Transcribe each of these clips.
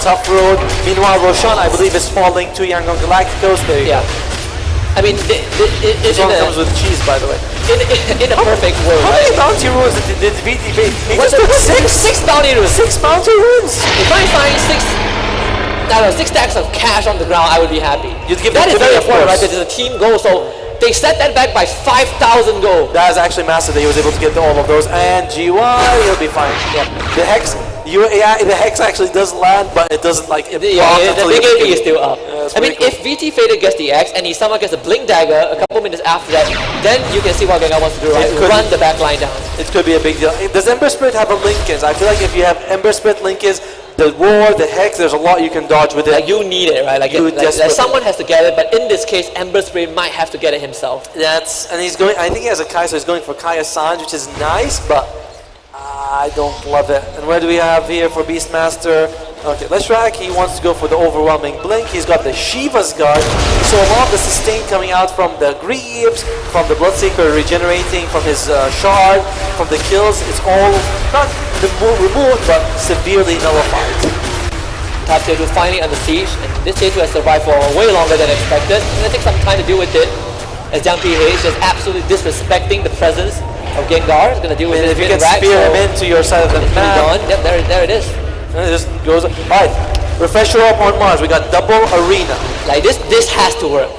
tough road. Meanwhile, Roshan, I believe, is falling to Yangon Galacticos. There you go. I mean, This one comes with cheese, by the way. In a perfect world, How many bounty runes did VT face? He What's just took six bounty runes. 6 bounty runes. If I find I don't know, 6 stacks of cash on the ground, I would be happy. You'd give that it is to me, very of important, right? course. Because it's a team goal, so they set that back by 5,000 gold. That is actually massive that he was able to get to all of those. And GY, he'll be fine. Yeah. The Hex, the Hex actually does land, but it doesn't like it. The big AP is still up. I mean, cool. if VT Fader gets the X and he somehow gets a Blink Dagger a couple minutes after that, then you can see what Gengar wants to do, right? Run the back line down. It could be a big deal. Does Ember Spirit have a Linkins? I feel like if you have Ember Spirit Linkins, the Roar, the Hex, there's a lot you can dodge with it. Like you need it, right? Like someone has to get it, but in this case, Ember Spirit might have to get it himself. And he's going, I think he has a Kai, so he's going for Kaya Sanj, which is nice, but I don't love it. And where do we have here for Beastmaster? Okay, Leshrac, he wants to go for the overwhelming blink. He's got the Shiva's Guard. So a lot of the sustain coming out from the Greaves, from the Bloodseeker regenerating, from his Shard, from the kills. It's all not removed, but severely nullified. Top tier 2 finally under siege, and this tier 2 has survived for way longer than expected. It's going to take some time to deal with it, as Young PH is just absolutely disrespecting the presence of Gengar. It's going to deal with it. If you can rack, spear him into your side of the map. Yep, there it is. And it just goes. Alright, refresher up on Mars. We got double arena. Like this has to work.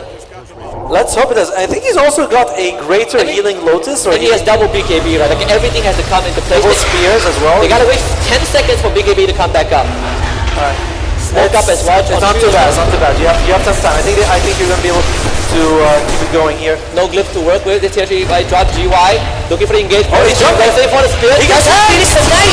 Let's hope it does. I think he's also got a greater healing Lotus. And he has double BKB, right? Like everything has to come into place. Double spears as well. They gotta wait 10 seconds for BKB to come back up. Alright. Smoke up as well. It's not too bad. It's not too bad. You have some time. I think you're gonna be able to keep it going here. No glyph to work with. This tier 3 by drop GY. Looking for the engage. Oh, he's jumping for the spear. He gets hacked! He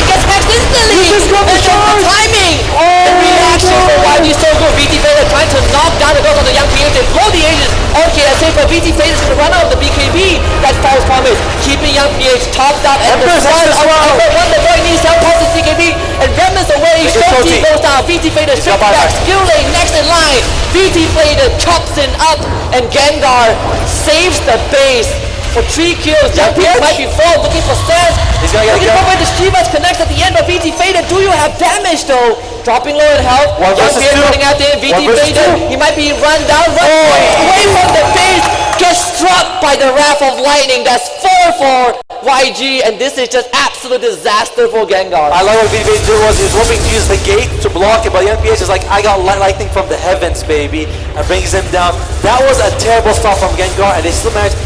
gets hacked instantly! He just got the charge! Timing! The reaction for YG is so good. VT Fader trying to knock down the goals on the Young PH. They blow the ages. Okay, I say for VT Fader to run out of the BKB. That's false promise. Keeping Young PH topped up. And the one the boy needs help past his BKB. And Remnant's away. Shoti goes down. VT Fader strips back. Skill lane next in line. VT Fader chops him up. And Gengar saves the base. For 3 kills, Young PH might be 4, looking for Sans. He's gonna get where the Shivas connects at the end of VT Fader. Do you have damage though? Dropping low in health. Young PH running out there. VT Fader, he might be run down. Away from the base. Gets struck by the Wrath of Lightning. That's 4 for YG, and this is just absolute disaster for Gengar. I like what VT Fader did was he was hoping to use the gate to block it, but Young PH is like, I got lightning from the heavens, baby, and brings him down. That was a terrible stop from Gengar, and they still managed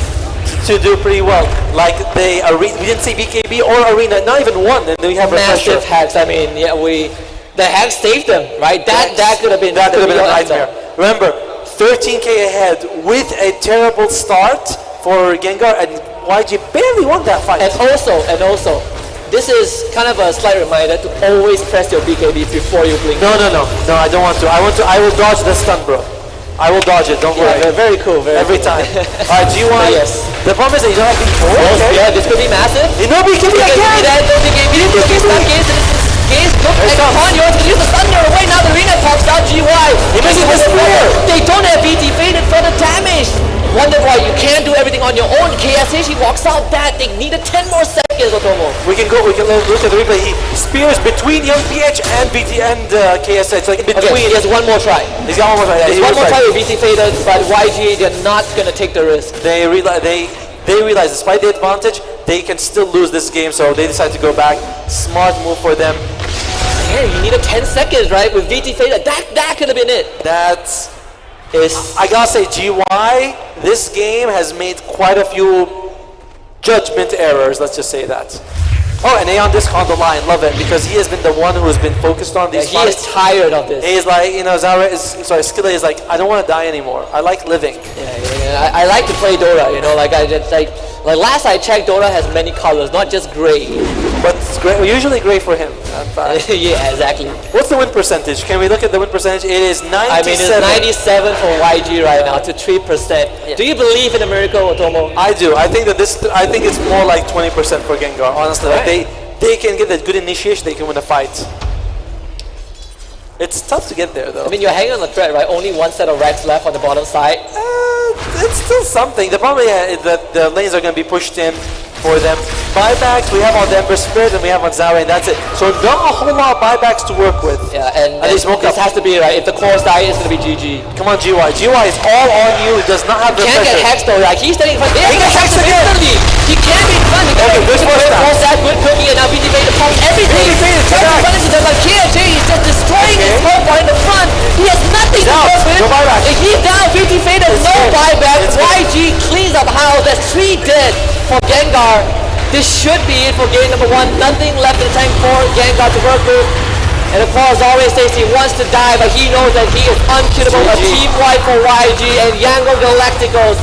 to do pretty well. Like we didn't see BKB or Arena, not even one, and then we have massive hacks. I mean, yeah, the hacks saved them, right? That could have been a nightmare. Remember, 13k ahead with a terrible start for Gengar, and YG barely won that fight. And also, this is kind of a slight reminder to always press your BKB before you blink. No, I don't want to. I will dodge the stun, bro. I will dodge it, don't worry. Very cool, every time. Alright, GY. Yes. The problem is that you don't have B4. Okay. Yeah, this could be massive. No BKB again! No BKB, stun gaze, look, and come on, you want to use the stun your way, now the arena pops out, GY. He misses the spear! They don't have VT Faded for the damage. Wonder why you can't do everything on your own. KSH, he walks out that. They needed 10 more seconds, Otomo. We can look at the replay. He spears between Young PH and VT and KSH, like in between. Okay, he has one more try. He's got one more try. There's one more try with VT Faded, but YG, they're not gonna take the risk. They realize despite the advantage, they can still lose this game, so they decide to go back. Smart move for them. Yeah, you needed 10 seconds, right? With VT Faded, that could have been it. I gotta say, GY, this game has made quite a few judgment errors, let's just say that. Oh, and Aeon Disc on the line, love it, because he has been the one who has been focused on these fights. He is tired of this. He's like, Skilla is like, I don't want to die anymore. I like living. Yeah. I like to play Dota, you know, like last I checked, Dota has many colors, not just gray. But it's great, usually great for him. Yeah, exactly. What's the win percentage? Can we look at the win percentage? It is 97. I mean, it's 97 for YG right now to 3%. Yeah. Do you believe in a miracle, Otomo? I do. I think it's more like 20% for Gengar, honestly. Right. Like they can get a good initiation, they can win a fight. It's tough to get there, though. I mean, you're hanging on the thread, right? Only one set of racks left on the bottom side. It's still something. The problem is that the lanes are going to be pushed in. for them. Buybacks we have on the Ember Spirit and we have on Zawe, and that's it. So not a whole lot of buybacks to work with. Yeah, and they smoke this up. has to be right. If the cores die, it's gonna be GG. Come on, GY. GY is all on you. He does not have the Can't pressure. get hexed though. Like he's standing in front. He gets hexed again. He can't be in front. Okay, good first down. Force that good cookie, and now BT Vader pumps everything. BT Vader, Trying to run into them, but KJ is just destroying his profile in the front. He has nothing to Down. work with. No buyback. If he's down, BT Vader, no good. buyback. It's good. YG cleans up house. That's 3 dead for Gengar. This should be it for game number 1. Nothing left in the tank for Gengar to work with. And of course, always says he wants to die, but he knows that he is unkillable. A team wipe for YG and Yango Galacticos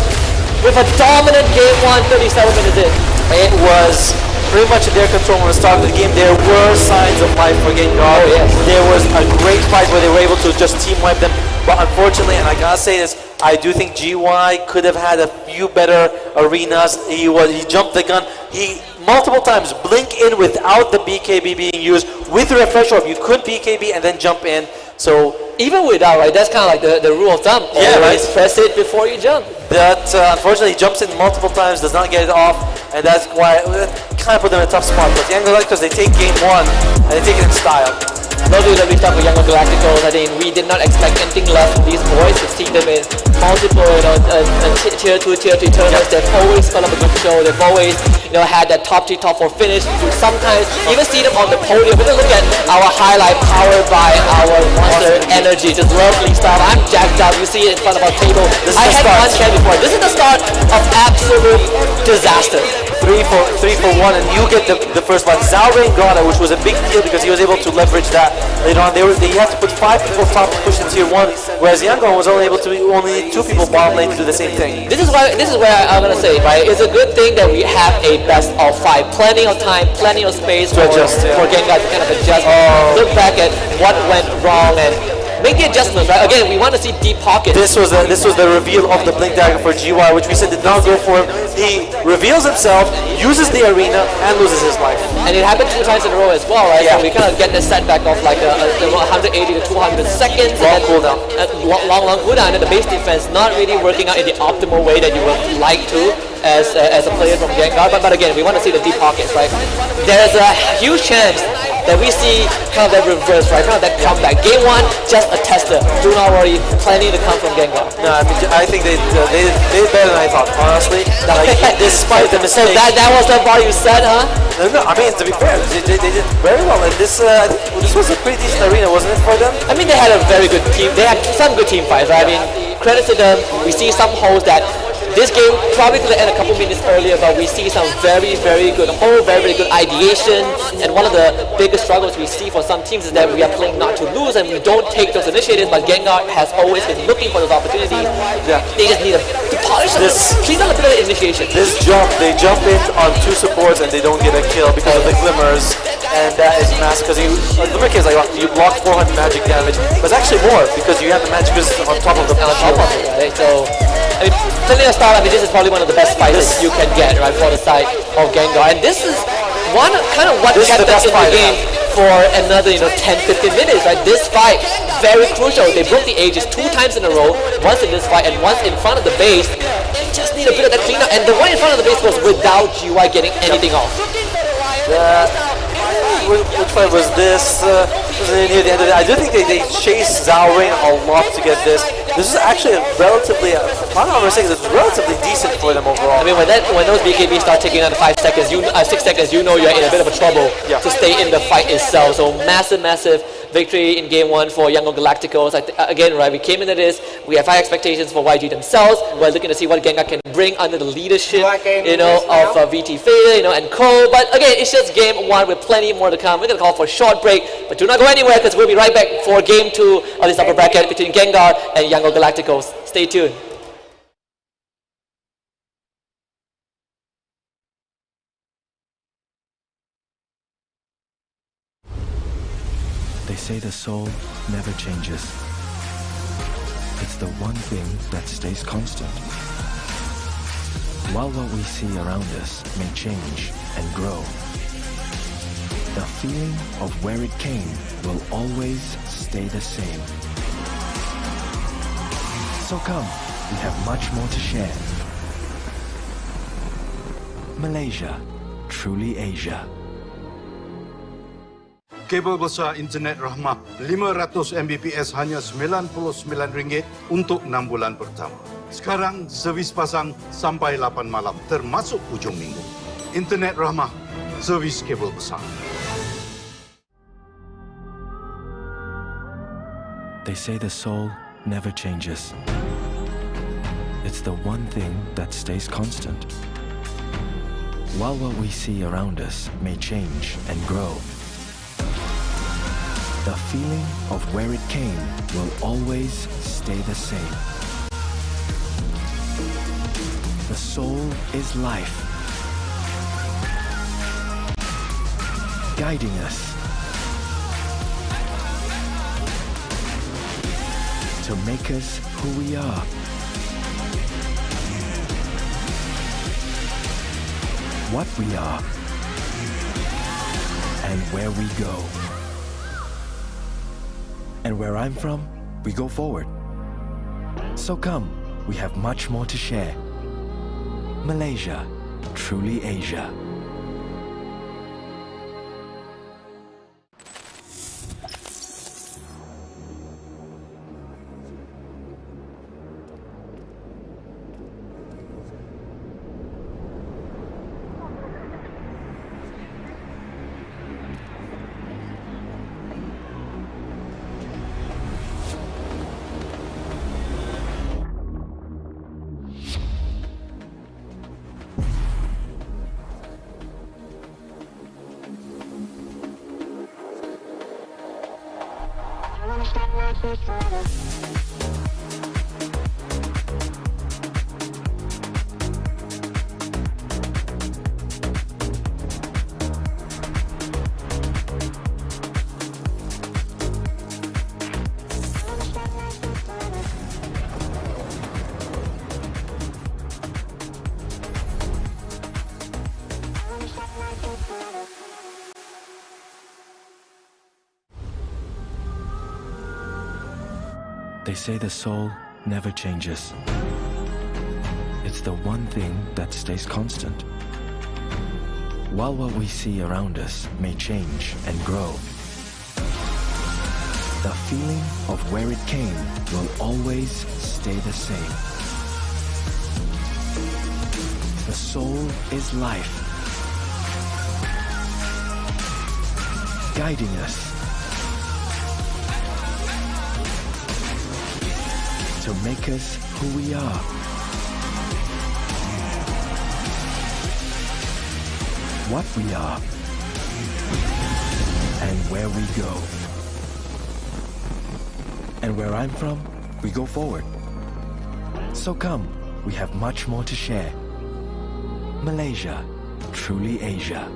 with a dominant game 1, 37 minutes in. It was pretty much in their control when we started the game. There were signs of life for Gengar. Oh, yes. There was a great fight where they were able to just team wipe them. But unfortunately, and I gotta say this, I do think GY could have had a few better arenas. He jumped the gun. He multiple times blink in without the BKB being used. With the refresh orb, you could BKB and then jump in. So even without, right? That's kind of like the rule of thumb. Yeah, Always right. press it before you jump. that unfortunately he jumps in multiple times, does not get it off, and that's why it kind of put them in a tough spot. But the Galacticos, they take game 1 and they take it in style. Lovely stuff with Young Galacticos. I think we did not expect anything less from these boys. We've seen them in multiple, tier 2, tier 3 tournaments. They've always put up a good show. They've always, had that top 3, top 4 finish. You sometimes even see them on the podium. We're gonna look at our highlight powered by our Monster Energy. Just lovely stuff. I'm jacked up. You see it in front of our table. I had one chat before. This is the start of absolute disaster. 3 for 1, and you get the first one. Zawe got it, which was a big deal because he was able to leverage that later on. They had to put 5 people top to push in tier 1, whereas Yangon was only able to only 2 people bottom lane to do the same thing. This is where I'm gonna say, right? It's a good thing that we have a best of 5. Plenty of time, plenty of space To adjust, yeah. for Gengar to kind of adjust, look back at what went wrong and make the adjustments, right? Again, we want to see deep pockets. This was the reveal of the Blink Dagger for GY, which we said did not go for him. He reveals himself, uses the arena, and loses his life. And it happened 2 times in a row as well, right? Yeah. So we kind of get the setback of like a 180 to 200 seconds. Long cooldown. Long cooldown, and the base defense not really working out in the optimal way that you would like to as a player from Gengar. But again, we want to see the deep pockets, right? There's a huge chance that we see kind of that reverse, right? Kind of that comeback. Game 1, just a tester. Do not worry, plenty to come from Gengar. No, I think they did better than I thought, honestly. Like, despite the So mistake. that was the bar you said, huh? No, I mean, to be fair, they did very well. And this was a pretty decent arena, wasn't it, for them? I mean, they had a very good team. They had some good team fights, right? I mean, credit to them. We see some holes that this game probably could have ended a couple minutes earlier, but we see some very, very good very good ideation. And one of the biggest struggles we see for some teams is that we are playing not to lose and we don't take those initiatives, but Gengar has always been looking for those opportunities. Yeah. They just need to polish clean up a bit of the initiation. They jump in on 2 supports and they don't get a kill because of the glimmers, and that is massive because Glimmer Kill is like, you block 400 magic damage, but it's actually more because you have the magic resistance on top of the On top of it, right? So, I mean, plenty of start. I mean, this is probably one of the best fights that you can get, right, for the side of Gengar. And this is one kind of what kept us in the game for another, 10-15 minutes, right? This fight, very crucial. They broke the ages 2 times in a row, once in this fight and once in front of the base. They just need a bit of that cleanup. And the one in front of the base was without GY getting anything off. Which fight was this? Was near the end of it. I do think they chased Zawe a lot to get this. This is actually a relatively, I'm not saying it's relatively decent for them overall. I mean, when those BKB start taking out 5 seconds, 6 seconds, you're in a bit of a trouble to stay in the fight itself. So massive victory in game 1 for Young Galacticos. Again, right, we came into this, we have high expectations for YG themselves. We're looking to see what Gengar can bring under the leadership, of VT Fader, and Co. But again, it's just game 1 with plenty more to come. We're gonna call for a short break, but do not go anywhere because we'll be right back for game 2 of this upper bracket between Gengar and Young Galacticos. Stay tuned. They say the soul never changes. It's the one thing that stays constant. While what we see around us may change and grow, the feeling of where it came will always stay the same. So come, we have much more to share. Malaysia, truly Asia. Kabel besar internet Rahmah 500 Mbps hanya RM99 untuk 6 bulan pertama. Sekarang servis pasang sampai 8 malam termasuk hujung minggu. Internet Rahmah, servis kabel besar. They say the soul never changes. It's the one thing that stays constant. While what we see around us may change and grow, the feeling of where it came will always stay the same. The soul is life, guiding us to make us who we are. What we are and where we go. And where I'm from, we go forward. So come, we have much more to share. Malaysia, truly Asia. They say the soul never changes. It's the one thing that stays constant. While what we see around us may change and grow, the feeling of where it came will always stay the same. The soul is life, guiding us to make us who we are. What we are and where we go. And where I'm from, we go forward. So come, we have much more to share. Malaysia, truly Asia.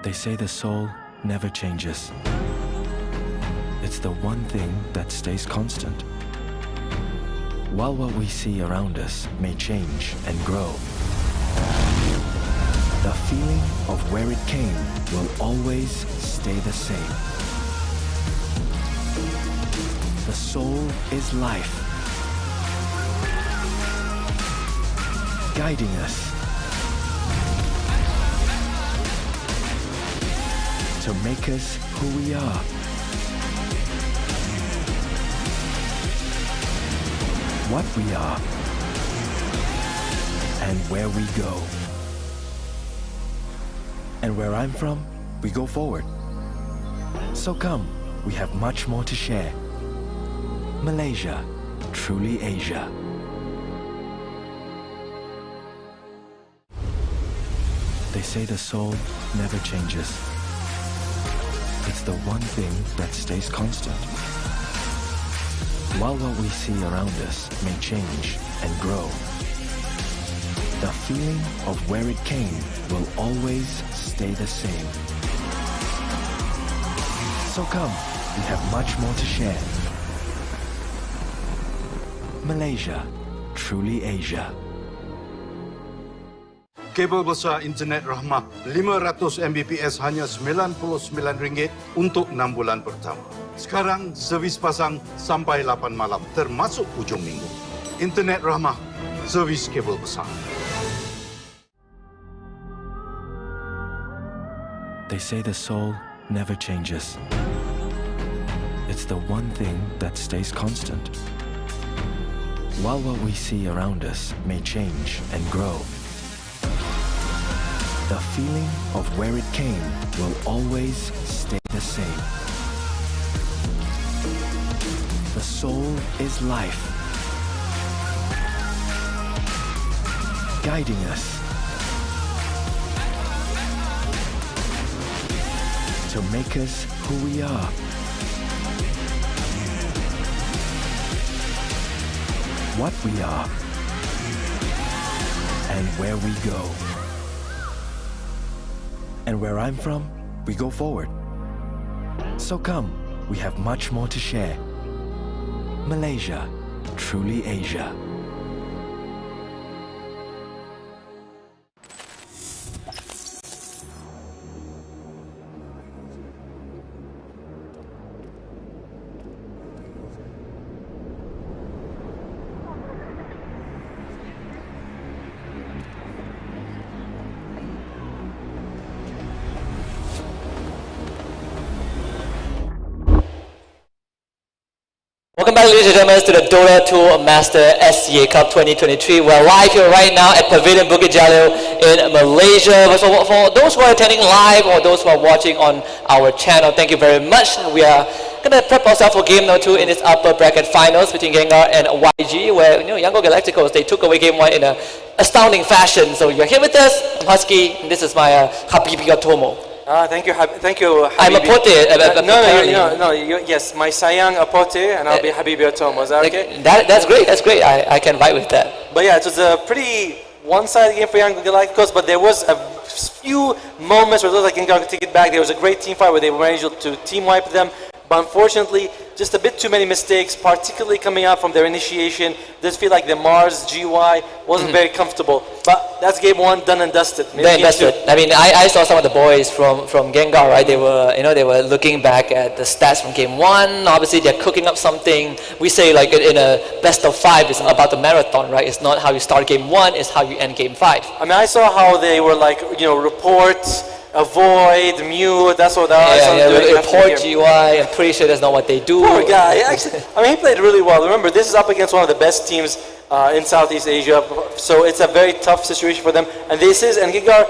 They say the soul never changes. It's the one thing that stays constant. While what we see around us may change and grow, the feeling of where it came will always stay the same. The soul is life, guiding us to make us who we are. What we are and where we go. And where I'm from, we go forward. So come, we have much more to share. Malaysia, truly Asia. They say the soul never changes. It's the one thing that stays constant. While what we see around us may change and grow, the feeling of where it came will always stay the same. So come, we have much more to share. Malaysia, truly Asia. Kabel besar internet Rahmah 500 Mbps hanya RM99 untuk 6 bulan pertama. Sekarang servis pasang sampai 8 malam termasuk hujung minggu. Internet Rahmah, servis kabel besar. They say the soul never changes. It's the one thing that stays constant. While what we see around us may change and grow, the feeling of where it came will always stay the same. The soul is life, guiding us to make us who we are. What we are and where we go. And where I'm from, we go forward. So come, we have much more to share. Malaysia, truly Asia. Welcome back, ladies and gentlemen, to the Dota 2 Master SCA Cup 2023. We're live here right now at Pavilion Bukit Jalil in Malaysia. So for those who are attending live or those who are watching on our channel, thank you very much. We are going to prep ourselves for game number 2 in this upper bracket finals between Gengar and YG, where Yango Galacticos, they took away game 1 in an astounding fashion. So you're here with us. I'm Husky, and this is my Habibi Tomo. Thank you, Habibi. I'm Apote. Yes, my Sayang Apote, and I'll be Habibi Otomo. Is that okay? That's great. That's great. I can vibe with that. But yeah, it was a pretty one-sided game for Young Galacticos, but there was a few moments where it looked like Gengar could take it back. There was a great team fight where they managed to team wipe them. but unfortunately, just a bit too many mistakes, particularly coming out from their initiation. Just feel like the Mars GY wasn't very comfortable. But that's game one, done and dusted. Maybe Then game two. that's it. I mean, I saw some of the boys from Gengar, right? They were looking back at the stats from game one. Obviously, they're cooking up something. We say like in a best of 5, it's about the marathon, right? It's not how you start game one, it's how you end game 5. I mean, I saw how they were like, report, avoid, mute. That's what I saw them doing. Report GUI. I'm pretty sure that's not what they do. Poor guy. Actually, I mean, he played really well. Remember, this is up against one of the best teams in Southeast Asia, so it's a very tough situation for them. And Gengar,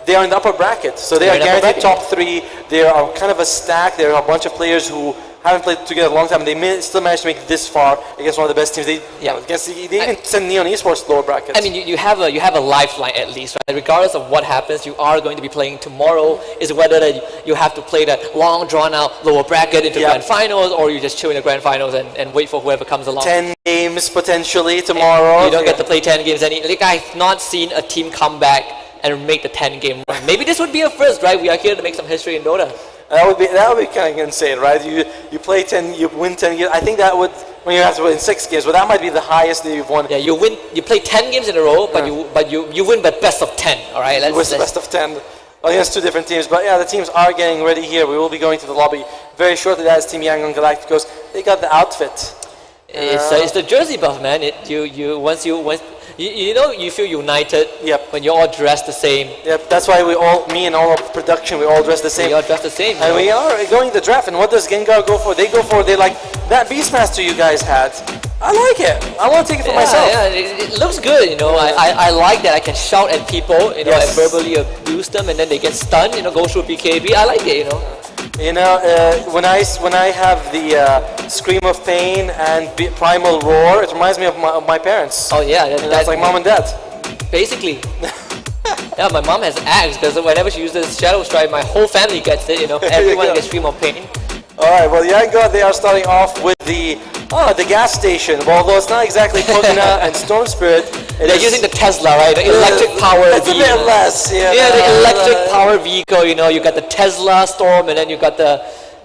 they are in the upper bracket, so they are guaranteed top 3. They are kind of a stack. There are a bunch of players who haven't played together a long time, and they still managed to make it this far against one of the best teams. They even send Neon Esports lower brackets. I mean, you have a lifeline at least, right? Regardless of what happens, you are going to be playing tomorrow. Is whether that you have to play that long, drawn-out lower bracket into grand finals, or you just chill in the grand finals and wait for whoever comes along. 10 games potentially tomorrow. You don't get to play 10 games. I've not seen a team come back and make the 10-game run. Maybe this would be a first, right? We are here to make some history in Dota. That would be kind of insane, right? You play 10, you win 10 games. I think that would, when you have to win 6 games, but that might be the highest that you've won. Yeah, you play 10 games in a row, but you win by best of 10. All right, let's best of 10 against 2 different teams. But yeah, the teams are getting ready here. We will be going to the lobby very shortly. That is Team Yangon Galacticos. They got the outfit. It's the jersey buff, man. You feel united. Yep. When you're all dressed the same. Yep. That's why me and all of production, we all dress the same. We all dress the same. And we are going to the draft. And what does Gengar go for? They like that Beastmaster you guys had. I like it. I want to take it for myself. Yeah, it looks good. I like that I can shout at people. And verbally abuse them, and then they get stunned. Go through BKB. I like it. When I have the Scream of Pain and Primal Roar, it reminds me of my parents. Oh yeah, that's like mom and dad. Basically. Yeah, my mom has axe because whenever she uses Shadow Strike, my whole family gets it. Everyone gets Scream of Pain. All right, well, Yangon, they are starting off with the gas station. Well, although it's not exactly Pokemon and Storm Spirit, they're using the Tesla, right? The electric power. It's a bit less, yeah. Yeah, the electric power vehicle. You got the Tesla Storm, and then you got the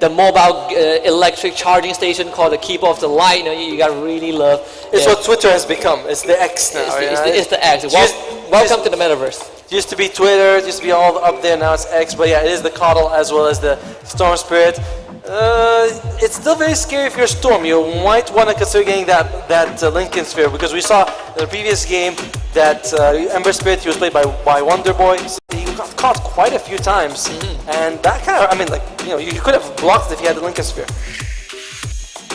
mobile electric charging station called the Keeper of the Light. You got to really love. It's what Twitter has become. It's the X now. It's the X. Welcome to the metaverse. It used to be Twitter. It used to be all up there. Now it's X. But yeah, it is the Coddle as well as the Storm Spirit. It's still very scary if you're Storm. You might want to consider getting that Lincoln Sphere, because we saw in the previous game that Ember Spirit, he was played by Wonder Boy. So he got caught quite a few times, and that kind of, you could have blocked it if you had the Lincoln Sphere.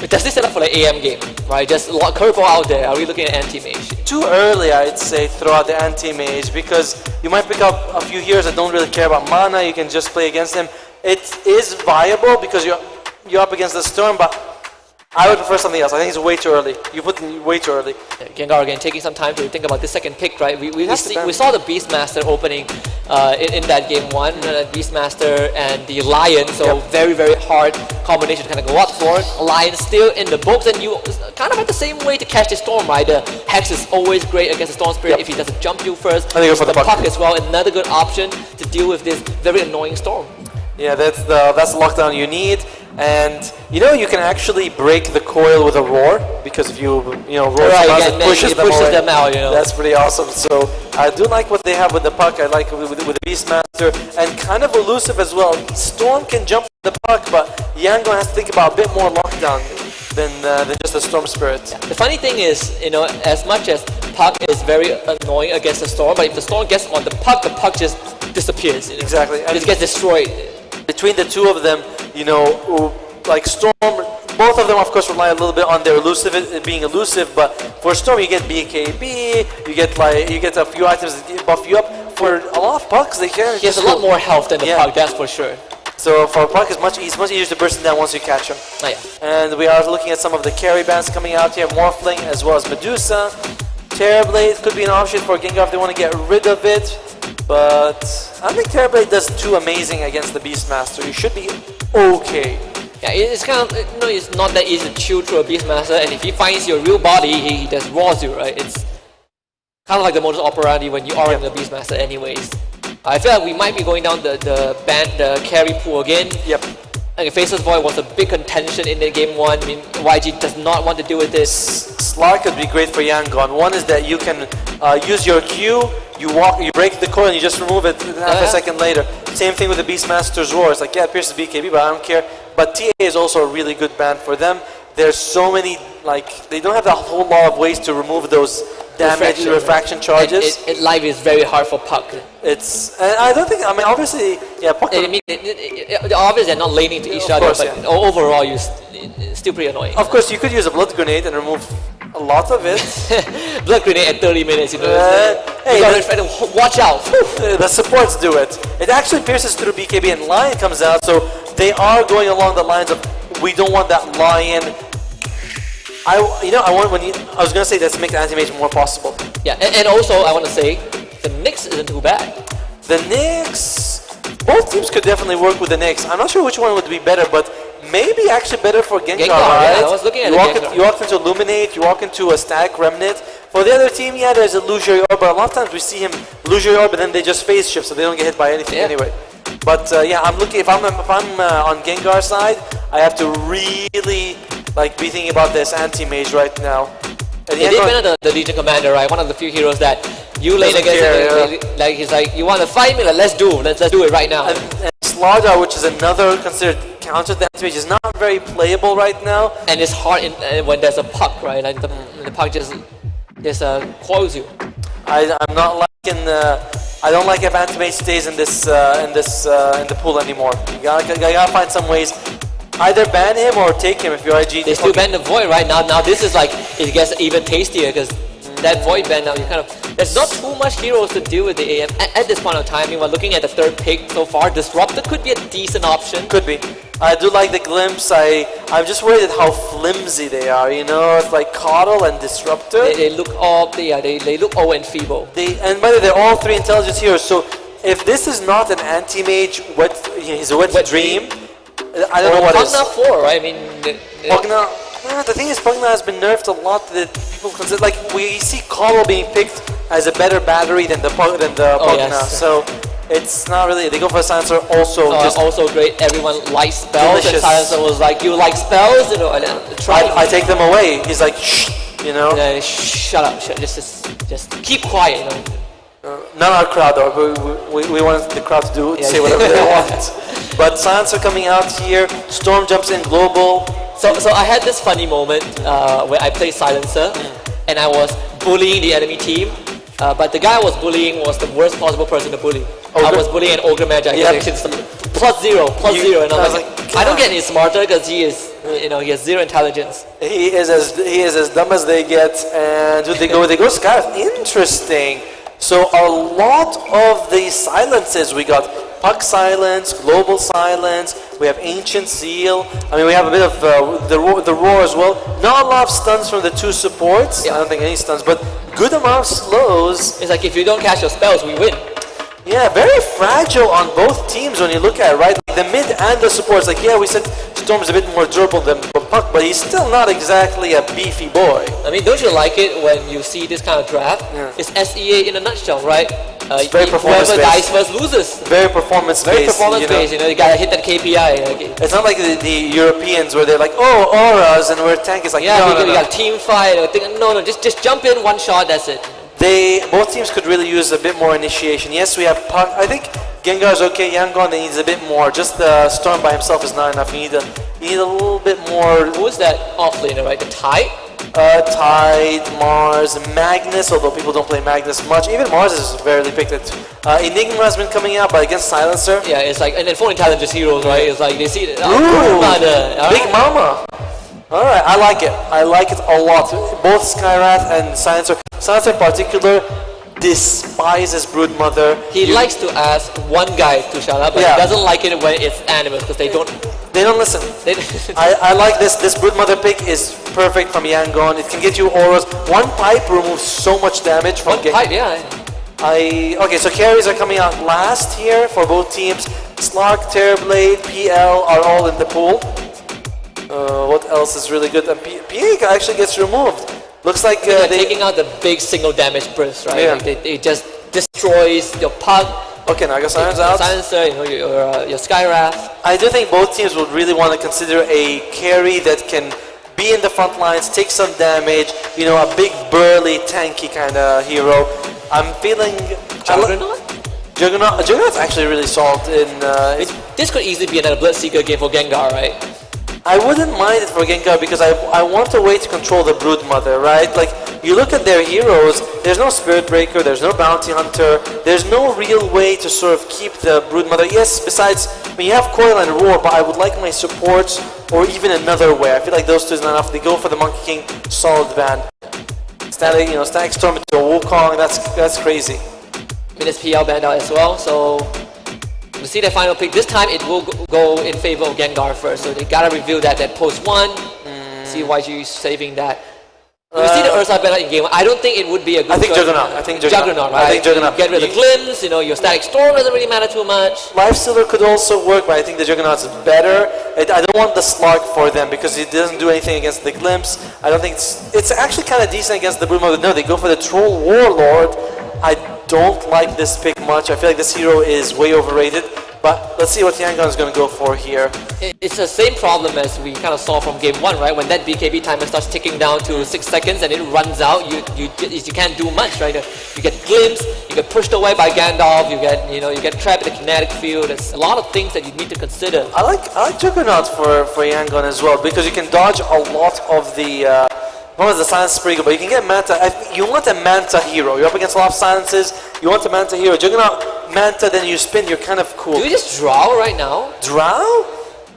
Does this set up for the AM game, right? Just curveball out there. Are we looking at anti-mage? Too early, I'd say, throw out the anti-mage, because you might pick up a few heroes that don't really care about mana. You can just play against them. It is viable because you're up against the Storm, but I would prefer something else. I think it's way too early. You put in way too early. Yeah, Gengar again taking some time to think about this second pick, right? We saw the Beastmaster opening in that game 1, Beastmaster and the Lion, so very, very hard combination to kind of go up for it. Lion still in the books, and you kind of have the same way to catch the Storm, right? The Hex is always great against the Storm Spirit if he doesn't jump you first. I think go for the puck as well, another good option to deal with this very annoying Storm. Yeah, that's the lockdown you need. And you can actually break the coil with a roar, because if you roar right, pushes them out. That's pretty awesome. So I do like what they have with the puck. I like with the Beastmaster, and kind of elusive as well. Storm can jump the puck, but Yangon has to think about a bit more lockdown than just the Storm Spirit. The funny thing is, as much as puck is very annoying against the Storm, but if the Storm gets on the puck just disappears. Exactly. And it just gets destroyed. Between the two of them, like Storm, both of them of course rely a little bit on their being elusive, but for Storm you get BKB, you get a few items that buff you up. For a lot of pucks, he has a lot more health than the puck, that's for sure. So for a puck, it's much easier to burst him down once you catch him. Oh, yeah. And we are looking at some of the carry bands coming out here, Morphling as well as Medusa. Terrorblade could be an option for Gengar if they want to get rid of it. But I don't think Terrorblade does too amazing against the Beastmaster. He should be okay. Yeah, it's kind of, it's not that easy to chew through a Beastmaster, and if he finds your real body, he just roars you, right? It's kind of like the modus operandi when you are in the Beastmaster anyways. I feel like we might be going down the carry pool again. Yep. Okay, Faceless Void was a big contention in the game 1. I mean, YG does not want to deal with this. Slark could be great for Yangon. One is that you can use your Q, you break the coil and you just remove it half a second later. Same thing with the Beastmaster's Roar. It's like, yeah, it pierces BKB, but I don't care. But TA is also a really good band for them. There's so many, like, they don't have a whole lot of ways to remove those damage refraction charges. Life is very hard for Puck. It's, I don't think, I mean, obviously, yeah, Puck. I mean, obviously they're not laning to each other, but overall, it's still pretty annoying. Of course, you could use a blood grenade and remove a lot of it. Blood grenade at 30 minutes, you know. Hey, watch out. The supports do it. It actually pierces through BKB and Lion comes out, so they are going along the lines of, we don't want that Lion. I was gonna say that's make the anti-mage more possible. Yeah, and also I want to say the Nyx isn't too bad. The Nyx, both teams could definitely work with the Nyx. I'm not sure which one would be better, but maybe actually better for Gengar, right? Yeah, I was looking at you walk into Illuminate, you walk into a Static Remnant. For the other team, yeah, there's a Illusory Orb, but a lot of times we see him Illusory Orb, but then they just phase shift, so they don't get hit by anything anyway. But yeah, I'm looking. If I'm on Gengar's side, I have to really be thinking about this anti-mage right now. And they did ban the Legion Commander, right? One of the few heroes that you lane against it, like he's like, you want to fight me? Let's do it right now. And Slardar, which is another considered counter to anti-mage, is not very playable right now. And it's hard when there's a Puck, right? Like the Puck just coils you. I'm not liking. I don't like if anti-mage stays in this in the pool anymore. You gotta find some ways. Either ban him or take him if you're IG. They still ban the Void right now. Now this is like, it gets even tastier because that Void ban now, you kind of, there's not too much heroes to deal with the AM at this point of time. We're looking at the third pick so far. Disruptor could be a decent option. Could be. I do like the Glimpse. I'm just worried at how flimsy they are. You know, it's like Coddle and Disruptor. They look all they look old and feeble. And by the way, they're all 3 intelligence heroes. So if this is not an anti-mage, he's a wet dream. I don't know what Pugna 4, right? I mean, Pugna. The thing is, Pugna has been nerfed a lot that people consider. Like, we see Coddle being picked as a better battery than the Pugna. Yes. So it's not really. They go for a Silencer also. Also great. Everyone likes spells. Delicious. And Silencer was like, you like spells? You know, I take them away. He's like, shh. You know. Yeah, shut up. Just keep quiet. You know. Not our crowd though. We want the crowd to say whatever they want. But Silencer coming out here. Storm jumps in global. So I had this funny moment where I played Silencer and I was bullying the enemy team. But the guy I was bullying was the worst possible person to bully. I was bullying an Ogre Magi. Yep. Plus zero. And I was like, I don't get any smarter because he is, he has 0 intelligence. He is as dumb as they get. And they go Scarf. Interesting. So a lot of the silences we got. Puck silence, global silence. We have ancient seal. I mean, we have a bit of the roar as well. Not a lot of stuns from the 2 supports. I don't think any stuns, but good amount of slows. It's like if you don't cast your spells, we win. Yeah, very fragile on both teams when you look at it, right? Like the mid and the supports. Like, yeah, we said Storm's a bit more durable than Puck, but he's still not exactly a beefy boy. I mean, don't you like it when you see this kind of draft? Yeah. It's SEA in a nutshell, right? It's very performance-based. Whoever dies first loses. Very performance-based. Very performance-based. You gotta hit that KPI. It's not like the Europeans where they're like, oh, auras, and we're tank. It's like, yeah, no, we got team fight. No, just jump in, one shot, that's it. Both teams could really use a bit more initiation. Yes, we have Puck. I think Gengar's okay. Yangon needs a bit more. Just the Storm by himself is not enough. You need a little bit more. Who is that offlaner, right? The Tide? Tide, Mars, Magnus, although people don't play Magnus much. Even Mars is barely picked it. Enigma has been coming out, but against Silencer. Yeah, it's like, and then 4 intelligence heroes, right? It's like they see it. Big Mama. Alright, I like it. I like it a lot. Both Skyrath and Silencer. Silencer in particular despises Broodmother. He likes to ask one guy to shut up, but he doesn't like it when it's animals because they don't listen. I like this. This Broodmother pick is perfect from Yangon. It can get you auras. One pipe removes so much damage from one pipe, yeah. Okay, so carries are coming out last here for both teams. Slark, Terrorblade, PL are all in the pool. What else is really good? PA actually gets removed. Looks like they're taking out the big single damage burst, right? Yeah. Like they just destroys your Puck, Okay, Naga Siren's out. Silencer, your Sky Wrath. I do think both teams would really want to consider a carry that can be in the front lines, take some damage, a big burly tanky kind of hero. I'm feeling... Juggernaut? Juggernaut's actually really solid in... This could easily be another Bloodseeker game for Gengar, right? I wouldn't mind it for Gengar because I want a way to control the Broodmother, right? Like, you look at their heroes, there's no Spirit Breaker, there's no Bounty Hunter, there's no real way to sort of keep the Broodmother. Yes, besides, you have Coil and Roar, but I would like my supports or even another way. I feel like those two is not enough. They go for the Monkey King, solid band. Static Storm into a Wukong, that's crazy. Minus PL banned out as well, so to see their final pick. This time it will go in favor of Gengar first, so they gotta reveal that post 1. See YG saving that. You see the Ursa better in game 1. I don't think it would be a good... I think Juggernaut. Juggernaut, right? I think Juggernaut. Get rid of the Glimpse, your Static Storm doesn't really matter too much. Lifestealer could also work, but I think the Juggernaut's better. I don't want the Slark for them because it doesn't do anything against the Glimpse. I don't think it's actually kind of decent against the Broodmother. No, they go for the Troll Warlord. I don't like this pick much. I feel like this hero is way overrated. But let's see what Yangon is going to go for here. It's the same problem as we kind of saw from game 1, right? When that BKB timer starts ticking down to 6 seconds and it runs out, you can't do much, right? You get glimpsed, you get pushed away by Gandalf, you get trapped in the kinetic field. There's a lot of things that you need to consider. I like Juggernaut for Yangon as well because you can dodge a lot of the. One was the Silence Sprinkle, but you can get Manta. You want a Manta hero. You're up against a lot of silences. You want a Manta hero. Juggernaut, Manta, then you spin. You're kind of cool. Do you just draw right now? Drow?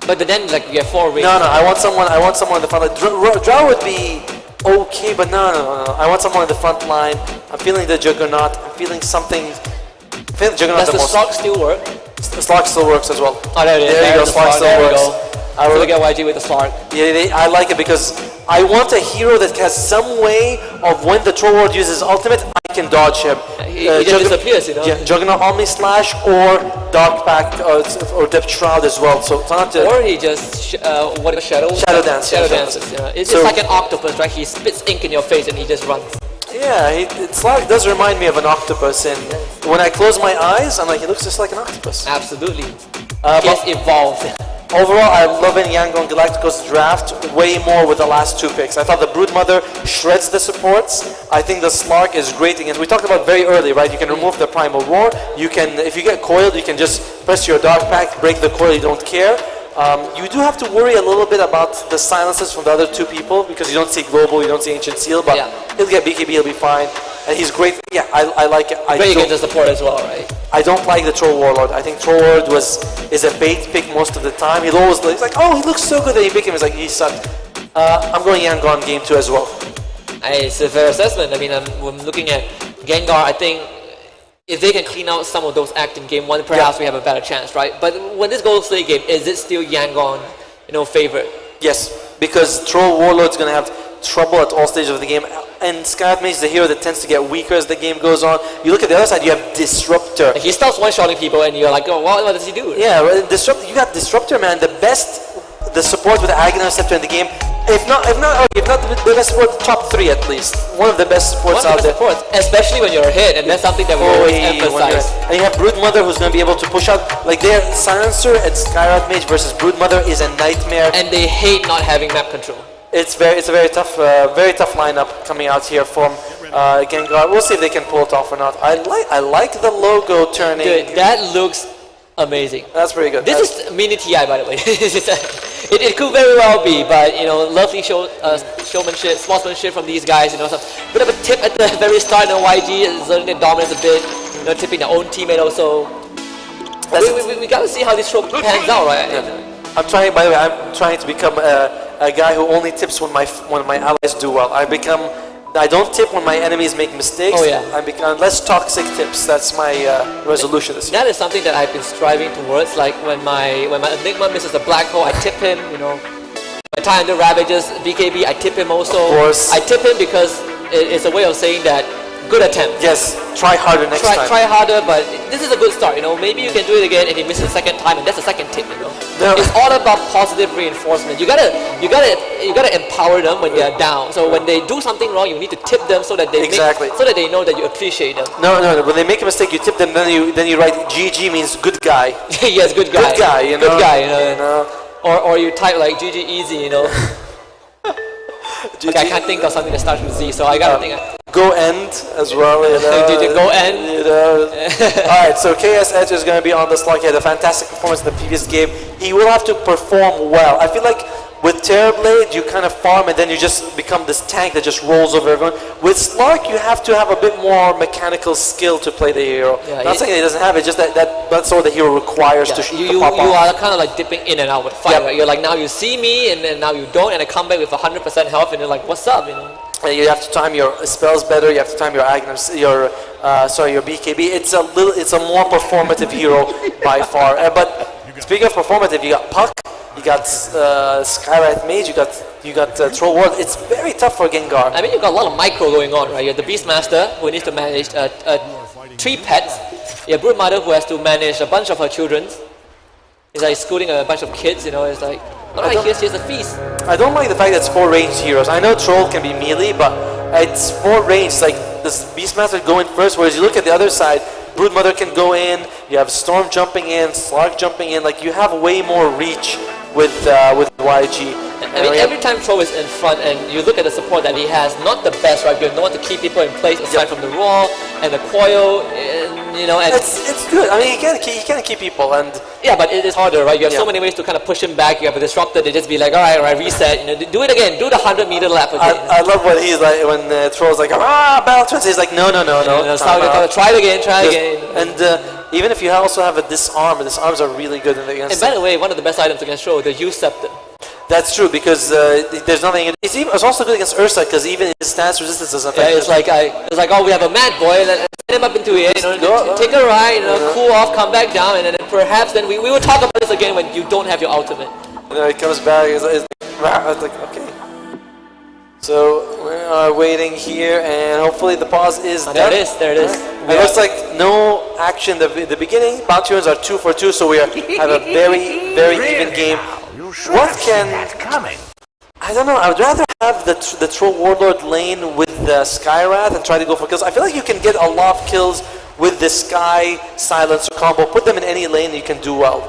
But then, like, you have 4 rings. No. I want someone in the front line. Drow would be okay, but no. I want someone in the front line. I'm feeling the Juggernaut. I'm feeling something. I feel the Juggernaut. Does the Slark still work? The Slark still works as well. Oh, there it is. There you go. Slark still works. I will get YG with the Slark. Yeah, I like it because I want a hero that has some way of when the Troll Lord uses ultimate, I can dodge him. He just disappears, Yeah, Juggernaut Omni Slash or Dark Pact or Depth Shroud as well. So it's not or he just Shadow Dance. Shadow dances. Yeah. It's just like an octopus, right? He spits ink in your face and he just runs. Yeah, it's like it does remind me of an octopus, and when I close my eyes, I'm like, it looks just like an octopus. Absolutely. He has evolved. Overall, I'm loving Yangon Galacticos draft way more with the last 2 picks. I thought the Broodmother shreds the supports. I think the Slark is great against. We talked about very early, right? You can remove the Primal Roar. You can, if you get coiled, you can just press your Dark Pact, break the coil. You don't care. You do have to worry a little bit about the silences from the other 2 people because you don't see Global, you don't see Ancient Seal, but he'll get BKB, he'll be fine. And he's great. Yeah, I like it. Great against the support as well, right? I don't like the Troll Warlord. I think Troll Warlord is a bait pick most of the time. He's like, oh, he looks so good. Then you pick him. He's like, he sucked. I'm going Yangon game 2 as well. It's a fair assessment. I mean, I'm looking at Gengar. I think if they can clean out some of those acts in game 1, perhaps we have a better chance, right? But when this goes to the game, is it still Yangon, favorite? Yes, because Troll Warlord's going to have trouble at all stages of the game. And Skype Mage is the hero that tends to get weaker as the game goes on. You look at the other side, you have Disruptor. He starts one-shotting people and you're like, oh, what does he do? Yeah, you got Disruptor, man. The support with the Aghanim Scepter in the game. If not the best support, top 3 at least. One of the best supports out there. Especially when you're hit, and that's something that we always emphasize. And you have Broodmother who's going to be able to push out. Like their Silencer and Skyrat Mage versus Broodmother is a nightmare. And they hate not having map control. It's a very tough lineup coming out here from Gengar. We'll see if they can pull it off or not. I like the logo turning. Dude, that looks amazing. That's pretty good. This is mini TI, by the way. it could very well be, but lovely showmanship, sportsmanship from these guys. Some bit of a tip at the very start. YG is learning their dominance a bit. Tipping their own teammate also. We gotta see how this show pans out, right? Yeah. I'm trying to become a guy who only tips when my allies do well. I don't tip when my enemies make mistakes. Oh yeah. I become less toxic tips. That's my resolution this year. That is something that I've been striving towards. Like when my Enigma misses a black hole, I tip him. My Tie Under Ravages BKB, I tip him also. Of course. I tip him because it's a way of saying that good attempt. Yes, try harder next time. Try harder, but this is a good start. Maybe you can do it again, and you miss it the second time, and that's the second tip. No. It's all about positive reinforcement. You gotta empower them when they are down. So when they do something wrong, you need to tip them so that they so that they know that you appreciate them. No. When they make a mistake, you tip them. Then you write GG means good guy. Yes, good guy. Good guy. Good guy. Or you type like GG easy. GG. Okay, I can't think of something that starts with Z, so I gotta think. Go end as well. Go end. Alright, so KS Edge is going to be on the slot. He had a fantastic performance in the previous game. He will have to perform well. I feel like with Terrorblade, you kind of farm and then you just become this tank that just rolls over everyone. With Slark, you have to have a bit more mechanical skill to play the hero. Yeah, not saying he doesn't have it, just that's what the hero requires to pop You are kind of like dipping in and out with fire. Right? You're like, now you see me, and then now you don't, and I come back with 100% health, and you're like, what's up? You have to time your spells better. You have to time your your BKB. It's a more performative hero by far. But speaking of performative, you got Puck, you got Skywrath Mage, you got Troll World. It's very tough for Gengar. I mean, you got a lot of micro going on, right? You have the Beastmaster who needs to manage 3 pets. You have Broodmother who has to manage a bunch of her children. It's like schooling a bunch of kids. It's like. Here's a feast. I don't like the fact that it's 4 ranged heroes. I know Troll can be melee, but it's 4 ranged. Like this Beastmaster going first, whereas you look at the other side, Broodmother can go in. You have Storm jumping in, Slark jumping in. Like you have way more reach with YG. I mean, every time Troll is in front, and you look at the support that he has, not the best, right? You have no one to keep people in place aside from the Raw and the Coil, and it's good. I mean, he can keep people, and yeah, but it is harder, right? You have so many ways to kind of push him back. You have a Disruptor. They just be like, all right, reset. Do it again. Do the 100-meter lap again. I love what he's like when Troll's like, Battle Twins. He's like, no. Try it again. And even if you also have a disarm, disarms are really good against. And by the way, one of the best items against Troll, the U Scepter. That's true, because there's nothing. It's also good against Ursa, because even his stance resistance doesn't affect. Yeah, it's like, oh, we have a mad boy. Let's get him up into it. Take a ride. Cool off, come back down, and then perhaps then we will talk about this again when you don't have your ultimate. It comes back. It's like okay. So we are waiting here, and hopefully the pause is done. There it is. It looks like no action at the beginning. Bounty runs are 2 for 2, so we have a very, very even game. What can... I don't know, I would rather have the Troll Warlord lane with the Skywrath and try to go for kills. I feel like you can get a lot of kills with the Sky Silencer combo. Put them in any lane and you can do well.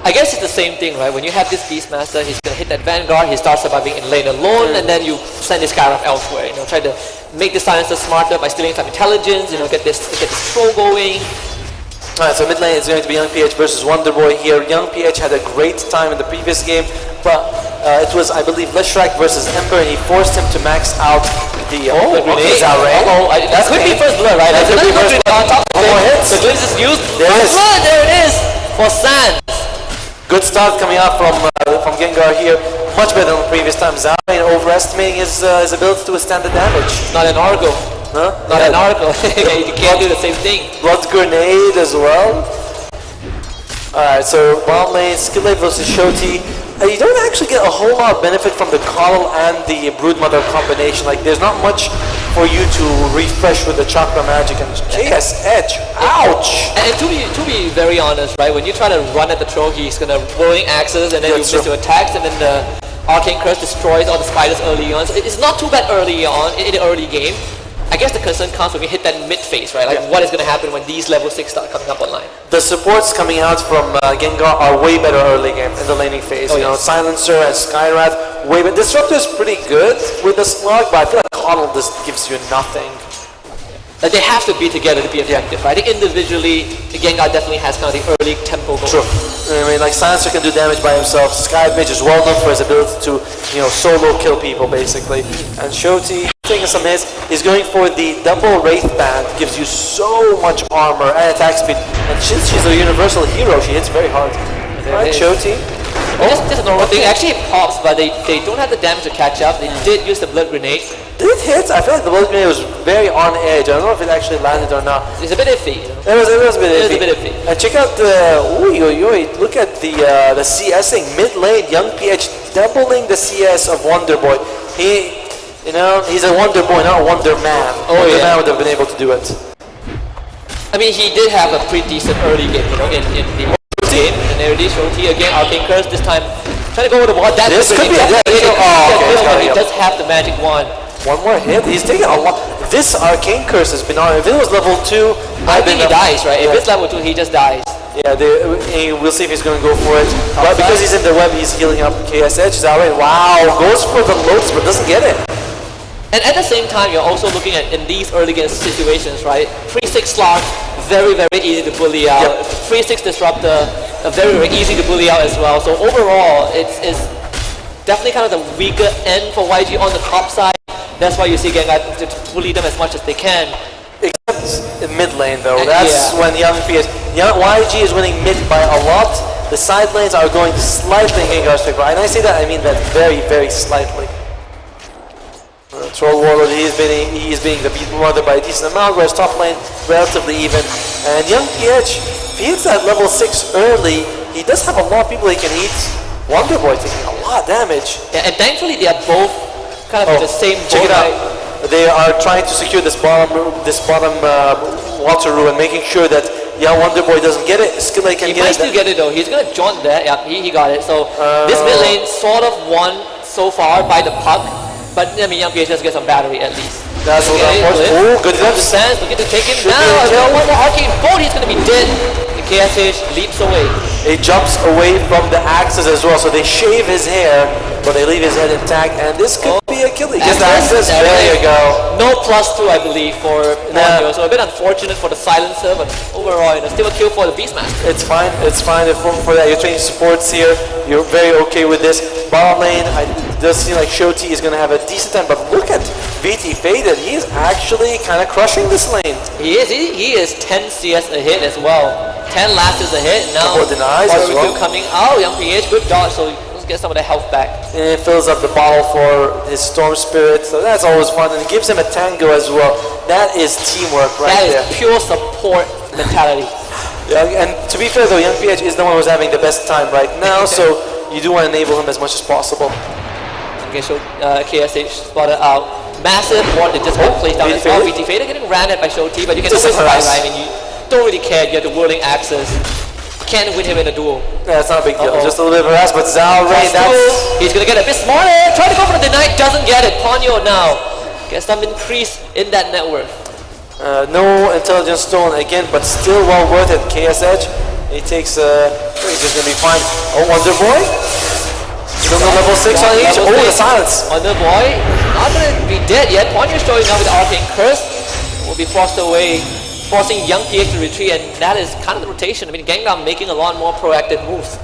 I guess it's the same thing, right? When you have this Beastmaster, he's going to hit that Vanguard, he starts surviving in lane alone, and then you send this Skywrath elsewhere. Try to make the Silencer smarter by stealing some intelligence, get this Troll going. Alright, so mid lane is going to be Young PH versus Wonderboy here. Young PH had a great time in the previous game, but it was, I believe, Leshrac versus Ember, and he forced him to max out the grenade. That could be first blood, right? That's another good grenade on top of it. The glimpse is used. There it is for Sans. Good start coming out from Gengar here. Much better than the previous time. Zara overestimating his ability to withstand the damage. Not an Argo. Huh? Not an Argo. You can't do the same thing. Blood grenade as well. Alright, so bottom lane, Skillade versus Shoti. You don't actually get a whole lot of benefit from the Coddle and the Broodmother combination. Like, there's not much for you to refresh with the Chakra Magic and KS Edge. Ouch! And to be very honest, right, when you try to run at the Troll, he's gonna rolling axes, and then you miss your attacks, and then the Arcane Curse destroys all the spiders early on. So it's not too bad early on in the early game. I guess the concern comes when we hit that mid phase, right? Like what is going to happen when these level 6 start coming up online? The supports coming out from Gengar are way better early game in the laning phase. Silencer and Skywrath, way better. Disruptor is pretty good with the slug, but I feel like Coddle just gives you nothing. Like they have to be together to be effective, right? I think individually, Gengar definitely has kind of the early tempo going. True. I mean, like Silencer can do damage by himself. Skymage is well known for his ability to, solo kill people basically. And Shoti taking some hits. He's going for the double Wraith Band. Gives you so much armor and attack speed. And since she's a universal hero, she hits very hard. Right, Shoti. Just a normal thing. Actually, it pops, but they don't have the damage to catch up. They did use the blood grenade. Did it hit? I feel like the blood grenade was very on edge. I don't know if it actually landed or not. It's a bit iffy. It was a bit iffy. And check out the look at the CSing mid lane. Young PH doubling the CS of Wonderboy. You know, he's a wonder boy, not a wonder man. Wonder man would have been able to do it. I mean, he did have a pretty decent early game, you know, in the game. And there it is, Shoti again, Arcane Curse this time. Trying to go with the wall. This could be he does have the magic wand. One more hit. He's taking a lot. This Arcane Curse has been on. If it was level 2, I think he dies, right? If it's level 2, he just dies. Yeah, we'll see if he's going to go for it. But because he's in the web, he's healing up KSH. Zalray, wow, goes for the loads but doesn't get it. And at the same time, you're also looking at in these early game situations, right? 3-6 slot, very, very easy to bully out. 3-6 disruptor, very, very easy to bully out as well. So overall, it's definitely kind of the weaker end for YG on the top side. That's why you see Gengar to bully them as much as they can. Except in mid lane though, that's when YG is winning mid by a lot. The side lanes are going slightly in Gengar's favor. And I say that, I mean that very, very slightly. Troll Warlord, he is being the beat mother by a decent amount, whereas top lane relatively even. And Young PH, if he hits that level 6 early, he does have a lot of people he can eat. Wonder Boy taking a lot of damage. Yeah, and thankfully they are both kind of the same boat. Check it out. They are trying to secure this bottom water ruin, making sure that Wonder Boy doesn't get it. Skillay can get it. He might still get it though. He's gonna jaunt that. Yeah, he got it. So this mid lane sort of won so far by the puck. But I mean, Young PH does get some battery at least. That's what oh, good enough. Looking to take him now. One more arcane bolt, he's gonna be dead. The KSH leaps away. He jumps away from the axes as well, so they shave his hair, but they leave his head intact, and this could be a kill. He gets the axes. There you go. No +2, I believe, for Ponyo, so a bit unfortunate for the silencer, but overall, still a kill for the Beastmaster. It's fine. It's fine. If for that, you're training supports here. You're very okay with this. Bottom lane, it does seem like Shoti is going to have a decent time, but look at VT Faded. He is actually kind of crushing this lane. He is. He is 10 CS a hit as well. 10 lashes a hit. Now, denies as well. Coming out. Young PH, good dodge, so let's get some of the health back. And it fills up the bottle for his Storm Spirit, so that's always fun. And it gives him a tango as well. That is teamwork right there. That is pure support mentality. Yeah, and to be fair though, Young PH is the one who's having the best time right now, so you do want to enable him as much as possible. Okay, so KSH spotted out. Massive ward that just got placed down as well. VT Fader getting ran at by Shoti, but you can always fight, right? I mean, you don't really care. You have the whirling axes. Can't win him in a duel. Yeah, it's not a big deal. Just a little bit of harass, but Zalray, he's gonna get a bit smarter. Try to go for the deny, doesn't get it. Ponyo now gets some increase in that net worth. No intelligence stolen again, but still well worth it. KSH, he takes. He's just gonna be fine. Oh, Wonder Boy. Still no level 6 on each. Oh, the silence. Wonder Boy not gonna be dead yet. Ponyo showing up with the Arcane Curse. Will be forced away, forcing Young PH to retreat, and that is kind of the rotation. I mean, Gangnam making a lot more proactive moves.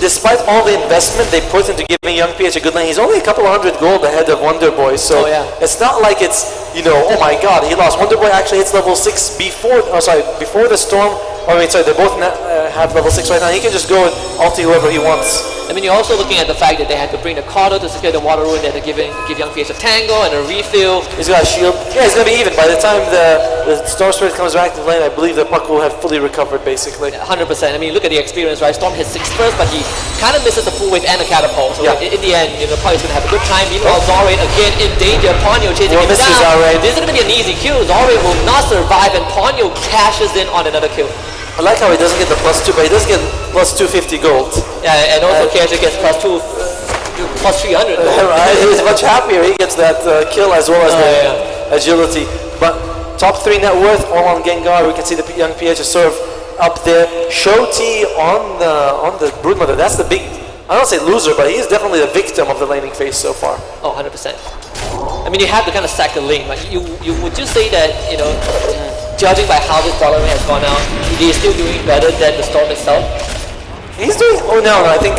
Despite all the investment they put into giving Young PH a good lane, he's only a couple of 100 gold ahead of Wonder Boy, so it's not like it's, oh my god, he lost. Wonder Boy actually hits level 6 before the storm. They both have level 6 right now. He can just go and ulti whoever he wants. I mean, you're also looking at the fact that they had to bring the Cardo to secure the water ruin. They had to give Young PH a tango and a refill. He's got a shield. Yeah, he's going to be even. By the time the Storm Spirit comes back to the lane, I believe the puck will have fully recovered, basically. 100%. I mean, look at the experience, right? Storm hits 6 first, but he kind of misses a full wave and a catapult. So in the end, Ponyo's going to have a good time. Meanwhile, Zalray again in danger. Ponyo chasing him down. Zalray. This is going to be an easy kill. Zalray will not survive, and Ponyo cashes in on another kill. I like how he doesn't get the +2, but he does get plus 250 gold. Yeah, and also KSH gets +2, +300 gold. Right, he's much happier. He gets that kill as well as the agility. But top 3 net worth, all on Gengar. We can see the Young PH serve up there. Shoti on the Broodmother. That's the big, I don't say loser, but he's definitely the victim of the laning phase so far. Oh, 100%. I mean, you have to kind of sack the lane, but you would just say that, judging by how this Dollar has gone out, he is still doing better than the Storm itself. He's doing. Oh no, I think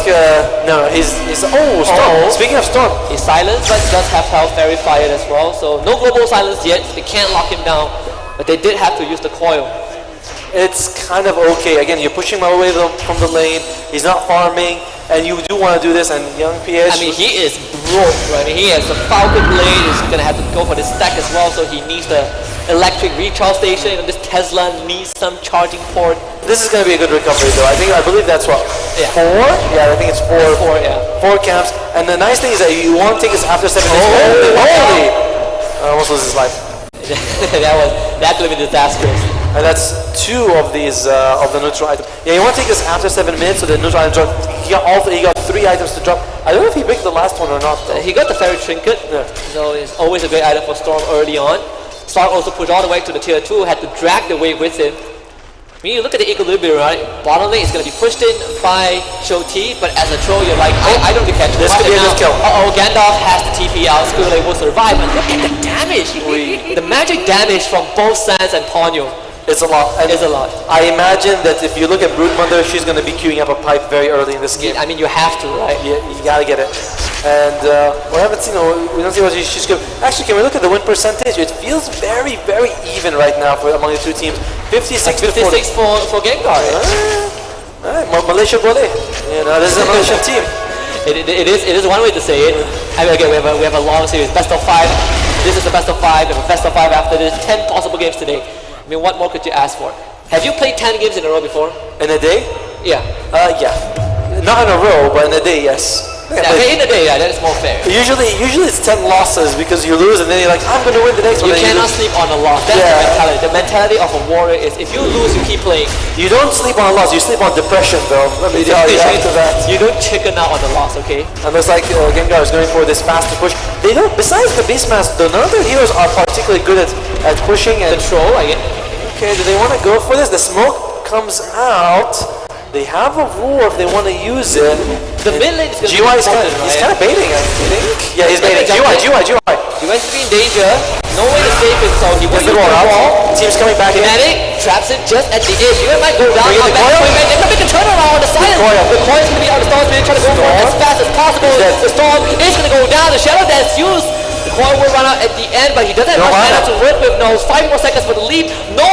no. He's. Storm. Speaking of Storm, he's silenced, but does have health very fired as well. So no global silence yet. They can't lock him down, but they did have to use the coil. It's kind of okay. Again, you're pushing him away from the lane. He's not farming, and you do want to do this. And Young PH. I mean, he is broke, right? I mean, he has a Falcon Blade. He's gonna have to go for the stack as well. So he needs the electric recharge station. You know, this Tesla needs some charging port. This is going to be a good recovery though. I believe that's what? Yeah. 4? Yeah, I think it's 4. That's 4, yeah. 4 camps. And the nice thing is that you won't take this after 7 days. Holy! Almost lose his life. that could have been disastrous. And that's 2 of these of the neutral items. Yeah, you want to take this after 7 minutes, so the neutral item drop. He got 3 items to drop. I don't know if he picked the last one or not though. He got the fairy trinket, so it's always a great item for Storm early on. Stark also pushed all the way to the tier 2, had to drag the wave with him. When you look at the equilibrium, right? Bottom lane is going to be pushed in by Shoti, but as a troll, you're like, I don't really catch this could be a kill. Gandalf has the TP out, Squirrel will survive, and look at the damage! The magic damage from both Sans and Ponyo. It's a lot. It's a lot. I imagine that if you look at Broodmother, she's going to be queuing up a pipe very early in this game. I mean, you have to, right? You gotta get it. And we haven't seen, we don't see what she's good. Actually, can we look at the win percentage? It feels very, very even right now among the 2 teams. 56 for Gengar. Malaysia Bole. You know, this is a Malaysian team. It is one way to say it. I mean, again, we have a long series, best of 5. This is the best of 5. We have a best of 5 after this. 10 possible games today. I mean, what more could you ask for? Have you played 10 games in a row before? In a day? Yeah. Yeah. Not in a row, but in a day, yes. Yeah, okay, in a day, that is more fair. Usually it's 10 losses because you lose and then you're like, I'm going to win the next one. You cannot sleep on a loss. That's the mentality. The mentality of a warrior is if you lose, you keep playing. You don't sleep on a loss, you sleep on depression though. Let me tell you after that. You don't chicken out on the loss, okay? And looks like Gengar is going for this faster push. They don't, besides the Beastmaster, none of their heroes are particularly good at pushing and... The troll, I get. Okay, do they want to go for this? The smoke comes out. They have a roar if they want to use it. The mid lane is GY is kind of baiting, I think. Yeah, he's baiting. GY. You guys to be in danger. No way to save it, so he will use the wall. Team's coming back in. Kinetic traps it just at the edge. You might go down. They're going to make a turnaround on the silence. The coil is going to be out. The Storm's going to try to go for it as fast as possible. The Storm is going to go down. The Shadow Dance used. The coil will run out at the end, but he doesn't have much mana to work with. No, 5 more seconds for the lead. No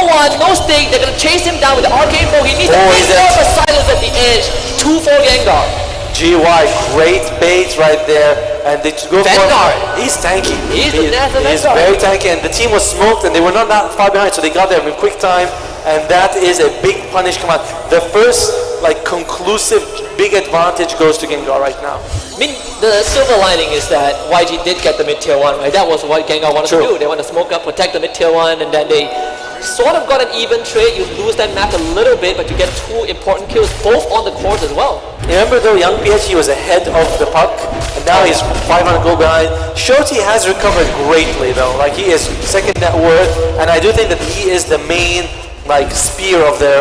sting. They're going to chase him down with the arcane bow. He needs to pick up a silence at the edge. 2 for Gengar. GY, great bait right there. And they go Vanguard. He's tanky. He's very tanky, and the team was smoked, and they were not that far behind, so they got there in quick time, and that is a big punish command. The first, conclusive big advantage goes to Gengar right now. I mean, the silver lining is that YG did get the mid tier 1, right? That was what Gengar wanted to do. They want to smoke up, protect the mid tier 1, and then they sort of got an even trade. You lose that map a little bit, but you get 2 important kills, both on the course as well. Remember though, young PH, he was ahead of the puck, and now he's 500 gold behind. Shoti has recovered greatly though, he is second net worth, and I do think that he is the main spear of their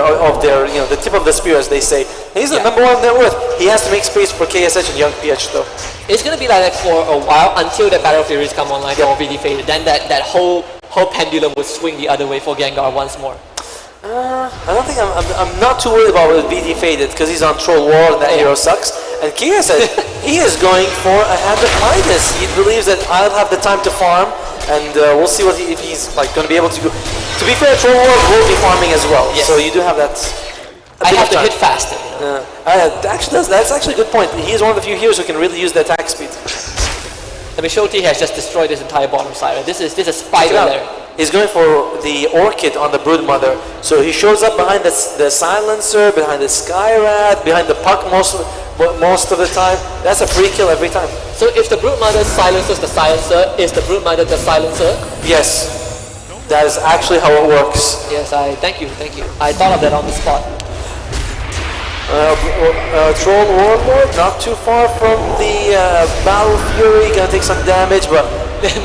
the tip of the spear, as they say. He's the number 1 net worth. He has to make space for KSH and young PH though. It's gonna be like that for a while until the Battle Furies come online for VD Faded. Then that whole pendulum would swing the other way for Gengar once more. I don't think I'm not too worried about with VD Faded because he's on Troll War and that hero sucks. And Kia said he is going for a hand of Midas. He believes that I'll have the time to farm, and we'll see if he's going to be able to go. To be fair, Troll War will be farming as well, so you do have that. I have to hit faster. That's actually a good point. He is one of the few heroes who can really use the attack speed. I mean, Shoti has just destroyed this entire bottom side. Right? This is spider there. He's going for the Orchid on the Broodmother. So he shows up behind the Silencer, behind the Skyrat, behind the Puck most of the time. That's a free kill every time. So if the Broodmother silences the Silencer, is the Broodmother the Silencer? Yes. That is actually how it works. Yes, thank you. I thought of that on the spot. Troll Warlord, not too far from the Battle Fury, gonna take some damage, but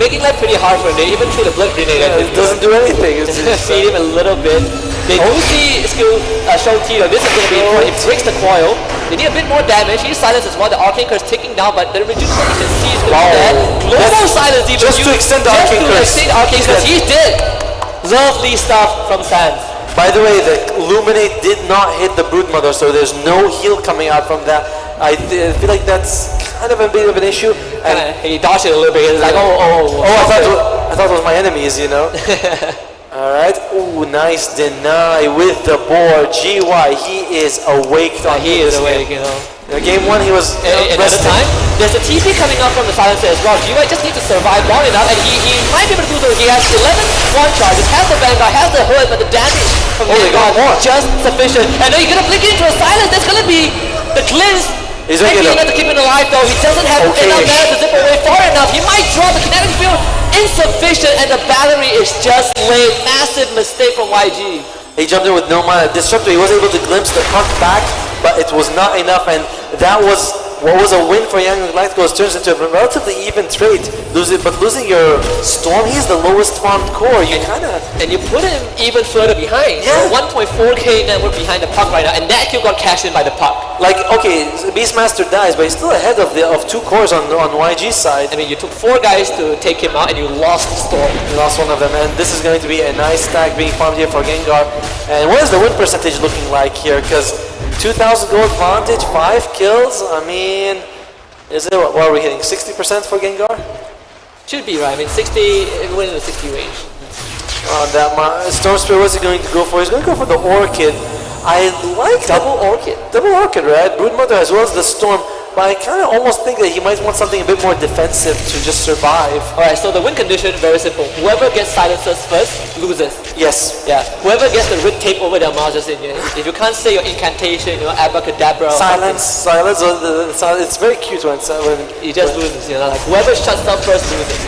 making life pretty hard for him. They even threw the blood grenade at him. It doesn't do anything. It's just feed him a little bit. They do see skill Shoti, this is going to be important. It breaks the coil. They need a bit more damage. He silences while the Arcane Curse ticking down, but the rejuvenation C is going to be dead. Global silence even just to extend the Arcane Curse. He's dead. Lovely stuff from Sans. By the way, the Illuminate did not hit the Broodmother, so there's no heal coming out from that. I feel like that's kind of a bit of an issue. And he dodged it a little bit. He's like, I thought it was my enemies, Alright, nice deny with the board. GY, he is awake on He is awake, Game 1 he was Another resting. time, there's a TP coming up from the silencer as well. G-White just needs to survive long enough, and he might be able to do so. He has 11 one charges, has the Vanguard, has the hood, but the damage from they got more. Vanguard just sufficient. And now you're gonna blink into a silence. There's gonna be the glimpse. He's Maybe making enough to keep him alive though. He doesn't have enough mana to zip away far enough. He might draw the kinetic field insufficient, and the battery is just laid. Massive mistake from YG. He jumped in with no mana. Disruptor, he was able to glimpse the puck back, but it was not enough, and that was what was a win for Young Galacticos turns into a relatively even trade. But losing your Storm, he's the lowest farmed core. You kind of... And you put him even further behind. Yeah. 1.4k network behind the puck right now, and that kill got cashed in by the puck. Like, okay, Beastmaster dies, but he's still ahead of 2 cores on YG's side. I mean, you took 4 guys to take him out, and you lost Storm. You lost one of them, and this is going to be a nice stack being farmed here for Gengar. And what is the win percentage looking like here? Because 2,000 gold advantage, 5 kills. I mean, is it what are we hitting? 60% for Gengar? Should be right. I mean, 60, within the 60 range. Storm Spirit, what's he going to go for? He's going to go for the Orchid. I like Double Orchid. Double Orchid, right? Broodmother as well as the Storm. But I kind of almost think that he might want something a bit more defensive to just survive. Alright, so the win condition, very simple. Whoever gets silencers first, loses. Yes. Yeah. Whoever gets the rig tape over their mouth just in here. If you can't say your incantation, abracadabra. Silence. It's very cute when he just loses, like whoever shuts up first loses,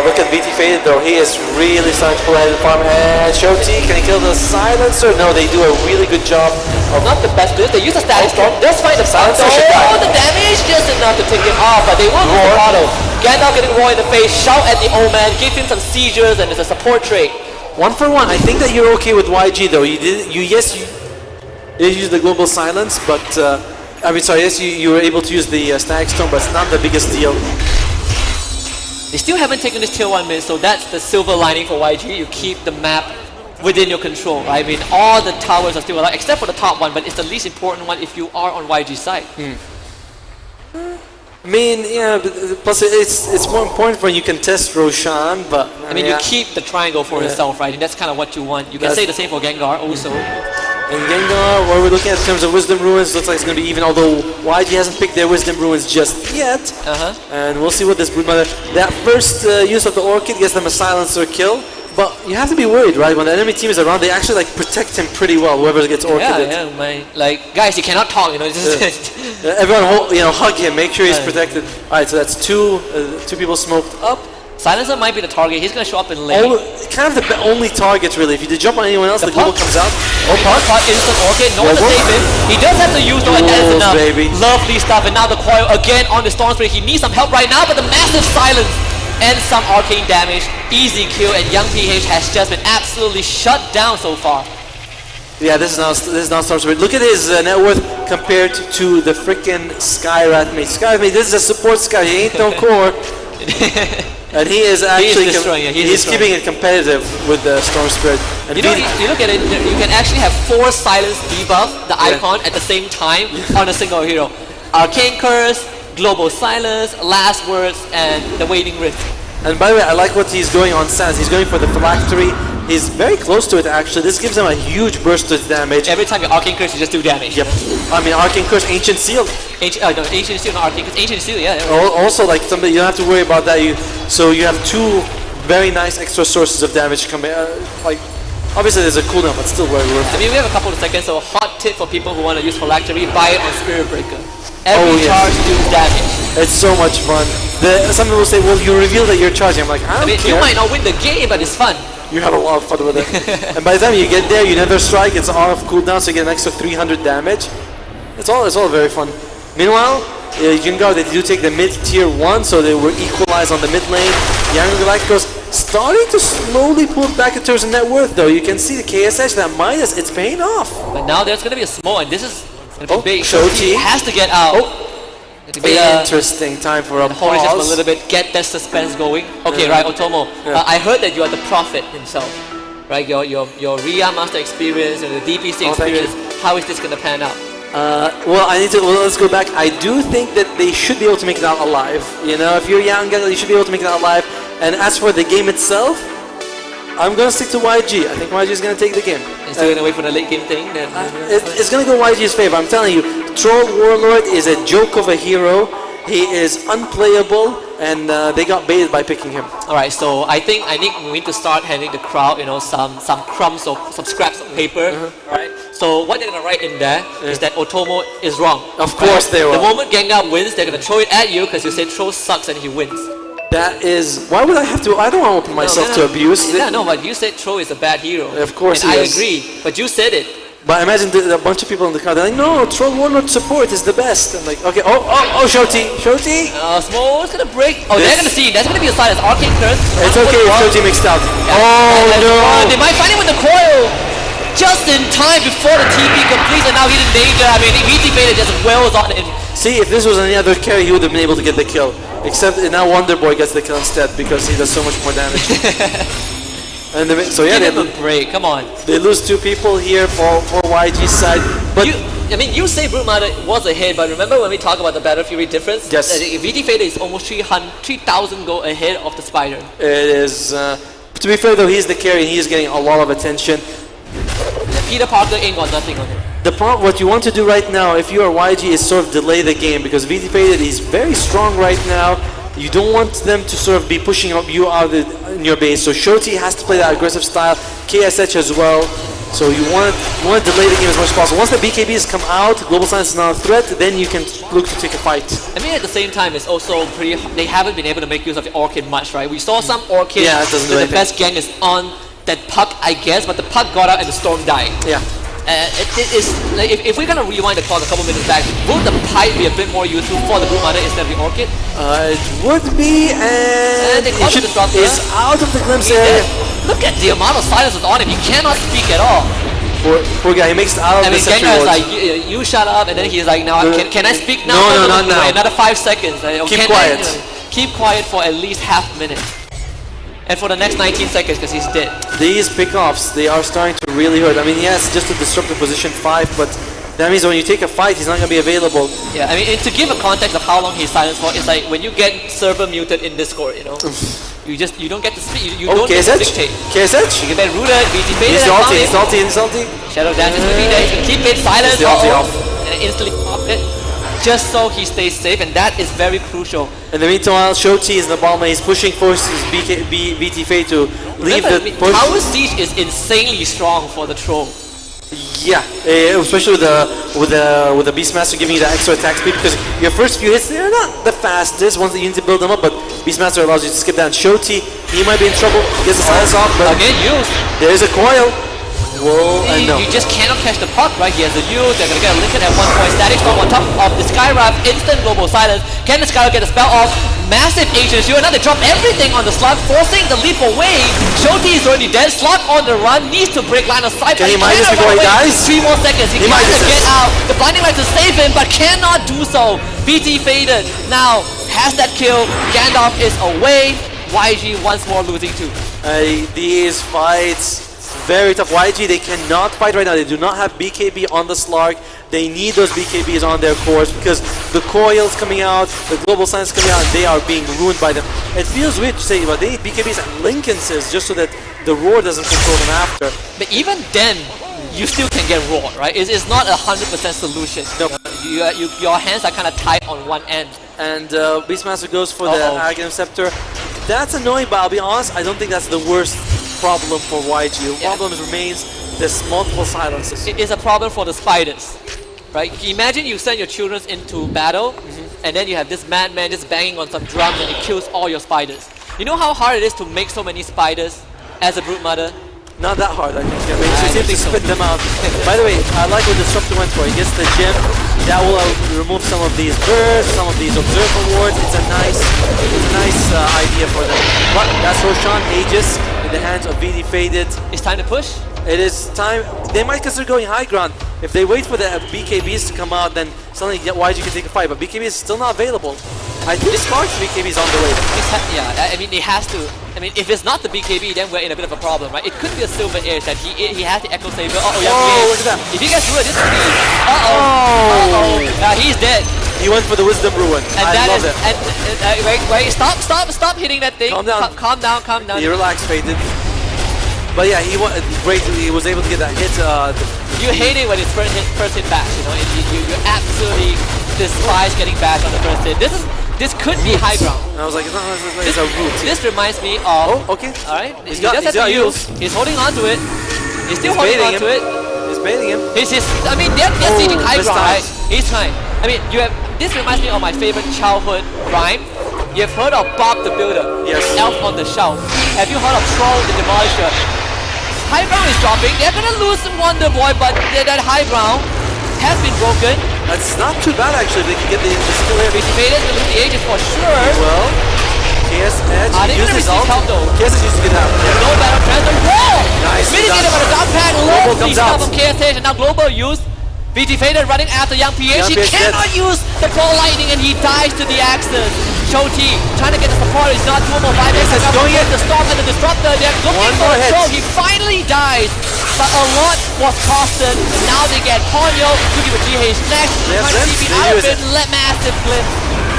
look at VT Faded though, he is really starting to pull ahead of the farm. And Shoti, can he kill the silencer? No, they do a really good job of... Not the best build, they use a static storm, they'll find the silencer. Oh, the damage just enough to take him off, but they will lose the bottle. Gandalf getting Roar in the face, shout at the old man, give him some seizures, and it's a support trait. 1 for 1. I think that you're okay with YG though. You did use the global silence, but you were able to use the static storm, but it's not the biggest deal. They still haven't taken this tier 1 mid, so that's the silver lining for YG. You keep the map within your control, right? I mean, all the towers are still alive, except for the top one, but it's the least important one if you are on YG's side. I mean, yeah, plus it's more important when you can test Roshan, but... I mean, you keep the triangle for yourself, right? And that's kind of what you want. You can say the same for Gengar also. And Gengar, what we're looking at in terms of Wisdom Ruins, looks like it's going to be even, although YG hasn't picked their Wisdom Ruins just yet. And we'll see what this Broodmother... That first use of the Orchid gets them a silencer kill, but you have to be worried, right? When the enemy team is around, they actually protect him pretty well, whoever gets Orchided. Guys, you cannot talk, Everyone, hug him, make sure he's protected. Alright, so that's two people smoked up. Silencer might be the target. He's going to show up in lane. Kind of the only target, really. If you jump on anyone else, the global comes out. Puck, instant Orchid. No one to save him. He does have to use though, and that is enough. Baby. Lovely stuff. And now the coil again on the Storm Spirit. He needs some help right now, but the massive silence and some arcane damage. Easy kill, and Young PH has just been absolutely shut down so far. Yeah, this is now Storm Spirit. Look at his net worth compared to the freaking Skyrat mate. Skyrat mate, this is a support Sky. He ain't no core. And he is actually he's keeping it competitive with the Storm Spirit. And you look at it, you can actually have 4 silence debuff, the icon, at the same time on a single hero. Arcane Curse, Global Silence, Last Words, and the Waiting Rift. And by the way, I like what he's going on Sans. He's going for the Phylactery. He's very close to it actually. This gives him a huge burst of damage. Every time you Arcane Curse, you just do damage. Yep. I mean, Arcane Curse, Ancient Seal. Ancient Seal, not Arcane Curse. Ancient Seal, yeah. Also, somebody, you don't have to worry about that. So you have 2 very nice extra sources of damage coming. Obviously there's a cooldown, but still very worth it. I mean, we have a couple of seconds, so a hot tip for people who want to use Phylactery, buy it on Spirit Breaker. Every charge do damage. It's so much fun. Some people say, well, you reveal that you're charging. I'm like, I don't care. You might not win the game, but it's fun. You have a lot of fun with it. And by the time you get there, you never strike. It's off cooldown, so you get an extra 300 damage. It's all very fun. Meanwhile, Gengar, they do take the mid tier 1, so they were equalized on the mid lane. Young Galacticos starting to slowly pull back in terms of net worth, though. You can see the KSH, that minus, it's paying off. But now there's going to be a small, and this is going to be big. Shoti has to get out. Interesting time for a hold pause. it just a little bit, get that suspense going. Okay, right, Otomo. I heard that you are the prophet himself, right? Your Ria Master experience and the DPC experience. How is this going to pan out? Let's go back. I do think that they should be able to make it out alive. If you're young, you should be able to make it out alive. And as for the game itself, I'm gonna stick to YG. I think YG is gonna take the game. Instead of gonna wait for the late game thing, then It's gonna go YG's favor. I'm telling you, Troll Warlord is a joke of a hero. He is unplayable, and they got baited by picking him. all right. So I think we need to start handing the crowd, some crumbs or some scraps of paper. All right. So what they're gonna write in there is that Otomo is wrong. Of course they will. The moment Gengar wins, they're gonna throw it at you because you say Troll sucks and he wins. That is. Why would I have to? I don't want to open myself to abuse. Yeah, no, but you said Troll is a bad hero. Of course and he I is. agree, but you said it. But imagine a bunch of people in the crowd. They're like, no, Troll Warlord support is the best. I'm like, okay, oh, Shoti. Small's gonna break. Oh, they're gonna see. That's gonna be a silence. Arcane Curse. It's okay if Shoti mixed out. Yeah. Oh no! They might find him with the coil just in time before the TP completes, and now he's in danger. I mean, VT Beta just wails on him. See, if this was any other carry, he would have been able to get the kill. Except now Wonder Boy gets the kill instead because he does so much more damage. And so yeah, Give him a break. Come on. they lose 2 people here for YG's side. But You say Brute Mother was ahead, but remember when we talk about the Battle Fury difference? Yes. VT Fader is almost 3,000 gold ahead of the Spider. it is. To be fair though, he's the carry and he's getting a lot of attention. Peter Parker ain't got nothing on him. What you want to do right now, if you are YG, is sort of delay the game because VT Faded is very strong right now. You don't want them to sort of be pushing up you out in your base. So Shoti has to play that aggressive style, KSH as well. So you want to delay the game as much as possible. Once the BKBs come out, Global Silence is not a threat, then you can look to take a fight. I mean, at the same time, it's also pretty. They haven't been able to make use of the Orchid much, right? We saw some Orchid. Yeah, it doesn't do the anything. best gang is on that puck, I guess, but the puck got out and the storm died. Yeah. It is like if we're gonna rewind the clock a couple minutes back, would the pipe be a bit more useful for the Brute Mother instead of the Orchid? It would be, and they it caught the should, disruptor. is out of the glimpse He area. did. Look at the amount of silence that's on him. He cannot speak at all. Poor guy, he makes it out of I the mean, sentry Gengar is ward. like, you shut up, and then he's like, now can I speak now? No, not now. Another 5 seconds. Keep quiet. Keep quiet for at least half a minute. And for the next 19 seconds, because he's dead. These pickoffs, they are starting to really hurt. I mean, yes, just to disrupt the position 5, but that means when you take a fight, he's not going to be available. Yeah, I mean, and to give a context of how long he's silenced for, it's like when you get server muted in Discord, you know? you don't get to speak, you don't get to dictate. KSH? You get rooted, BT faded, He's salty. Shadow Dance is going to be there, he's going to keep it silent, the ulti off. and instantly pop it, just so he stays safe, and that is very crucial. In the meantime, Shoti is in the bottom lane. He's pushing for his VT Fade to leave Remember, the push. Tower Siege is insanely strong for the troll. Yeah, especially with the Beastmaster giving you that extra attack speed, because your first few hits, they're not the fastest once you need to build them up, but Beastmaster allows you to skip down. Shoti, he might be in trouble. He gets the silence off, but Again, used. there's a coil. Whoa, I know. You just cannot catch the puck, right? He has the use, they're gonna get a Lincoln at one point. Static Storm on top of the Skyraft, instant global silence. Can the Skyraft get a spell off? Massive HSU, and now they drop everything on the Slug, forcing the leap away. Shoti is already dead. Slug on the run, needs to break line of sight. Can he but Midas cannot before run he away. dies? 3 more seconds. He Midas tries to it. get out. The blinding light to save him, but cannot do so. BT faded. Now has that kill. Gandalf is away. YG once more losing too. These fights, very tough. YG, they cannot fight right now. They do not have BKB on the Slark. They need those BKBs on their cores because the coils coming out, the global silence coming out, they are being ruined by them. It feels weird to say, but they need BKBs and Lincolnses just so that the roar doesn't control them after. But even then, you still can get roared, right? It's not a 100% solution. Nope. Your hands are kind of tight on one end. And Beastmaster goes for the Aghanim Scepter. That's annoying, but I'll be honest, I don't think that's the worst problem for YG. The problem remains there's multiple silences. It is a problem for the spiders, right? Imagine you send your children into battle, and then you have this madman just banging on some drums and it kills all your spiders. You know how hard it is to make so many spiders as a Brute Mother? Not that hard, I think. He seems to spit them out. By the way, I like what Disruptor went for. He gets the gem. That will remove some of these bursts, some of these observe awards. It's a nice idea for them. But that's Roshan Aegis in the hands of VD Faded. It's time to push. It is time. They might consider going high ground. If they wait for the BKBs to come out, then suddenly YG can take a fight. But BKB is still not available. I think Spark's BKB is on the way. Yeah, I mean, it has to. I mean, if it's not the BKB, then we're in a bit of a problem, right? It could be a Silver Edge that he has the Echo Saber. Whoa, look at that. If he gets through it, this could be. He's dead. He went for the Wisdom Ruin. And I love it. Wait, stop hitting that thing. Calm down. Calm down. You relax, Faded. But yeah, great. He was able to get that hit. You hate it when it's first hit back, you know. You absolutely despise getting back on the first hit. This could be high ground. I was like, no, it's a root. This reminds me of. Oh, okay. All right. He's got use. He's holding on to it. He's still holding on to it. He's baiting him. I mean, they're seeking high ground, right? time. He's trying. I mean, this reminds me of my favorite childhood rhyme. You've heard of Bob the Builder. Yes. Elf on the Shelf. Have you heard of Troll the Demolisher? High ground is dropping. They're gonna lose some Wonder Boy, but that high ground has been broken. That's not too bad actually. They can get the skill here. He's faded to lose the Aegis for sure. Well, KS Edge used his ult. though. KS Edge used to get out. No better transfer. Whoa! Nice. Mitigated by the down pad. Lovely stuff from KS Edge, and now Global used. VT Faded running after Young PH. He cannot use the Ball Lightning, and he dies to the Axis. Shoti trying to get the support. He's not doable. Vibes is going in. The Storm and the Disruptor. They're looking for a show. He finally dies. But a lot was costed. Now they get Ponyo to give a GH next. Trying to TP out of it. Massive flip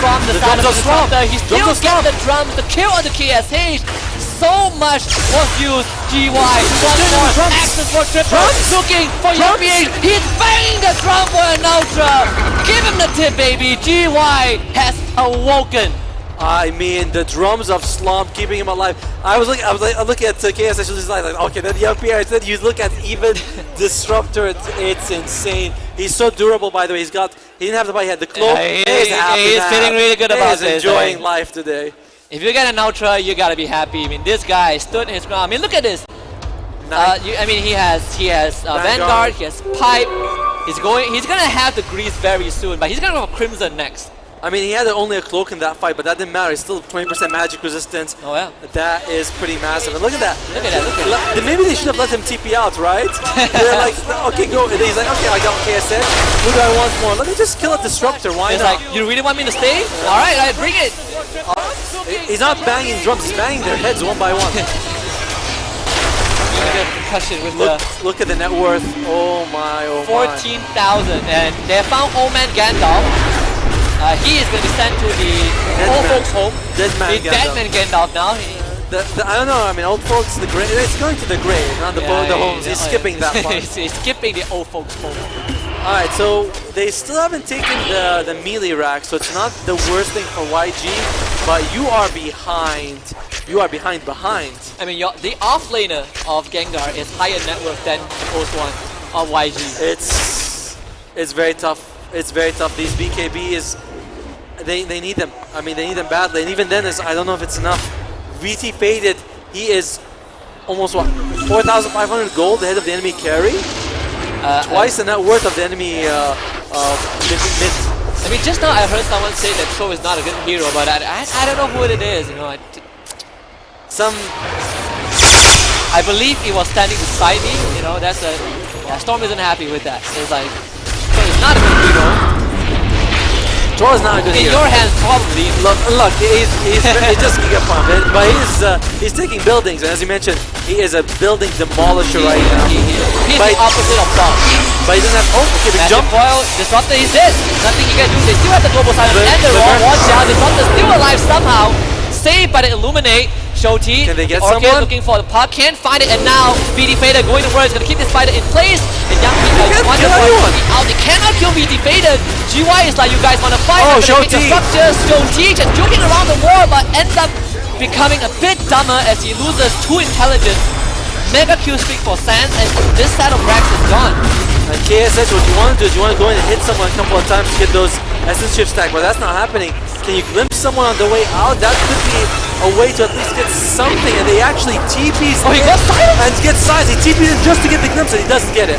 from the side of the Disruptor. He still gets the drums. The kill on the KSH. So much was used. GY. One more. Axis for triple. Looking for Young PH. He's banging the drum for an ultra. Give him the tip, baby. GY has awoken. I mean, the drums of Slump keeping him alive. I was looking at KSH, just like, okay, then Young PH. Then you look at even Disruptor. It's insane. He's so durable, by the way. He didn't have the bite. He had the cloak. He's feeling really good about this. He's enjoying life today. If you get an ultra, you gotta be happy. I mean, this guy stood his ground. I mean, look at this. I mean, he has Vanguard. He has Pipe. He's gonna have the Grease very soon, but he's gonna go for Crimson next. I mean, he had only a cloak in that fight, but that didn't matter. He's still 20% magic resistance. Oh yeah. That is pretty massive. And look at that. Look at that. Maybe they should have let him TP out, right? They're like, okay, go. And he's like, okay, I got KSN. Who do I want more? Let me just kill a Disruptor. Why not? Like, you really want me to stay? All right, bring it. He's not banging drums. He's banging their heads one by one. Concussion with look at the net worth. Oh my, 14,000. And they have found Old Man Gandalf. He is going to be sent to the old folks home. Dead man Gandalf now. I don't know. I mean, old folks, the grave. It's going to the grave, not the homes. He's skipping that part. He's skipping the old folks home. All right, so they still haven't taken the melee rack, so it's not the worst thing for YG, but you are behind. You are behind. I mean, the offlaner of Gengar is higher net worth than the post one of YG. It's very tough. It's very tough. These BKB they need them. I mean, they need them badly. And even then, I don't know if it's enough. VT Faded. He is almost what 4,500 gold ahead of the enemy carry. Twice the net worth of the enemy mid. I mean, just now I heard someone say that Cho is not a good hero, but I don't know who it is. You know, I believe he was standing beside me. You know, Storm isn't happy with that. It's like Cho is not a good hero. Troll is not a good hero. In your hands, probably. Look, he's just Gigafarm, but he's taking buildings, and as you mentioned, he is a building demolisher right now. He's the opposite of Dom. But he doesn't have okay, big jump. Foil, Disruptor, he's dead. Nothing you can do. They still have the global silence and the raw. Watch out, Disruptor still alive somehow. Saved by the Illuminate. Shoti. Can they get someone? Looking for the pot, can't find it, and now VT Fader going to work. He's gonna keep this fighter in place. And Young PH wants to out. They cannot kill VT Fader. GY is like, you guys want to fight? Oh, Shoti. Shoti just joking around the wall, but ends up becoming a bit dumber as he loses 2 intelligence. Mega Q streak for Sans, and this set of racks is gone. And KSH, what you want to do is you want to go in and hit someone a couple of times to get those essence shift stack, but that's not happening. Can you glimpse someone on the way out? That could be a way to at least get something, and they actually TPs he got silence! And gets size. He TPs in just to get the glimpse, and he doesn't get it.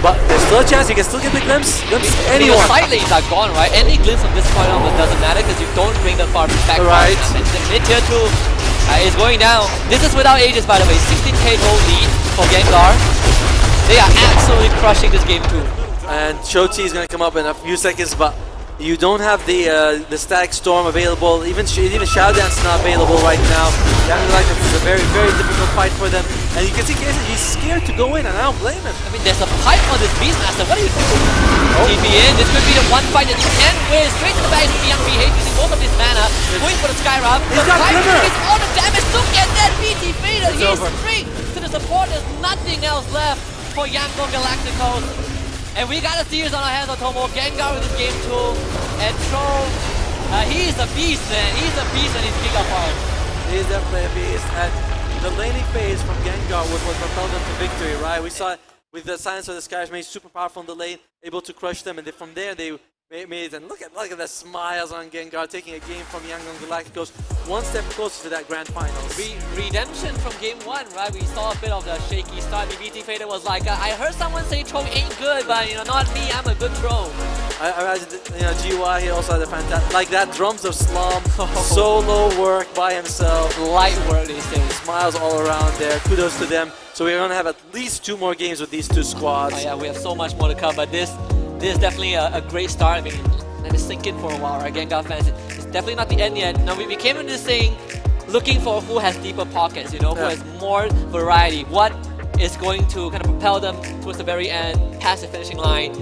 But there's still a chance you can still get the glimpse. Anyone. The side lanes are gone, right? Any glimpse from this point onwards doesn't matter because you don't bring the far back. Right. And the mid tier 2 is going down. This is without Aegis, by the way. 16k gold lead for Gengar. They are absolutely crushing this game too. And Shoti is going to come up in a few seconds, but you don't have the static storm available. Even Shadow Dance is not available right now. Like this is a very, very difficult fight for them. And you can see KSH, he's scared to go in, and I don't blame him. I mean, there's a pipe on this Beastmaster. What do you do? TP in. This could be the one fight that you can win. Straight to the back with Young PH using most of his mana. Going for the Skyram. The pipe increases all the damage. Look at that VT Fader. He's straight to the support, there's nothing else left for Yangon Galacticos. And we got a series on our hands on Tomo. Gengar with his game tool. And Tro, he's a beast, man. He's a beast and he's Giga Farm. He's definitely a beast. And the laning phase from Gengar was what propelled them to victory, right? We saw it with the Silence of the Skies, made super powerful in the lane, able to crush them. And then from there, they made, and look at the smiles on Gengar, taking a game from Yangon Galacticos one step closer to that grand finals. Redemption from game 1, right? We saw a bit of the shaky start. BT Fader was like, I heard someone say Tro ain't good, but you know, not me, I'm a good Tro. I imagine, you know, GY, he also had a fantastic, like that Drums of Slum, solo work by himself. Light work these days. Smiles all around there, kudos to them. So we're gonna have at least 2 more games with these 2 squads. Oh yeah, we have so much more to come, but this is definitely a great start. I mean, let it sink in for a while, right, Gengar fans? It's definitely not the end yet. Now, we came into this thing looking for who has deeper pockets, you know, who has more variety. What is going to kind of propel them towards the very end, past the finishing line.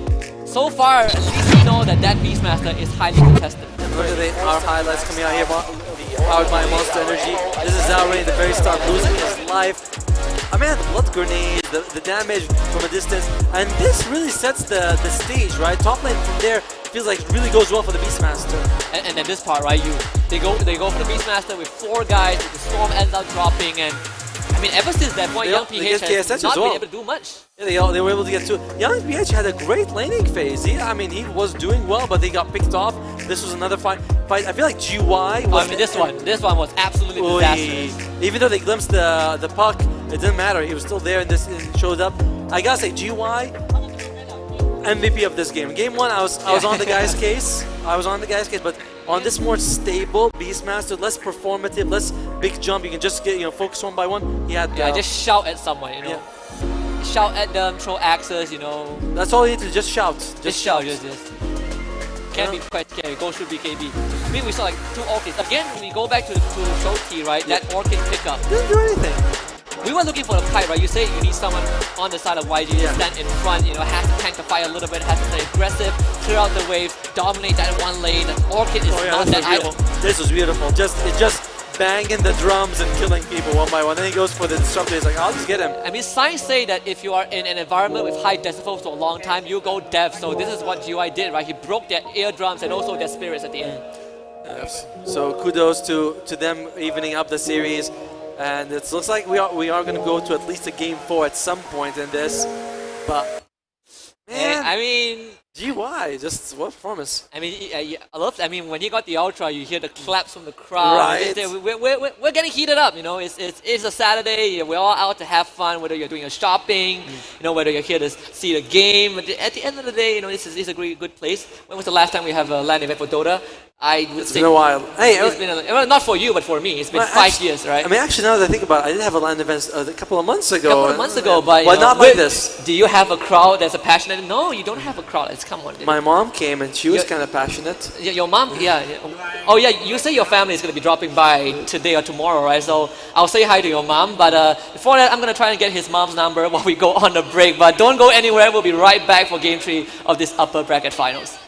So far, at least we know that Beastmaster is highly contested. Look at our highlights coming out here, powered by Monster Energy. This is Zalray at the very start, losing his life. I mean, the blood grenade, the damage from a distance, and this really sets the stage, right? Top lane from there feels like it really goes well for the Beastmaster. And then this part, right? They go for the Beastmaster with 4 guys. The Storm ends up dropping, and I mean, ever since that point, Young PH has not been able to do much. Yeah, they were able to get 2. Young PH had a great laning phase. He was doing well, but they got picked off. This was another fight. I feel like GY was... I mean, this one was absolutely disastrous. Even though they glimpsed the puck, it didn't matter. He was still there and showed up. I gotta say, GY, MVP of this game. Game 1, I was on the guy's case. But on this more stable Beastmaster, less performative, less big jump, you can just get, you know, focus one by one. He had just shout at someone, you know. Yeah. Shout at them, throw axes, you know. That's all you need to just shout. Just shout. Can be quite scary. Go through BKB. I mean, we saw like 2 orchids. Again, we go back to Shoti, right? Yeah. That orchid pickup. Didn't do anything. We were looking for the kite, right? You say you need someone on the side of YG to stand in front, you know, has to tank the fight a little bit, has to play aggressive, clear out the waves, dominate that one lane. Orchid is not that idle. This was beautiful. Just banging the drums and killing people one by one. Then he goes for the disruptor. He's like, I'll just get him. I mean, science say that if you are in an environment with high decibels for a long time, you go deaf. So this is what GY did, right? He broke their eardrums and also their spirits at the end. Yes. So kudos to them evening up the series. And it looks like we are going to go to at least a game 4 at some point in this. But, man, I mean... GY, just what performance. I mean, when he got the Ultra, you hear the claps from the crowd. Right. We're getting heated up, you know. It's a Saturday. We're all out to have fun, whether you're doing a shopping, you know, whether you're here to see the game. At the end of the day, you know, this is a good place. When was the last time we have a LAN event for Dota? It's been a while. Hey, it's been well, not for you, but for me. It's been 5 years, right? I mean, actually, now that I think about it, I did have a LAN event a couple of months ago. But you know, not like this. Do you have a crowd that's a passionate? No, you don't have a crowd. Come on. My mom came and she was kind of passionate. Your mom, yeah. Oh yeah, you say your family is going to be dropping by today or tomorrow, right? So I'll say hi to your mom. But before that, I'm going to try and get his mom's number while we go on the break. But don't go anywhere. We'll be right back for Game 3 of this upper bracket finals.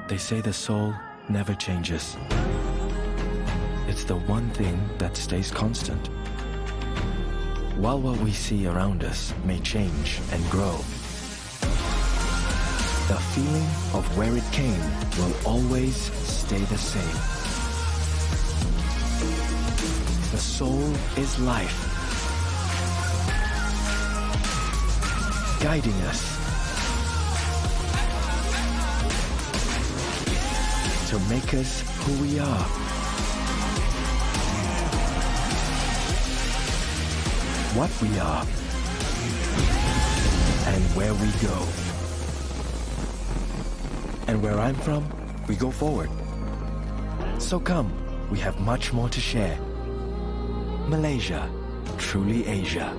They say the soul never changes. It's the one thing that stays constant. While what we see around us may change and grow, the feeling of where it came will always stay the same. The soul is life, guiding us to make us who we are. What we are and where we go. And where I'm from, we go forward. So come, we have much more to share. Malaysia, truly Asia.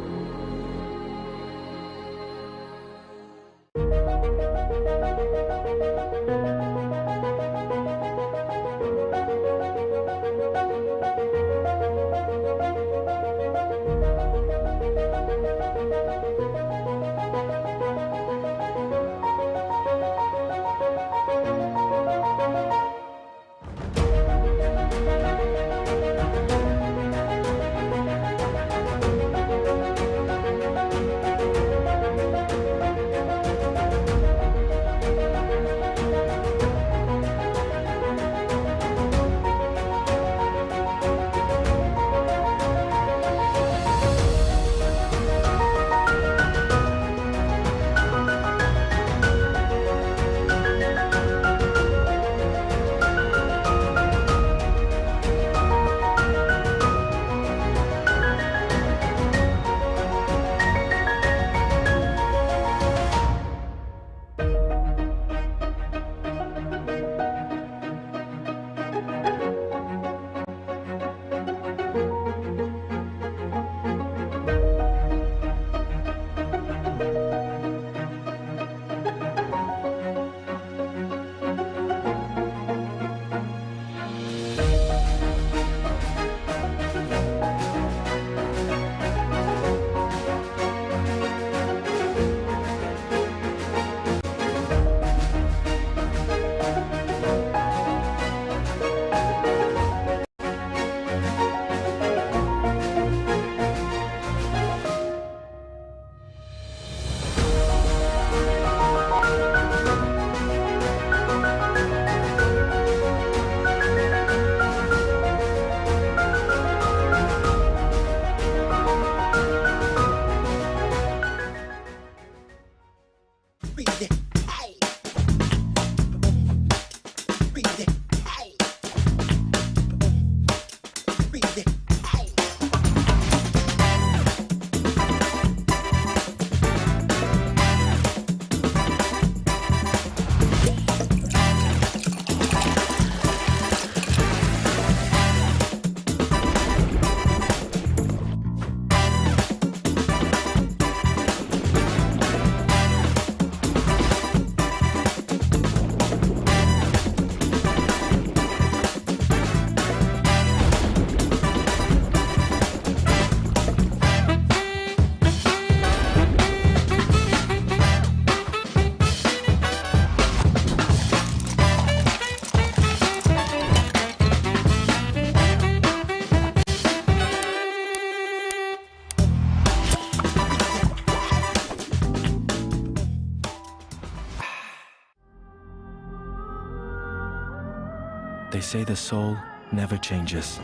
They say the soul never changes.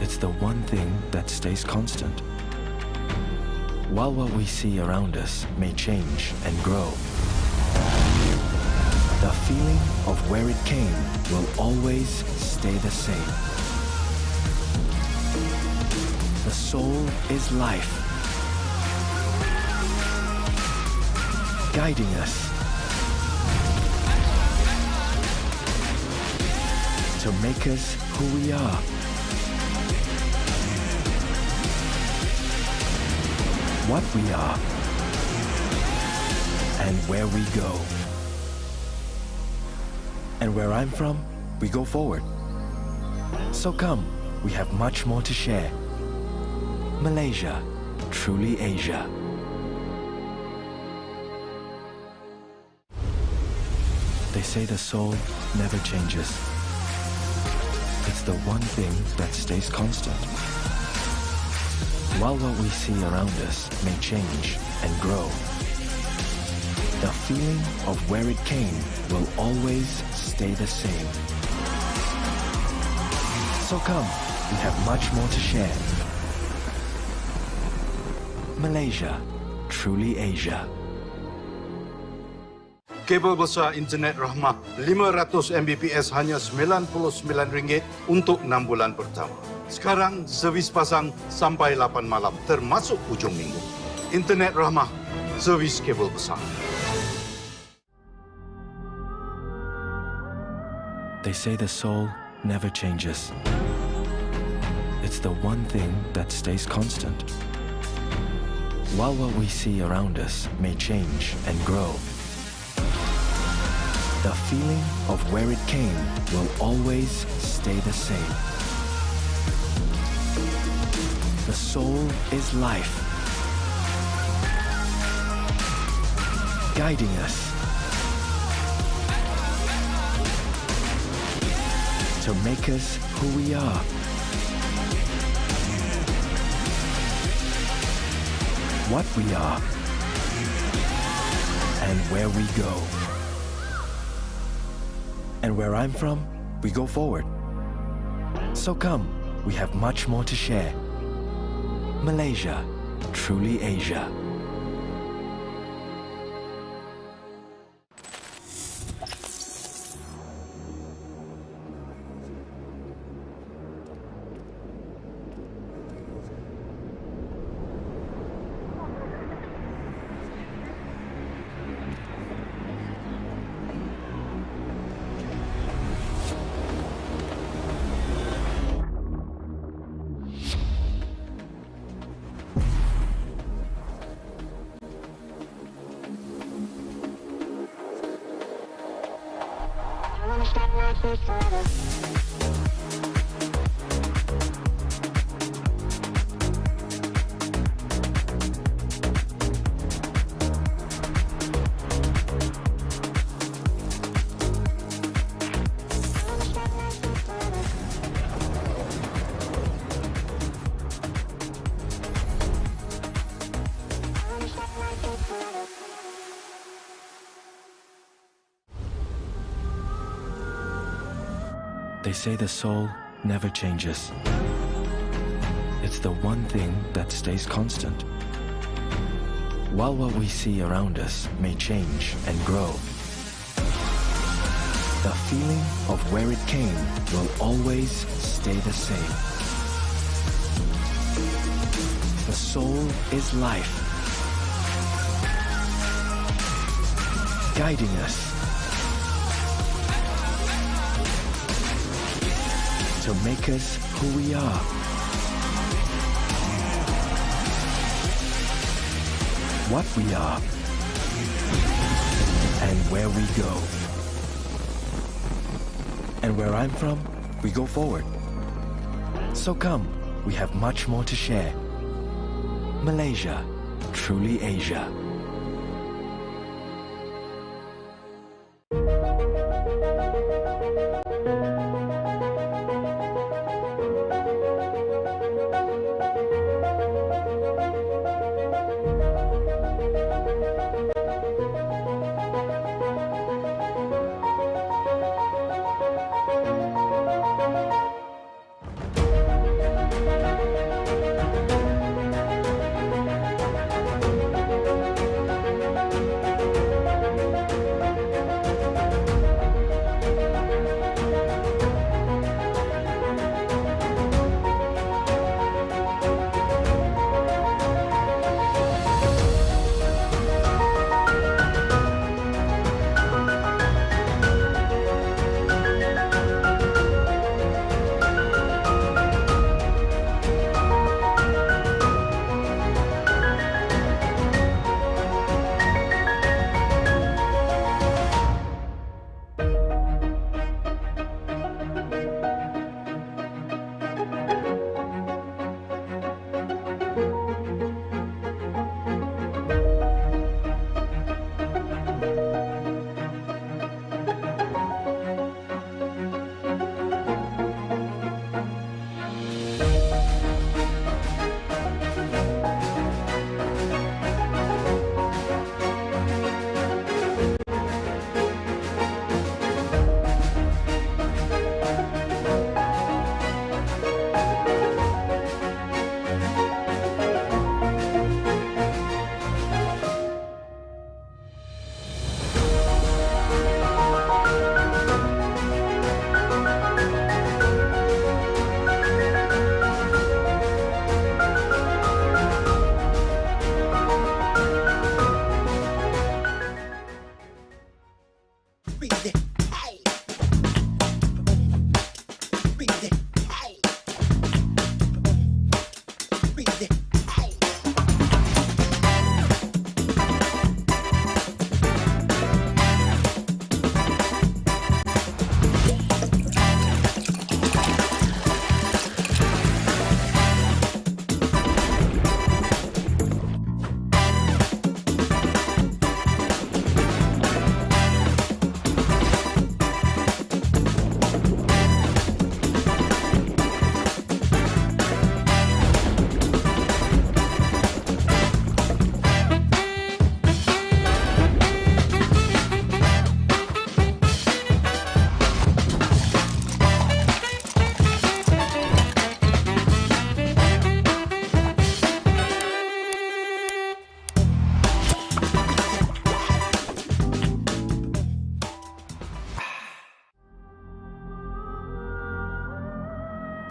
It's the one thing that stays constant. While what we see around us may change and grow, the feeling of where it came will always stay the same. The soul is life, guiding us to make us who we are. What we are and where we go. And where I'm from, we go forward. So come, we have much more to share. Malaysia, truly Asia. They say the soul never changes. It's the one thing that stays constant. While what we see around us may change and grow, the feeling of where it came will always stay the same. So come, we have much more to share. Malaysia, truly Asia. Kabel besar internet Rahmah 500 Mbps hanya RM99 untuk 6 bulan pertama. Sekarang servis pasang sampai 8 malam termasuk hujung minggu. Internet Rahmah, servis kabel besar. They say the soul never changes. It's the one thing that stays constant. While what we see around us may change and grow, the feeling of where it came will always stay the same. The soul is life, guiding us to make us who we are. What we are and where we go. And where I'm from, we go forward. So come, we have much more to share. Malaysia, truly Asia. They say the soul never changes. It's the one thing that stays constant. While what we see around us may change and grow, the feeling of where it came will always stay the same. The soul is life, guiding us to make us who we are. What we are and where we go. And where I'm from, we go forward. So come, we have much more to share. Malaysia, truly Asia.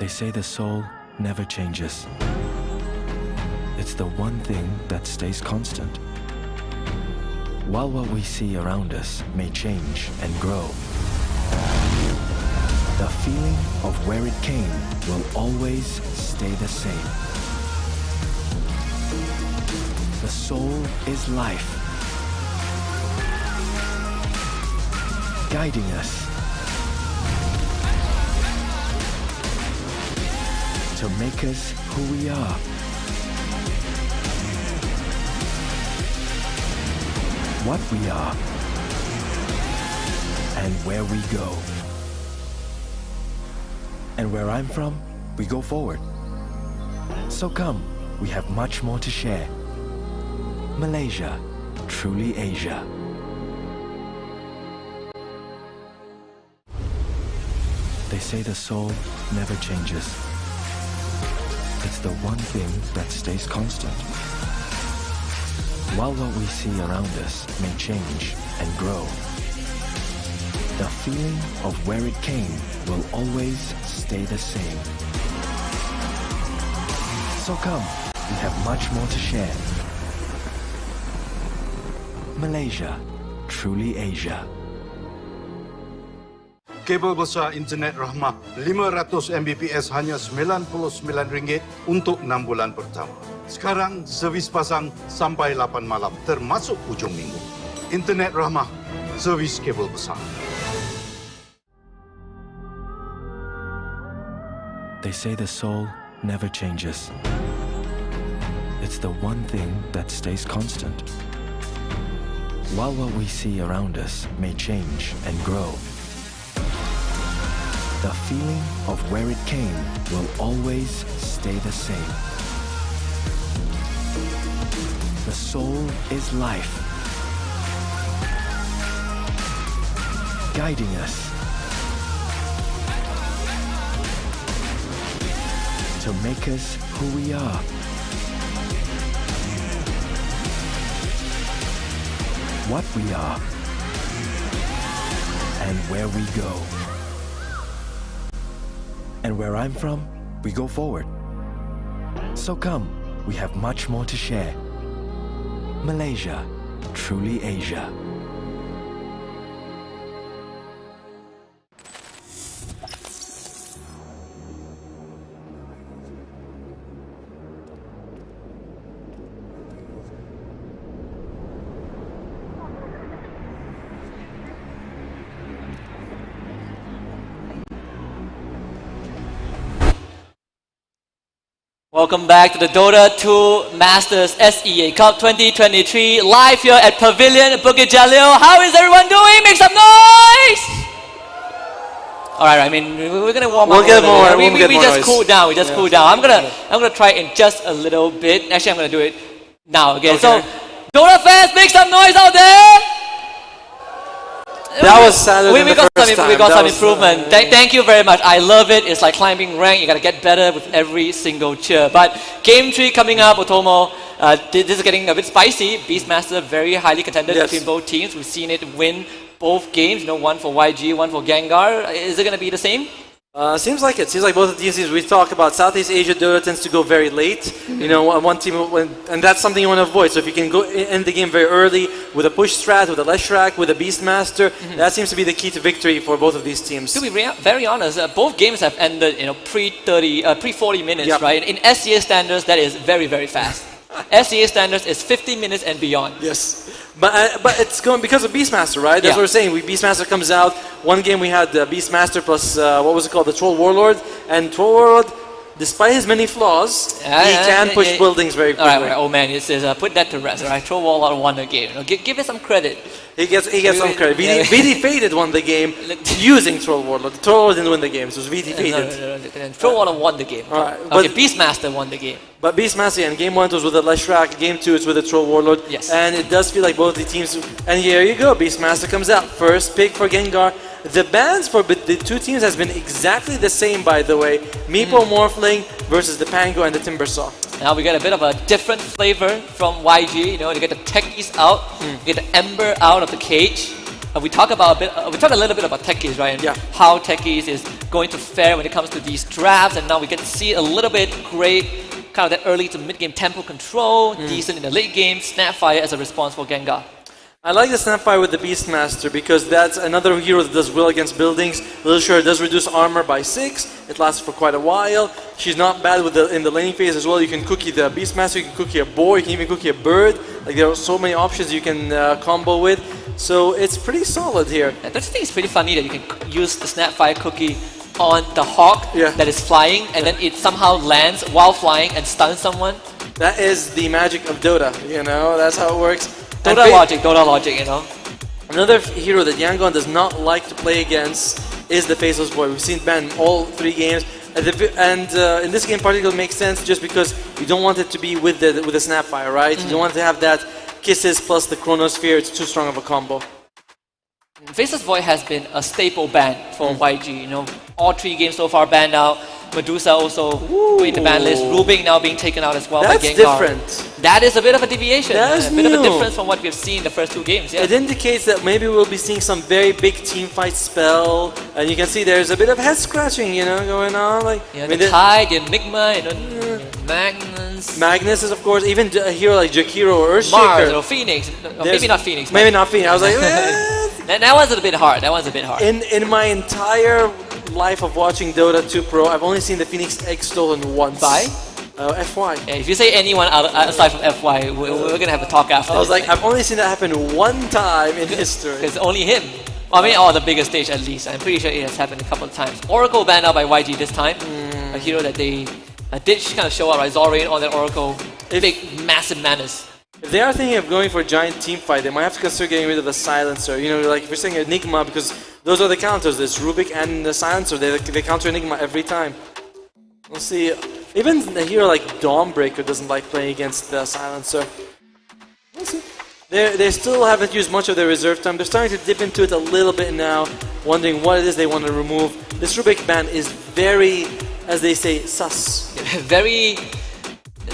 They say the soul never changes. It's the one thing that stays constant. While what we see around us may change and grow, the feeling of where it came will always stay the same. The soul is life, guiding us to make us who we are. What we are and where we go. And where I'm from, we go forward. So come, we have much more to share. Malaysia, truly Asia. They say the soul never changes. It's the one thing that stays constant. While what we see around us may change and grow, the feeling of where it came will always stay the same. So come, we have much more to share. Malaysia, truly Asia. Kabel besar internet Rahmah 500 Mbps hanya RM99 untuk 6 bulan pertama. Sekarang servis pasang sampai 8 malam termasuk hujung minggu. Internet Rahmah, servis kabel besar. They say the soul never changes. It's the one thing that stays constant. While what we see around us may change and grow, the feeling of where it came will always stay the same. The soul is life, guiding us to make us who we are. What we are and where we go. And where I'm from, we go forward. So come, we have much more to share. Malaysia, truly Asia. Welcome back to the Dota 2 Masters SEA Cup 2023, live here at Pavilion Bukit Jalil. How is everyone doing? Make some noise! Alright, I mean, we're gonna warm up. We'll get more. We just noise. cool down. We just cool down. I'm gonna try in just a little bit. Actually, I'm gonna do it now. Okay. So, Dota fans, make some noise out there. That was sadder than the first time. We got some improvement. Thank you very much. I love it. It's like climbing rank. You gotta get better with every single cheer. But game 3 coming up, Otomo. This is getting a bit spicy. Beastmaster very highly contended between both teams. We've seen it win both games. You know, one for YG, one for Gengar. Is it gonna be the same? Seems like it. Seems like both of these teams, we talk about Southeast Asia, Dota tends to go very late. You know, one team, and that's something you want to avoid. So if you can go end the game very early with a push strat, with a Leshrac, with a Beastmaster, that seems to be the key to victory for both of these teams. To be very honest, both games have ended, you know, pre-40 minutes, right? In SCA standards, that is very, very fast. SCA standards is 50 minutes and beyond. Yes, but it's going because of Beastmaster, right? That's what we're saying. Beastmaster comes out. One game we had Beastmaster plus what was it called, the Troll Warlord, and Troll Warlord, despite his many flaws, he can push buildings very quickly. All right, oh man, it says put that to rest. All right, Troll Warlord won the game. You know, give it some credit. He gets some credit. VD Faded won the game using Troll Warlord. The Troll Warlord didn't win the game, so it was VD Faded. No. Troll Warlord won the game. All right, okay, Beastmaster won the game. But Beastmaster, and game 1 was with the Leshrac, game 2 is with the Troll Warlord. Yes. And it does feel like both the teams, and here you go, Beastmaster comes out. First pick for Gengar. The bans for the two teams has been exactly the same, by the way. Meepo Morphling versus the Pango and the Timbersaw. Now we get a bit of a different flavor from YG. You know, you get the techies out, you get the Ember out of the cage. We talk a little bit about techies, right? And how techies is going to fare when it comes to these drafts, and now we get to see a little bit great kind of that early to mid-game tempo control, decent in the late game, Snapfire as a response for Gengar. I like the Snapfire with the Beastmaster because that's another hero that does well against buildings. Little Sure does reduce armor by 6. It lasts for quite a while. She's not bad with in the laning phase as well. You can cookie the Beastmaster, you can cookie a boar, you can even cookie a bird. Like there are so many options you can combo with. So it's pretty solid here. I just think it's pretty funny that you can use the Snapfire cookie on the hawk that is flying, and then it somehow lands while flying and stuns someone. That is the magic of Dota, you know, that's how it works. Dota logic, you know. Another hero that Yangon does not like to play against is the Faceless Boy. We've seen ban all 3 games, and in this game particularly makes sense just because you don't want it to be with the Snapfire, right? You don't want to have that Kisses plus the Chronosphere. It's too strong of a combo. Faceless Void has been a staple ban for YG. You know, all 3 games so far banned out. Medusa also in the ban list. Rubik now being taken out as well by Gengar. That's different. That is a bit of a deviation. That's a bit new. of a difference from what we've seen in the first 2 games. Yeah. It indicates that maybe we'll be seeing some very big team fight spell, and you can see there's a bit of head scratching, you know, going on. Like the Tide, the Enigma, you know, Magnus. Magnus is of course even a hero like Jakiro or Earthshaker. Mars or Phoenix. Maybe not Phoenix. Maybe not Phoenix. I was like, that one's a bit hard. That one's a bit hard. In my entire life of watching Dota 2 Pro, I've only seen the Phoenix Egg stolen once. By? FY. Yeah, if you say anyone aside from FY, we're gonna have a talk after. I was like, I've only seen that happen one time in history. It's only him. I mean, on the biggest stage at least. I'm pretty sure it has happened a couple of times. Oracle banned out by YG this time. A hero that they did kind of show up, right? Zorian on that Oracle. Big, massive menace. If they are thinking of going for a giant team fight, they might have to consider getting rid of the Silencer. You know, like if you're saying Enigma, because those are the counters. There's Rubik and the Silencer. They counter Enigma every time. We'll see. Even a hero like Dawnbreaker doesn't like playing against the Silencer. We'll see. They still haven't used much of their reserve time. They're starting to dip into it a little bit now, wondering what it is they want to remove. This Rubik ban is very, as they say, sus. Very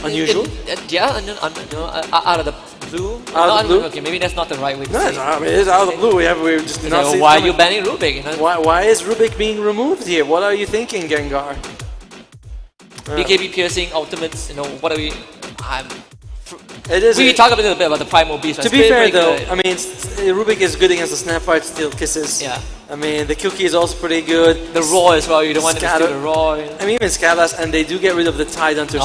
unusual? Out of the blue? Out of the blue? Okay, maybe that's not the right way to say it. I mean, it is out of the blue. We've just not seen why are you banning Rubik? You know? Why is Rubik being removed here? What are you thinking, Gengar? BKB piercing ultimates, you know, what are we... We talk a little bit about the Primal Beast. To be fair though, I mean, Rubik is good against the Snapfire to steal Kisses. Yeah. I mean, the Cookie is also pretty good. The Roy as well, you don't want to steal the Roy. I mean, even Scavlas, and they do get rid of the Tide Hunter,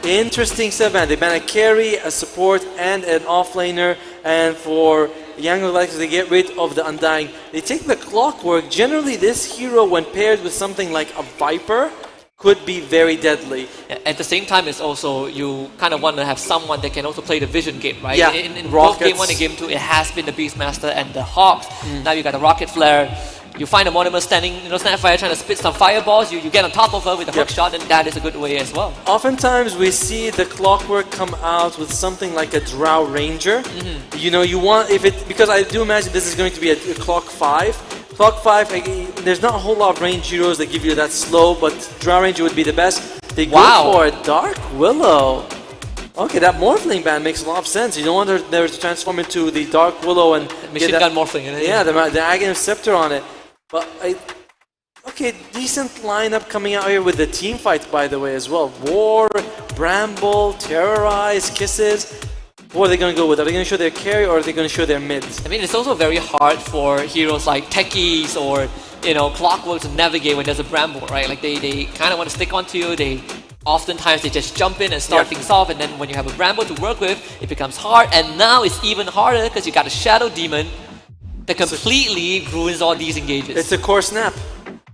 interesting set ban. They ban a carry, a support, and an offlaner, and for Yango Galactus, they get rid of the Undying. They take the Clockwork. Generally, this hero, when paired with something like a Viper, could be very deadly. At the same time, it's also, you kind of want to have someone that can also play the vision game, right? Yeah, in both game 1 and game 2, it has been the Beastmaster and the Hawks. Now you got the Rocket Flare. You find a Monimus standing, you know, Snapfire trying to spit some fireballs. You get on top of her with a hook shot, and that is a good way as well. Oftentimes we see the Clockwork come out with something like a Drow Ranger. You know, you want, because I do imagine this is going to be a Clock 5. Clock 5, there's not a whole lot of range heroes that give you that slow, but Drow Ranger would be the best. They go for a Dark Willow. Okay, that Morphling ban makes a lot of sense. You don't want her to transform into the Dark Willow and Machine Gun Morphling. Yeah, the Aghanim Scepter on it. But, okay, decent lineup coming out here with the team fights, by the way, as well. War, Bramble, Terrorize, Kisses. What are they going to go with? Are they going to show their carry or are they going to show their mids? I mean, it's also very hard for heroes like Techies or, you know, Clockwork to navigate when there's a Bramble, right? Like, they kind of want to stick onto you. Oftentimes, they just jump in and start things off, and then when you have a Bramble to work with, it becomes hard. And now it's even harder because you got a Shadow Demon that completely ruins all these engages. It's a core snap.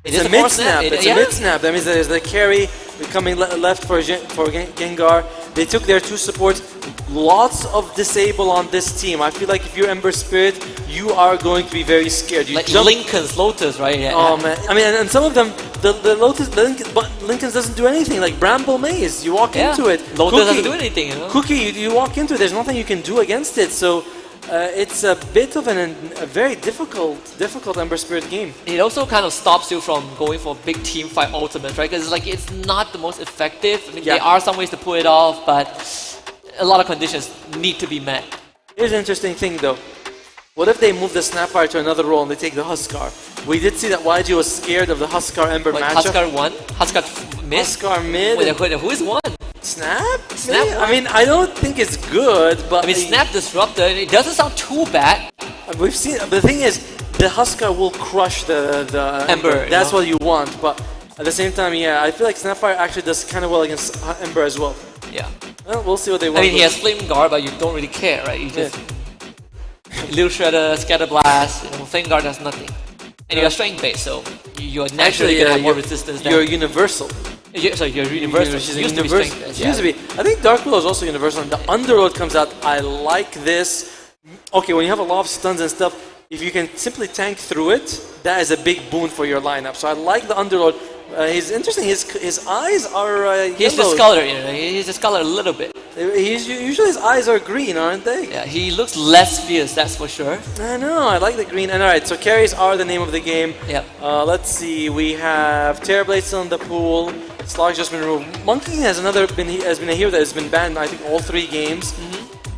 It's a mid snap. It's a mid snap. That means there's the carry coming left for Gengar. They took their 2 supports. Lots of disable on this team. I feel like if you're Ember Spirit, you are going to be very scared. You like Lincoln's Lotus, right? Yeah. Oh man, I mean, and some of them, the Lotus, Lincoln's doesn't do anything. Like Bramble Maze, you walk into it. Lotus doesn't do anything. You know? Cookie, you walk into it. There's nothing you can do against it. So. It's a bit of a very difficult Ember Spirit game. It also kind of stops you from going for big team fight ultimates, right? Because like it's not the most effective. I mean, there are some ways to pull it off, but a lot of conditions need to be met. Here's an interesting thing though. What if they move the Snapfire to another role and they take the Huskar? We did see that YG was scared of the Huskar Ember Wait, matchup. Huskar won? Huskar mid? Huskar mid. Wait, who is won? Snap? Snap Maybe? I mean, I don't think it's good, but I mean, Snap Disruptor, it doesn't sound too bad. we've seen. The thing is, the Huskar will crush the Ember, That's you know? what you want, but at the same time, yeah, I feel like Snapfire actually does kind of well against Ember as well. Yeah. Well, we'll see what they want. I mean, he has Flame Guard, but you don't really care, right? You just Little Shredder, Scatter Blast, Flame Guard does nothing. And you're strength based, so you're naturally gonna have more resistance. You're universal. Sorry, you're universal. She's Used to be universal. strength based. She used to be. I think Dark Willow is also universal. And the Underlord comes out. I like this. Okay, when you have a lot of stuns and stuff, if you can simply tank through it, that is a big boon for your lineup. So I like the Underlord. He's interesting. His eyes are He's yellow. discolored, you know. He's discolored a little bit. Usually his eyes are green, aren't they? Yeah, he looks less fierce, that's for sure. I know. I like the green. And all right, so carries are the name of the game. Yep. Let's see. We have Terrorblade still in the pool. Slog's just been removed. Monkey has been a hero that has been banned. I think all 3 games.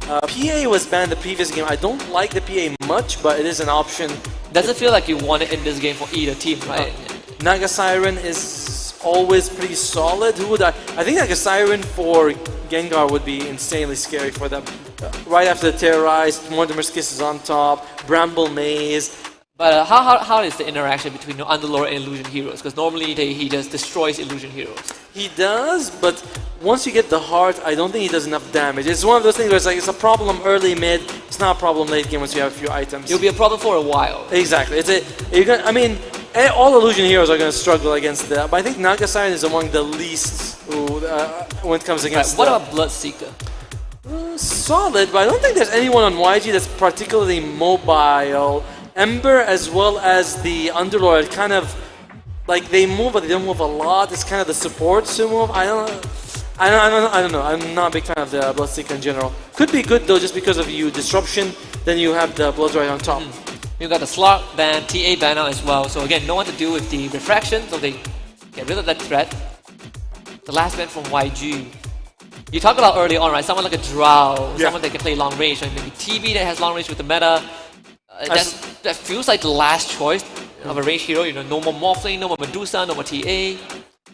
PA was banned the previous game. I don't like the PA much, but it is an option. Doesn't feel like you want it in this game for either team, right? Naga Siren is always pretty solid. Who would I think Naga Siren for Gengar would be insanely scary for them. Right after the Terrorize, Mortimer's Kiss is on top, Bramble Maze. But how is the interaction between Underlord and Illusion Heroes? Because normally he just destroys Illusion Heroes. He does, but once you get the heart, I don't think he does enough damage. It's one of those things where it's a problem early, mid. It's not a problem late game once you have a few items. It'll be a problem for a while. Exactly. All Illusion Heroes are going to struggle against that, but I think Naga Siren is among the least when it comes against. What about Bloodseeker? Solid, but I don't think there's anyone on YG that's particularly mobile. Ember as well as the Underlord kind of like they move, but they don't move a lot. It's kind of the supports who move. I don't know. I'm not a big fan of the Bloodseeker in general. Could be good though, just because of disruption. Then you have the Blood right on top. You got the Slug ban, TA ban now as well. So again, no one to do with the refraction, so they get rid of that threat. The last ban from YG. You talked about early on, right? Someone like a Drow, someone that can play long range, like maybe TV that has long range with the meta. That feels like the last choice of a range hero. You know, no more Morphling, no more Medusa, no more TA.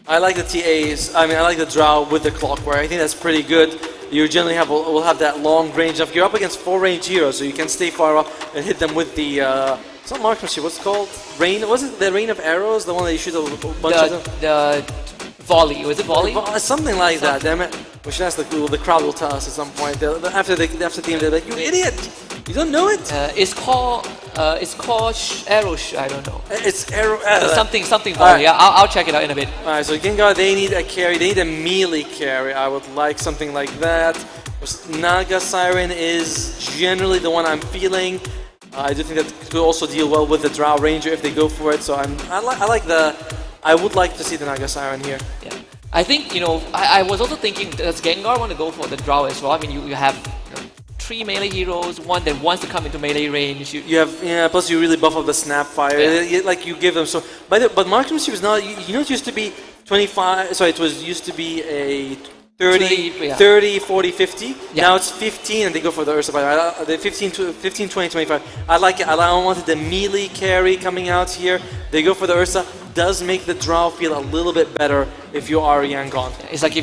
I like the TAs. I like the Drow with the Clockwork. I think that's pretty good. You generally will have that long range. If you're up against 4 range heroes, so you can stay far up and hit them with the. It's not marksmanship. What's it called? Rain? Was it the rain of arrows? The one that you shoot a bunch of them. The volley. Was it volley? Something like that. Damn it. We should ask the crowd will tell us at some point. After the game, they're like, "You idiot! You don't know it." It's called arrow. I don't know. It's arrow. Something volley. Right. Yeah, I'll check it out in a bit. All right. So Gengar, they need a carry. They need a melee carry. I would like something like that. Naga Siren is generally the one I'm feeling. I do think that could also deal well with the Drow Ranger if they go for it. So I would like to see the Naga Siren here. Yeah. I think, I was also thinking, does Gengar want to go for the Drow as well? I mean, you have 3 melee heroes, one that wants to come into melee range. You have, plus you really buff up the Snapfire. Yeah. Like you give them so. But marksmanship is not, it used to be 25, sorry, used to be a 30, 40, 50. Yeah. Now it's 15 and they go for the Ursa. The 15, 20, 25. I like it. I wanted the melee carry coming out here. They go for the Ursa. Does make the Drow feel a little bit better if you are Yangon. It's like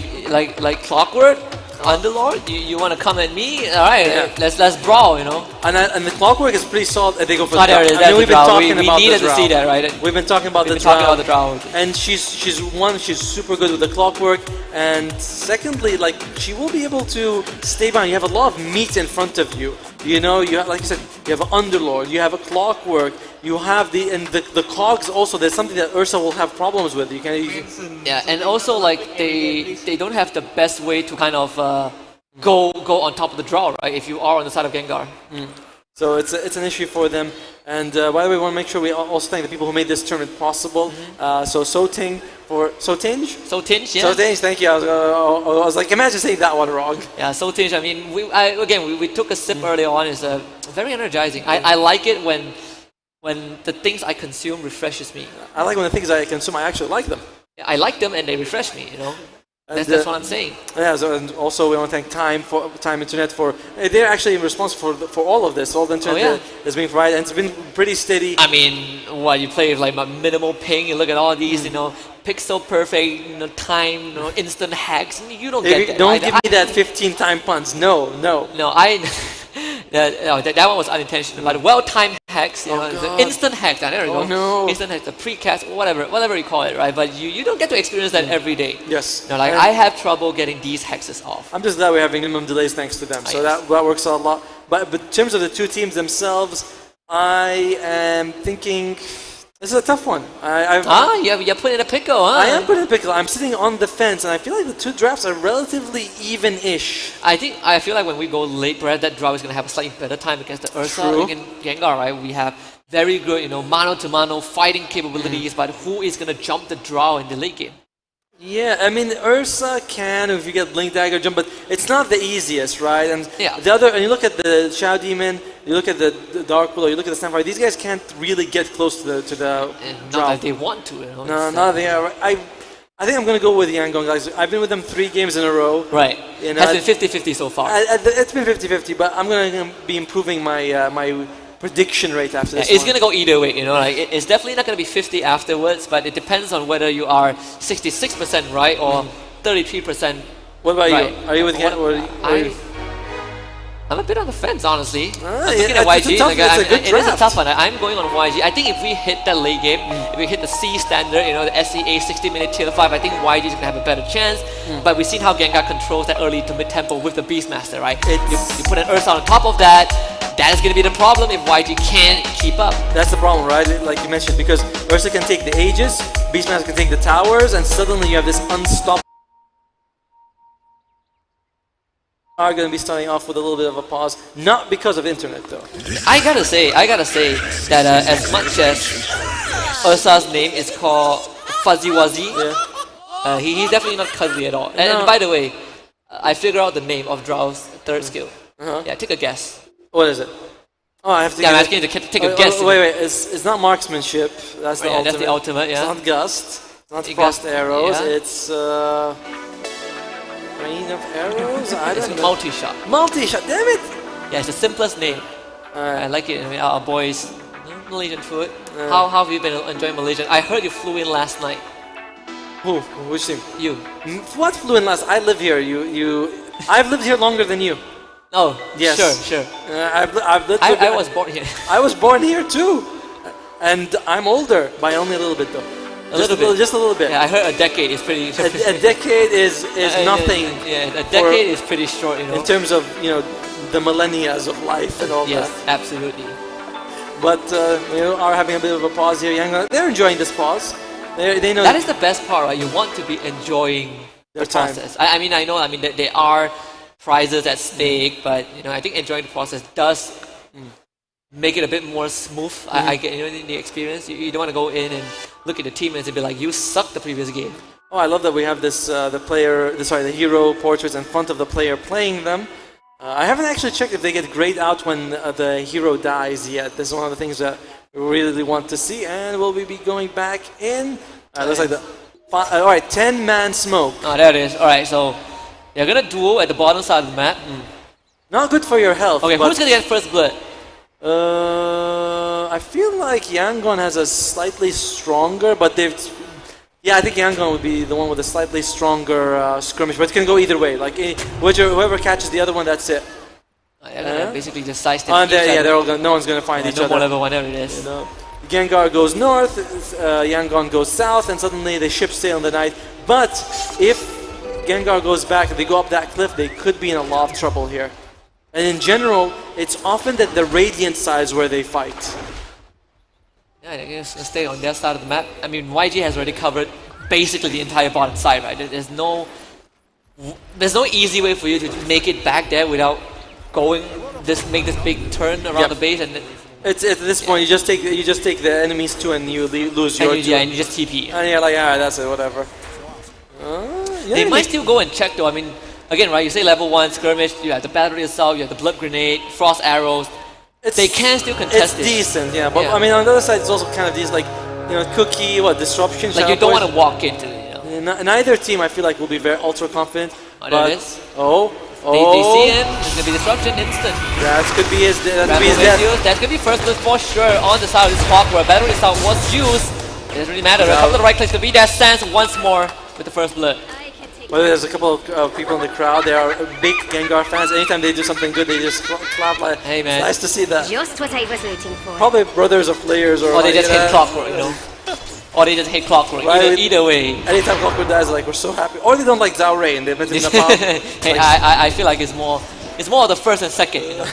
like Clockwork, Underlord. You want to come at me? All right, let's brawl. And the Clockwork is pretty solid. They go for the Drow. we've been talking about the Drow. We needed to see that, right? We've been talking about the Drow. And she's super good with the Clockwork. And secondly, she will be able to stay behind. You have a lot of meat in front of you. You have, like you said, you have an Underlord, you have a Clockwork, you have the cogs also. There's something that Ursa will have problems with. Yeah, and also they don't have the best way to kind of go on top of the draw, right? If you are on the side of Gengar. So it's an issue for them. And by the way, we want to make sure we also thank the people who made this tournament possible. So Sotinge, thank you. I was like, imagine saying that one wrong. Yeah, Sotinge. I mean, we took a sip early on. It's very energizing. I like it when the things I consume refreshes me. I like when the things I consume, I actually like them. Yeah, I like them and they refresh me. That's what I'm saying. Yeah, so, and also we want to thank Time Internet for they're actually responsible for all of this. All the internet that is being provided, and it's been pretty steady. I mean, what you play with like minimal ping, you look at all these, pixel perfect, time, instant hacks. You don't get that. Don't give me that 15 time punts. No. No, that one was unintentional. But well-timed hacks, the instant hacks. There we go. No. Instant hacks, the precast, whatever you call it, right? But you don't get to experience that every day. Yes. I have trouble getting these hexes off. I'm just glad we're having minimum delays thanks to them. So that works out a lot. But in terms of the two teams themselves, I am thinking this is a tough one. You're putting in a pickle, huh? I am putting in a pickle. I'm sitting on the fence, and I feel like the two drafts are relatively even-ish. I feel like when we go late, Brad, that draft is going to have a slightly better time against the Ursa and Gengar, right? We have very good, mano-to-mano fighting capabilities, but who is going to jump the draw in the late game? Yeah, I mean, Ursa can if you get Blink Dagger jump, but it's not the easiest, right? And and you look at the Shadow Demon, you look at the Dark Willow, you look at the Snapfire, these guys can't really get close to the not that they want to, No, not they are. I think I'm going to go with Yangon, guys. I've been with them 3 games in a row. Right. Has been 50-50 so far. It's been 50-50, but I'm going to be improving my my prediction rate after this. It's going to go either way, it's definitely not going to be 50 afterwards, but it depends on whether you are 66% right or 33%. What about right. you? Are you with I'm a bit on the fence, honestly. I'm looking at YG. It is a tough one. I'm going on YG. I think if we hit that late game, if we hit the C standard, the SEA 60-minute tier 5, I think YG is going to have a better chance. But we've seen how Gengar controls that early to mid-tempo with the Beastmaster, right? You put an Ursa on top of that, that is going to be the problem if YG can't keep up. That's the problem, right? Like you mentioned, because Ursa can take the Aegis, Beastmaster can take the towers, and suddenly you have this unstoppable. Are going to be starting off with a little bit of a pause, not because of internet though. I gotta say that as much as Ursa's name is called Fuzzy Wuzzy, he's definitely not Cuzzy at all. And by the way, I figured out the name of Drow's third skill. Yeah, take a guess. What is it? Oh, I have to. I'm asking you to take a guess. Wait, it's not marksmanship. That's the ultimate. That's the ultimate. Yeah. It's not gust. It's not frost arrows. Yeah. It's rain of arrows. I don't know. Multi-shot. Multi-shot. Damn it! Yeah, it's the simplest name. I like it. I mean, our boys, Malaysian food. How have you been enjoying Malaysian? I heard you flew in last night. Who? Which team? You. What flew in last? I live here. I've lived here longer than you. Oh, yes. Sure. I was born here. I was born here too, and I'm older by only a little bit though. Just a little bit. Yeah, I heard a decade is pretty. A decade is nothing. Yeah, a decade is pretty short, in terms of the millennias of life and all that. Yes, absolutely. But are having a bit of a pause here. They're enjoying this pause. They know that is the best part, right? You want to be enjoying the process. I mean, that there are prizes at stake, but I think enjoying the process does make it a bit more smooth. I get in the experience. You don't want to go in and look at the teammates and be like, you sucked the previous game. Oh, I love that we have this the hero portraits in front of the player playing them. I haven't actually checked if they get grayed out when the hero dies yet. This is one of the things that we really want to see, and we'll be going back in. Looks like all right, 10-man smoke. Oh, there it is. All right, so they're gonna duel at the bottom side of the map. Not good for your health. Okay, who's gonna get first blood? I feel like Yangon has a slightly stronger, but I think Yangon would be the one with a slightly stronger skirmish, but it can go either way. Like whoever catches the other one, that's it. They're gonna basically just sidestep they're all no one's gonna find each other. No more level 1, there it is. Gengar goes north, Yangon goes south, and suddenly they ship sail in the night. But if Gengar goes back, if they go up that cliff, they could be in a lot of trouble here. And in general, it's often that the Radiant side is where they fight. Yeah, they're going to stay on their side of the map. I mean, YG has already covered basically the entire bottom side, right? There's no easy way for you to make it back there without make this big turn around the base, and then it's at this point you just take the enemies too, and you lose your two. And you just TP. And you're like, alright, that's it, whatever. They might still go and check though. I mean, again, right? You say level 1 skirmish, you have the battery assault, you have the blood grenade, frost arrows. They can still contest it. It's decent, yeah. But I mean, on the other side, it's also kind of these like, cookie, disruption. Like you don't want to walk into it. neither team I feel like will be very ultra confident. Oh, there it is. They see him. It's gonna be disruption instant. That could be his. That could be his death. That's gonna be first blood for sure on the side of this Clockwork. Battle Start was used. It doesn't really matter. A couple of the right clicks could be that stance once more with the first blood. Well, there's a couple of people in the crowd. They are big Gengar fans. Anytime they do something good, they just clap like. Hey man, it's nice to see that. Just what I was rooting for. Probably brothers of players, or they just hit Clockwork, you know. Or they just hate Clockwork. Right. Either way. Anytime Clockwork dies, like we're so happy. Or they don't like Zhao Rei and they met him in the palm. Hey, I feel like it's more of the first and second. You know?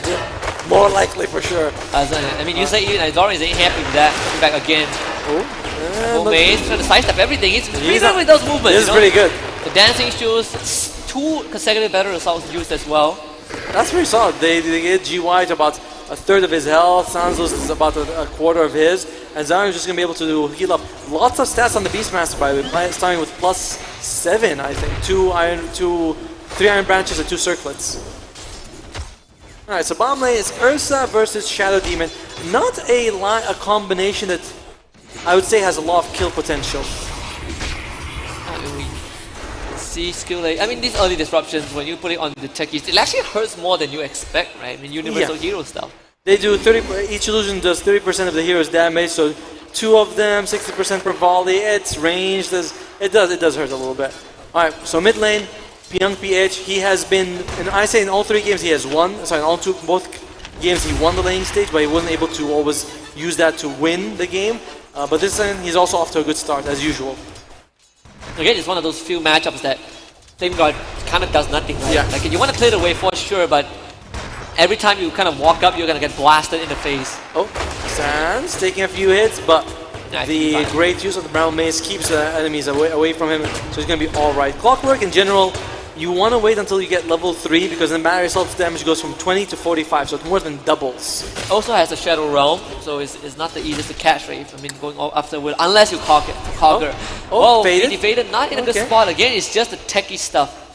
More likely for sure. I mean, you say even Zhao Rei ain't happy with that. Coming back again. Maze trying to sidestep everything. He's pretty good with those movements. This is pretty good. The dancing shoes, 2 consecutive better results used as well. That's pretty solid. They get GY to about a third of his health. Sanzos is about a quarter of his. And Zion is just going to be able to heal up. Lots of stats on the Beastmaster, by the way. Starting with +7, I think. 3 Iron Branches and 2 Circlets. Alright, so bottom lane is Ursa versus Shadow Demon. Not a combination that I would say has a lot of kill potential. See skill I mean, these early disruptions, when you put it on the techies, it actually hurts more than you expect, right? I mean, universal hero stuff. They do 30, each illusion does 30% of the hero's damage, so 2 of them, 60% per volley. It's ranged, it does hurt a little bit. Alright, so mid lane, Young PH, he has been, and I say in all 3 games he has won, sorry, in both games he won the laning stage, but he wasn't able to always use that to win the game. But this time he's also off to a good start, as usual. Again, it's one of those few matchups that Flame God kind of does nothing, right? Yeah. Like, you want to clear the way for sure, but every time you kind of walk up, you're going to get blasted in the face. Oh, Sans taking a few hits, but Yeah, the great use of the Brown Mace keeps the enemies away from him, so he's going to be alright. Clockwork in general, you want to wait until you get level 3, because then battery assault damage goes from 20 to 45, so it more than doubles. Also has a Shadow Realm, so it's not the easiest to catch, right? I mean, going after will, unless you Cogger. Faded. Faded, not in a good spot. Again, it's just the techie stuff.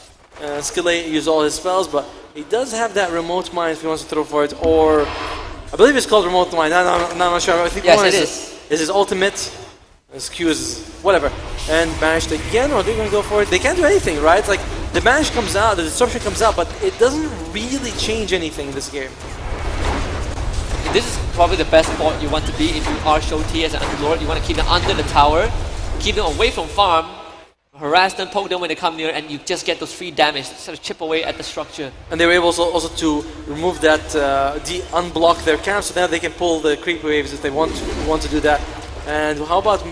Skillate used all his spells, but he does have that remote mine if he wants to throw for it, or I believe it's called remote mine. I'm not sure. I think Yes, one it is his ultimate. His Q is whatever, and banished again, or they're going to go for it. They can't do anything, right? It's like the banish comes out, the disruption comes out, but it doesn't really change anything in this game. This is probably the best spot you want to be if you are Show T as an Underlord. You want to keep them under the tower, keep them away from farm, harass them, poke them when they come near, and you just get those free damage, sort of chip away at the structure. And they were able also to remove that, unblock their camp, so now they can pull the creep waves if they want to do that. And how about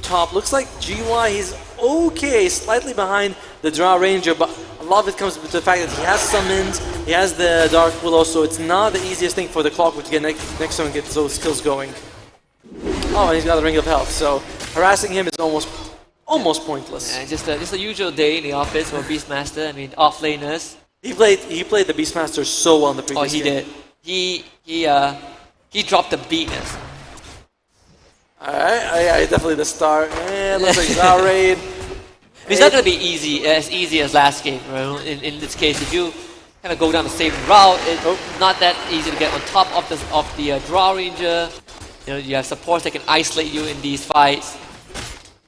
top? Looks like GY, he's okay, slightly behind the Draw Ranger, but a lot of it comes to the fact that he has summons, he has the Dark Willow, so it's not the easiest thing for the Clockwork to get next to him and get those skills going. Oh, and he's got a Ring of Health, so harassing him is almost pointless. Yeah, just a usual day in the office for Beastmaster. I mean, off-laners. He played the Beastmaster so well in the previous game. Did. He dropped the beatness. Alright, definitely the start. Looks like Zhao Rei. It's not going to be as easy as last game, right? In this case, if you kind of go down the same route, it's not that easy to get on top of the Draw Ranger. You know, you have supports that can isolate you in these fights.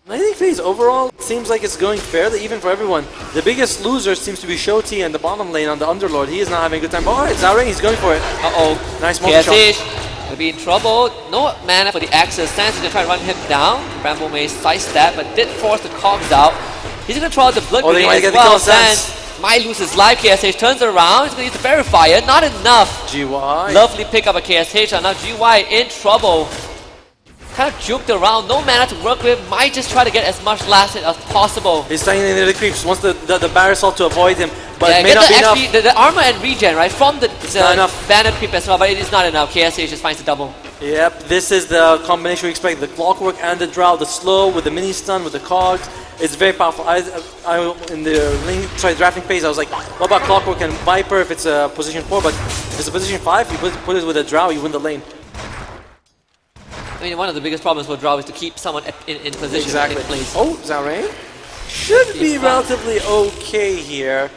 I think phase overall seems like it's going fairly even for everyone. The biggest loser seems to be Shoti and the bottom lane on the Underlord. He is not having a good time. But alright, Zhao Rei, he's going for it. Nice multi-shot. Gonna be in trouble. No mana for the Axis. Sans is gonna try to run him down. Bramble Mace sidestep, but did force the cogs out. He's gonna try out the Blood Grenade as well. Sans might lose his life. KSH turns around. He's gonna use the Verifier. Not enough. GY. Lovely pick up a KSH. And now GY in trouble. Kind of juked around. No mana to work with. Might just try to get as much last hit as possible. He's staying near the creeps. Wants the barrier assault to avoid him. But yeah, it may not be enough. The armor and regen, right? From the enough. banner creep as well, but it is not enough. KSH just finds the double. Yep, this is the combination we expect. The Clockwork and the Drow, the slow with the mini stun, with the cogs. It's very powerful. I in the drafting phase, I was like, what about Clockwork and Viper if it's a position 4? But if it's a position 5, you put it with a Drow, you win the lane. I mean, one of the biggest problems for Drow is to keep someone in position, in place. Oh, Zhao Rei should be relatively okay here.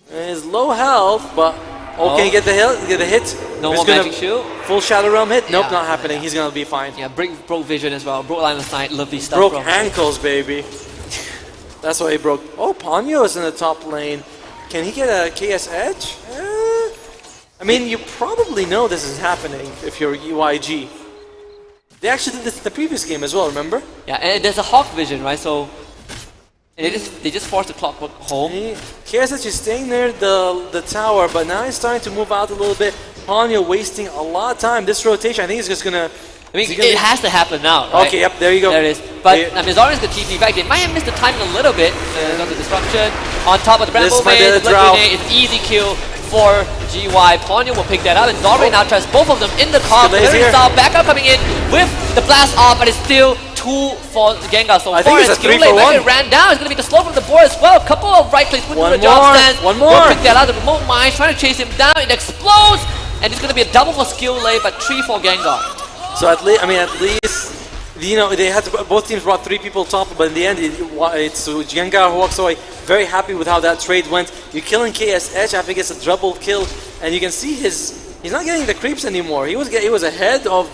He's low health, but okay, get the hit. No more magic shield. Full Shadow Realm hit. Nope, not happening. He's gonna be fine. Yeah, broke vision as well. Broke line of sight. Lovely stuff. Broke ankles, baby. That's why he broke. Oh, Ponyo is in the top lane. Can he get a KS edge? I mean, you probably know this is happening if you're UIG. They actually did this in the previous game as well, remember? Yeah, and there's a Hawk vision, right? So and they just forced the clockwork home. KS edge is staying near the tower, but now he's starting to move out a little bit. Ponyo wasting a lot of time. This rotation, I think he's just gonna... I mean, it has to happen now, right? Okay, yep, there you go. There it is. But Zoran's the TP back. They might have missed the timing a little bit. Got the disruption. On top of the Bramble Maze, the Blood Grenade, it's easy kill for GY. Ponyo will pick that up, and Zoran now tries both of them in the car. Backup coming in with the blast off, but it's still 2 for Gengar so far. It's a 3 for 1. It ran down. It's going to be the slow from the board as well. A couple of right clicks with the job stance. One more. We'll pick that out. The remote mine trying to chase him down. It explodes, and it's going to be a double for skill lay, but 3 for Gengar. So at least, you know, they had to, both teams brought 3 people top, but in the end, it's Gengar who walks away. Very happy with how that trade went. You're killing KS Edge after he gets a double kill, and you can see he's not getting the creeps anymore. He was ahead of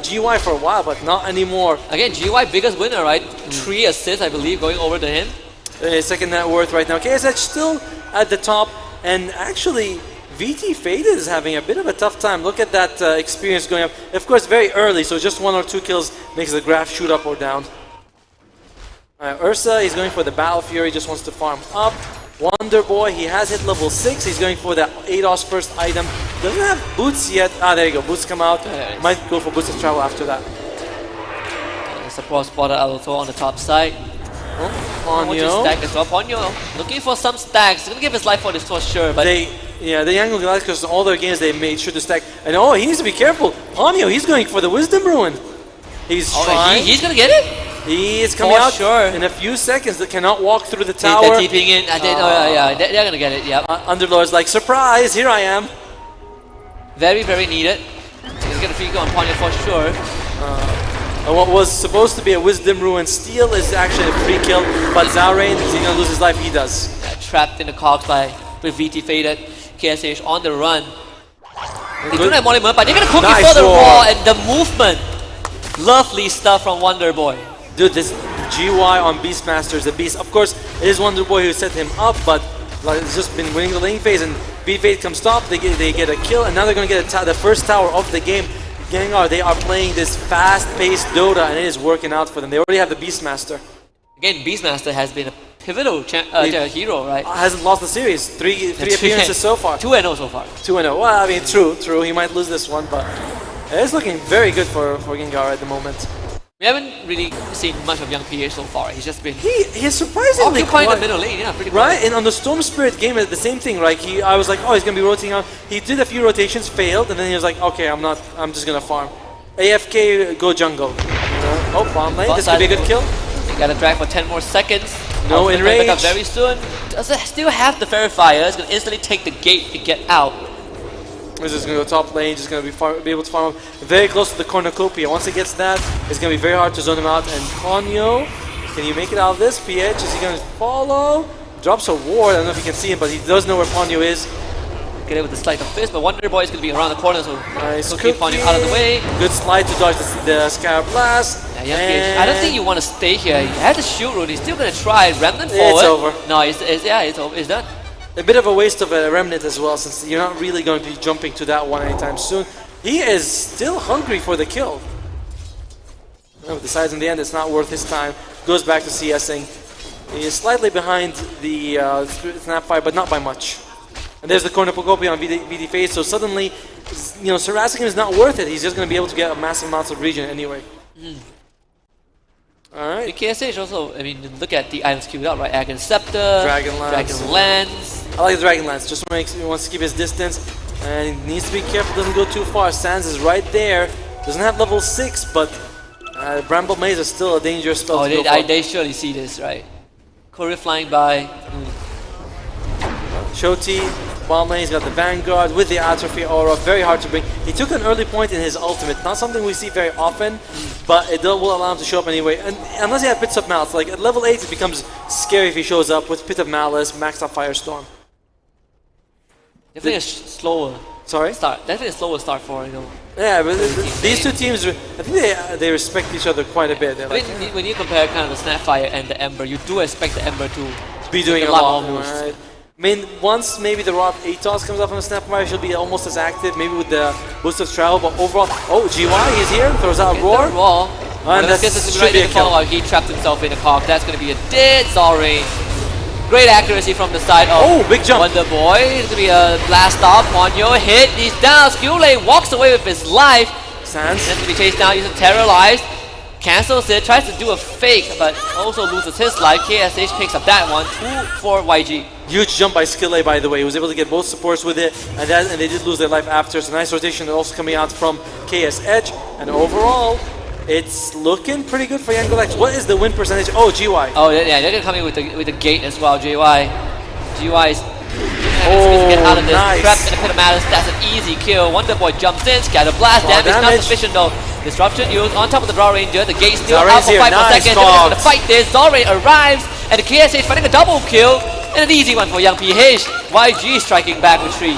GY for a while, but not anymore. Again, GY biggest winner, right? 3 assists, I believe, going over to him. Second net worth right now. KS Edge still at the top, and actually, VT Faded is having a bit of a tough time. Look at that experience going up. Of course, very early, so just 1 or 2 kills makes the graph shoot up or down. Ursa, he's going for the Battle Fury, just wants to farm up. Wonder Boy, he has hit level 6. He's going for that ADOS first item. Doesn't have boots yet. Ah, there you go. Boots come out. Might go for boots of travel after that. There's a pro spotter also on the top side. Ponyo. Stack as well. Ponyo looking for some stacks. He's going to give his life for this for sure, but the Young Galacticos, all their games they made sure to stack. And oh, he needs to be careful. Ponyo, he's going for the Wisdom Ruin. He's trying. He's going to get it? He is coming out in a few seconds. That cannot walk through the tower. They're TPing in. They're going to get it, yeah. Underlord's like, surprise, here I am. Very, very needed. He's going to free go on Ponyo for sure. And what was supposed to be a Wisdom Ruin steal is actually a free kill, but Zoran, is he going to lose his life? He does. Yeah, trapped in the cogs with VT Faded. KSH on the run. They don't have monument, but they're going to cook before the wall, and the movement. Lovely stuff from Wonder Boy. Dude, this GY on Beastmaster is a beast. Of course, it is Wonder Boy who set him up, but like, it's just been winning the lane phase, and B-Fade comes top, they get a kill, and now they're going to get the first tower of the game. Gengar, they are playing this fast-paced Dota, and it is working out for them. They already have the Beastmaster. Again, Beastmaster has been a pivotal hero, right? Hasn't lost the series. Three appearances so far. 2-0 so far. 2-0. Well, I mean, true. He might lose this one, but it's looking very good for Gengar at the moment. We haven't really seen much of young PH so far. He's just been... He's surprisingly occupying the middle lane, yeah, pretty right, and on the Storm Spirit game, the same thing, right? I was like, oh, he's going to be rotating out. He did a few rotations, failed, and then he was like, okay, I'm just going to farm. AFK, go jungle. Oh, bomb lane, this could be a good kill. He got a drag for 10 more seconds. No enrage. Back up very soon. Does it still have the verifier? It's going to instantly take the gate to get out. He's just going to go top lane, just going to be able to farm up very close to the cornucopia. Once he gets that, it's going to be very hard to zone him out. And Ponyo, can you make it out of this? PH, is he going to follow? Drops a ward, I don't know if you can see him, but he does know where Ponyo is. Get it with the sleight of fist, but Wonder Boy is going to be around the corner, so nice keep Ponyo out of the way. Good slide to dodge the Scarab Blast. Yeah, I don't think you want to stay here. You have to shoot route. He's still going to try Remnant forward. It's over. No, it's over. It's done. A bit of a waste of a Remnant as well, since you're not really going to be jumping to that one anytime soon. He is still hungry for the kill. Decides in the end it's not worth his time. Goes back to CSing. He is slightly behind the Snapfire, but not by much. And there's the cornucopia on VD phase, so suddenly, harassing him is not worth it. He's just going to be able to get a massive amount of regen anyway. Alright. The KSH also, I mean, look at the items queued up, right? Agon Scepter, Dragon Lance. I like the Dragon Lance, just he wants to keep his distance. And he needs to be careful, doesn't go too far. Sans is right there. Doesn't have level 6, but Bramble Maze is still a dangerous spell to go for. They surely see this, right? Courier flying by. Shoti, Bomb Lane, he's got the Vanguard with the Atrophy Aura, very hard to bring. He took an early point in his ultimate, not something we see very often, but it will allow him to show up anyway. And unless he has Pits of Malice, like at level 8 it becomes scary if he shows up with Pit of Malice, maxed out Firestorm. Definitely slower. Sorry? Start. Definitely a slower start for, you know. Yeah, but these two teams, I think they respect each other quite a bit. They're like, When you compare kind of the Snapfire and the Ember, you do expect the Ember to be doing make a lot more moves. right? I mean, once maybe the Rob ATOS comes up from the Snapfire, she'll be almost as active, maybe with the boost of travel, but overall, oh, GY, he's here, throws out Roar. Roar. And that should be a kill. He trapped himself in a cog. That's going to be a dead Zalrain. Great accuracy from the side of big jump. Wonder Boy. It's going to be a blast off. Monyo hit. He's down. Skule walks away with his life. Sans. Then to be chased down using Terrorize. Cancels it. Tries to do a fake, but also loses his life. KSH picks up that one. 2 for YG. Huge jump by Skille, by the way. He was able to get both supports with it, and they did lose their life after. So nice rotation also coming out from KSH. And overall, it's looking pretty good for Young Galactic. What is the win percentage? Oh, GY. Oh, yeah, they're going to come in with the gate as well, GY. GY is get out of this. Nice. Trapped in the pit of malice. That's an easy kill. Wonder Boy jumps in. Scatter blast. Damage not sufficient though. Disruption used on top of the Draw Ranger. The gate still out for 5 more seconds. They're going to fight this. Zalrain arrives, and the KSH finding a double kill. And an easy one for Young PH. YG striking back with 3.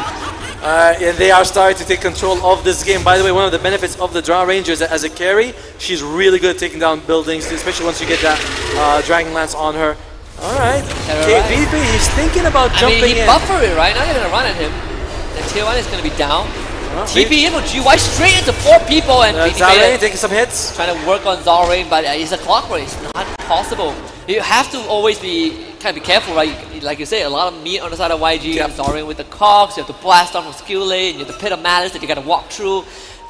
And they are starting to take control of this game. By the way, one of the benefits of the Draw Ranger is that as a carry, she's really good at taking down buildings, especially once you get that Dragon Lance on her. Alright, KBB, he's thinking about jumping in. He buffer it, right? Now they're going to run at him. And Tier 1 is going to be down. TP in with GY straight into 4 people, and Zalrain taking some hits. Trying to work on Zalrain, but it's a clock race. Not possible. You have to always be kind of be careful, right? Like you say, a lot of meat on the side of YG. Yep. Zalrain with the cogs, you have to blast off from skill lane, you have the pit of malice that you got to walk through.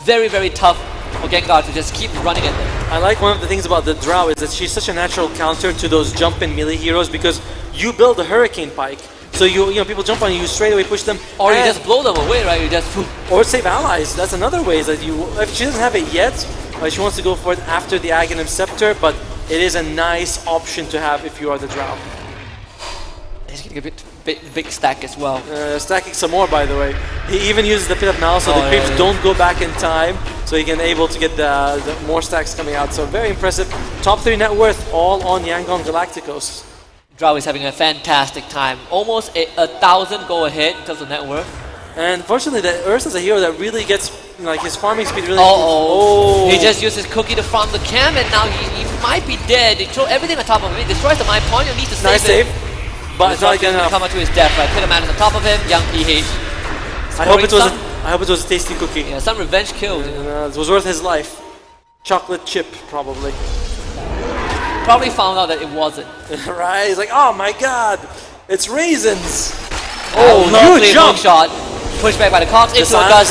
Very, very tough for Gengar to just keep running at them. I like one of the things about the Drow is that she's such a natural counter to those jump and melee heroes because you build a Hurricane Pike. So you know people jump on you straight away, push them, or you just blow them away, right? You just or save allies. That's another way is that you. If she doesn't have it yet, she wants to go for it after the Aghanim Scepter, but it is a nice option to have if you are the Drow. He's getting a big stack as well. Stacking some more, by the way. He even uses the Pit of Malice, so the creeps don't go back in time, so he can able to get the more stacks coming out. So very impressive. Top 3 net worth, all on Yangon Galacticos. Drow is having a fantastic time. Almost 1,000 go ahead in terms of net worth. And fortunately, the Ursa's a hero that really gets, like, his farming speed really He just used his cookie to farm the cam, and now he might be dead. They throw everything on top of him. He destroys the Mind Point. He needs to save nice it. save. But it's not going to come up to his death, right? Pit of Man is on top of him. Young PH. I hope it was a tasty cookie. Yeah, some revenge kills. It was worth his life. Chocolate chip, probably. Probably found out that it wasn't. Right? He's like, oh my god, it's raisins. Huge jump shot. Pushed back by the Cox into a gun.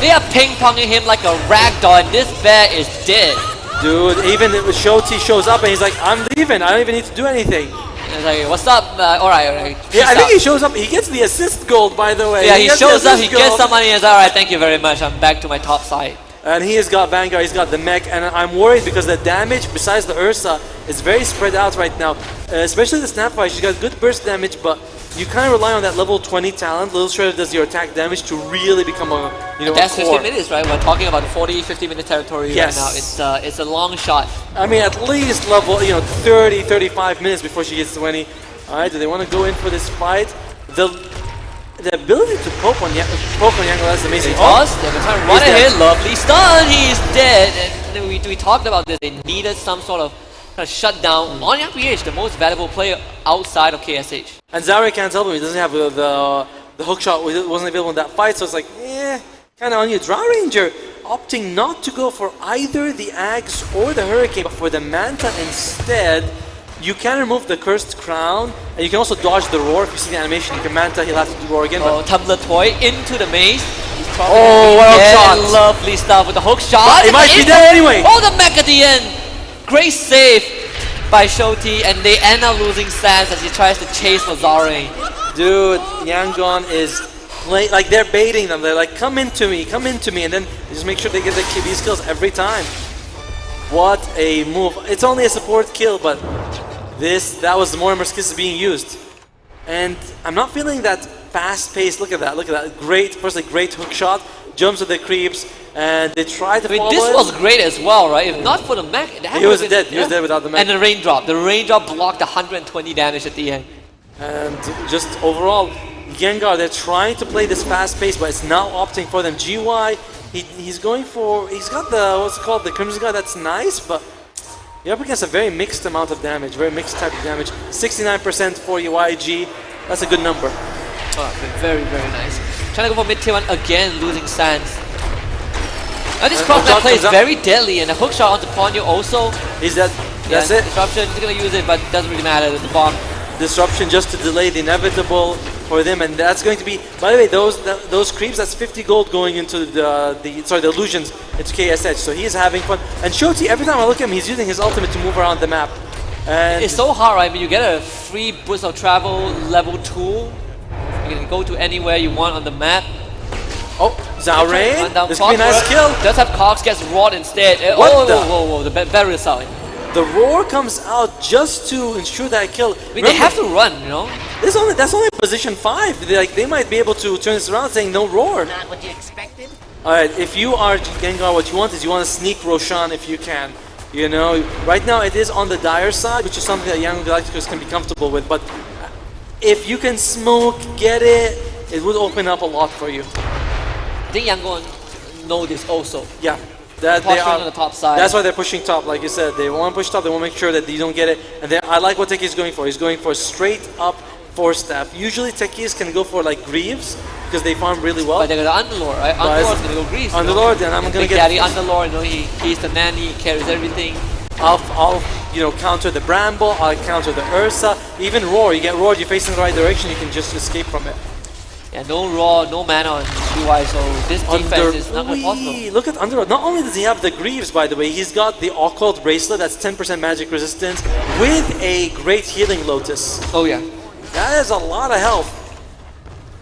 They are ping-ponging him like a ragdoll, and this bear is dead. Dude, even Shoti shows up and he's like, I'm leaving. I don't even need to do anything. He's like, what's up? Alright. Yeah, I think he shows up. He gets the assist gold, by the way. Yeah, he shows up, he gets some money, and says, alright, thank you very much. I'm back to my top side. And he has got Vanguard, he's got the mech, and I'm worried because the damage, besides the Ursa, is very spread out right now. Especially the Snapfire, she's got good burst damage, but you kind of rely on that level 20 talent. Little Shredder does your attack damage to really become a, that's a core. 50 minutes, right? We're talking about 40, 50-minute territory right now. It's a long shot. I mean, at least level, 30, 35 minutes before she gets 20. Alright, do they want to go in for this fight? The ability to poke on Yango is amazing. They're going to run ahead, lovely stun, he's dead. And we talked about this, they needed some sort of shutdown on Young PH, the most valuable player outside of KSH. And Zalrain can't help him, he doesn't have the hook shot, wasn't available in that fight, so it's like, kind of on you. Draw Ranger opting not to go for either the Axe or the Hurricane, but for the Manta instead. You can remove the Cursed Crown, and you can also dodge the Roar. If you see the animation, you can Manta, he'll have to do Roar again. Tumbler Toy into the maze. What a hook shot! Lovely stuff with the hook shot. He might be dead anyway! The mech at the end! Great save by Shoti, and they end up losing Sans as he tries to chase for Zalrain. Dude, Yangon is playing, like they're baiting them. They're like, come into me, and then just make sure they get the these kills every time. What a move. It's only a support kill, but that was the Mortimer's Kiss being used. And I'm not feeling that fast pace. Look at that. Great hook shot. Jumps at the creeps, and they try to follow this was great as well, right? If not for the mech, he was dead. He was dead without the mech. And the raindrop. The raindrop blocked 120 damage at the end. And just overall, Gengar, they're trying to play this fast pace, but it's now opting for them. GY, he's going for, he's got the, what's it called, the Crimson Guard, that's nice, but you're up against a very mixed amount of damage, very mixed type of damage. 69% for YG, that's a good number. Oh, very, very nice. Trying to go for mid tier 1 again, losing Sands. This cross map play is very deadly, and a hook shot onto Ponyo also. Is that, that's it? Disruption, he's gonna use it, but it doesn't really matter, the bomb. Disruption just to delay the inevitable for them, and that's going to be, by the way, those creeps, that's 50 gold going into the illusions into KSH, so he's having fun. And Shoti, every time I look at him, he's using his ultimate to move around the map. And it's so hard, right? When you get a free boost of travel level 2, you can go to anywhere you want on the map. Oh, Zaurain, this could be a nice kill. Does have Cox, gets Rod instead. Whoa, the better result. The roar comes out just to ensure that kill. I mean, they have to run, you know? That's only position 5. They might be able to turn this around saying no roar. Not what you expected? Alright, if you are Gengar, what you want is you want to sneak Roshan if you can. You know, right now it is on the dire side, which is something that Young Galacticos can be comfortable with, but if you can smoke, get it, it would open up a lot for you. I think Yangon know this also. Yeah. That they are on the top side. That's why they're pushing top, like you said. They want to push top, they want to make sure that you don't get it. And I like what Techies is going for. He's going for straight up force staff. Usually Techies can go for like Greaves, because they farm really well. But they're going to Underlord, right? Underlord's going to go Greaves. Underlord, and I'm going to get... Daddy Underlord, you know, he's the nanny, he carries everything. I'll you know, counter the Bramble, I'll counter the Ursa. Even Roar, you get Roar, you face in the right direction, you can just escape from it. Yeah, no raw, no mana on GY, so this defense is not going to possible. Look at Underlord. Not only does he have the Greaves, by the way, he's got the Occult Bracelet, that's 10% magic resistance, with a great healing Lotus. Oh yeah. That is a lot of health.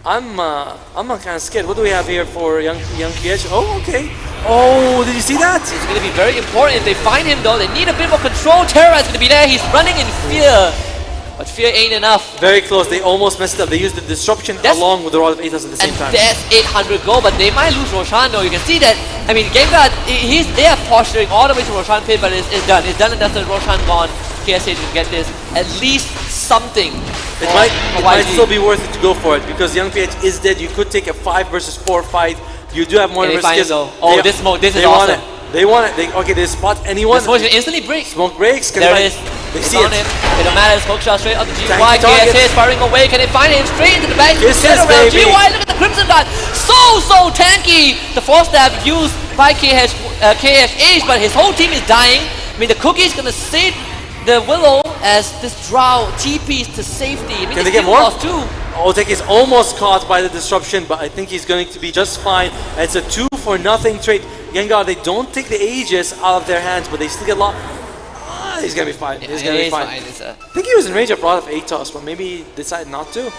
I'm kind of scared. What do we have here for Young PH? Oh, okay. Oh, did you see that? It's going to be very important if they find him though. They need a bit more control. Terra is going to be there. He's running in fear. But fear ain't enough. Very close. They almost messed up. They used the disruption along with the Rod of Aethos at the same time. And that's 800 gold, but they might lose Roshan though. You can see that. I mean, Gengar, they are posturing all the way to Roshan pit, but it's done. It's done and dusted. Roshan gone. KSH can get this. At least something. It might still be worth it to go for it because Young PH is dead. You could take a 5 versus 4 fight. You do have more risk. Oh, this smoke. This is awesome. They want it. Okay, they spot anyone. The smoke can instantly break. Smoke breaks. There it is. They see it. It don't matter. Smoke shot straight up the GY. KSH is firing away. Can they find him straight into the back? Kisses, around baby. GY. Look at the Crimson Guard. So tanky. The force stab used by KSH, but his whole team is dying. I mean, the Cookie's gonna save the Willow as this Drow TPs to safety. I mean, can they get more? Too. Otek is almost caught by the disruption, but I think he's going to be just fine. And it's a 2-for-0 trade. Gengar, they don't take the Aegis out of their hands, but they still get lost. He's gonna be fine. He's gonna be fine. I think he was in range of Rod of Aethos, but maybe he decided not to.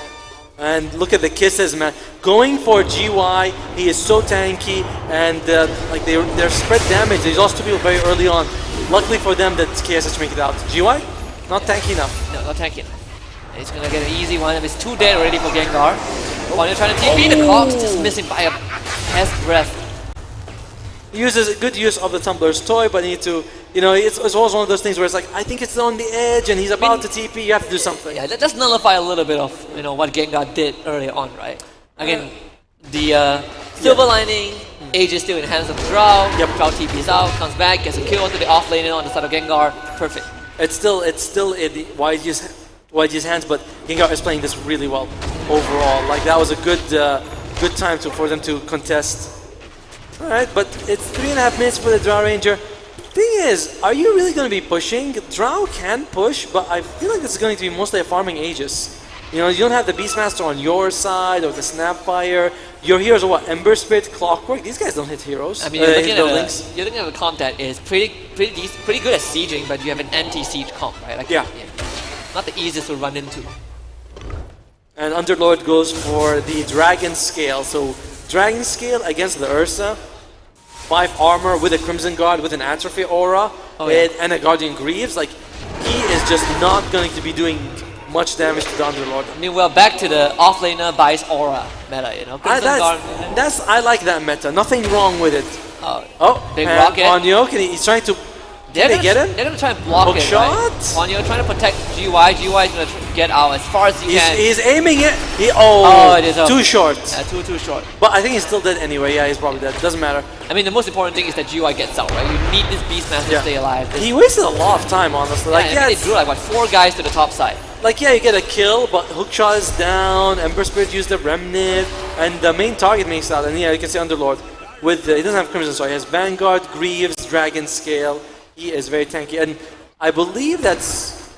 And look at the kisses, man. Going for GY, he is so tanky, and like they're spread damage. They lost 2 people very early on. Luckily for them that KSH make it out. GY, not tanky enough. No, not tanky enough. He's gonna get an easy one. It's 2 dead already for Gengar. While you're trying to TP, the Cox just missing by a hair's breadth. He uses a good use of the Tumbler's toy, but you need to, you know, it's always one of those things where it's like, I think it's on the edge and he's about to TP, you have to do something. Yeah, that just nullify a little bit of, you know, what Gengar did earlier on, right? Again, the Silver Lining, Aegis still in the hands of Drow. Drow TPs out, comes back, gets a kill onto the off lane on the side of Gengar. Perfect. It's still in the YG's hands, but Gengar is playing this really well overall. Like that was a good time for them to contest. Alright, but it's 3.5 minutes for the Drow Ranger. Thing is, are you really going to be pushing? Drow can push, but I feel like this is going to be mostly a farming Aegis. You know, you don't have the Beastmaster on your side or the Snapfire. Your heroes are what? Ember Spirit, Clockwork? These guys don't hit heroes. I mean, you're looking at a comp that is pretty good at sieging, but you have an anti-siege comp, right? Like, not the easiest to run into. And Underlord goes for the Dragon Scale. So, Dragon Scale against the Ursa. 5 armor with a Crimson Guard with an Atrophy Aura and a Guardian Greaves. Like, he is just not going to be doing much damage to the Underlord. I mean, well, back to the offlaner buys Aura meta, you know? I like that meta. Nothing wrong with it. Big and rocket. Onyo, he's trying to They're they gonna, get him? They're gonna try and block Hook it, shot? right? When you're trying to protect GY, GY is gonna get out as far as he can. He's aiming it. Oh, it is too short. Too short. But I think he's still dead anyway. Yeah, he's probably dead. Doesn't matter. I mean, the most important thing is that GY gets out, right? You need this Beastmaster to stay alive. He wasted a lot of time, honestly. Like, I think they drew like what, 4 guys to the top side. Like, yeah, you get a kill, but Hookshot is down. Ember Spirit used the Remnant, and the main target makes out. And yeah, you can see Underlord. He doesn't have Crimson, so he has Vanguard, Greaves, Dragon Scale. He is very tanky, and I believe that's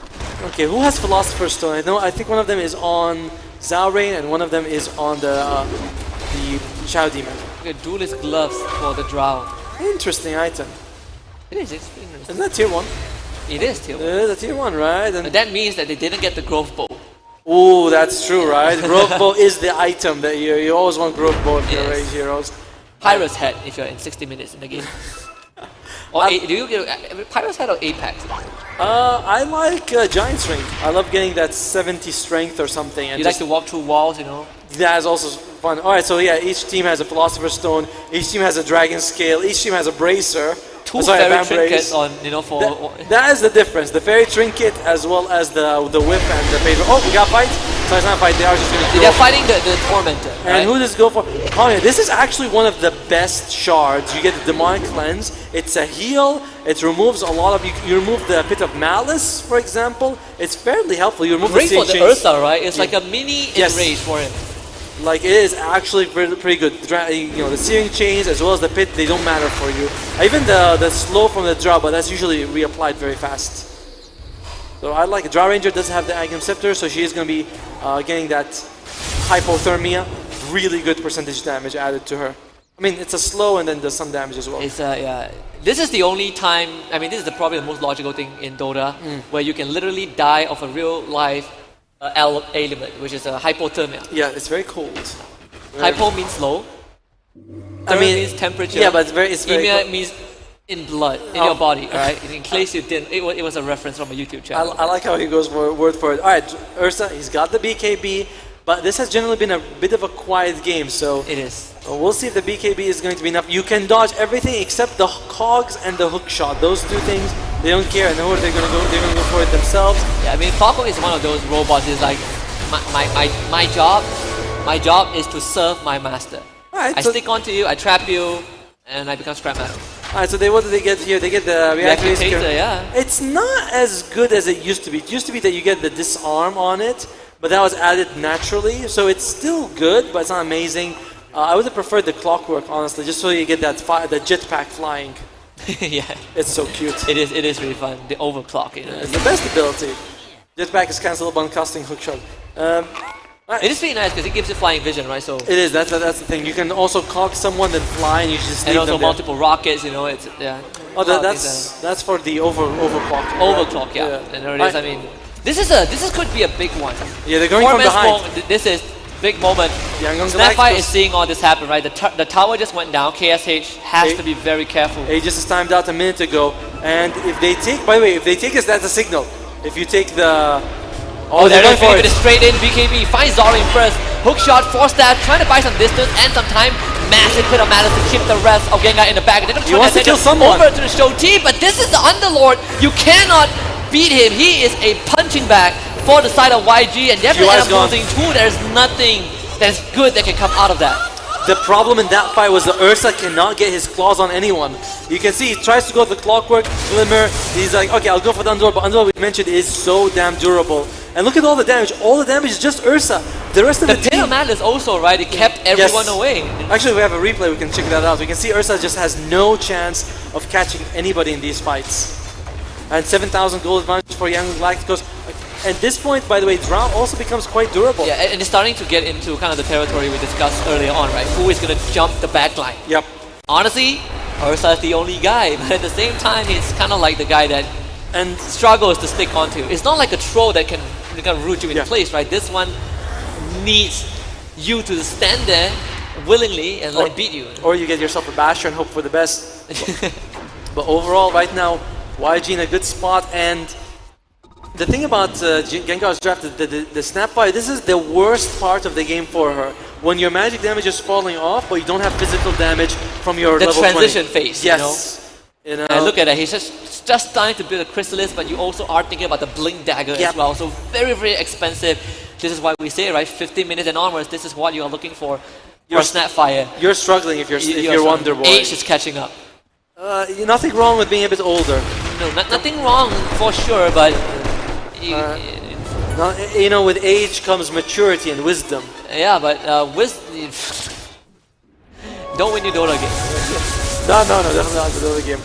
okay. Who has Philosopher's Stone? I think one of them is on Zalrain, and one of them is on the Shadow Demon. Okay, Duelist Gloves for the Drow. Interesting item. It is. It's interesting. Isn't that tier 1? It is tier 1. It is a tier 1, right? And But that means that they didn't get the Growth Bow. oh, that's true, right? Growth Bow is the item that you always want. Growth Bow if you're Rage Heroes. Pyrus Head if you're in 60 minutes in the game. Or do you get Pyrus Head or Apex? I like Giant Strength. I love getting that 70 strength or something. And You like to walk through walls, you know? that is also fun. Alright, so yeah, each team has a Philosopher's Stone, each team has a Dragon Scale, each team has a Bracer. 2 Sorry, fairy Vambrace. trinkets on, you know, for... That is the difference. The Fairy Trinket as well as the Whip and the Favor. Oh, we got fight? So it's not a fight, they are just going to They're fighting the Tormentor, And right? who does it go for? Oh yeah, this is actually one of the best shards. You get the Demonic Cleanse. It's a heal. It removes a lot of... You remove the Pit of Malice, for example. It's fairly helpful. You remove Great the for the Seeing Chains. Ursa, right? It's like a mini Yes. enrage for him. Like, it is actually pretty good. You know, the Searing Chains as well as the Pit, they don't matter for you. Even the slow from the Drow, but that's usually reapplied very fast. So I like it. Drow Ranger does have the Aghanim Scepter, so she is going to be getting that hypothermia. Really good percentage damage added to her. I mean, it's a slow and then does some damage as well. It's yeah. This is the only time. I mean, this is probably the most logical thing in Dota, where you can literally die of a real life element, which is a hypothermia. Yeah, it's very cold. Hypo means low. I mean, means temperature. Yeah, but it's very Emia cold. means in blood, in your body, right? In case you didn't, it was a reference from a YouTube channel. I like how he goes for word for it. Alright, Ursa, he's got the BKB, but this has generally been a bit of a quiet game, so It is. we'll see if the BKB is going to be enough. You can dodge everything except the cogs and the hook shot. Those two things, they don't care, and know where they're going to go. They're going to go for it themselves. Yeah, I mean, Falco is one of those robots. Is like my job is to serve my master. Alright, I so, stick onto you, I trap you, and I become scrap metal. alright, so what do they get here? They get the Reactive reactive taser, yeah. It's not as good as it used to be. It used to be that you get the disarm on it, but that was added naturally, so it's still good, but it's not amazing. I would have preferred the clockwork, honestly, just so you get that the jetpack flying. Yeah, It's so cute. it is really fun. The overclock, you know. It's the best ability. Jetpack is cancellable on casting hookshot. It is pretty nice because it gives you flying vision, right? So It is. That's the thing. You can also cog someone, then fly, and you just and leave also them there. multiple rockets, you know. It's yeah. Oh, Wow, that's for the overclock. overclock, yeah. And there it is. I mean, this could be a big one. Yeah, they're going from behind. This is big moment. Yangon Snapfire Galactus. is seeing all this happen, right? The tower just went down. KSH has to be very careful. Aegis is timed out a minute ago, and if they take, by the way, if they take us, that's a signal. If you take the, They're going going for it straight in. BKB finds Zara in first. Hook shot, force stab, trying to buy some distance and some time. Massive Pit of Malice to keep the rest of Gengar in the back. They're going He wants to kill to someone. over to the show T, but this is the Underlord. You cannot beat him. He is a punching bag for the side of YG, and definitely GY is end up gone. losing too. There's nothing that's good that can come out of that. The problem in that fight was that Ursa cannot get his claws on anyone. You can see he tries to go for the clockwork, Glimmer. He's like, okay, I'll go for the Underlord, but Underlord, we mentioned, is so damn durable. And look at all the damage. All the damage is just Ursa. The rest of The the Pit team. of Malice also, right? It kept everyone away. Actually, we have a replay. We can check that out. We can see Ursa just has no chance of catching anybody in these fights. And 7,000 gold advantage for Young Galacticos. At this point, by the way, Drow also becomes quite durable. Yeah, and it's starting to get into kind of the territory we discussed earlier on, right? Who is going to jump the backline? Yep. Honestly, Ursa is the only guy, but at the same time, he's kind of like the guy that struggles to stick onto. It's not like a troll that can kind of root you in place, right? This one needs you to stand there willingly and like beat you. Or you get yourself a basher and hope for the best. But overall, right now, YG in a good spot. And the thing about Gengar's draft, the Snapfire, this is the worst part of the game for her. When your magic damage is falling off, but you don't have physical damage from your The level transition 20. phase, Yes. you know? And look at that, he's just just starting to build a Chrysalis, but you also are thinking about the Blink Dagger as well. So very, very expensive. This is why we say, right, 15 minutes and onwards, this is what you are looking for. Your Snapfire. You're struggling if you're Wonder Boy. Age is catching up. Nothing wrong with being a bit older. No, nothing wrong for sure, but you know, with age comes maturity and wisdom. Yeah, but don't win your Dota game. No, definitely not the Dota game.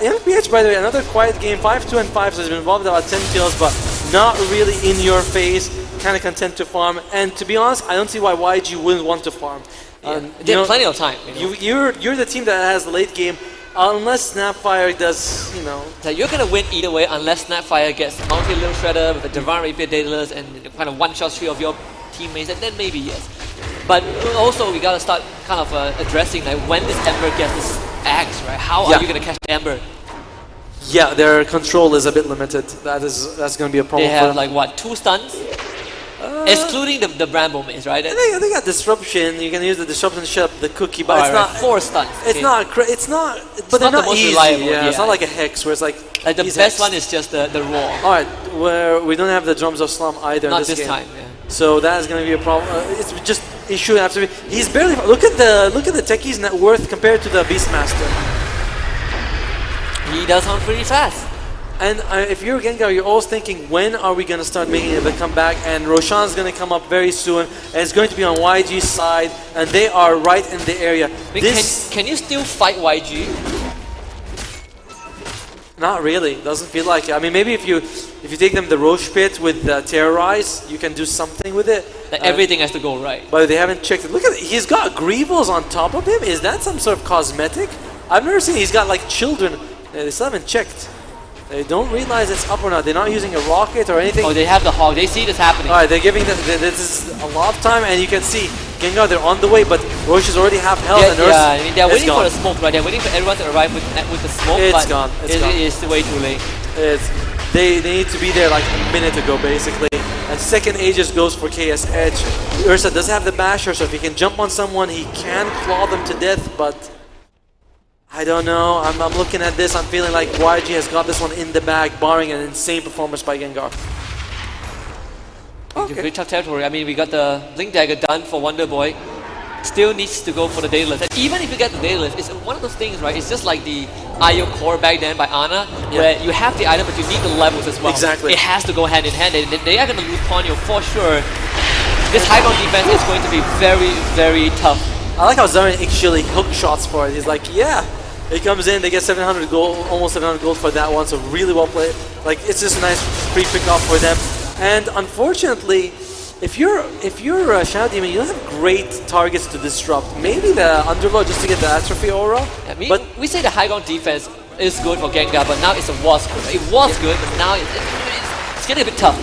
Young PH, by the way, another quiet game, 5-2 and 5, so he's been involved in about 10 kills, but not really in your face, kind of content to farm. And to be honest, I don't see why YG wouldn't want to farm. They have plenty of time. You're the team that has the late game, unless Snapfire does, you know. So you're gonna win either way, unless Snapfire gets multi-little shredder with a Divine Rapier Daedalus and kind of one-shot 3 of your teammates, and then maybe yes. But also we gotta start kind of addressing like when this Ember gets this axe, right? How are you gonna catch the Ember? Yeah, their control is a bit limited. That's gonna be a problem. They have like what, 2 stuns? Excluding the Bramble Maze, right? They got disruption. You can use the disruption shut up the cookie, but it's not 4 stuns. It's not. But they're not easy. Reliable. Yeah, it's not like a hex where it's like the best one is just the raw. All right, where we don't have the drums of Slum either. Not in this game. time. Yeah. So that is going to be a problem. It's just he should have to be. He's barely. Look at the techie's net worth compared to the Beastmaster. He does sound pretty fast. And if you're Gengar, you're always thinking, when are we going to start making the comeback? And Roshan's going to come up very soon, and it's going to be on YG's side, and they are right in the area. Can you still fight YG? Not really. Doesn't feel like it. I mean, maybe if you take them the Roche Pit with Terrorize, you can do something with it. Like everything has to go right. But they haven't checked it. Look at it. He's got Greevils on top of him. Is that some sort of cosmetic? I've never seen. He's got like children. They still haven't checked. They don't realize it's up or not. They're not using a rocket or anything. Oh, they have the hog. They see this happening. All right, they're giving this is a lot of time, and you can see Gengar, they're on the way, but Roche is already half health. Yeah, I mean, they're waiting for the smoke, right? They're waiting for everyone to arrive with the smoke, it's but gone. it's way too late. They need to be there like a minute ago, basically. And second Aegis goes for KS Edge. Ursa does have the basher, so if he can jump on someone, he can claw them to death, but I don't know. I'm looking at this. I'm feeling like YG has got this one in the bag, barring an insane performance by Gengar. Okay. Very tough territory. I mean, we got the Blink Dagger done for Wonder Boy. Still needs to go for the Daedalus. And even if you get the Daedalus, it's one of those things, right? It's just like the IO core back then by Ana, where you have the item, but you need the levels as well. Exactly. It has to go hand in hand. They are going to lose Ponyo for sure. This high ground defense is going to be very, very tough. I like how Zarin actually hook shots for it. He's like, yeah. He comes in, they get 700 gold, almost 700 gold for that one, so really well played. Like, it's just a nice free pick-off for them. And unfortunately, if you're Shadow Demon, you don't have great targets to disrupt. Maybe the Underlord just to get the Atrophy Aura. Yeah, but we say the high ground defense is good for Gengar, but now it was good. It was good, but now it's getting a bit tough.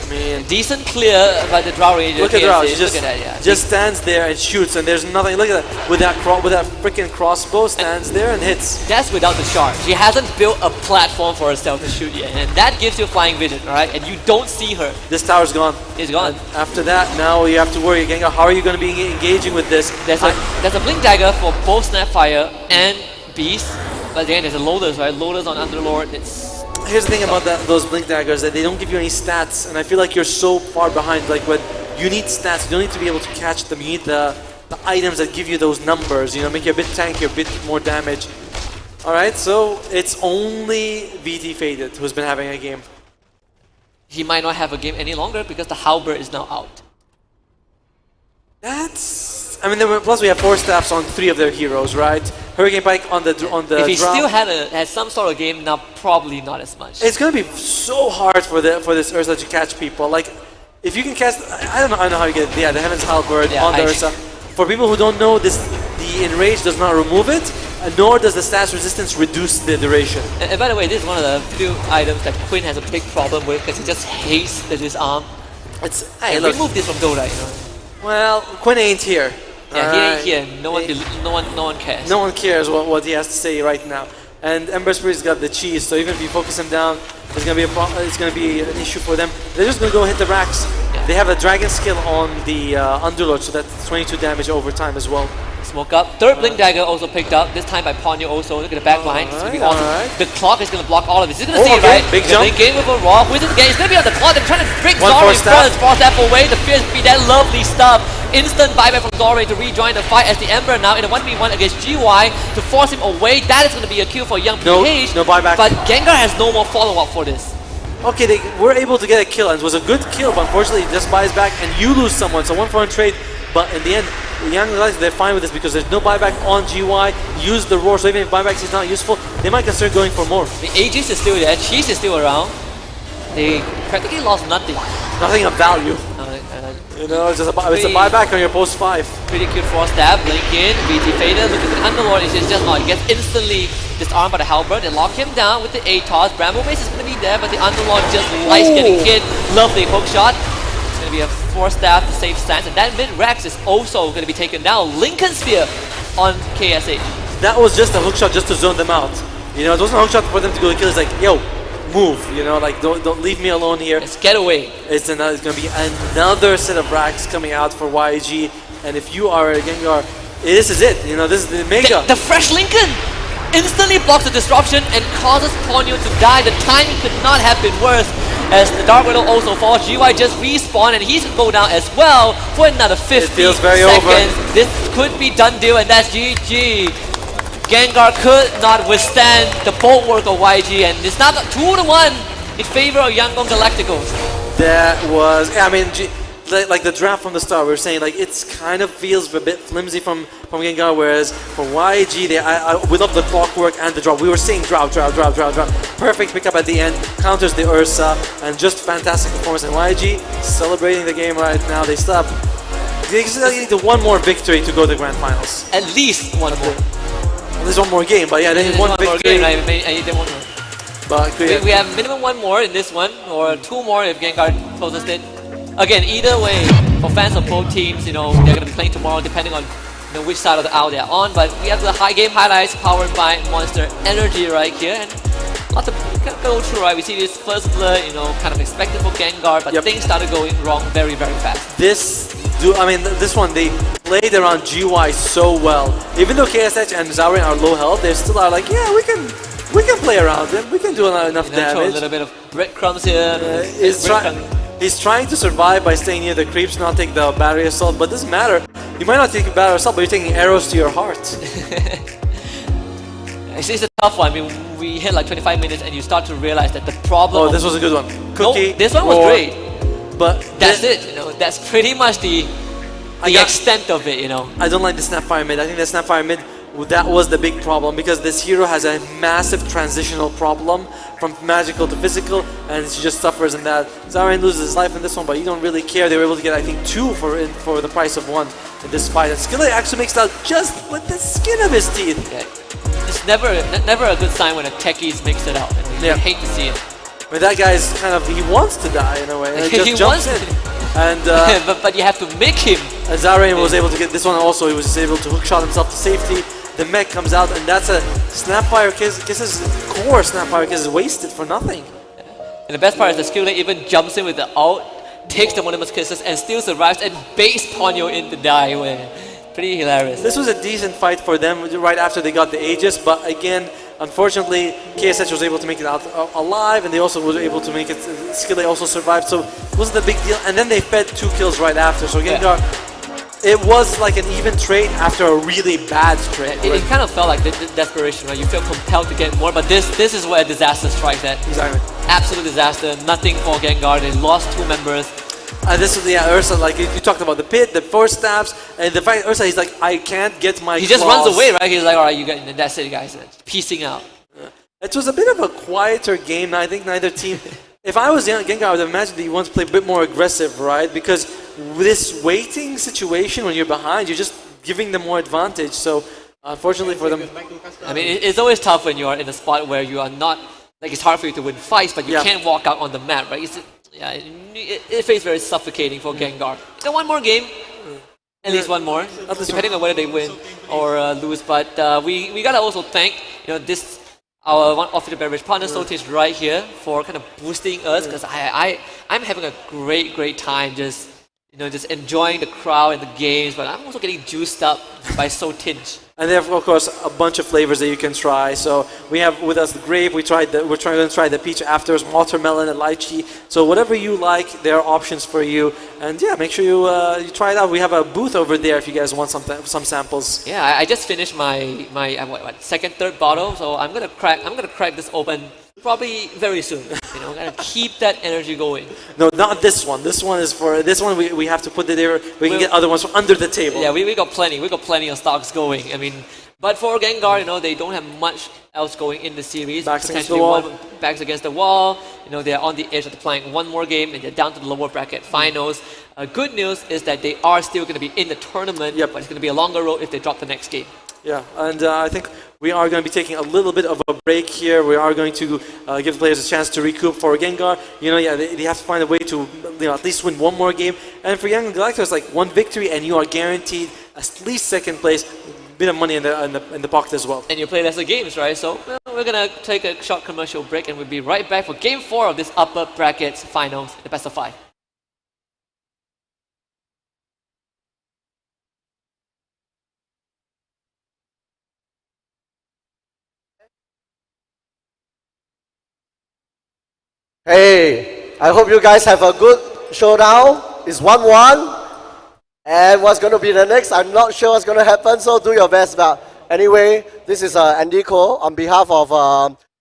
I mean, decent clear by the Drow Ranger. Look at Drow, he just stands there and shoots, and there's nothing. Look at that, with that freaking crossbow, stands there and hits. That's without the charge. She hasn't built a platform for herself to shoot yet, and that gives you flying vision, right? And you don't see her. This tower's gone. It's gone. And after that, now you have to worry, Gengar. How are you going to be engaging with this? There's a Blink Dagger for both Snapfire and Beast, but again, there's a Lotus, right? Lotus on Underlord. Here's the thing about those Blink Daggers, that they don't give you any stats, and I feel like you're so far behind. Like, when you need stats, you don't need to be able to catch them. You need the items that give you those numbers, you know, make you a bit tanky, a bit more damage. Alright, so it's only VT Faded who's been having a game. He might not have a game any longer because the Halberd is now out. I mean, plus we have 4 staffs on 3 of their heroes, right? Hurricane Pike on the If he still had some sort of game, now probably not as much. It's gonna be so hard for this Ursa to catch people. Like, if you can cast, I don't know how you get it. Yeah, the Heaven's Halberd on the Ursa. For people who don't know, the Enrage does not remove it, nor does the stats resistance reduce the duration. And by the way, this is one of the few items that Quinn has a big problem with because he just hates the disarm. Hey, remove this from Dota, you know. Well, Quinn ain't here. Yeah, he ain't here. No one cares. No one cares what he has to say right now. And Ember Spirit's got the cheese, so even if you focus him down, it's gonna be it's gonna be an issue for them. They're just gonna go hit the racks. Yeah. They have a dragon skill on the Underlord, so that's 22 damage over time as well. Smoke up. Third Blink Dagger also picked up, this time by Ponyo also. Look at the back line. It's going to be awesome. The clock is going to block all of this. He's going to see it, right? Big jump. Blink in with a raw. Wizard again. He's going to be on the clock. They're trying to break One Zoro in force staff. front. Force staff away. The Fierce Speed, that lovely stuff. Instant buyback from Zoro to rejoin the fight as the Ember now in a 1v1 against GY to force him away. That is going to be a kill for Young PH. No buyback. But Gengar has no more follow-up for this. Okay, they were able to get a kill, and it was a good kill, but unfortunately it just buys back and you lose someone, so 1-for-1 trade. But in the end, Young guys, they're fine with this because there's no buyback on GY. Use the roar, so even if buybacks is not useful, they might consider going for more. The Aegis is still there, Cheese is still around. They practically lost nothing. Nothing of value. You know, it's just it's a buyback on your post 5. Pretty cute force stab, blink in, BT Fader, look at the Underlord, it's just not, he gets instantly disarmed by the Halberd, they lock him down with the ATOS, Bramble Mace is going to be there, but the Underlord just likes getting hit, lovely hook shot. It's going to be a force stab to save stance, and that mid-Rex is also going to be taken down. Lincoln Spear on KSH. That was just a hook shot just to zone them out. You know, it wasn't a hook shot for them to go kill, it's like, yo, move, you know, like don't leave me alone here. Let's get away. It's going to be another set of racks coming out for YG, and if you are a Gengar, this is it, you know, this is the mega. The fresh Lincoln instantly blocks the disruption and causes Ponyo to die. The timing could not have been worse as the Dark Riddle also falls. GY just respawn and he's going to go down as well for another 50 it feels very seconds. Over. This could be done deal and that's GG. Gengar could not withstand the bulwark of YG and it's now 2-1 in favor of Yangon Galacticos. That was, I mean, like the draft from the start, we were saying like it's kind of feels a bit flimsy from Gengar, whereas for YG, we love the clockwork and the drop. We were saying drop. Perfect pickup at the end, counters the Ursa, and just fantastic performance. And YG celebrating the game right now. They still need one more victory to go to the Grand Finals. At least one more. There's one more game, but yeah, they need one victory. More game, right? I need one more. But we have minimum one more in this one, or 2 more if Gengar closes it. Again, either way, for fans of both teams, you know, they're going to be playing tomorrow depending on which side of the aisle they're on. But we have the high game highlights powered by Monster Energy right here. And lots of kind of go through, right? We see this first blood, you know, kind of expected for Gengar, but things started going wrong very, very fast. This one, they played around GY so well. Even though KSH and Zarin are low health, they still are like, yeah, we can play around them. We can do enough damage. A little bit of breadcrumbs here. He's trying to survive by staying near the creeps, not take the battery assault, but it doesn't matter. You might not take a battery assault, but you're taking arrows to your heart. It's a tough one. I mean, we hit like 25 minutes and you start to realize that the problem... Oh, this was a good one. Cookie, no, this one was great. But that's it, you know, that's pretty much the extent of it, you know. I don't like the Snapfire mid. I think the Snapfire mid, that was the big problem because this hero has a massive transitional problem from magical to physical and she just suffers in that. Zarin loses his life in this one, but you don't really care. They were able to get, I think, 2 for the price of 1 in this fight. And Skillet actually makes it out just with the skin of his teeth. Yeah. It's never a good sign when a techies makes it out. You hate to see it. But that guy's kind of, he wants to die in a way. And just he jumps wants in. And but you have to make him. And Zarin was able to get this one also. He was able to hookshot himself to safety. The mech comes out, and that's a Snapfire Kisses core. Snapfire Kiss is wasted for nothing. And the best part is the Skillet even jumps in with the ult, takes the Monimus Kisses, and still survives and baits Ponyo in to die. Pretty hilarious. This was a decent fight for them right after they got the Aegis, but again, unfortunately, KSH was able to make it out alive, and they also were able to make it. Skillet also survived, so it wasn't a big deal. And then they fed 2 kills right after. So Gengar. It was like an even trade after a really bad trade. It kind of felt like desperation, right? You feel compelled to get more, but this is where a disaster strikes at. Exactly. Absolute disaster. Nothing for Gengar. They lost 2 members. This is Ursa. Like you talked about the pit, the force stabs, and the fact Ursa. He's like, I can't get my. He just runs away, right? He's like, all right, you got. That's it, guys. Piecing out. It was a bit of a quieter game. I think neither team. If I was Gengar, I would imagine that you want to play a bit more aggressive, right? Because this waiting situation when you're behind, you're just giving them more advantage. So, unfortunately for them... I mean, it's always tough when you're in a spot where you are not... Like, it's hard for you to win fights, but you can't walk out on the map, right? It feels very suffocating for Gengar. So one more game. At least one more. Depending on whether they win or lose. But we gotta also thank, this... Our one of the beverage partner Sotish right here for kind of boosting us because I'm having a great time just just enjoying the crowd and the games, but I'm also getting juiced up by So Tinge. And they have, of course, a bunch of flavors that you can try. So we have with us the grape. We're trying to try the peach afterwards, watermelon and lychee. So whatever you like, there are options for you. And yeah, make sure you try it out. We have a booth over there if you guys want some samples. Yeah, I just finished my second, third bottle, so I'm gonna crack this open probably very soon. I'm gonna keep that energy going. No, not this one. This one is for this one. We have to put it there. We can get other ones from under the table. Yeah, we got plenty. We got plenty of stocks going. I mean, but for Gengar, they don't have much else going in the series. Backs against the wall. Backs against the wall. They're on the edge of playing one more game, and they're down to the lower bracket finals. Good news is that they are still going to be in the tournament. Yep. But it's going to be a longer road if they drop the next game. Yeah, and I think we are going to be taking a little bit of a break here. We are going to give the players a chance to recoup for Gengar. They have to find a way to at least win one more game. And for Young Galactus, like one victory and you are guaranteed at least second place. Bit of money in the pocket as well. And you play lesser games, right? So we're gonna take a short commercial break, and we'll be right back for Game 4 of this upper brackets finals, the best of 5. Hey, I hope you guys have a good showdown. It's 1-1. And what's going to be the next? I'm not sure what's going to happen, so do your best. But anyway, this is Andy Cole on behalf of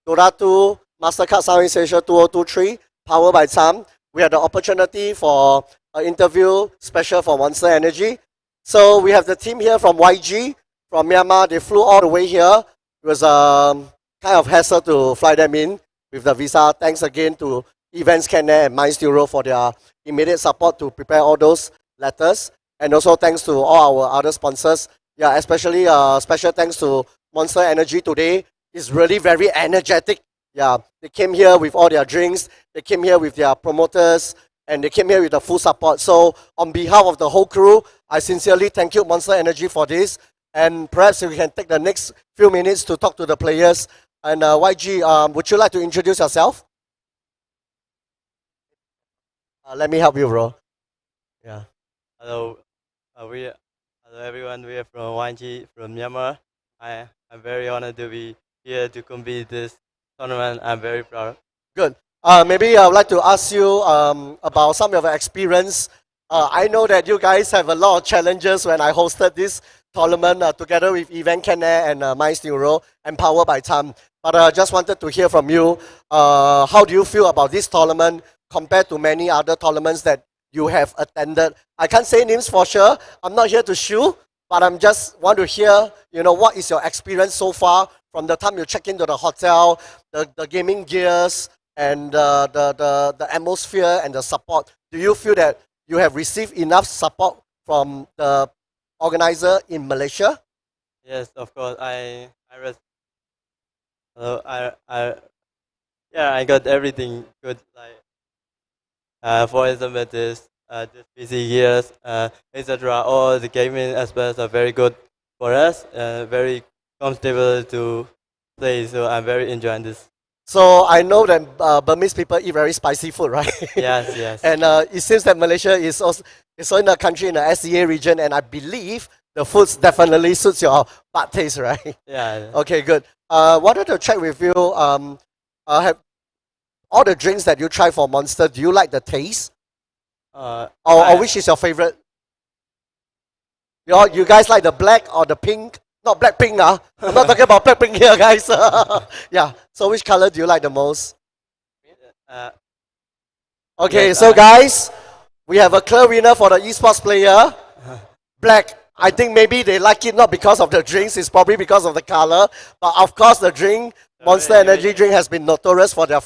Dota 2 Mastercard Southeast Asia 2023, powered by Sam. We had the opportunity for an interview special for Monster Energy. So we have the team here from YG, from Myanmar. They flew all the way here. It was kind of hassle to fly them in with the visa. Thanks again to Events Canada and Minds Euro for their immediate support to prepare all those letters. And also thanks to all our other sponsors. Yeah, especially special thanks to Monster Energy today. It's really very energetic. Yeah, they came here with all their drinks. They came here with their promoters. And they came here with the full support. So on behalf of the whole crew, I sincerely thank you, Monster Energy, for this. And perhaps we can take the next few minutes to talk to the players. And YG, would you like to introduce yourself? Let me help you, bro. Yeah. Hello, hello everyone. We are from YG from Myanmar. I'm very honored to be here to compete this tournament. I'm very proud. Good. Maybe I would like to ask you about some of your experience. I know that you guys have a lot of challenges when I hosted this tournament together with Event Canada and Minds Neuro, empowered by Tam. But I just wanted to hear from you. How do you feel about this tournament compared to many other tournaments that you have attended? I can't say names for sure. I'm not here to shoot, but I'm just want to hear, what is your experience so far from the time you check into the hotel, the gaming gears, and the atmosphere and the support. Do you feel that you have received enough support from the organizer in Malaysia? Yes, of course. I got everything good. Like, for example, this PC gears, etc. All the gaming aspects are very good for us. Very comfortable to play. So I'm very enjoying this. So I know that Burmese people eat very spicy food, right? Yes, yes. And it seems that Malaysia is also in a country in the SEA region, and I believe the food definitely suits your bad taste, right? Yeah. Okay, good. Wanted to check with you. Have all the drinks that you try for Monster, do you like the taste? Or which is your favorite? You guys like the black or the pink? Not Blackpink, I'm not talking about Blackpink here, guys. Yeah, so which color do you like the most? Okay, yes, so guys, we have a clear winner for the esports player. Black. I think maybe they like it not because of the drinks, it's probably because of the color. But of course, the drink, Monster Energy drink, has been notorious for their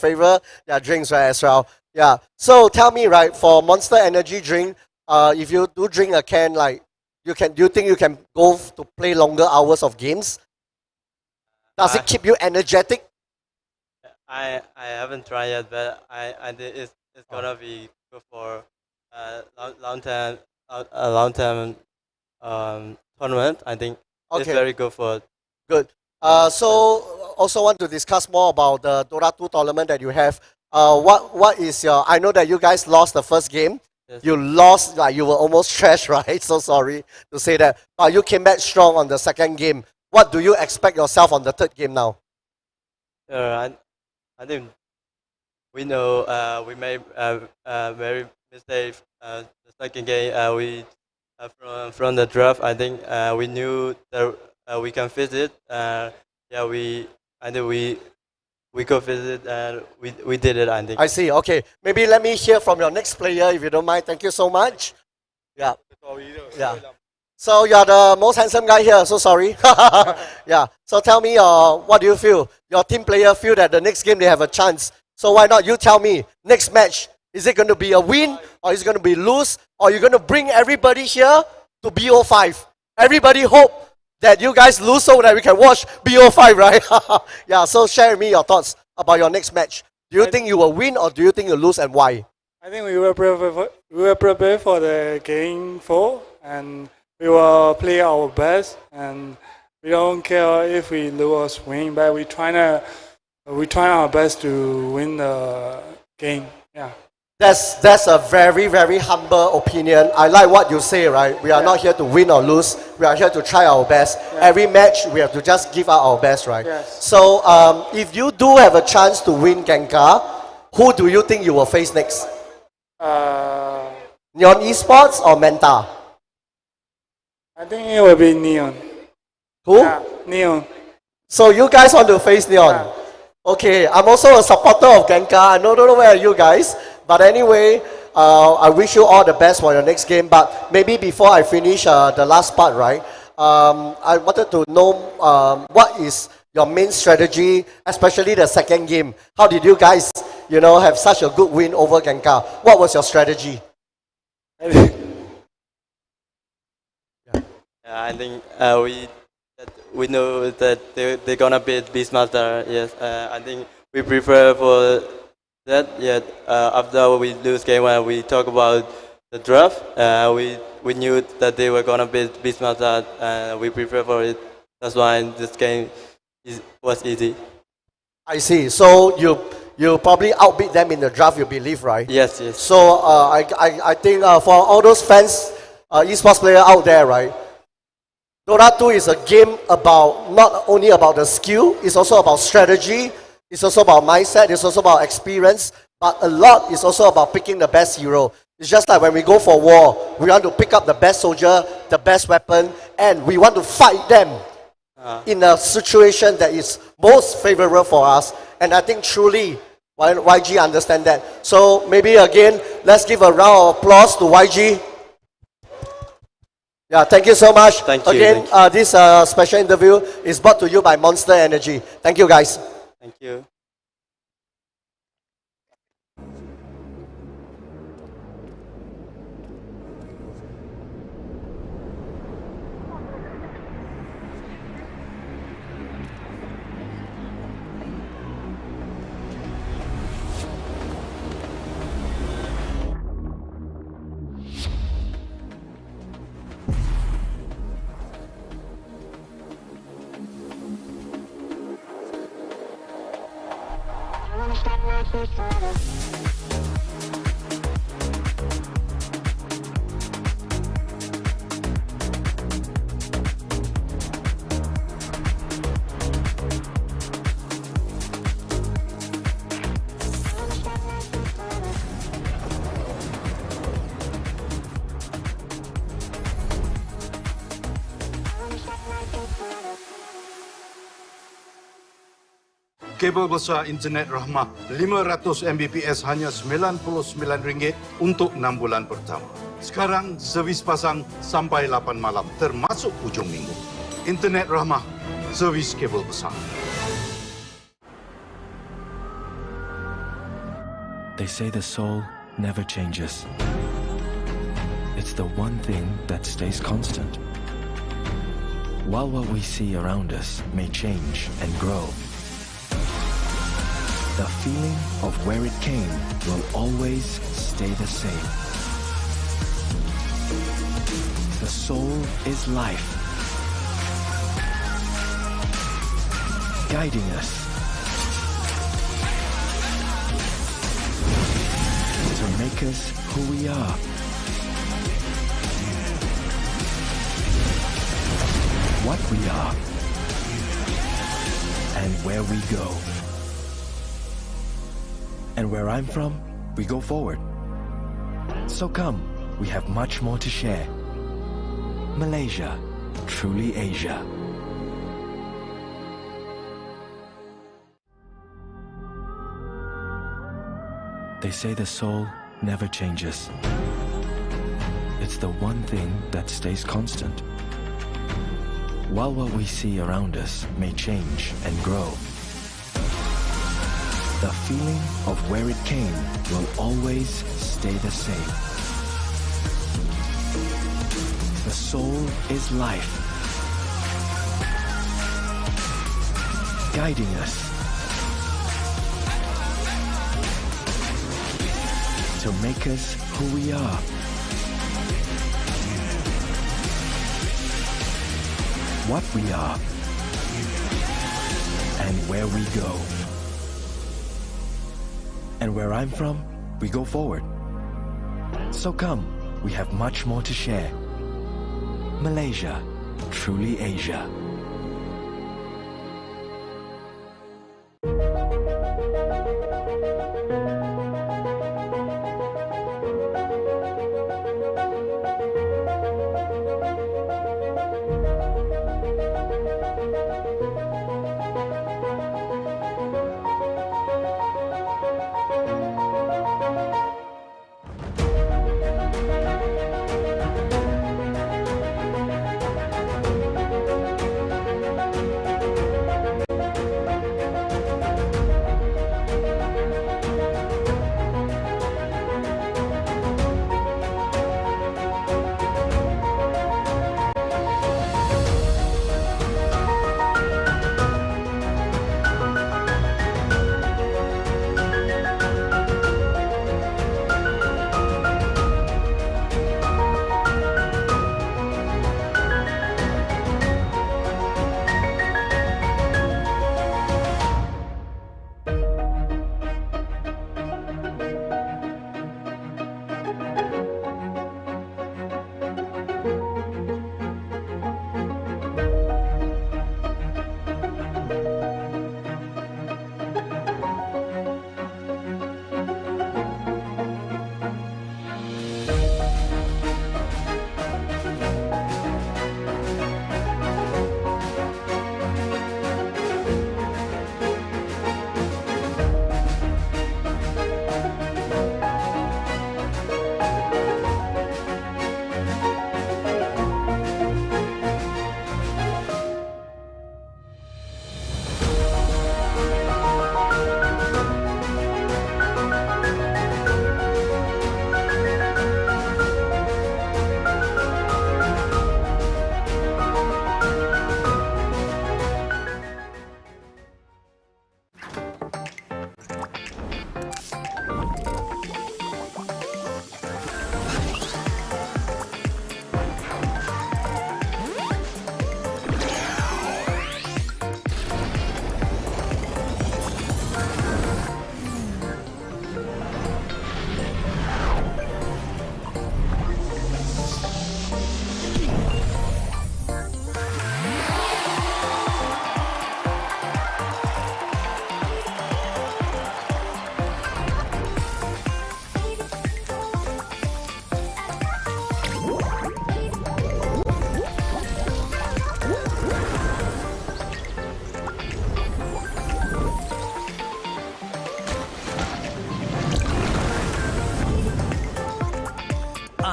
drinks, right, as well. Yeah. So tell me, right, for Monster Energy drink, if you do drink a can, like, do you think you can go to play longer hours of games? Does it keep you energetic? I haven't tried yet, but I think it's gonna be good for long term tournament. I think it's very good for. Good. So also want to discuss more about the Dota 2 tournament that you have. What is your? I know that you guys lost the first game. Yes. You lost, like you were almost trashed, right? So sorry to say that. But you came back strong on the second game. What do you expect yourself on the third game now? I think we know we made very mistake. The second game we from the draft. I think we knew that we can fix it. Yeah, I think we could fix it and we did it. I think. I see. Okay. Maybe let me hear from your next player if you don't mind. Thank you so much. Yeah. Yeah. So you're the most handsome guy here. So sorry. Yeah. So tell me, what do you feel? Your team player feel that the next game they have a chance. So why not you tell me? Next match, is it going to be a win or is it going to be lose? Or you're going to bring everybody here to BO5? Everybody hope that you guys lose so that we can watch BO5, right? Yeah. So share with me your thoughts about your next match. Do you think you will win or do you think you lose and why? I think we will prepare for the game 4 and we will play our best and we don't care if we lose or win, but we try our best to win the game. Yeah. That's a very, very humble opinion. I like what you say, right? We are not here to win or lose. We are here to try our best. Yeah. Every match, we have to just give out our best, right? Yes. So, if you do have a chance to win Gengar, who do you think you will face next? Neon Esports or Menta? I think it will be Neon. Who? Yeah, Neon. So you guys want to face Neon? Yeah. Okay, I'm also a supporter of Gengar. I don't know where are you guys. But anyway, I wish you all the best for your next game. But maybe before I finish the last part, right? I wanted to know what is your main strategy, especially the second game. How did you guys, have such a good win over Gengar? What was your strategy? I think we know that they're gonna beat Beastmaster. Yes, I think we prepare for that. Yet after we lose game, when we talk about the draft, we knew that they were gonna beat Beastmaster, and we prepare for it. That's why this game was easy. I see. So you probably outbeat them in the draft, you believe, right? Yes, yes. So I think for all those fans, esports player out there, right? Dota 2 is a game about not only about the skill, it's also about strategy, it's also about mindset, it's also about experience, but a lot is also about picking the best hero. It's just like when we go for war, we want to pick up the best soldier, the best weapon, and we want to fight them in a situation that is most favorable for us. And I think truly YG understand that. So maybe again, let's give a round of applause to YG. Yeah, thank you so much. Thank you. Again, this special interview is brought to you by Monster Energy. Thank you, guys. Thank you. Kabel besar internet Rahmah 500 Mbps hanya RM99 untuk 6 bulan pertama. Sekarang servis pasang sampai 8 malam termasuk hujung minggu. Internet Rahmah, servis kabel besar. They say the soul never changes. It's the one thing that stays constant. While what we see around us may change and grow, the feeling of where it came will always stay the same. The soul is life, guiding us to make us who we are. what we are, and where we go. And where I'm from, we go forward. So come, we have much more to share. Malaysia, truly Asia. They say the soul never changes. It's the one thing that stays constant. While what we see around us may change and grow, the feeling of where it came will always stay the same. The soul is life, guiding us to make us who we are. What we are, and where we go. And where I'm from, we go forward. So come, we have much more to share. Malaysia, truly Asia.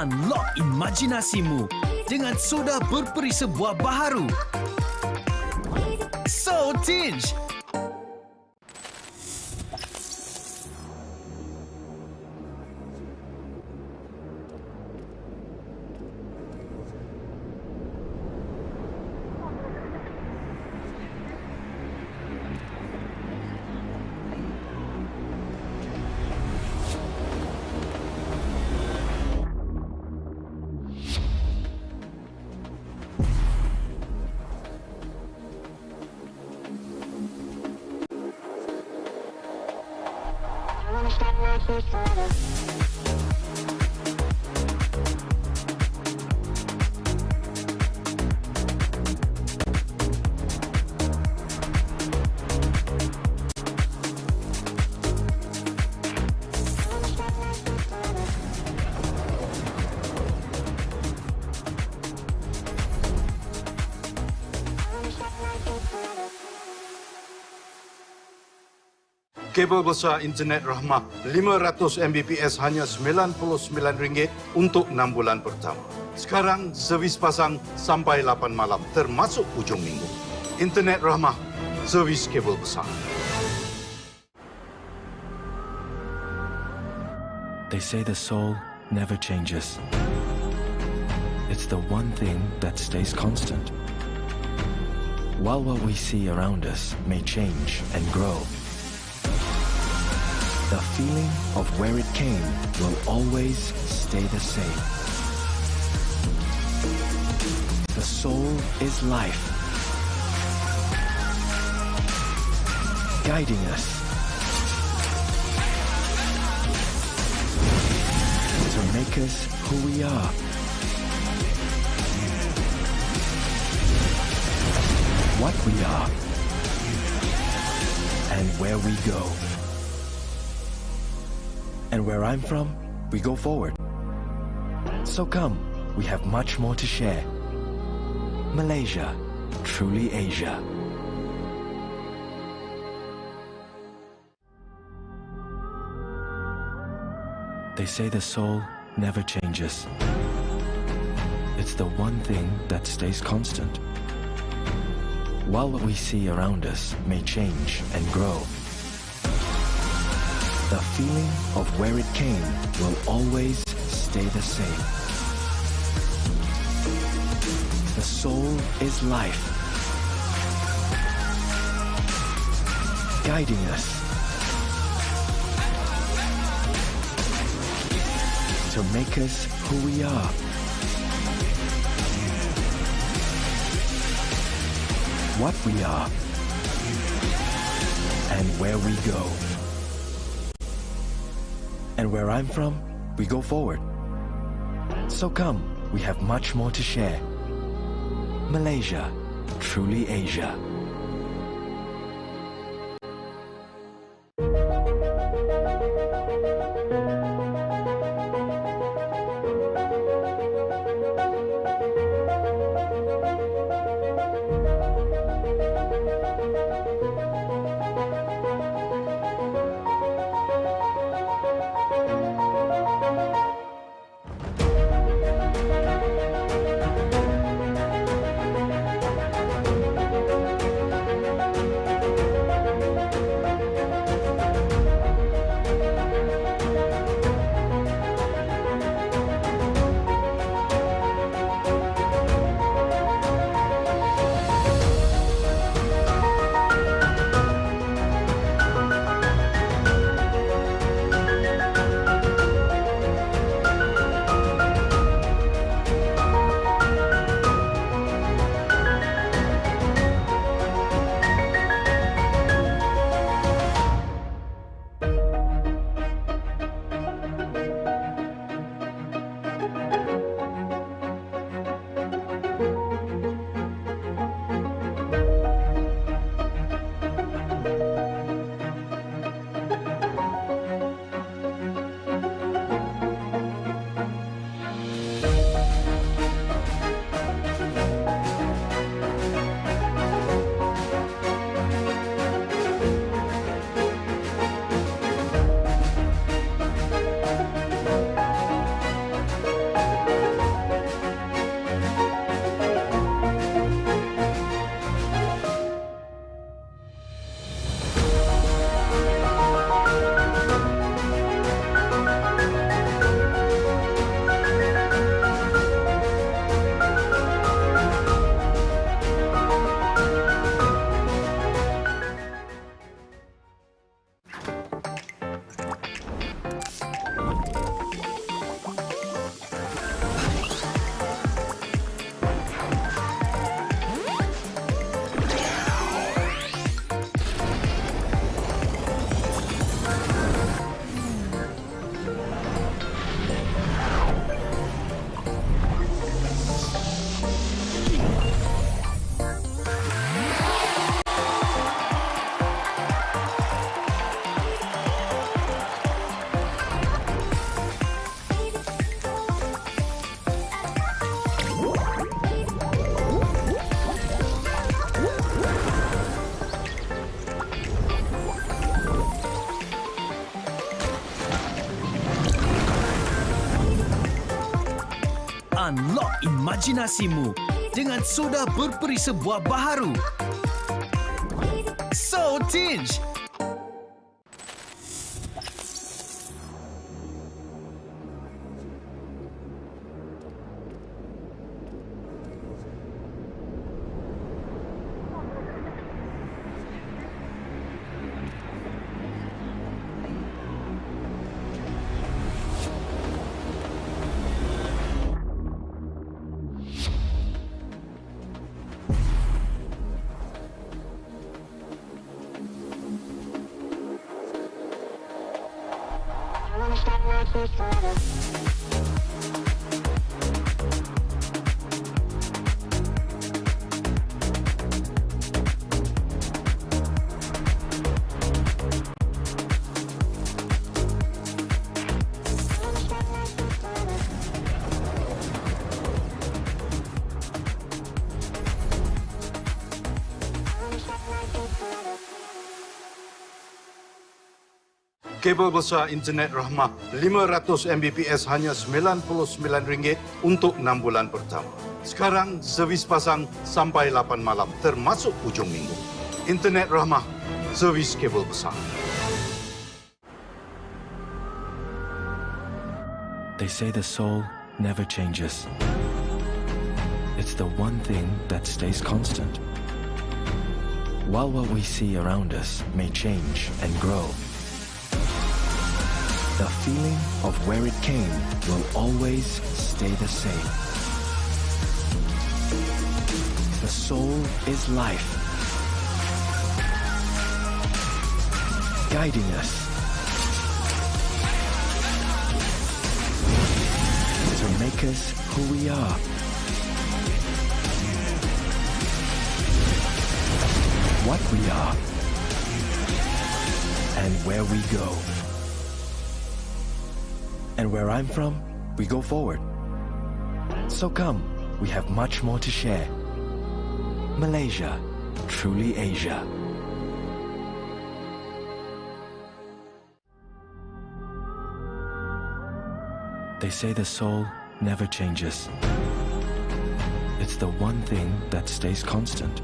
Unlock imajinasimu dengan soda berperi sebuah baharu. So Tinge. kabel besar internet Rahmah 500 Mbps hanya RM99 untuk 6 bulan pertama. Sekarang servis pasang sampai 8 malam termasuk hujung minggu. Internet Rahmah, servis kabel besar. They say the soul never changes. It's the one thing that stays constant. While what we see around us may change and grow, the feeling of where it came will always stay the same. The soul is life, guiding us to make us who we are. What we are and where we go. And where I'm from, we go forward. So come, we have much more to share. Malaysia, truly Asia. They say the soul never changes. It's the one thing that stays constant. While what we see around us may change and grow, the feeling of where it came will always stay the same. The soul is life, guiding us to make us who we are. What we are and where we go. And where I'm from, we go forward. So come, we have much more to share. Malaysia, truly Asia. Unlock imajinasimu dengan soda berperi sebuah baharu. So Tinge. Kabel besar internet Rahmah 500 Mbps hanya RM99 untuk 6 bulan pertama. Sekarang servis pasang sampai 8 malam termasuk hujung minggu. Internet Rahmah, servis kabel besar. They say the soul never changes. It's the one thing that stays constant. While what we see around us may change and grow, the feeling of where it came will always stay the same. The soul is life, guiding us to make us who we are. What we are and where we go. And where I'm from, we go forward. So come, we have much more to share. Malaysia, truly Asia. They say the soul never changes. It's the one thing that stays constant.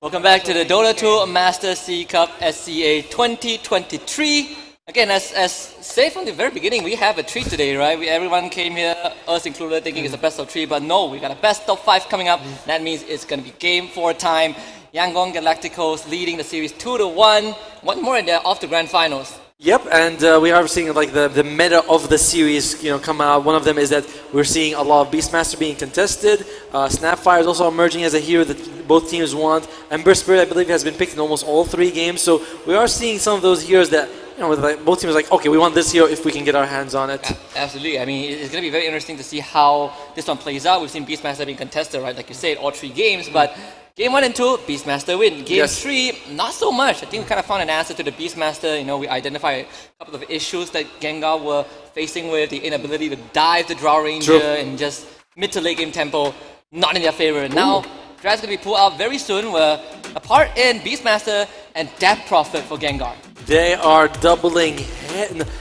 Welcome back to the Dota 2 Master C Cup SCA 2023. Again, as said from the very beginning, we have a treat today, right? Everyone came here, us included, thinking it's a best of 3, but no, we got a best of 5 coming up. That means it's going to be game 4 time. Yangon Galacticos leading the series 2-1. One more and they're off to grand finals. Yep, and we are seeing like the meta of the series, come out. One of them is that we're seeing a lot of Beastmaster being contested. Snapfire is also emerging as a hero that both teams want. Ember Spirit, I believe, has been picked in almost all 3 games. So we are seeing some of those heroes that, like both teams are like, okay, we want this hero if we can get our hands on it. Absolutely. I mean, it's going to be very interesting to see how this one plays out. We've seen Beastmaster being contested, right? Like you said, all 3 games, but Game 1 and 2, Beastmaster win. Game 3, not so much. I think we kind of found an answer to the Beastmaster. We identified a couple of issues that Gengar were facing with, the inability to dive the Drow Ranger and just mid to late game tempo, not in their favor. Now, Draft's going to be pulled out very soon. We're apart in Beastmaster and Death Prophet for Gengar. They are doubling.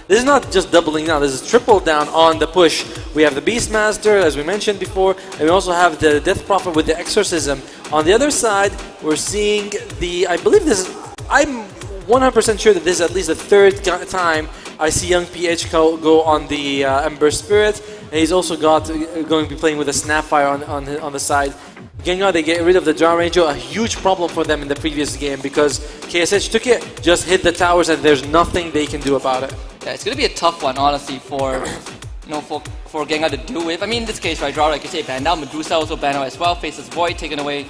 This is not just doubling now, this is triple down on the push. We have the Beastmaster, as we mentioned before, and we also have the Death Prophet with the Exorcism. On the other side, we're seeing the, I believe this is, I'm 100% sure that this is at least the 3rd time I see young PH go on the Ember Spirit, and he's also going to be playing with a Snapfire on the side. Gengar, they get rid of the Drow Ranger, a huge problem for them in the previous game because KSH took it, just hit the towers, and there's nothing they can do about it. Yeah, it's going to be a tough one, honestly, for Gengar to deal with. I mean, in this case, right, Drow, like you say, banned out. Medusa also banned out as well. Faces Void taken away.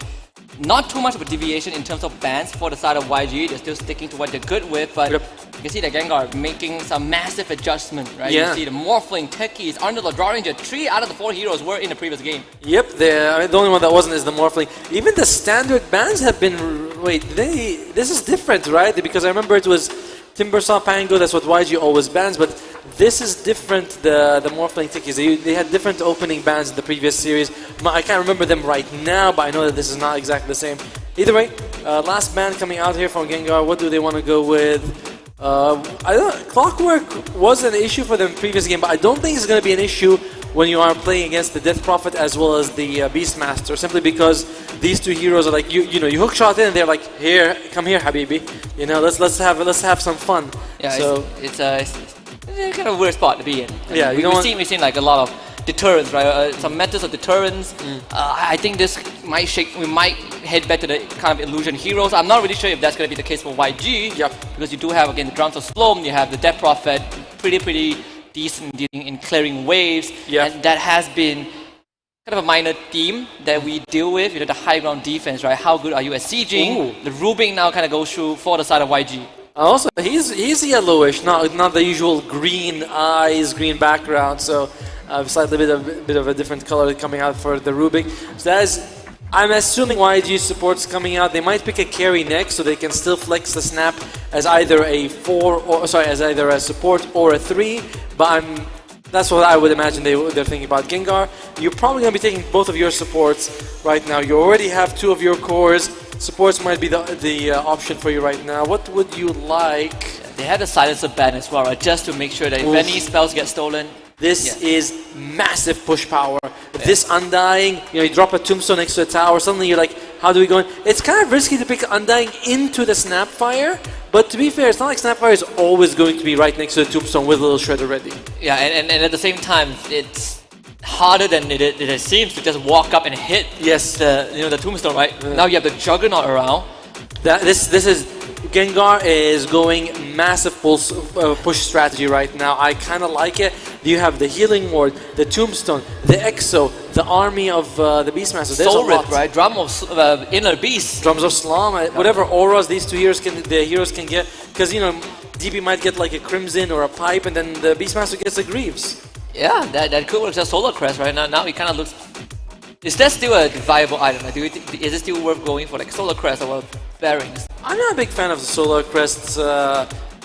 Not too much of a deviation in terms of bans for the side of YG. They're still sticking to what they're good with, but you can see that Gengar making some massive adjustment, right? Yeah. You see the Morphling, Techies, under the Draw Ranger. 3 out of the 4 heroes were in the previous game. Yep, the only one that wasn't is the Morphling. Even the standard bans have been... Wait, this is different, right? Because I remember it was Timbersaw, Pango, that's what YG always bans, but this is different, the Morphling Techies. They had different opening bans in the previous series. I can't remember them right now, but I know that this is not exactly the same. Either way, last ban coming out here from Gengar. What do they want to go with? I don't. Clockwork was an issue for them previous game, but I don't think it's going to be an issue when you are playing against the Death Prophet as well as the Beastmaster. Simply because these two heroes are like you know, you hook shot in and they're like, here, come here, Habibi. You know, let's have some fun. Yeah, so it's kind of a weird spot to be in. Yeah, we've seen like a lot of deterrents, right? Some methods of deterrence. I think this might we might head back to the kind of illusion heroes. I'm not really sure if that's going to be the case for YG. Yep. Because you do have again the Drums of Slom, you have the Death Prophet, pretty decent in clearing waves, and that has been kind of a minor theme that we deal with. You know, the high ground defense, right? How good are you at sieging? Ooh. The Rubing now kind of goes through for the side of YG. Also, he's yellowish, not the usual green eyes, green background. So slightly bit of a different color coming out for the Rubik. So that is, I'm assuming YG support's coming out. They might pick a carry next, so they can still flex the snap as either a as either a support or a 3. But that's what I would imagine they're thinking about. Gengar, you're probably going to be taking both of your supports right now. You already have 2 of your cores. Supports might be the option for you right now. What would you like? They had a silencer ban as well, right? Just to make sure that if any spells get stolen. This is massive push power. This Undying, you know, you drop a Tombstone next to a tower, suddenly you're like, how do we go in? It's kind of risky to pick Undying into the Snapfire, but to be fair, it's not like Snapfire is always going to be right next to the Tombstone with a little shred already. Yeah, and at the same time, it's harder than it seems to just walk up and hit the Tombstone, right? Now you have the Juggernaut around. This is Gengar is going massive push strategy right now. I kind of like it. You have the Healing Ward, the Tombstone, the Exo, the army of the Beastmaster. There's Soul a lot. Rip, right? Drum of Inner Beast. Drums of Slum, whatever auras these two heroes can get. Because, you know, DB might get like a Crimson or a Pipe, and then the Beastmaster gets a Greaves. Yeah, that could work as Solar Crest right now. Now it kind of looks... Is that still a viable item? Like, is it still worth going for like Solar Crest or Bearings? I'm not a big fan of the Solar Crests.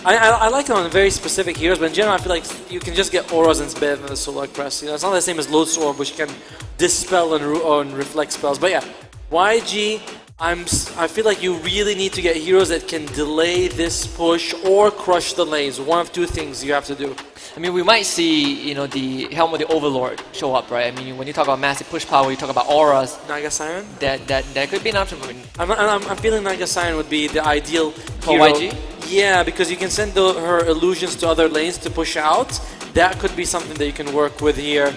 I like them on very specific heroes, but in general I feel like you can just get auras and it's better than the Solar Crest. You know, it's not the same as Lotus Orb, which can dispel and reflect spells. But yeah, YG, I feel like you really need to get heroes that can delay this push or crush the lanes. One of 2 things you have to do. I mean, we might see, you know, the Helm of the Overlord show up, right? I mean, when you talk about massive push power, you talk about auras. Naga Siren? That could be an option. I'm feeling Naga Siren would be the ideal for hero. YG? Yeah, because you can send her illusions to other lanes to push out. That could be something that you can work with here.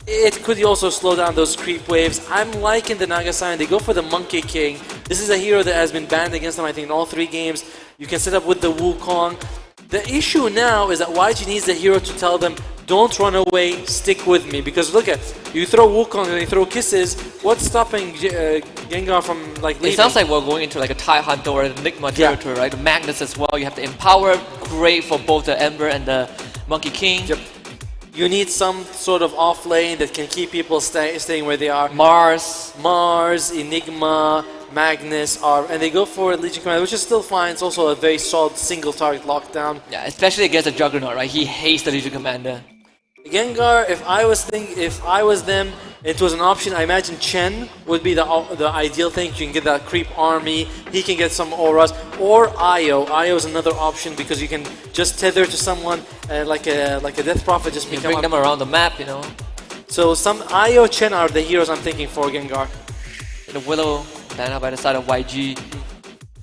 It could also slow down those creep waves. I'm liking the Naga Siren. They go for the Monkey King. This is a hero that has been banned against them, I think, in all 3 games. You can set up with the Wukong. The issue now is that YG needs the hero to tell them, don't run away, stick with me. Because look at, you throw Wukong and you throw Kisses, what's stopping Gengar from like leaving? It sounds like we're going into like a TIE Hunter or an Enigma territory, right? The Magnus as well, you have to Empower, great for both the Ember and the Monkey King. Yep. You need some sort of off lane that can keep people staying where they are. Mars, Enigma, Magnus, and they go for Legion Commander, which is still fine. It's also a very solid single target lockdown. Yeah, especially against a Juggernaut, right? He hates the Legion Commander. Gengar, if I was them, it was an option. I imagine Chen would be the ideal thing. You can get that creep army. He can get some auras, or Io. Io is another option because you can just tether to someone like a Death Prophet. Just you bring them around the map, you know. So some Io, Chen are the heroes I'm thinking for Gengar. The Willow, Diana by the side of YG.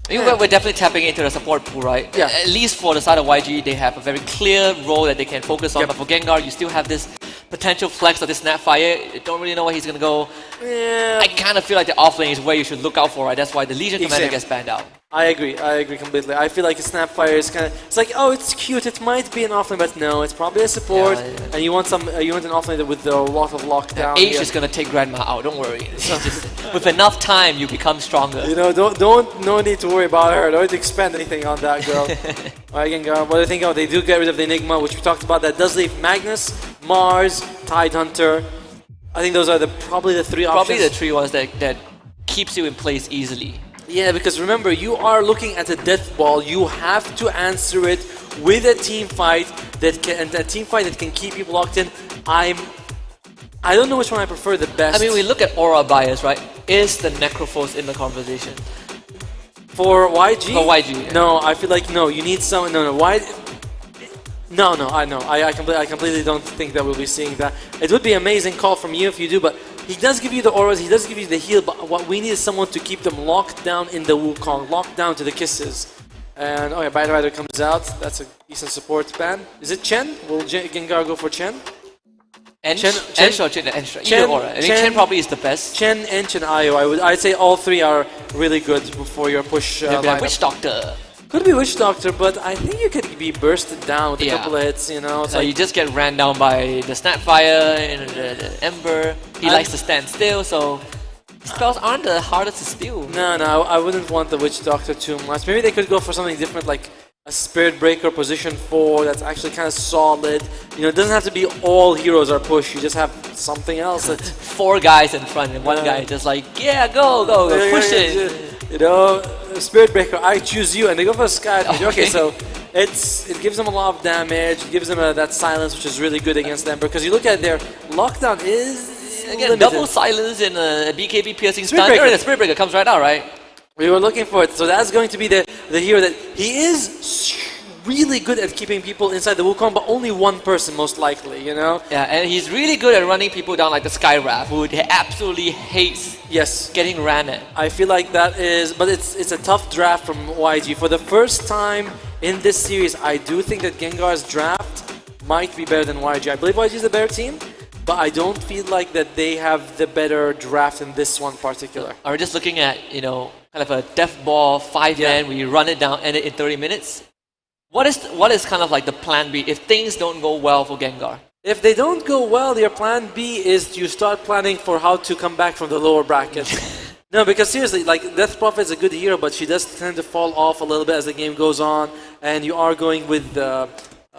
I think we're definitely tapping into the support pool, right? Yeah. At least for the side of YG, they have a very clear role that they can focus on. Yep. But for Gengar, you still have this potential flex of this Snapfire. You don't really know where he's going to go. Yeah. I kind of feel like the offlane is where you should look out for, right? That's why the Legion Commander gets banned out. I agree completely. I feel like a Snapfire is kind of, it's like, oh, it's cute, it might be an offlane, but no, it's probably a support, and you want an offlane with a lot of lockdown. Age is gonna take Grandma out, don't worry. With enough time, you become stronger. You know, no need to worry about her, don't need to expend anything on that girl. Alright, Gengar, what do you think of? They do get rid of the Enigma, which we talked about, that does leave Magnus, Mars, Tide Hunter. I think those are probably the 3 options. Probably the 3 ones that keeps you in place easily. Yeah, because remember, you are looking at a death ball. You have to answer it with a team fight that can keep you locked in. I don't know which one I prefer the best. I mean, we look at aura bias, right? Is the Necrophos in the conversation? For YG? For YG. No, I feel like no. You need someone. No, why? No, I know. I completely don't think that we'll be seeing that. It would be amazing call from you if you do, but he does give you the auras, he does give you the heal, but what we need is someone to keep them locked down in the Wukong, locked down to the kisses. And oh yeah, Bite Rider comes out. That's a decent support ban. Is it Chen? Will Gengar go for Chen? Ench or Chen? Ench. Chen, Either or. I think Chen probably is the best. Chen, Ench, and Io. I'd say all three are really good for your push. Maybe like lineup. Witch Doctor. Could be Witch Doctor, but I think you could be bursted down with a Yeah. couple of hits, you know. It's So you just get ran down by the Snapfire and the Ember. He likes to stand still, so spells aren't the hardest to steal. No, I wouldn't want the Witch Doctor too much. Maybe they could go for something different, like a Spirit Breaker position 4 that's actually kind of solid. You know, it doesn't have to be all heroes are push. You just have something else that's 4 guys in front and one guy just like, yeah, go, push it. You know, Spirit Breaker, I choose you, and they go for a Sky. Okay, so it gives them a lot of damage. It gives them that silence, which is really good against them. Because you look at their lockdown is Again, limited. double silence in a BKB piercing Spirit stun. Breaker. The Spirit Breaker comes right out, right? We were looking for it, so that's going to be the hero that he is really good at keeping people inside the Wukong, but only one person most likely, you know? Yeah, and he's really good at running people down like the Skyrap, who absolutely hates getting ran at. I feel like that is, but it's a tough draft from YG. For the first time in this series, I do think that Gengar's draft might be better than YG. I believe YG is the better team, but I don't feel like that they have the better draft in this one particular. Are we just looking at, you know, kind of a death ball 5-man where you run it down, end it in 30 minutes? What is kind of like the plan B if things don't go well for Gengar? If they don't go well, your plan B is you start planning for how to come back from the lower bracket. No, because seriously, like Death Prophet is a good hero, but she does tend to fall off a little bit as the game goes on, and you are going with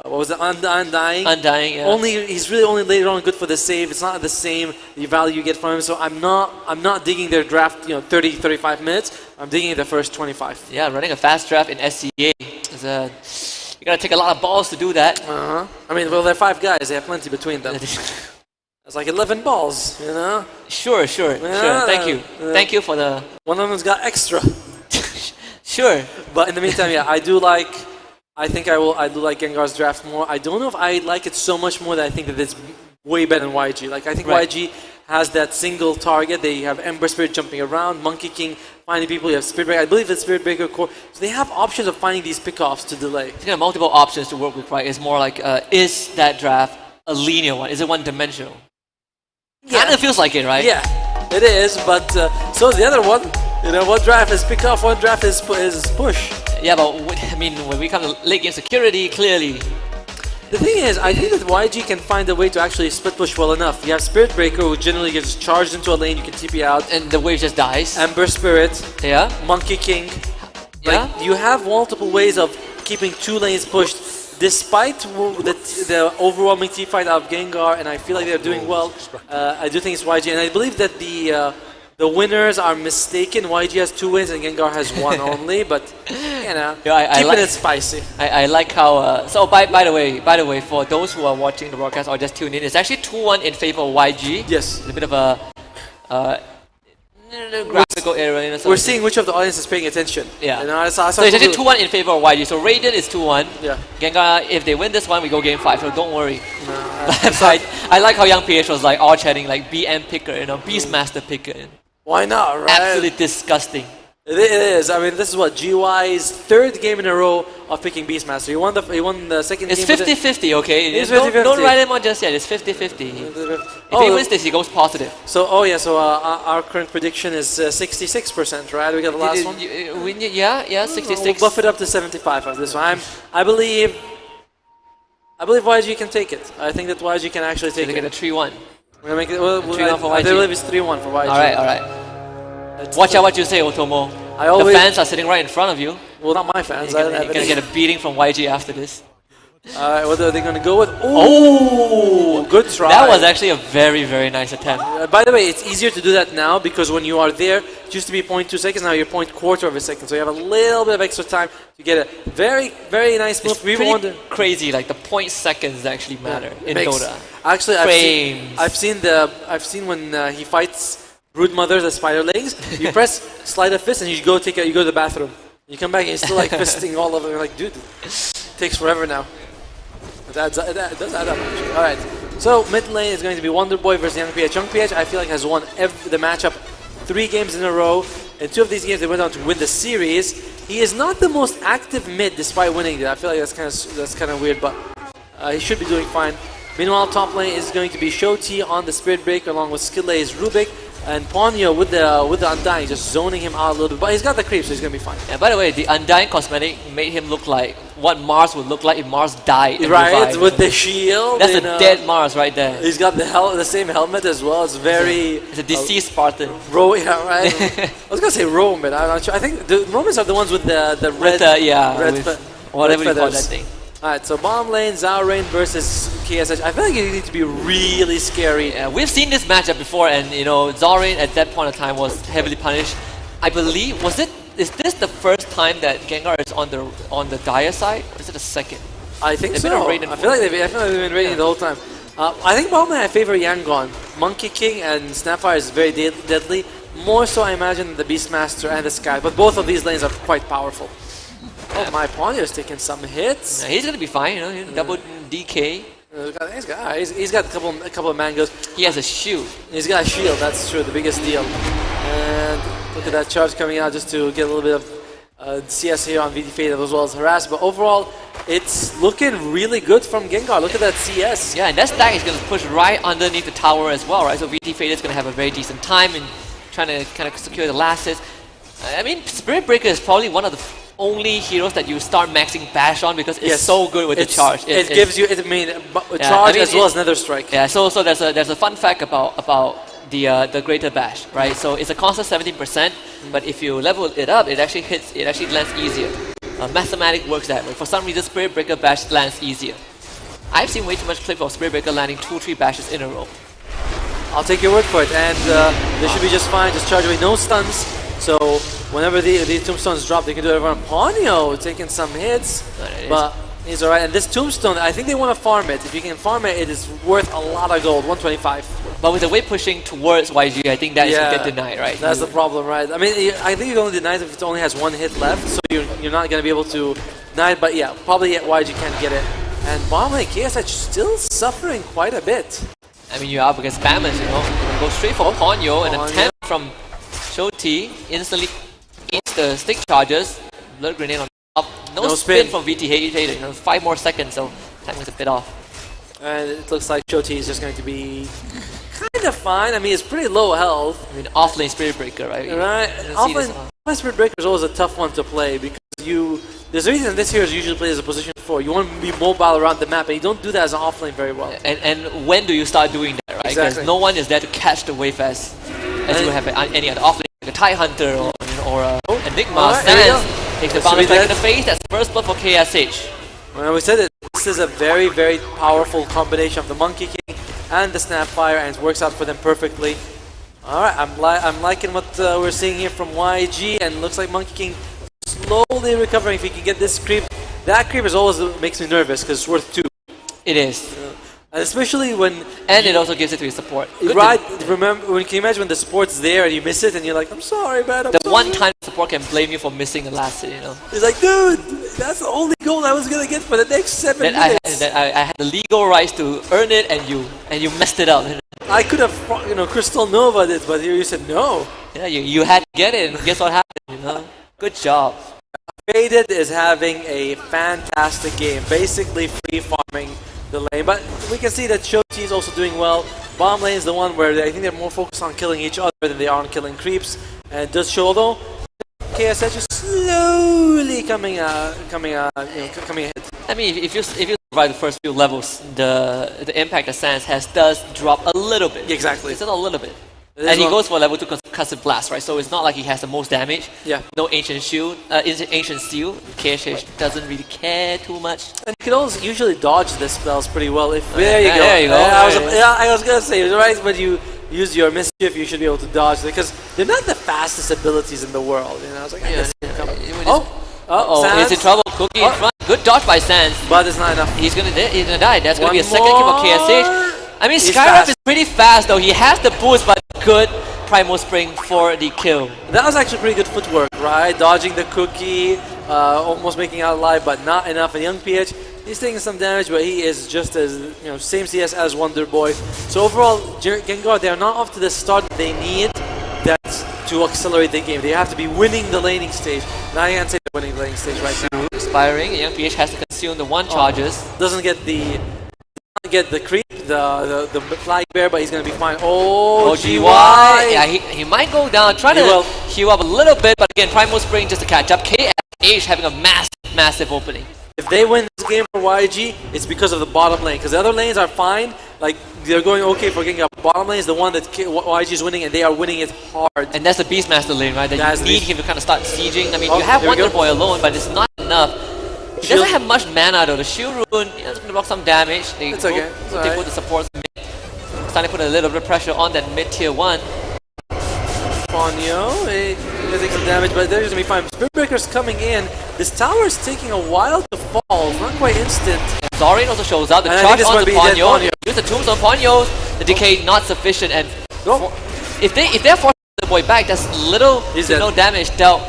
what was it, Undying? Undying, yeah. He's really only later on good for the save. It's not the same the value you get from him. So I'm not digging their draft, 30, 35 minutes. I'm digging the first 25. Yeah, running a fast draft in SCA is you gotta take a lot of balls to do that. I mean, well, they're 5 guys. They have plenty between them. It's like 11 balls, you know. Sure. Thank you. Thank you for the. One of them's got extra. Sure. But in the meantime, yeah, I do like Gengar's draft more. I don't know if I like it so much more that I think that it's way better than YG. Like, I think YG has that single target. They have Ember Spirit jumping around, Monkey King finding people, you have Spirit Breaker. I believe it's Spirit Breaker core. So they have options of finding these pickoffs to delay. You have multiple options to work with, right? It's more like, is that draft a linear one? Is it one-dimensional? Yeah. Kind of feels like it, right? Yeah, it is, but so is the other one. You know, one draft is pickoff, one draft is push. Yeah, but I mean, when we come to late game security, clearly. The thing is, I think that YG can find a way to actually split push well enough. You have Spirit Breaker, who generally gets charged into a lane, you can TP out. And the wave just dies. Ember Spirit. Yeah. Monkey King. Yeah. Like, you have multiple ways of keeping 2 lanes pushed. Despite the overwhelming team fight out of Gengar, and I feel like they're doing well, I do think it's YG. And I believe that the winners are mistaken. YG has 2 wins and Gengar has 1 only, but you know, keeping it spicy. I like how. So by the way, for those who are watching the broadcast or just tune in, it's actually 2-1 in favor of YG. Yes, it's a bit of a graphical error. You know, we're seeing which of the audience is paying attention. Yeah. You know, so it's actually 2-1 in favor of YG. So Raiden is 2-1. Yeah. Gengar, if they win this one, we go game 5. So don't worry. I like how Young PH was like all chatting like BM picker, Beastmaster picker. Why not, right? Absolutely disgusting. It is. I mean, this is what GY's 3rd game in a row of picking Beastmaster. He won the second it's game. It's 50-50, okay? It's 50-50. Don't write him on just yet. It's 50-50. If he wins this, he goes positive. So, our current prediction is 66%, right? We got the last one. Yeah, 66. We'll buff it up to 75 of this one. I believe YG can take it. I think that YG can actually take it. They get a 3-1. We're gonna make it. Well, 3-1 for YG. I believe it's 3-1 for YG. All right. Watch out what you say, Otomo. The fans are sitting right in front of you. Well, not my fans. You're going to get a beating from YG after this. Alright, what are they going to go with? Oh, good try. That was actually a very, very nice attempt. By the way, it's easier to do that now because when you are there, it used to be 0.2 seconds, now you're 0.25 of a second. So you have a little bit of extra time to get a very, very nice move. It's pretty crazy, like the 0.0 seconds actually matter in Dota. Actually, I've seen when he fights Broodmother, the spider legs, you press slide of fist and you go to the bathroom. You come back and you're still like fisting all of them. You're like, dude, it takes forever now. It does add up, actually. Alright, so mid lane is going to be Wonder Boy versus Young PH. Young PH, I feel like, has won the matchup 3 games in a row. In 2 of these games, they went on to win the series. He is not the most active mid despite winning it. I feel like that's kind of weird, but he should be doing fine. Meanwhile, top lane is going to be Shoti on the Spirit Breaker along with Skillay's Rubik. And Ponyo with the Undying just zoning him out a little bit. But he's got the creep, so he's going to be fine. Yeah, by the way, the Undying cosmetic made him look like what Mars would look like if Mars died. Right, revived. with the shield. That's a dead Mars right there. He's got the same helmet as well. It's very... It's a deceased Spartan. Yeah, right. I was going to say Roman. I'm not sure. I think the Romans are the ones with the red... Whatever red you call that thing. Alright, so bottom lane, Zaurain versus KSH. I feel like you need to be really scary. Yeah, we've seen this matchup before, and you know, Zaurain at that point of time was heavily punished. I believe, is this the first time that Gengar is on the dire side, or is it the second? I think they've so. Been I feel like they've been raiding the whole time. I think bottom lane I favor Yangon. Monkey King and Snapfire is very deadly. More so, I imagine, the Beastmaster and the Sky, but both of these lanes are quite powerful. Oh, my Ponyo's taking some hits. Yeah, he's gonna be fine, you know, double DK. He's got a couple of mangoes. He has a shield. He's got a shield, that's true, the biggest deal. And look at that charge coming out just to get a little bit of CS here on VT Fade as well as Harass. But overall, it's looking really good from Gengar. Look at that CS. Yeah, and that stack is gonna push right underneath the tower as well, right? So VT Fade is gonna have a very decent time in trying to kind of secure the last hits. I mean, Spirit Breaker is probably one of the only heroes that you start maxing bash on because it's so good with the charge. It gives you, charge as well as Nether Strike. Yeah, so there's a fun fact about the greater bash, right? So it's a constant 17%, but if you level it up, it actually lands easier. Mathematic works that way. For some reason, Spirit Breaker bash lands easier. I've seen way too much clip of Spirit Breaker landing 2-3 bashes in a row. I'll take your word for it, and they should be just fine. Just charge away, no stuns. So whenever the tombstones drop, they can do it everyone. Ponyo taking some hits, but he's alright. And this tombstone, I think they want to farm it. If you can farm it, it is worth a lot of gold, 125. But with the way pushing towards YG, I think that is going to get denied, right? That's the problem, right? I mean, I think you can only deny it if it only has 1 hit left, so you're not going to be able to deny it. But yeah, probably YG can't get it. And bottom lane, KSH still suffering quite a bit. I mean, you're up against spammers, you know. Go straight for Ponyo, and attempt from Shoti, instantly insta stick charges, blood grenade on top, no spin from VT Hater, you know, 5 more seconds, so timing's a bit off. And it looks like Shoti is just going to be kind of fine. I mean, it's pretty low health. I mean, offlane Spirit Breaker, right? Right. Offlane Spirit Breaker is always a tough one to play because there's a reason this hero is usually played as a position 4. You want to be mobile around the map, and you don't do that as an offlane very well. And when do you start doing that, right? Because no one is there to catch the wave as you would have any other offlane, like a TIE Hunter or Enigma. Sans takes the bounce back in the face. That's first blood for KSH. Well, we said that this is a very, very powerful combination of the Monkey King and the Snapfire, and it works out for them perfectly. Alright, I'm liking what we're seeing here from YG, and looks like Monkey King slowly recovering. If he can get this creep, that creep is always makes me nervous because it's worth 2. It is. And especially when... And it also gives it to your support. Right, remember, can you imagine when the support's there and you miss it and you're like, I'm sorry, man, I'm sorry. The one time support can blame you for missing the last hit, you know. He's like, dude, that's the only goal I was going to get for the next 7 minutes. I had the legal rights to earn it, and you messed it up. I could have, Crystal Nova it, but you said no. Yeah, you had to get it, and guess what happened, you know. Good job. Faded is having a fantastic game, basically free farming the lane, but we can see that Shoti is also doing well. Bomb lane is the one where I think they're more focused on killing each other than they are on killing creeps. And does show though, KSH is slowly coming ahead. I mean, if you survive the first few levels, the impact of Sans does drop a little bit. Exactly. It's a little bit. And he goes for level 2 concussive blast, right? So it's not like he has the most damage. Yeah. No ancient shield, ancient steel. KSH doesn't really care too much. And you can also usually dodge the spells pretty well. There you go. There you go. I was gonna say, right when you use your mischief, you should be able to dodge because they're not the fastest abilities in the world. You know, I was like, oh, he's in trouble. Cookie in front. Good dodge by Sans. But it's not enough. He's gonna die. That's gonna be a second kill for KSH. I mean, Skyrap is pretty fast though. He has the boost, but good Primal Spring for the kill. That was actually pretty good footwork, right? Dodging the cookie, almost making out alive, but not enough. And Young PH, he's taking some damage, but he is just as, same CS as Wonder Boy. So overall, Gengar, they're not off to the start they need to accelerate the game. They have to be winning the laning stage. Now I can't say they're winning the laning stage right now. Expiring, Young PH has to consume the 1 charges. Doesn't get the creep, the flag bear, but he's gonna be fine. Oh, GY! Yeah, he might go down, trying to heal up a little bit, but again, Primal Spring just to catch up. KH having a massive opening. If they win this game for YG, it's because of the bottom lane. Because the other lanes are fine, like they're going okay for getting up. Bottom lane is the one that YG is winning, and they are winning it hard. And that's the Beastmaster lane, right? That you need him to kind of start sieging. I mean, you have Wonder Boy alone, but it's not enough. He doesn't have much mana though. The Shield Rune is going to block some damage. It's okay. They put the supports mid. Starting to put a little bit of pressure on that mid tier 1. Ponyo, he's going to take some damage, but they're going to be fine. Spirit Breaker's coming in. This tower is taking a while to fall. It's not quite instant. Zorin also shows up. The charge onto Ponyo. Use the tombs on Ponyo. The decay not sufficient, and if they're forcing the boy back, that's little to no damage dealt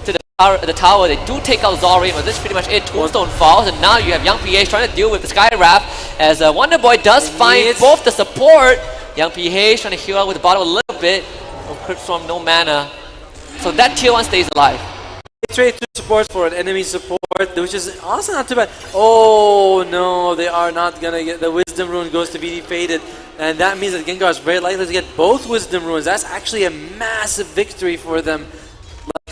to the tower. They do take out Zorin, but this is pretty much it. Tombstone falls, and now you have Young PH trying to deal with the Sky Wrath as Wonder Boy does find both the support. Young PH trying to heal out with the bottom a little bit. No Crypt Storm, no mana. So that tier 1 stays alive. They trade 2 supports for an enemy support, which is also not too bad. Oh no, they are not gonna get the Wisdom Rune goes to VD Faded, and that means that Gengar is very likely to get both Wisdom Runes. That's actually a massive victory for them.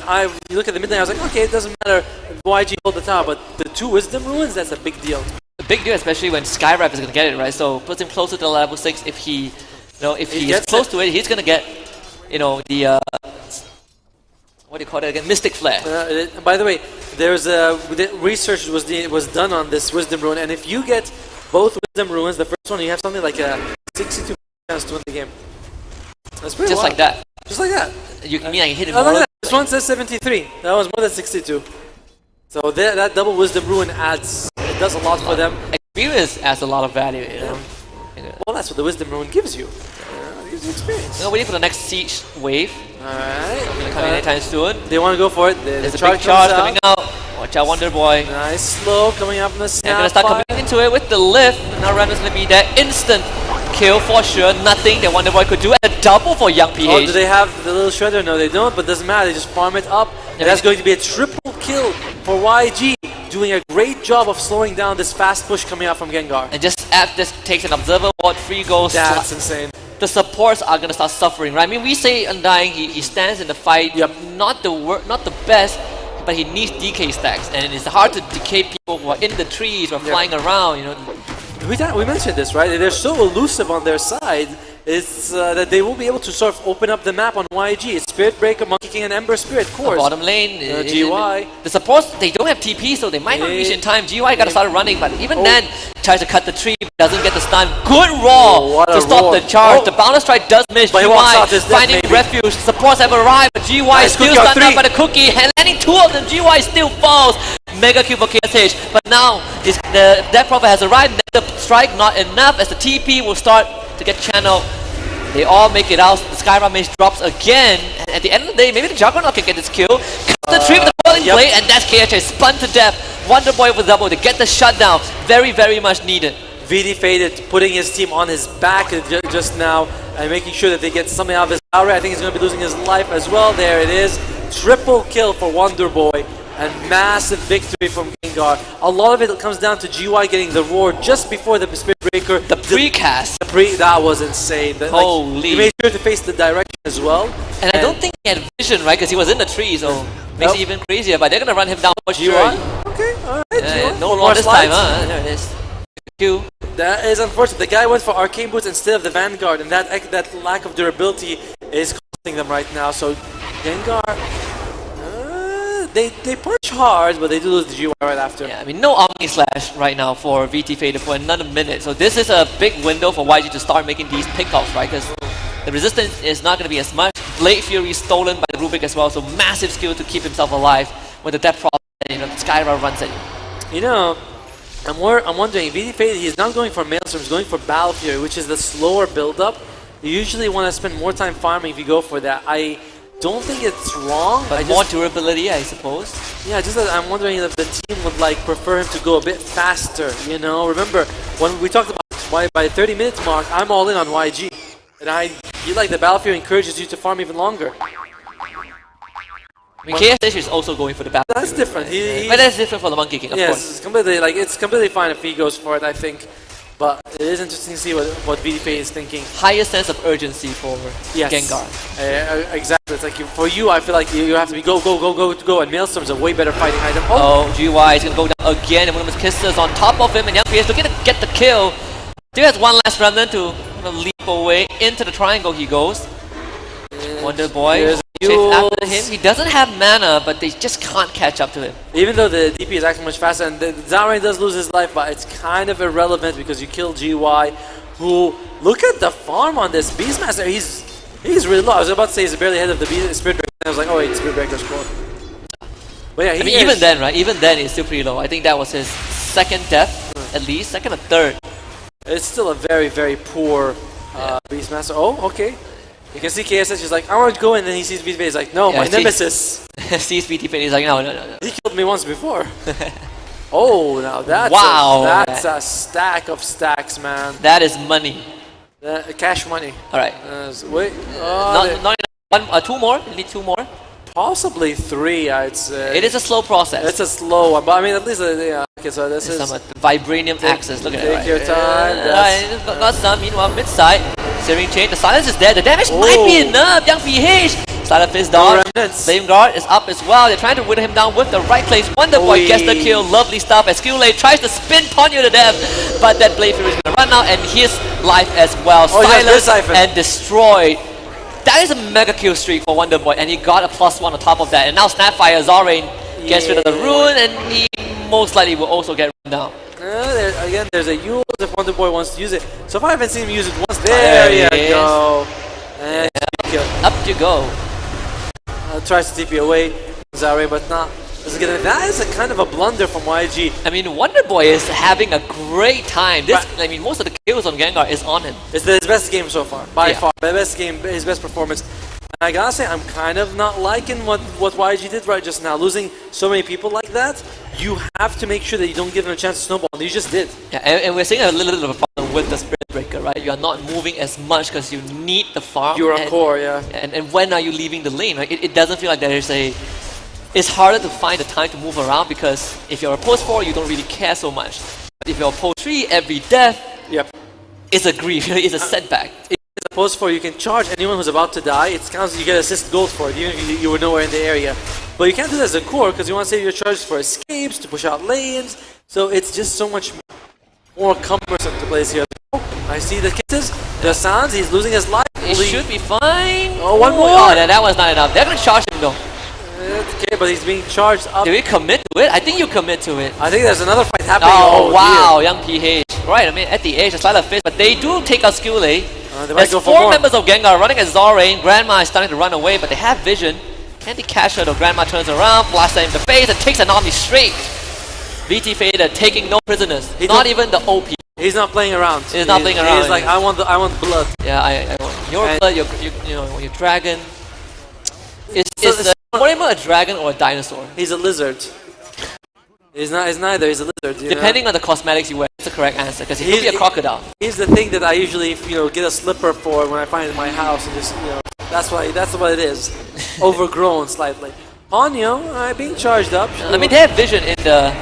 Like, you look at the mid lane, I was like, okay, it doesn't matter if YG hold the top, but the 2 Wisdom Runes, that's a big deal. A big deal, especially when Skywrap is gonna get it, right? So puts him closer to the level 6. If he, if he is close to it, he's gonna get, the what do you call it again? Mystic Flare. By the way, there's research was done on this Wisdom Rune, and if you get both Wisdom Runes, the first one you have something like a 62% chance to win the game. That's pretty just wild. like that. Just like that. You mean I hit him? Look at that. This one says 73. That was more than 62. So that double Wisdom Rune it does a lot for them. Experience adds a lot of value, Well, that's what the Wisdom Rune gives you. Gives you experience. Waiting for the next siege wave. Alright. Gonna come in anytime soon. They want to go for it. There's a big charge coming out. Watch out, Wonder Boy. Nice slow coming up from the snap. And gonna start coming into it with the lift. Now Ram is gonna be there. Instant kill for sure. Nothing that Wonder Boy could do. And a double for Young PH. Oh, do they have the little shredder? No, they don't, but doesn't matter. They just farm it up. And that's going to be a triple kill for YG. Doing a great job of slowing down this fast push coming out from Gengar. And just takes an Observer Ward, 3 goals. That's insane. The supports are gonna start suffering, right? I mean, we say Undying, he stands in the fight, not the best, but he needs DK stacks, and it's hard to decay people who are in the trees or flying around, We mentioned this, right? They're so elusive on their side. It's that they will be able to sort of open up the map on YG. It's Spirit Breaker, Monkey King, and Ember Spirit, of course. Bottom lane, GY. The supports, they don't have TP, so they might not reach in time. GY gotta start running, but even then, tries to cut the tree, doesn't get the stun. Good roar to stop the charge. The bounce strike does miss. But GY finding refuge. Supports have arrived, but GY still stunned up by the cookie. And landing 2 of them, GY still falls. Mega kill for KSH. But now, the Death Prophet has arrived. The strike not enough as the TP will start to get channeled. They all make it out. The Skyrim Mage drops again. And at the end of the day, maybe the Juggernaut can get this kill. Cut the tree with the Whirling Blade, and that's KHA spun to death. Wonder Boy with double to get the shutdown. Very, very much needed. VD Faded putting his team on his back just now and making sure that they get something out of his power. I think he's going to be losing his life as well. There it is. Triple kill for Wonder Boy. And massive victory from Gengar. A lot of it comes down to GY getting the roar just before the Spirit Breaker. The precast. That was insane. Holy. He made sure to face the direction as well. And I don't think he had vision, right? Because he was in the tree, so makes it even crazier. But they're going to run him down for sure. Okay, alright. No more this time, huh? There it is. Q. That is unfortunate. The guy went for Arcane Boots instead of the Vanguard, and that lack of durability is costing them right now. So Gengar... They punch hard, but they do lose the GY right after. Yeah, I mean, no Omni Slash right now for VT Fader for another minute. So this is a big window for YG to start making these pickoffs, right? Because the resistance is not going to be as much. Blade Fury stolen by the Rubik as well, so massive skill to keep himself alive when the Death Prophet, Skyra runs at you. I'm wondering, VT Fader, he's not going for Maelstrom, he's going for Battle Fury, which is the slower build-up. You usually want to spend more time farming if you go for that. I don't think it's wrong, But more durability, I suppose. yeah, just that I'm wondering if the team would like prefer him to go a bit faster. You know, remember when we talked about why by 30 minutes mark, I'm all in on YG, and I feel like the battlefield encourages you to farm even longer. I mean, KSH is also going for the battle. That's different. But that's different for the Monkey King, of yes, course. it's completely fine if he goes for it, I think. But it is interesting to see what VDP is thinking. Higher sense of urgency for Gengar. Exactly. It's like for you, I feel like you have to be go, and Maelstrom's a way better fighting item. Oh, GY is going to go down again, and one of his kisses on top of him, and Young PS looking to get the kill. Still has one last remnant to leap away. Into the triangle he goes. Wonder Boy chase after him. He doesn't have mana, but they just can't catch up to him. Even though the DP is actually much faster, and Zarain does lose his life, but it's kind of irrelevant because you kill GY, who, look at the farm on this Beastmaster. He's really low. I was about to say he's barely ahead of the Spirit Breaker, and I was like, oh wait, Spirit Breaker scored. But yeah, I mean, even then, right? Even then, he's still pretty low. I think that was his second death, at least. Second or third. It's still a very, very poor Beastmaster. Oh, okay. You can see KSH is like, I want to go in, and then he sees VTV. He's like, no, my nemesis. Sees VTV, he's like, no. He killed me once before. Oh, now that's that's a stack of stacks, man. That is money. Cash money. All right. Wait. Not two more. You need two more. Possibly three, I'd say. It is a slow process. It's a slow one, but I mean, at least, yeah. Okay, so this is some vibranium axis. Look at it. Take your time. Got some. Meanwhile, mid side, Searing Chain. The silence is there. The damage might be enough. Young PH. Silent Fist dodge. Flame Guard is up as well. They're trying to whittle him down with the right place. Wonder Boy gets the kill. Lovely stuff. As Skillblade tries to spin Ponyo to death, but that Blade Fury is going to run out, and his life as well. Silence and destroyed. That is a mega kill streak for Wonder Boy, and he got a +1 on top of that. And now Snapfire Zarain gets rid of the rune, and he most likely will also get run down. Again, there's a use if Wonder Boy wants to use it. So far, I haven't seen him use it once. There you go. And up you go. Tries to TP away Zarain, but not. That is a kind of a blunder from YG. I mean, Wonder Boy is having a great time. I mean, most of the kills on Gengar is on him. It's his best game so far, by far. The best game, his best performance. And I gotta say, I'm kind of not liking what YG did right just now. Losing so many people like that, you have to make sure that you don't give them a chance to snowball. And you just did. Yeah, and we're seeing a little bit of a problem with the Spirit Breaker, right? You are not moving as much because you need the farm. You're a core, yeah. And when are you leaving the lane? Right? It doesn't feel like there is a... It's harder to find the time to move around because if you're a post 4, you don't really care so much. But if you're a post 3, every death is a grief, it's a setback. If it's a post 4, you can charge anyone who's about to die. It counts, you get assist gold for it, even if you were nowhere in the area. But you can't do that as a core because you want to save your charges for escapes, to push out lanes. So it's just so much more cumbersome to place here. I see the kisses, the sounds, he's losing his life. It should be fine. Oh, one more! Oh, that was not enough. They're going to charge him though. Okay, but he's being charged up. Did we commit to it? I think you commit to it. I think there's another fight happening. Oh, wow, Young PH. Right, I mean, at the edge, a Silent Fist, but they do take out Skillblade. There's 4 members of Gengar running as Zarain. Grandma is starting to run away, but they have vision. Can they catch her though? Grandma turns around, blasts her in the face, and takes an army straight. VT Fader taking no prisoners. Not even the OP. He's not playing around. He's not playing around. He's like, I want blood. Yeah, I want your blood, your dragon. Is Mortimer a dragon or a dinosaur? He's a lizard. He's neither. He's a lizard. Depending on the cosmetics you wear, that's the correct answer. Because he could be a crocodile. He's the thing that I usually, get a slipper for when I find it in my house, and just, that's what it is. Overgrown slightly. Ponyo, being charged up. I mean, they have vision in the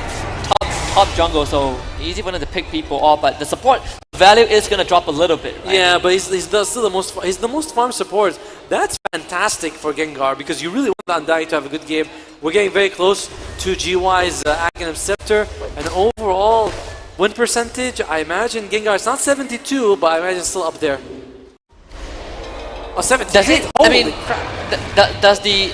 top jungle, so easy for them to pick people off. But the support value is gonna drop a little bit. Right? Yeah, but he's still the most farm support. That's fantastic for Gengar because you really want Undying to have a good game. We're getting very close to GY's Aghanim Scepter, and overall win percentage, I imagine Gengar, it's not 72, but I imagine it's still up there. Oh, 78? Does it? Holy I mean, crap. Does the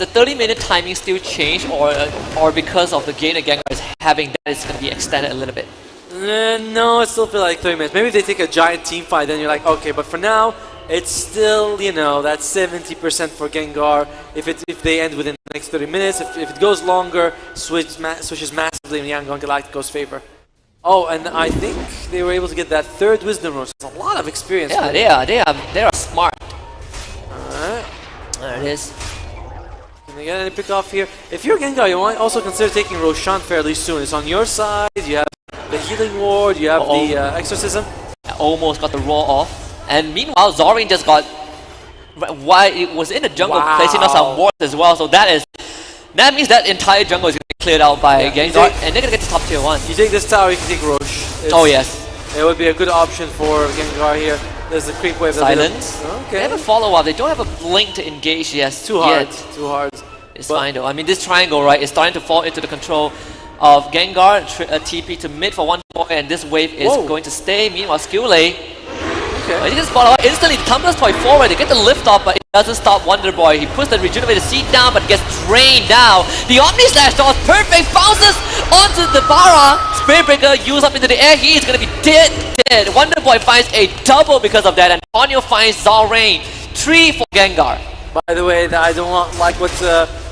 30-minute timing still change, or because of the game that Gengar is having, that it's going to be extended a little bit? No, it still feels like 30 minutes. Maybe if they take a giant team fight, then you're like, okay, but for now, it's still, that's 70% for Gengar. If they end within the next 30 minutes, if it goes longer, switches massively in Yangon Galactico's favor. Oh, and I think they were able to get that third Wisdom Rune. It's a lot of experience. Yeah, they are smart. Alright. There it is. Can they get any pick off here? If you're Gengar, you might also consider taking Roshan fairly soon. It's on your side. You have the Healing Ward. You have the Exorcism. Almost got the Raw off. And meanwhile, Zorin just got... Why it was in the jungle, placing out some wards as well. So that means that entire jungle is going to be cleared out by Gengar, and they're going to get to top tier 1. You take this tower, you can take Roche. Oh yes. It would be a good option for Gengar here. There's the creep wave. Silence. Okay. They have a follow-up. They don't have a blink to engage yet. Too hard. Too hard. It's fine though. I mean, this triangle, right, is starting to fall into the control of Gengar. TP to mid for Wonder Boy, and this wave is going to stay. Meanwhile, Skewlay. Okay. He just follow up instantly. Tumbler's Toy forward. They get the lift off, but it doesn't stop Wonder Boy. He puts the regenerated seed down, but gets drained now. The Omni Slash was perfect. Bounces onto the Bara. Spirit Breaker used up into the air. He is going to be dead. Wonder Boy finds a double because of that, and Ponyo finds Zalrain. 3 for Gengar. By the way, I don't like what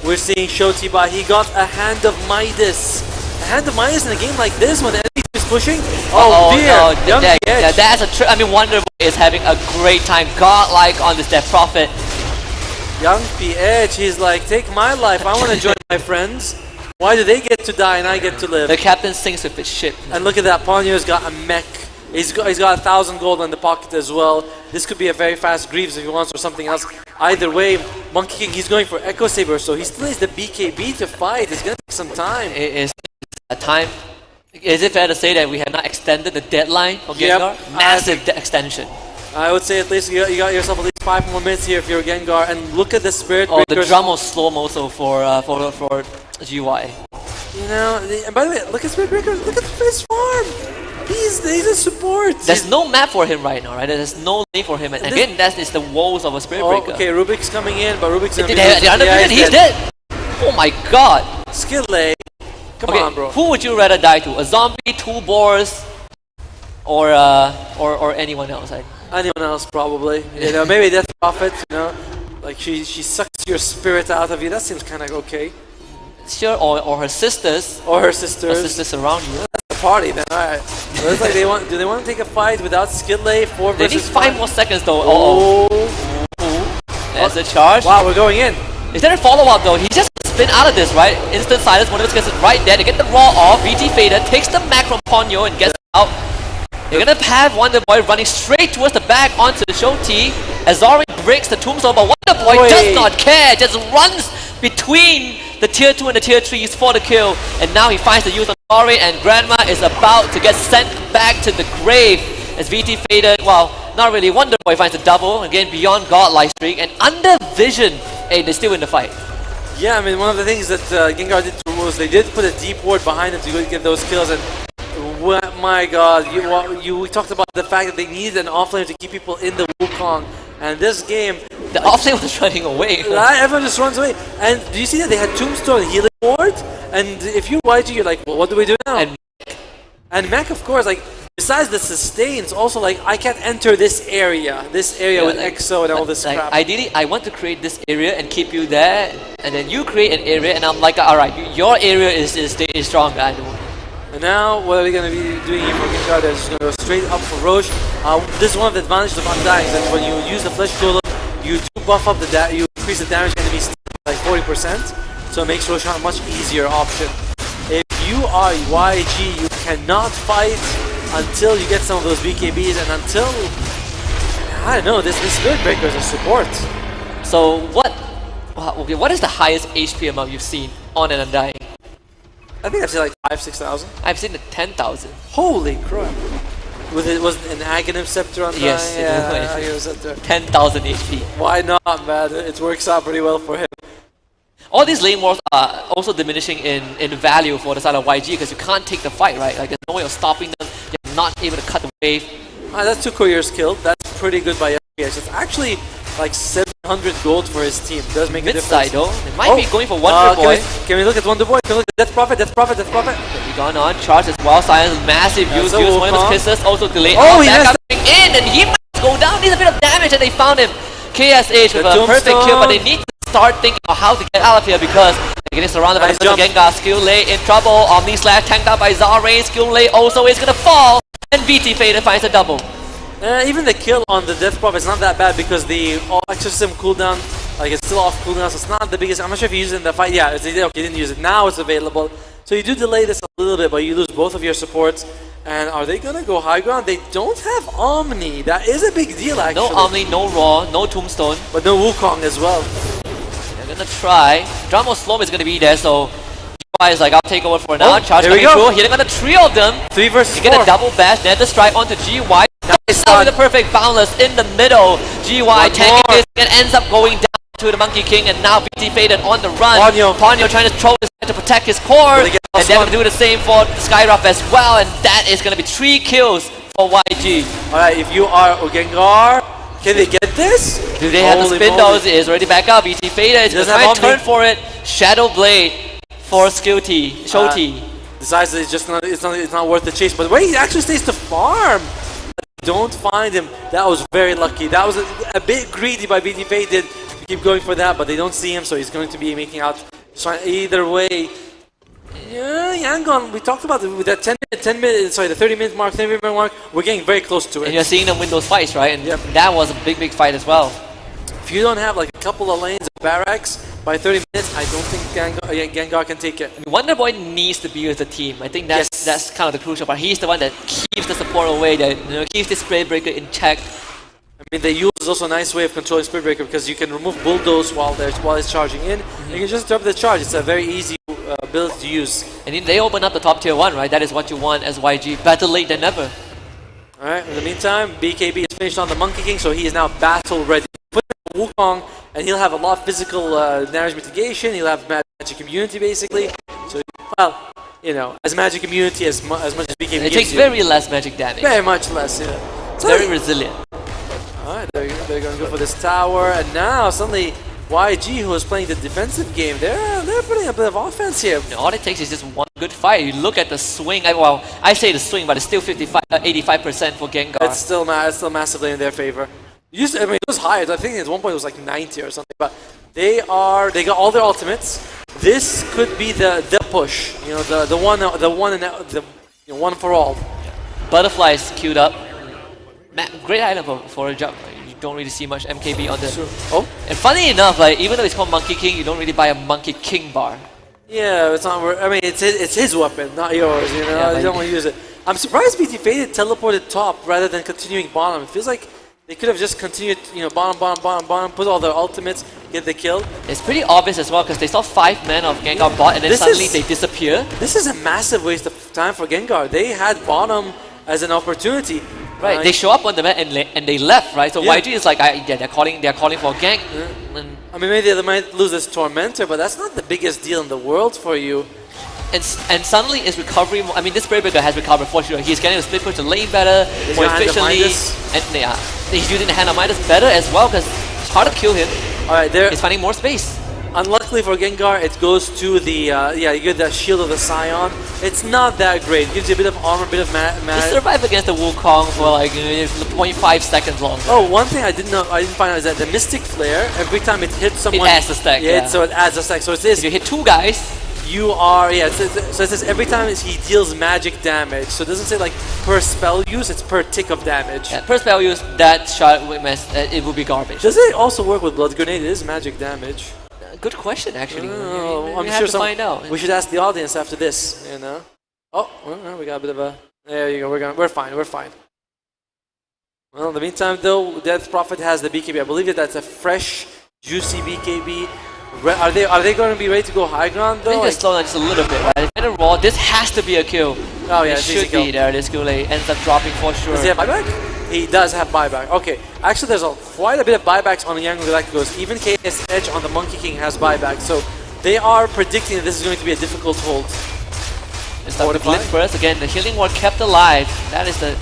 we're seeing Shoti, but he got a Hand of Midas. A Hand of Midas in a game like this when the enemy is pushing. Oh dear! No, that's a I mean, Wonder Boy is having a great time. Godlike on this Death Prophet. Young PH, he's like, take my life. I want to join my friends. Why do they get to die and I get to live? The captain sinks with his ship. And look at that, Ponyo's got a mech. He's got 1,000 gold in the pocket as well. This could be a very fast Greaves if he wants or something else. Either way, Monkey King, he's going for Echo Saber, so he still needs the BKB to fight. It's going to take some time. It is a time. Is it fair to say that we have not extended the deadline for Gengar? Massive extension. I would say at least you got yourself at least 5 more minutes here if you're Gengar. And look at the Spirit Breakers. The drum was slow also for GY. You know, and by the way, look at Spirit Breaker. Look at his farm. He's a support. There's no map for him right now, right? There's no lane for him. And again, that is the woes of a Spirit Breaker. Okay, Rubik's coming in, but Rubik's gonna he's dead. Oh my god. Skillay. Come on, bro. Who would you rather die to? A zombie, 2 boars, or anyone else? Anyone else, probably. You know, maybe Death Prophet. You know, like she sucks your spirit out of you. That seems kind of okay. Sure, or her sisters. Or her sisters. Her sisters around you. That's a party then. All right. So looks like do they want to take a fight without Skillay? 4 they versus need 5 more seconds though. There's a charge. Wow, we're going in. Is there a follow-up though? He just spin out of this, right? Instant silence. One of us gets it right there. They get the raw off. VT Fader takes the Mac from Ponyo and gets out. They're gonna have Wonder Boy running straight towards the back onto the Shoti. As Zorin breaks the tombstone, but Wonder Boy does not care. Just runs between the tier 2 and the tier 3s for the kill. And now he finds the use of Zorin, and Grandma is about to get sent back to the grave. As VT Fader, well, not really. Wonder Boy finds a double, again beyond godlike streak, and under vision, hey, they're still in the fight. Yeah, I mean, one of the things that Gengar did was they did put a deep ward behind them to go get those kills, and my god, we talked about the fact that they needed an offlaner to keep people in the Wukong, and this game... The offlane was running away. Everyone just runs away. And do you see that they had Tombstone Healing Ward? And if you're YG, you're like, well, what do we do now? And Mac, of course, like, besides the sustains, also like, I can't enter this area with like, EXO and all this crap. Ideally, I want to create this area and keep you there, and then you create an area, and I'm like, alright, your area is stronger. And now, what are we going to be doing here for Gengar? They're just going to go straight up for Roche. This is one of the advantages of Undying, is that when you use the Flesh Golem, you do buff up you increase the damage enemies by 40%, so it makes Roche a much easier option. If you are YG, you cannot fight until you get some of those BKBs, and until, I don't know, this Spirit Breaker is a support. So what is the highest HP amount you've seen on an Undying? I think I've seen like 5,000-6,000. I've seen the 10,000. Holy crap! Was it an Aghanim Scepter on Yes, Aghanim Scepter. 10,000 HP. Why not, man? It works out pretty well for him. All these lane wars are also diminishing in value for the side of YG because you can't take the fight, right? Like there's no way of stopping them. You're not able to cut the wave. That's 2 couriers killed. That's pretty good by FPS. It's actually like 700 gold for his team. It does make a difference. Mid-side though. They might be going for Wonder Boy. Can we look at Wonder Boy? Can we look at Death Prophet? Death Prophet? He's gone on. Charge as well. Silence. Massive use. One of his kisses. Also delayed. Oh, he coming in, and he might go down. Needs a bit of damage, and they found him. KSH with a perfect kill, but they need to start thinking of how to get out of here because they're getting surrounded by the Gengar. Skill Lay in trouble. Omni Slash tanked out by Zarain. Skill Lay also is gonna fall. And VT Fader finds a double. Even the kill on the Death Prop is not that bad because the Exorcism cooldown, like it's still off cooldown, so it's not the biggest. I'm not sure if you use it in the fight. Yeah, okay, you didn't use it. Now it's available. So you do delay this a little bit, but you lose both of your supports. And are they gonna go high ground? They don't have Omni. That is a big deal, actually. No Omni, no Raw, no Tombstone. But no Wukong as well. They're gonna try. Dramo Slom is gonna be there, so GY is like, I'll take over for now. Oh, Charge coming through. Hitting on the trio of them. 3 versus 4. You get a double bash, Nether Strike onto GY. Nice With the perfect boundless in the middle. GY tanking this and ends up going down to the Monkey King, and now VT Faded on the run. Ponyo trying to throw this to protect his core, and they're going to do the same for Skyruff as well, and that is going to be 3 kills for YG. Alright, if you are Gengar, can they get this? Do they have the spin those? It is already back up. VT Faded is going to turn for it. Shadow Blade for Skill T, Show T. Decides that it's not worth the chase, but wait, he actually stays to farm. Don't find him. That was very lucky. That was a bit greedy by VT Faded to keep going for that, but they don't see him, so he's going to be making out. So either way, yeah, Yangon, we talked about with that 30 minute mark, 10 minute mark, we're getting very close to it. And you're seeing them win those fights, right? And that was a big fight as well. If you don't have like a couple of lanes of barracks by 30 minutes, I don't think Gengar can take it. I mean, Wonder Boy needs to be with the team. I think that's kind of the crucial part. He's the one that keeps the support away, that keeps the Spray Breaker in check. I mean, the use is also a nice way of controlling Spray Breaker because you can remove Bulldoze while it's charging in. You can just interrupt the charge. It's a very easy build to use. And then they open up the top tier 1, right? That is what you want as YG. Better late than never. Alright, in the meantime, BKB is finished on the Monkey King, so he is now battle ready. Put him in Wukong, and he'll have a lot of physical damage mitigation. He'll have magic immunity basically. So, well, you know, as magic immunity as much as BKB. It takes very less magic damage. Very much less, yeah. It's very resilient. Alright, they're going to go for this tower, and now suddenly YG, who is playing the defensive game, they're putting a bit of offense here. All it takes is just one good fight. You look at the swing. Well, I say the swing, but it's still 85% for Gengar. It's still massively in their favor. I mean, it was higher. I think at one point it was like 90 or something. But they got all their ultimates. This could be the push. You know, the one for all. Butterflies queued up. Great item for a jump. You don't really see much MKB on the. Oh, and funny enough, like even though it's called Monkey King, you don't really buy a Monkey King bar. Yeah, it's not. I mean, it's his weapon, not yours. You know, Yeah, you don't want to use it. I'm surprised VT Faded teleported top rather than continuing bottom. It feels like they could have just continued, you know, bottom, put all their ultimates, get the kill. It's pretty obvious as well because they saw 5 men of Gengar bot and then suddenly they disappear. This is a massive waste of time for Gengar. They had bottom as an opportunity. Right, they show up on the map and they left, right? So YG is like, they're calling for gank. And I mean, maybe they might lose this Tormentor, but that's not the biggest deal in the world for you. And suddenly it's recovery. I mean, this Spray Breaker has recovered for sure. He's getting the split push to lane better, more efficiently, and yeah, he's using the Hand of Midas better as well because it's hard to kill him. All right, he's finding more space. Unluckily for Gengar, it goes to the, you get that Shield of the Scion. It's not that great. It gives you a bit of armor, a bit of He survived against the Wukong for like 0.5 seconds longer. Oh, one thing I didn't find out is that the Mystic Flare, every time it hits someone... It adds a stack, yeah. So it adds a stack. So it is... If you hit 2 guys... You are, so it says every time he deals magic damage. So it doesn't say like per spell use, it's per tick of damage. Yeah, per spell use, that shot it will be garbage. Does it also work with Blood Grenade? It is magic damage. Good question, actually. I'm sure to find out. We should ask the audience after this, you know. Oh, well, we got a bit of a... There you go, we're fine. Well, in the meantime, though, Death Prophet has the BKB. I believe that's a fresh, juicy BKB. Are they going to be ready to go high ground, though? I think they slow down just a little bit, right? If they're raw, this has to be a kill. Oh, yeah, it should be there. This Goulet ends up dropping for sure. Does he have buyback? He does have buyback. Okay, actually there's quite a bit of buybacks on the Yangon Galacticos. Even KS Edge on the Monkey King has buyback. So they are predicting that this is going to be a difficult hold. It's the Glitch first. Again, the healing ward kept alive. That is the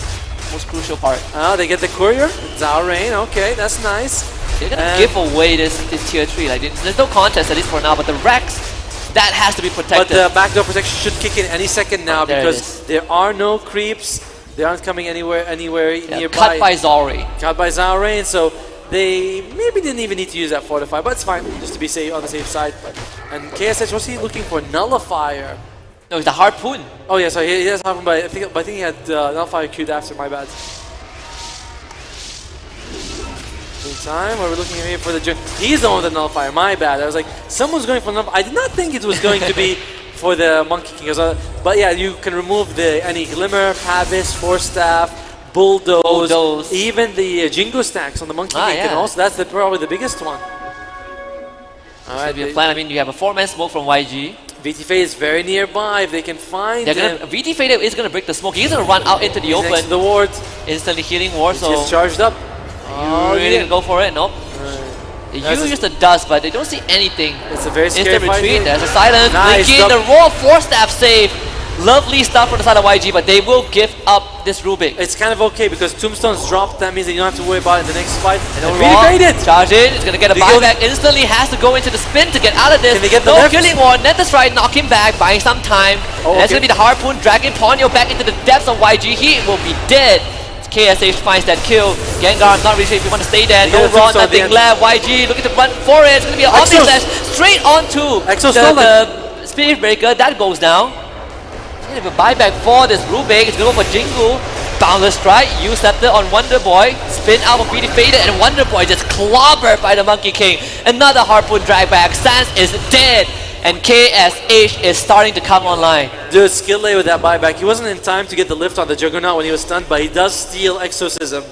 most crucial part. They get the courier. Zarain. Okay, that's nice. They're going to give away this tier 3. Like, there's no contest, at least for now, but the Rex, that has to be protected. But the backdoor protection should kick in any second now because there are no creeps. They aren't coming anywhere nearby. Cut by Zari. Cut by Zarain, so They maybe didn't even need to use that Fortify, but it's fine, just to be safe on the safe side. And KSH, was he looking for Nullifier? No, it's the Harpoon. Oh yeah, so he has Harpoon, but I think he had Nullifier queued after, my bad. Meantime, we're looking here for the he's the one with the Nullifier, my bad. I was like, someone's going for Nullifier. I did not think it was going to be for the Monkey King. But yeah, you can remove any Glimmer, Pavis, Force Staff, Bulldoze, even the Jingo stacks on the Monkey King can also. That's probably the biggest one. Alright, we have plan. I mean, you have a 4-man smoke from YG. VT Fade is very nearby. If they can find him. VT Fade is going to break the smoke. He's going to run out into the open. Next to the ward. Instantly healing ward. So he's charged up. Oh, you really going to go for it? Nope. They use the dust, but they don't see anything. It's a very scary Instant retreat. fight. There's a silence. Nice. The raw 4-staff save. Lovely stuff from the side of YG, but they will give up this Rubik. It's kind of okay because Tombstone's dropped. That means that you don't have to worry about it in the next fight. And really faded. Charge in. It's going to get a buyback instantly. Has to go into the spin to get out of this. Can they get the no left? killing ward. Net is right. Knock him back. Buying some time. And that's going to be the Harpoon dragging Ponyo back into the depths of YG. He will be dead. KSH finds that kill. Gengar, I'm not really sure if you want to stay there. No raw, nothing left. YG looking to run for it. It's going to be an Omni Slash straight onto the Spirit Breaker. That goes down. It's going to be a buyback for this Rubik. It's going to go for Jingu. Boundless Strike. Use Scepter on Wonder Boy. Spin out of VT Faded. And Wonder Boy just clobbered by the Monkey King. Another Harpoon drag back. Sans is dead. And KSH is starting to come online. Dude, skill lay with that buyback. He wasn't in time to get the lift on the Juggernaut when he was stunned, but he does steal Exorcism.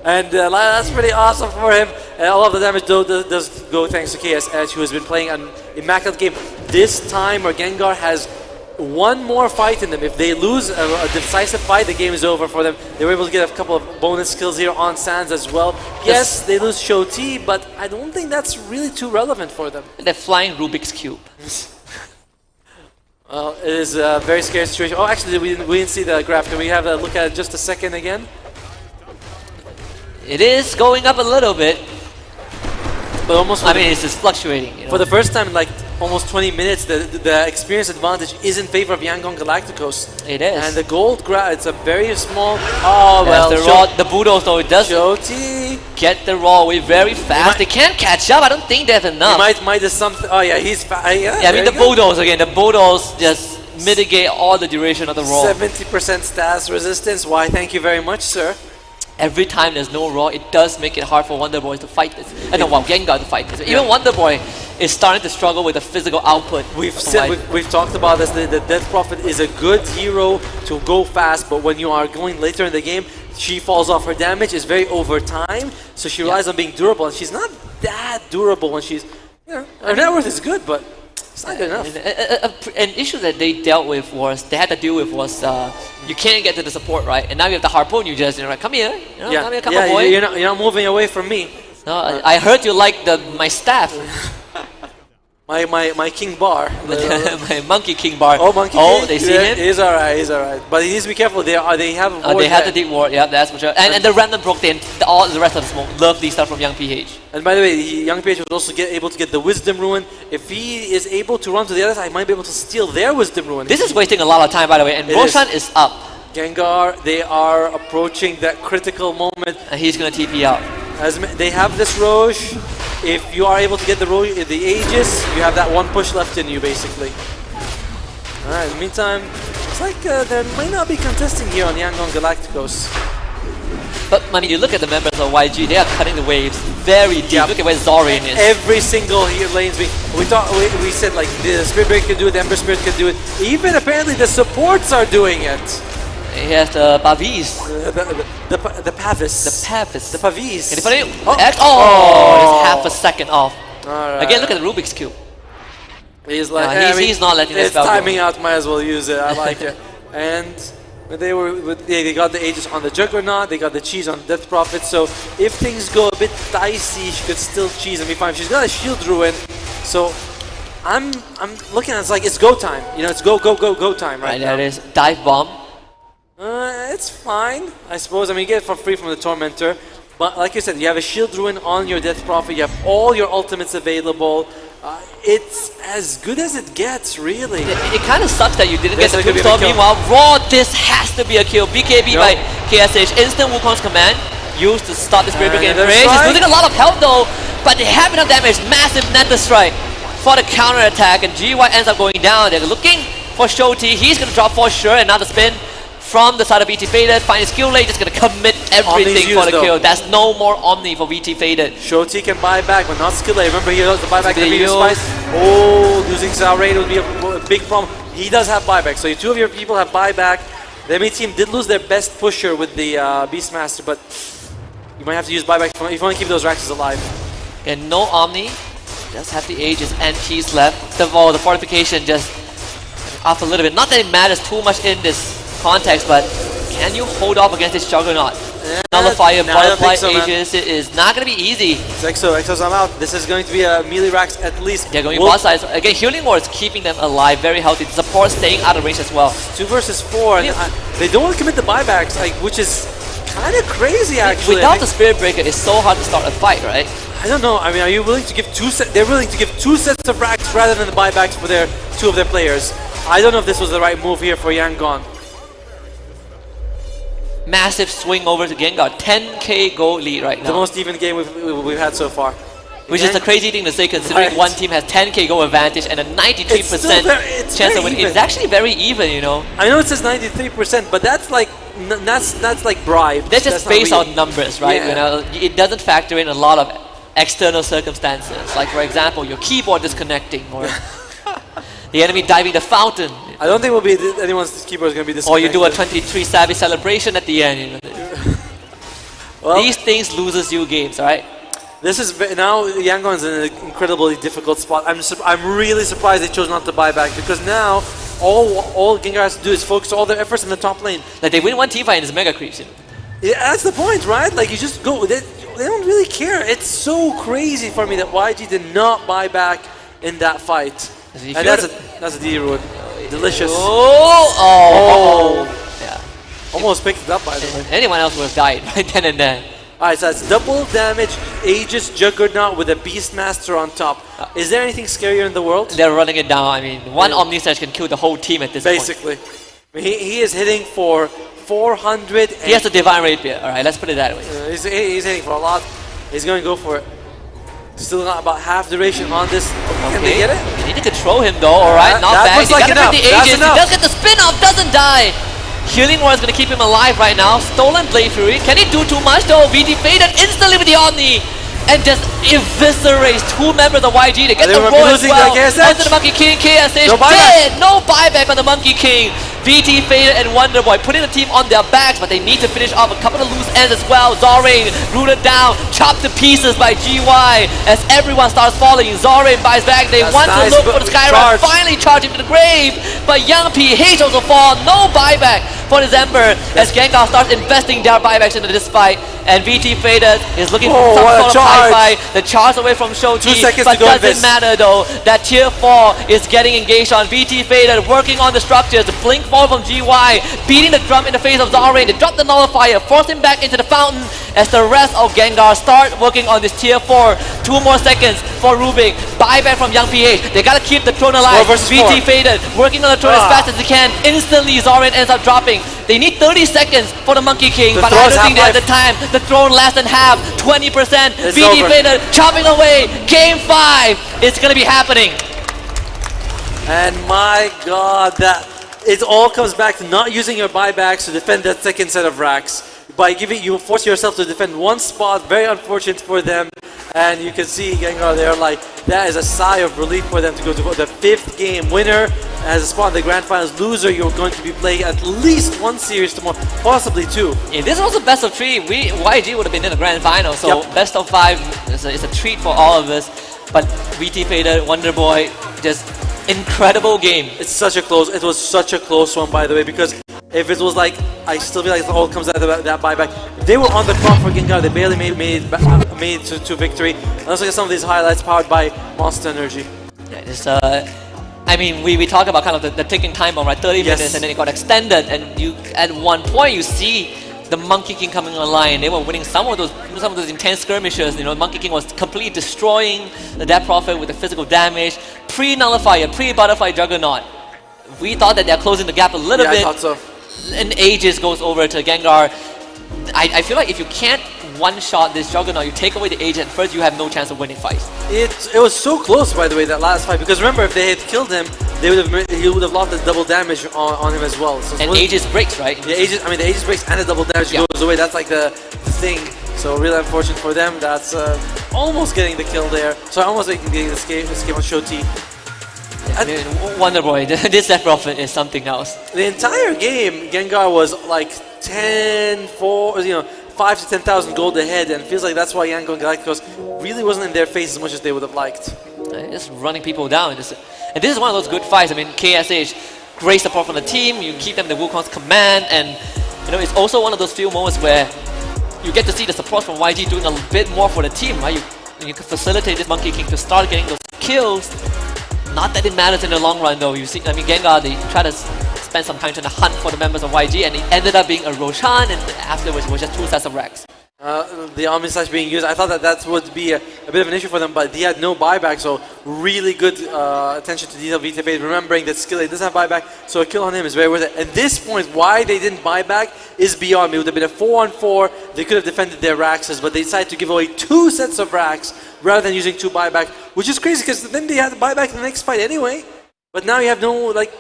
And that's pretty awesome for him. And all of the damage does go thanks to KSH, who has been playing an immaculate game. This time, where Gengar has one more fight in them. If they lose a decisive fight, the game is over for them. They were able to get a couple of bonus skills here on Sans as well. Yes, they lose Show T, but I don't think that's really too relevant for them. They're flying Rubik's Cube. Well, it is a very scary situation. Oh, actually, we didn't see the graph. Can we have a look at it just a second again? It is going up a little bit. But almost it's just fluctuating. You know? For the first time in like almost 20 minutes, the experience advantage is in favor of Yangon Galacticos. It is. And the gold grab, it's a very small. Oh, well. The Budos, though, it does get the raw away very fast. They can't catch up. I don't think there's enough. Might have something. Oh, yeah, he's fast. Yeah, I mean, the Budos again. The Budos just mitigate all the duration of the raw. 70% stats resistance. Why, thank you very much, sir. Every time there's no raw, it does make it hard for Wonder Boy to fight this. Gengar to fight this. Even Wonder Boy is starting to struggle with the physical output. We've talked about this. The Death Prophet is a good hero to go fast, but when you are going later in the game, she falls off. Her damage is very over time, so she relies on being durable, and she's not that durable when she's. Her net worth is good, but it's not good enough. An issue that they dealt with was you can't get to the support, right? And now you have the Harpoon. You just come here, come on, boy. You're not moving away from me. No, I heard you like my staff. My King Bar. My Monkey King Bar. Oh, Monkey King. They see him? He's alright. But he needs to be careful. They have a ward. They have the deep ward, yeah, that's for sure. And the random broke in, all the rest of the smoke. Lovely stuff from Young PH. And by the way, Young PH was also able to get the Wisdom Ruin. If he is able to run to the other side, he might be able to steal their Wisdom Ruin. This is wasting a lot of time, by the way. And Roshan is up. Gengar, they are approaching that critical moment. And he's going to TP out. As they have this Roche. If you are able to get the Aegis, you have that one push left in you, basically. Alright, in the meantime, it's like there might not be contesting here on Yangon Galacticos. But, I mean, you look at the members of YG, they are cutting the waves very deep. Look at where Zorin is. Every single lanes we said, like, the Spirit Breaker could do it, the Ember Spirit could do it. Even apparently the supports are doing it. He has the Pavis. The Pavis. The Pavis. The Pavis. It's half a second off. Right. Again, look at the Rubik's Cube. He's like, he's not letting this go. It's timing out, might as well use it. I like it. And they got the Aegis on the Juggernaut, they got the cheese on the Death Prophet, so if things go a bit dicey, she could still cheese and be fine. She's got a Shield Ruin, so I'm looking at it's go time. You know, it's go time right now. There it is. Dive Bomb. It's fine, I suppose. I mean, you get it for free from the Tormentor. But like you said, you have a Shield Ruin on your Death Prophet, you have all your ultimates available. It's as good as it gets, really. It kind of sucks that you didn't get the Tombstone. Meanwhile, Raw, this has to be a kill. BKB by KSH. Instant Wukong's command. used to stop the Spirit Breaker in another range. He's strike. losing a lot of health though, but they have enough damage. Massive Nether Strike for the counter attack, and GY ends up going down. They're looking for Shoti. He's gonna drop for sure. Another spin from the side of VT Faded. Finding skill late, just gonna commit everything for the kill. That's no more Omni for VT Faded. Shoti can buy back, but not skill. Remember, he does the buyback in the previous use. fight. Oh, losing Zalraid would be a big problem. He does have buyback, so two of your people have buyback. The enemy team did lose their best pusher with the Beastmaster, but you might have to use buyback if you want to keep those Raxes alive. And no Omni. Does have the Aegis and keys left. The fortification just off a little bit. Not that it matters too much in this context, but can you hold off against this Juggernaut? Nullifier, Butterfly, so, Aegis. It is not going to be easy. Exo's I'm out. This is going to be a melee Rax at least. They're going boss sides. Again, Healing Ward is keeping them alive, very healthy. The support staying out of range as well. 2 versus 4, and they don't want to commit the buybacks, which is kind of crazy actually. Without the Spirit Breaker, it's so hard to start a fight, right? I don't know. I mean, are you willing to give they're willing to give 2 sets of racks rather than the buybacks for their 2 of their players. I don't know if this was the right move here for Yangon. Massive swing over to Gengar. 10k gold lead right now. The most even game we've had so far. Which is a crazy thing to say, considering one team has 10k gold advantage and a 93% chance of winning. It's actually very even, you know. I know it says 93%, but that's like that's like bribe. That's just based on numbers, right? Yeah. You know, it doesn't factor in a lot of external circumstances, like for example your keyboard disconnecting or the enemy diving the fountain. I don't think anyone's keyboard is going to be disconnected. Or you do a 23 savvy celebration at the end. You know. Well, these things loses you games, alright? This is now Yangon's in an incredibly difficult spot. I'm really surprised they chose not to buy back, because now all Gengar has to do is focus all their efforts in the top lane. Like they win one team fight and it's mega creeps. You know? Yeah, that's the point, right? Like you just go. They don't really care. It's so crazy for me that YG did not buy back in that fight. And that's a D-Root. Delicious. Oh! Yeah. Almost picked it up by the way. Anyone else would have died right then and there. Alright, so that's double damage, Aegis Juggernaut with a Beastmaster on top. Is there anything scarier in the world? They're running it down. I mean, one Omni Surge can kill the whole team at this point. Basically. He is hitting for 400. He has a Divine Rapier. Alright, let's put it that way. He's hitting for a lot. He's going to go for it. Still not about half duration on this. Can they get it? You need to control him though, alright? Not bad. Looks like enough. The Aegis. He does get the spin off, doesn't die. Healing Ward is going to keep him alive right now. Stolen Blade Fury. Can he do too much though? VT Faded instantly with the Omni. And just eviscerates 2 members of YG to get the roar as well. Onto the Monkey King, KSH dead! No buyback on the Monkey King. VT Faded and Wonder Boy putting the team on their backs, but they need to finish off a couple of loose ends as well. Zorain rooted down, chopped to pieces by GY as everyone starts falling. Zorain buys back. They want to look for the Skyrim, finally charging to the grave, but Young P hates also fall. No buyback for December as Gengar starts investing their buybacks into this fight, and VT Faded is looking for some sort of high fight. The charge away from Shoti, but doesn't matter though. That tier 4 is getting engaged on. VT Faded working on the structures. The blink fall from GY, beating the drum in the face of Zorain. They drop the Nullifier, force him back into the fountain as the rest of Gengar start working on this tier 4. 2 more seconds for Rubik. Buyback from Young PH. They gotta keep the throne alive. VT Faded working on the throne as fast as they can. Instantly Zorain ends up dropping. They need 30 seconds for the Monkey King, but I don't think they have the time. The throne lasts in half, 20%. VT Faded chopping away. Game 5 is gonna be happening. And my god, it all comes back to not using your buybacks to defend that second set of racks. By you force yourself to defend one spot, very unfortunate for them. And you can see Gengar there, like, that is a sigh of relief for them to go to the 5th game. Winner has a spot in the Grand Finals. Loser, you're going to be playing at least 1 series tomorrow, possibly 2. If this was a best of 3, YG would have been in the Grand Final. So best of 5 is a treat for all of us. But VT Faded, Wonder Boy, just incredible game. It was such a close one, by the way, because if it was like, I still feel like it all comes out of that buyback. They were on the clock for Gengar. They barely made it to victory. And let's look at some of these highlights powered by Monster Energy. Yeah, just, I mean, we talk about kind of the ticking time bomb, right? 30 minutes, and then it got extended. And you, at one point, you see the Monkey King coming online. They were winning some of those intense skirmishes. You know, Monkey King was completely destroying the Death Prophet with the physical damage. Pre-Nullifier, pre-Butterfly Juggernaut. We thought that they're closing the gap a little bit. I thought so. And Aegis goes over to Gengar. I feel like if you can't one-shot this Juggernaut, you take away the agent first, you have no chance of winning fights. It was so close, by the way, that last fight, because remember, if they had killed him, he would have lost the double damage on him as well. So and Aegis breaks, right? The Aegis breaks and the double damage goes away. That's like the thing. So really unfortunate for them. That's almost getting the kill there. So almost getting the escape on Shoti. I mean, Wonder Boy, this Sephiroth is something else. The entire game, Gengar was like 5 to 10,000 gold ahead, and it feels like that's why Yanko and Galacticos really wasn't in their face as much as they would have liked. Just running people down. And this is one of those good fights. I mean, KSH, great support from the team. You keep them in the Wukong's command, and you know it's also one of those few moments where you get to see the support from YG doing a bit more for the team, right? You can facilitate this Monkey King to start getting those kills. Not that it matters in the long run, though. You see, I mean, Gengar, they try to spend some time trying to hunt for the members of YG, and it ended up being a Roshan, and afterwards it was just 2 sets of racks. The Omni Slash being used, I thought that would be a bit of an issue for them, but he had no buyback, so really good attention to detail. VT Fade, remembering that Skillet doesn't have buyback, so a kill on him is very worth it. At this point, why they didn't buy back is beyond me. It would have been a 4-on-4, they could have defended their racks, but they decided to give away 2 sets of racks rather than using 2 buyback, which is crazy because then they had to buy back in the next fight anyway. But now you have no, like,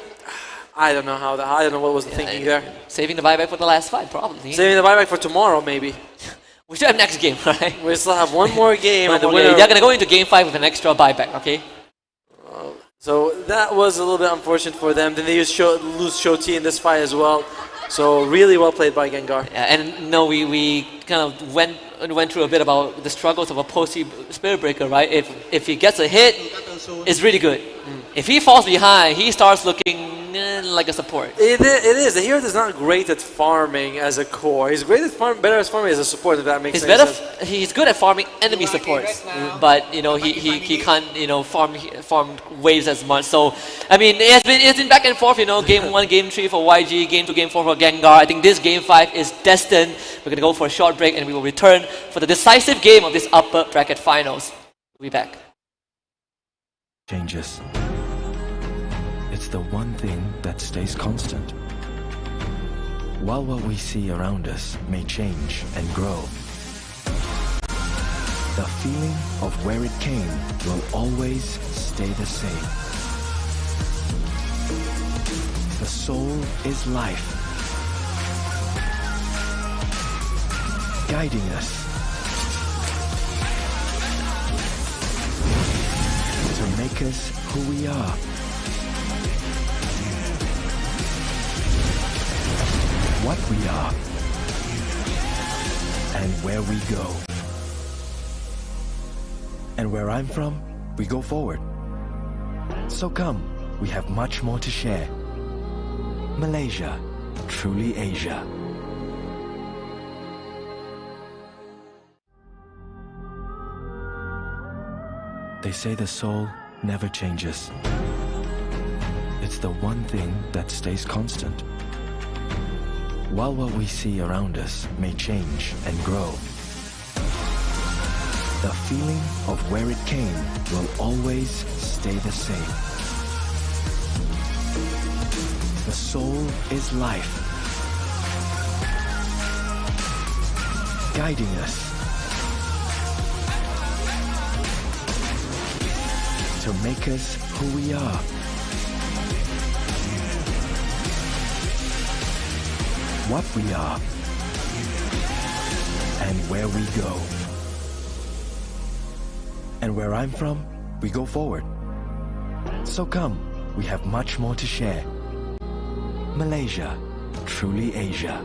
I don't know I don't know what was the thinking there. Saving the buyback for the last fight, probably. Saving the buyback for tomorrow, maybe. We still have next game, right? We still have one more game. And the winner. They're gonna go into game 5 with an extra buyback, okay? So that was a little bit unfortunate for them. Then they lose Shoti in this fight as well. So really well played by Gengar. Yeah, and no, we kind of went through a bit about the struggles of a posty Spirit Breaker, right? If he gets a hit, it's really good. If he falls behind, he starts looking like a support. It is. The hero is not great at farming as a core. He's great at better at farming as a support, if that makes sense. He's good at farming enemy supports, but you know he can't farm waves as much. So I mean it's been back and forth. You know, game 1, game 3 for YG, game 2, game 4 for Gengar. I think this game 5 is destined. We're gonna go for a short break and we will return for the decisive game of this upper bracket finals. We'll be back. Changes. It's the one thing that stays constant. While what we see around us may change and grow, the feeling of where it came will always stay the same. The soul is life, guiding us to make us who we are. What we are and where we go. And where I'm from, we go forward. So come, we have much more to share. Malaysia, truly Asia. They say the soul never changes. It's the one thing that stays constant. While what we see around us may change and grow, the feeling of where it came will always stay the same. The soul is life, guiding us to make us who we are. What we are and where we go. And where I'm from, we go forward. So come, we have much more to share. Malaysia, truly Asia.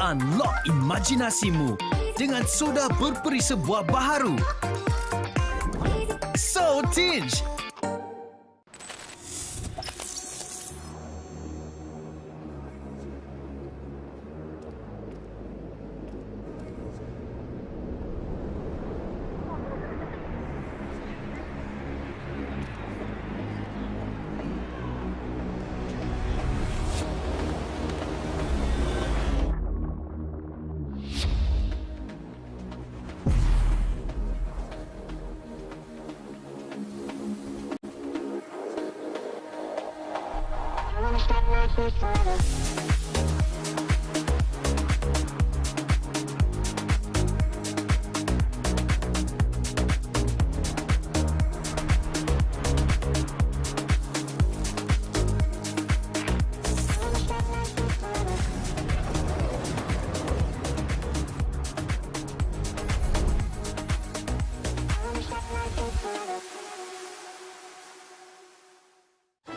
Unlock imajinasimu dengan soda berperi sebuah baharu. So Tinge.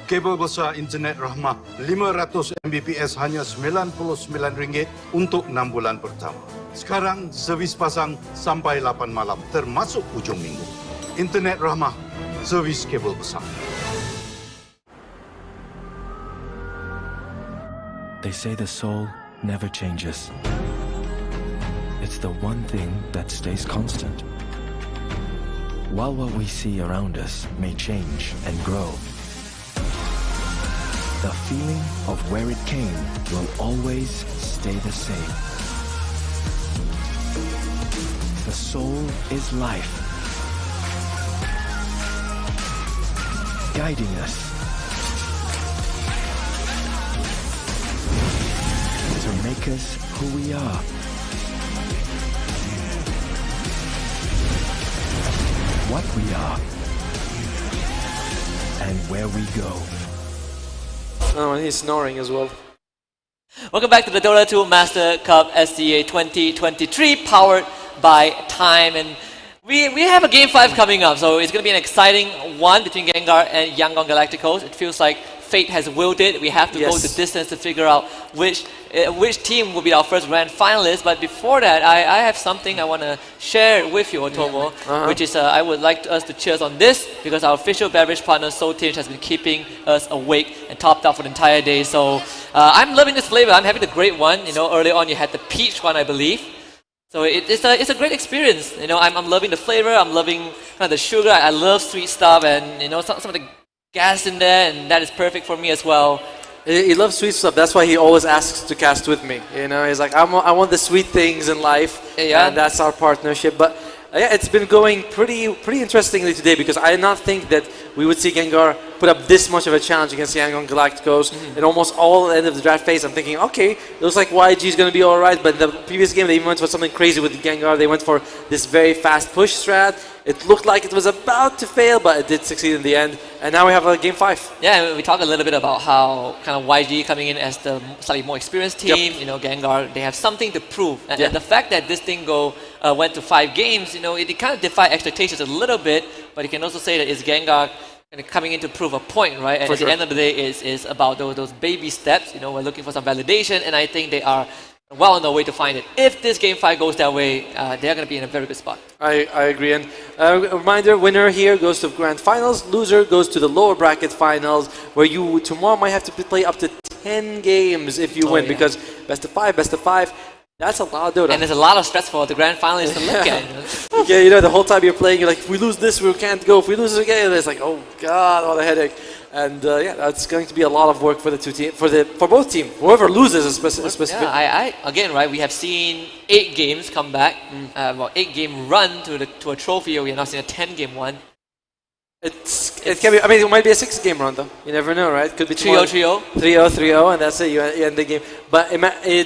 Kabel besar internet Rahmah 500 Mbps hanya RM99 untuk 6 bulan pertama. Sekarang servis pasang sampai 8 malam termasuk hujung minggu. Internet Rahmah, servis kabel besar. They say the soul never changes. It's the one thing that stays constant. While what we see around us may change and grow, the feeling of where it came will always stay the same. The soul is life, guiding us to make us who we are. What we are and where we go. Oh, and he's snoring as well. Welcome back to the Dota 2 Master Cup SCA 2023, powered by Time. And we have a Game 5 coming up, so it's going to be an exciting one between Gengar and Yangon Galacticos. It feels like fate has willed it. We have to go the distance to figure out which team will be our first grand finalist. But before that, I have something I want to share with you, Otomo, which is I would like us to cheers on this because our official beverage partner, So Tinge, has been keeping us awake and topped up for the entire day. So I'm loving this flavor. I'm having the great one. You know, early on you had the peach one, I believe. So it's a great experience. You know, I'm loving the flavor. I'm loving kind of the sugar. I love sweet stuff, and you know some of the gas in there, and that is perfect for me as well. He loves sweet stuff. That's why he always asks to cast with me. You know, he's like, I want the sweet things in life, and that's our partnership. But yeah, it's been going pretty interestingly today because I did not think that we would see Gengar put up this much of a challenge against Yangon Galacticos in almost all end of the draft phase. I'm thinking, okay, it looks like YG is going to be all right, but the previous game they even went for something crazy with Gengar. They went for this very fast push strat. It looked like it was about to fail, but it did succeed in the end. And now we have a Game 5. Yeah, we talked a little bit about how kind of YG coming in as the slightly more experienced team. You know, Gengar, they have something to prove. And the fact that this thing went to 5 games, you know, it kind of defied expectations a little bit, but you can also say that it's Gengar kind of coming in to prove a point, right? And at the end of the day, it's about those baby steps. You know, we're looking for some validation, and I think they are well on their way to find it. If this Game 5 goes that way, they're going to be in a very good spot. I agree. And a reminder, winner here goes to Grand Finals, loser goes to the lower bracket finals, where you tomorrow might have to play up to 10 games if you win, because best of 5, that's a lot of Dota. And there's a lot of stress for the Grand Finalists to look at. Yeah, you know, the whole time you're playing, you're like, if we lose this, we can't go. If we lose this again, it's like, oh God, what a headache. And yeah, that's going to be a lot of work for the two teams, for both teams. Whoever loses is specific. Yeah, again, right? We have seen 8 games come back, 8-game run to a trophy. We have now seen a 10-game one. It can be. I mean, it might be a 6-game run though. You never know, right? Could be 3-0, 3-0, and that's it. You end the game. But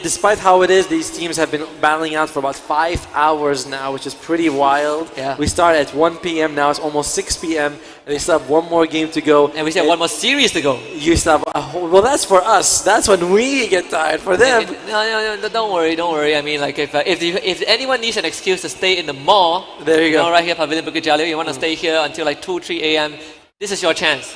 despite how it is, these teams have been battling out for about 5 hours now, which is pretty wild. Yeah. We started at 1 p.m. Now it's almost 6 p.m. and they still have one more game to go. And we still have one more series to go. You still have well, that's for us. That's when we get tired. For them, no, don't worry. I mean, like if anyone needs an excuse to stay in the mall, there you go. Right here, Pavilion Bukit Jalil, you want to stay here until like 2-3 a.m. This is your chance.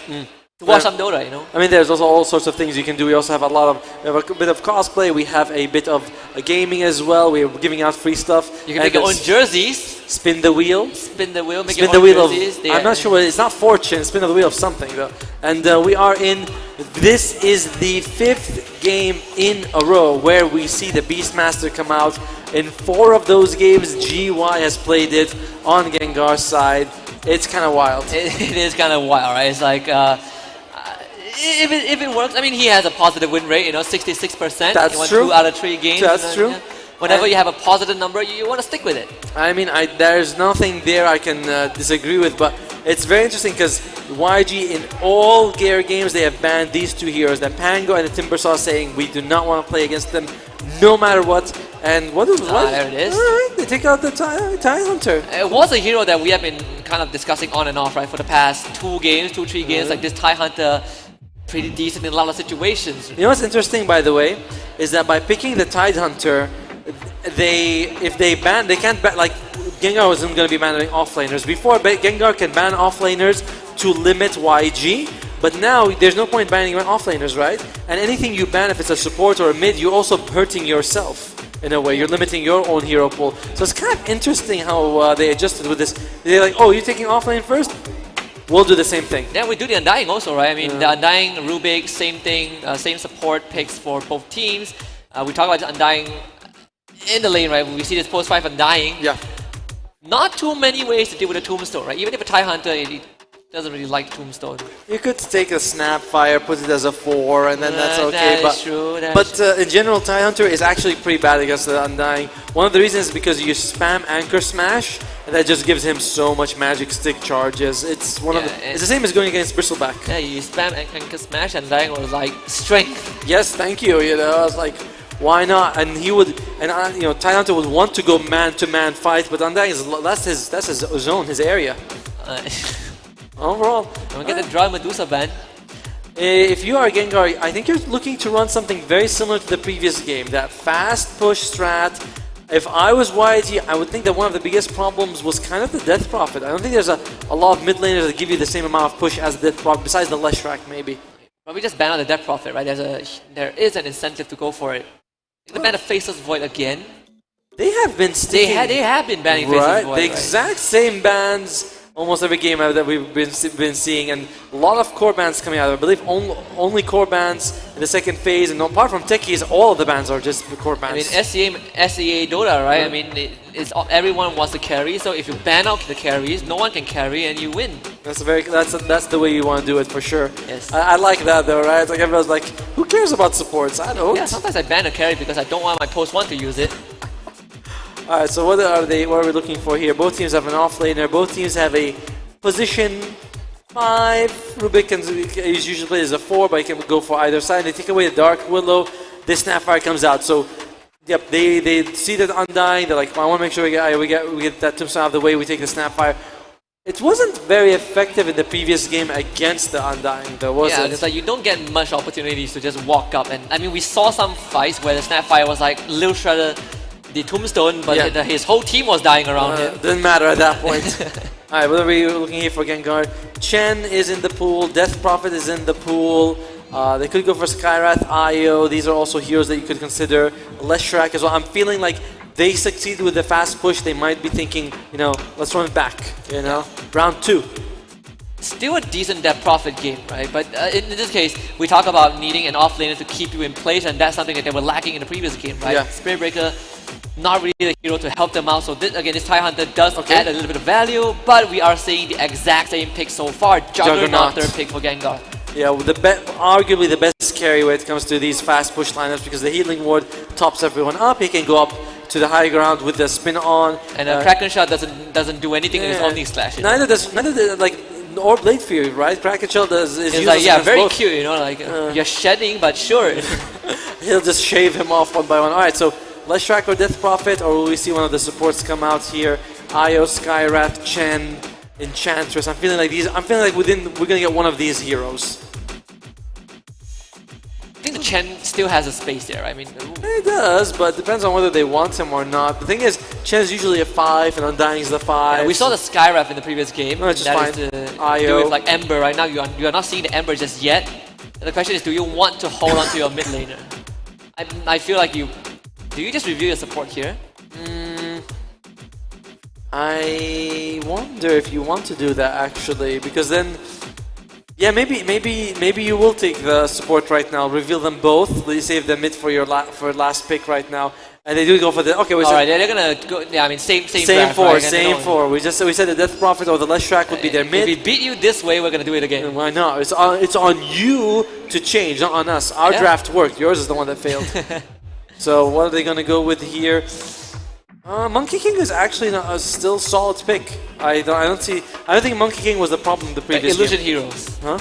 to watch some Dota, you know. I mean, there's also all sorts of things you can do. We also have we have a bit of cosplay. We have a bit of gaming as well. We're giving out free stuff. You can make your own jerseys. Spin the wheel. Spin the wheel. Make Spin your the own wheel jerseys. of. I'm not sure what it's not fortune. Spin the wheel of something though. And we are in. This is the 5th game in a row where we see the Beastmaster come out. In 4 of those games, GY has played it on Gengar's side. It's kind of wild. It is kind of wild, right? It's like. If it works, I mean, he has a positive win rate, you know, 66%. That's he won true. 2 out of 3 games. That's true. Yeah. Whenever you have a positive number, you want to stick with it. I mean, there's nothing there I can disagree with, but it's very interesting because YG in all Gear games, they have banned these 2 heroes, the Pango and the Timbersaw, saying we do not want to play against them no matter what. And what is there it is. Alright, they take out the TIE Hunter. It was a hero that we have been kind of discussing on and off, right, for the past 3 games, like this TIE Hunter. Pretty decent in a lot of situations. You know what's interesting, by the way, is that by picking the Tide Hunter, if they ban, they can't ban, like, Gengar wasn't going to be banning offlaners. Before, Gengar can ban offlaners to limit YG, but now there's no point banning offlaners, right? And anything you ban, if it's a support or a mid, you're also hurting yourself. In a way, you're limiting your own hero pool. So it's kind of interesting how they adjusted with this. They're like, oh, you're taking offlane first? We'll do the same thing. Yeah, we do the Undying also, right? I mean, the Undying, Rubik, same thing, same support picks for both teams. We talk about the Undying in the lane, right? We see this post 5 Undying. Yeah. Not too many ways to deal with a Tombstone, right? Even if a TIE Hunter, he doesn't really like Tombstone. You could take a Snapfire, put it as a 4, and then that's okay. That is true. But in general, TIE Hunter is actually pretty bad against the Undying. One of the reasons is because you spam Anchor Smash, and that just gives him so much magic stick charges. It's it's the same as going against Bristleback. Yeah, you spam Anchor Smash, and Undying was like strength. Yes, thank you. You know, I was like, why not? And he would, and you know, TIE Hunter would want to go man-to-man fight, but Undying that's his zone, his area. Overall, and we get the Dry Medusa ban. If you are Gengar, I think you're looking to run something very similar to the previous game. That fast push strat. If I was YG, I would think that one of the biggest problems was kind of the Death Prophet. I don't think there's a lot of mid laners that give you the same amount of push as the Death Prophet, besides the Leshrac maybe. But we just ban out the Death Prophet, right? There is an incentive to go for it. They ban the Faceless Void again. They have been sticking. They have been banning Faceless Void. The exact same bans almost every game that we've been seeing, and a lot of core bans coming out. I believe only core bans in the second phase, and apart from techies, all of the bans are just core bans. I mean, SEA Dota, right? I mean, everyone wants to carry, so if you ban out the carries, no one can carry, and you win. That's that's the way you want to do it for sure. Yes. I like that though, right? Like everyone's like, who cares about supports? I don't. Yeah, sometimes I ban a carry because I don't want my post 1 to use it. Alright, so what are we looking for here? Both teams have an offlaner. Both teams have a position 5. Rubik is usually played as a 4, but he can go for either side. They take away the Dark Willow. This Snapfire comes out. So, yep, they see that Undying. They're like, I want to make sure we get that Tombstone out of the way. We take the Snapfire. It wasn't very effective in the previous game against the Undying, though, was it? Yeah, because like, you don't get much opportunities to just walk up. And I mean, we saw some fights where the Snapfire was like Lil Shredder the Tombstone, but his whole team was dying around him. Didn't matter at that point. Alright, what are we looking here for Gengar? Chen is in the pool, Death Prophet is in the pool. They could go for Skyrath, Io. These are also heroes that you could consider. Leshrac as well. I'm feeling like they succeed with the fast push. They might be thinking, you know, let's run it back. You know, round 2. Still a decent Death Prophet game, right? But in this case, we talk about needing an offlaner to keep you in place, and that's something that they were lacking in the previous game, right? Yeah. Spirit Breaker, not really the hero to help them out. So this TIE Hunter does add a little bit of value, but we are seeing the exact same pick so far. Juggernaut, third pick for Gengar. Yeah, arguably the best carry when it comes to these fast push lineups, because the healing ward tops everyone up. He can go up to the high ground with the spin on. And Kraken Shot doesn't do anything in his Omni Slash. Neither does like or Blade Fury, right? Kraken Shell is like, yeah, very both. cute, you know, like you're shedding, but sure. He'll just shave him off one by one. Alright, so Leshrac or Death Prophet, or will we see one of the supports come out here? Io, Skyrath, Chen, Enchantress. I'm feeling like we're gonna get one of these heroes. I think the Chen still has a space there. I mean, It does, but it depends on whether they want him or not. The thing is, Chen's usually a 5 and Undying's the 5. we saw the Skyref in the previous game. No, it's just that fine. is to IO. do with like Ember. Right now, you are not seeing the Ember just yet. And the question is, do you want to hold on to your mid laner? I feel like do you just review your support here? I wonder if you want to do that actually, because then, yeah, maybe you will take the support right now, reveal them both, you save the mid for your last pick right now, and they do go for the Alright, they're gonna go. Yeah, I mean same draft, four, right? same four. We said the Death Prophet or the Leshrac would be their mid. If we beat you this way, we're gonna do it again. Why not? It's on you to change, not on us. Our draft worked. Yours is the one that failed. So what are they gonna go with here? Monkey King is actually not a still solid pick. I don't think Monkey King was the problem the previous Illusion game. Heroes. Huh?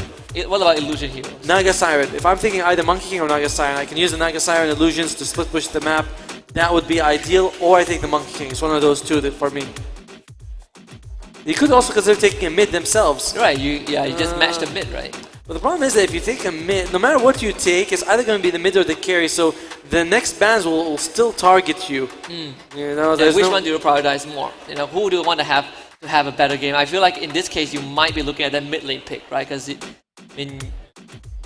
What about Illusion Heroes? Naga Siren. If I'm thinking either Monkey King or Naga Siren, I can use the Naga Siren illusions to split push the map. That would be ideal. Or I take the Monkey King. It's one of those two for me. You could also consider taking a mid themselves. Right. You just match the mid, right? But the problem is that if you take a mid, no matter what you take, it's either going to be the mid or the carry. So the next bans will still target you. You know, Which one do you prioritize more? You know, who do you want to have a better game? I feel like in this case you might be looking at the mid lane pick, right? Because I mean,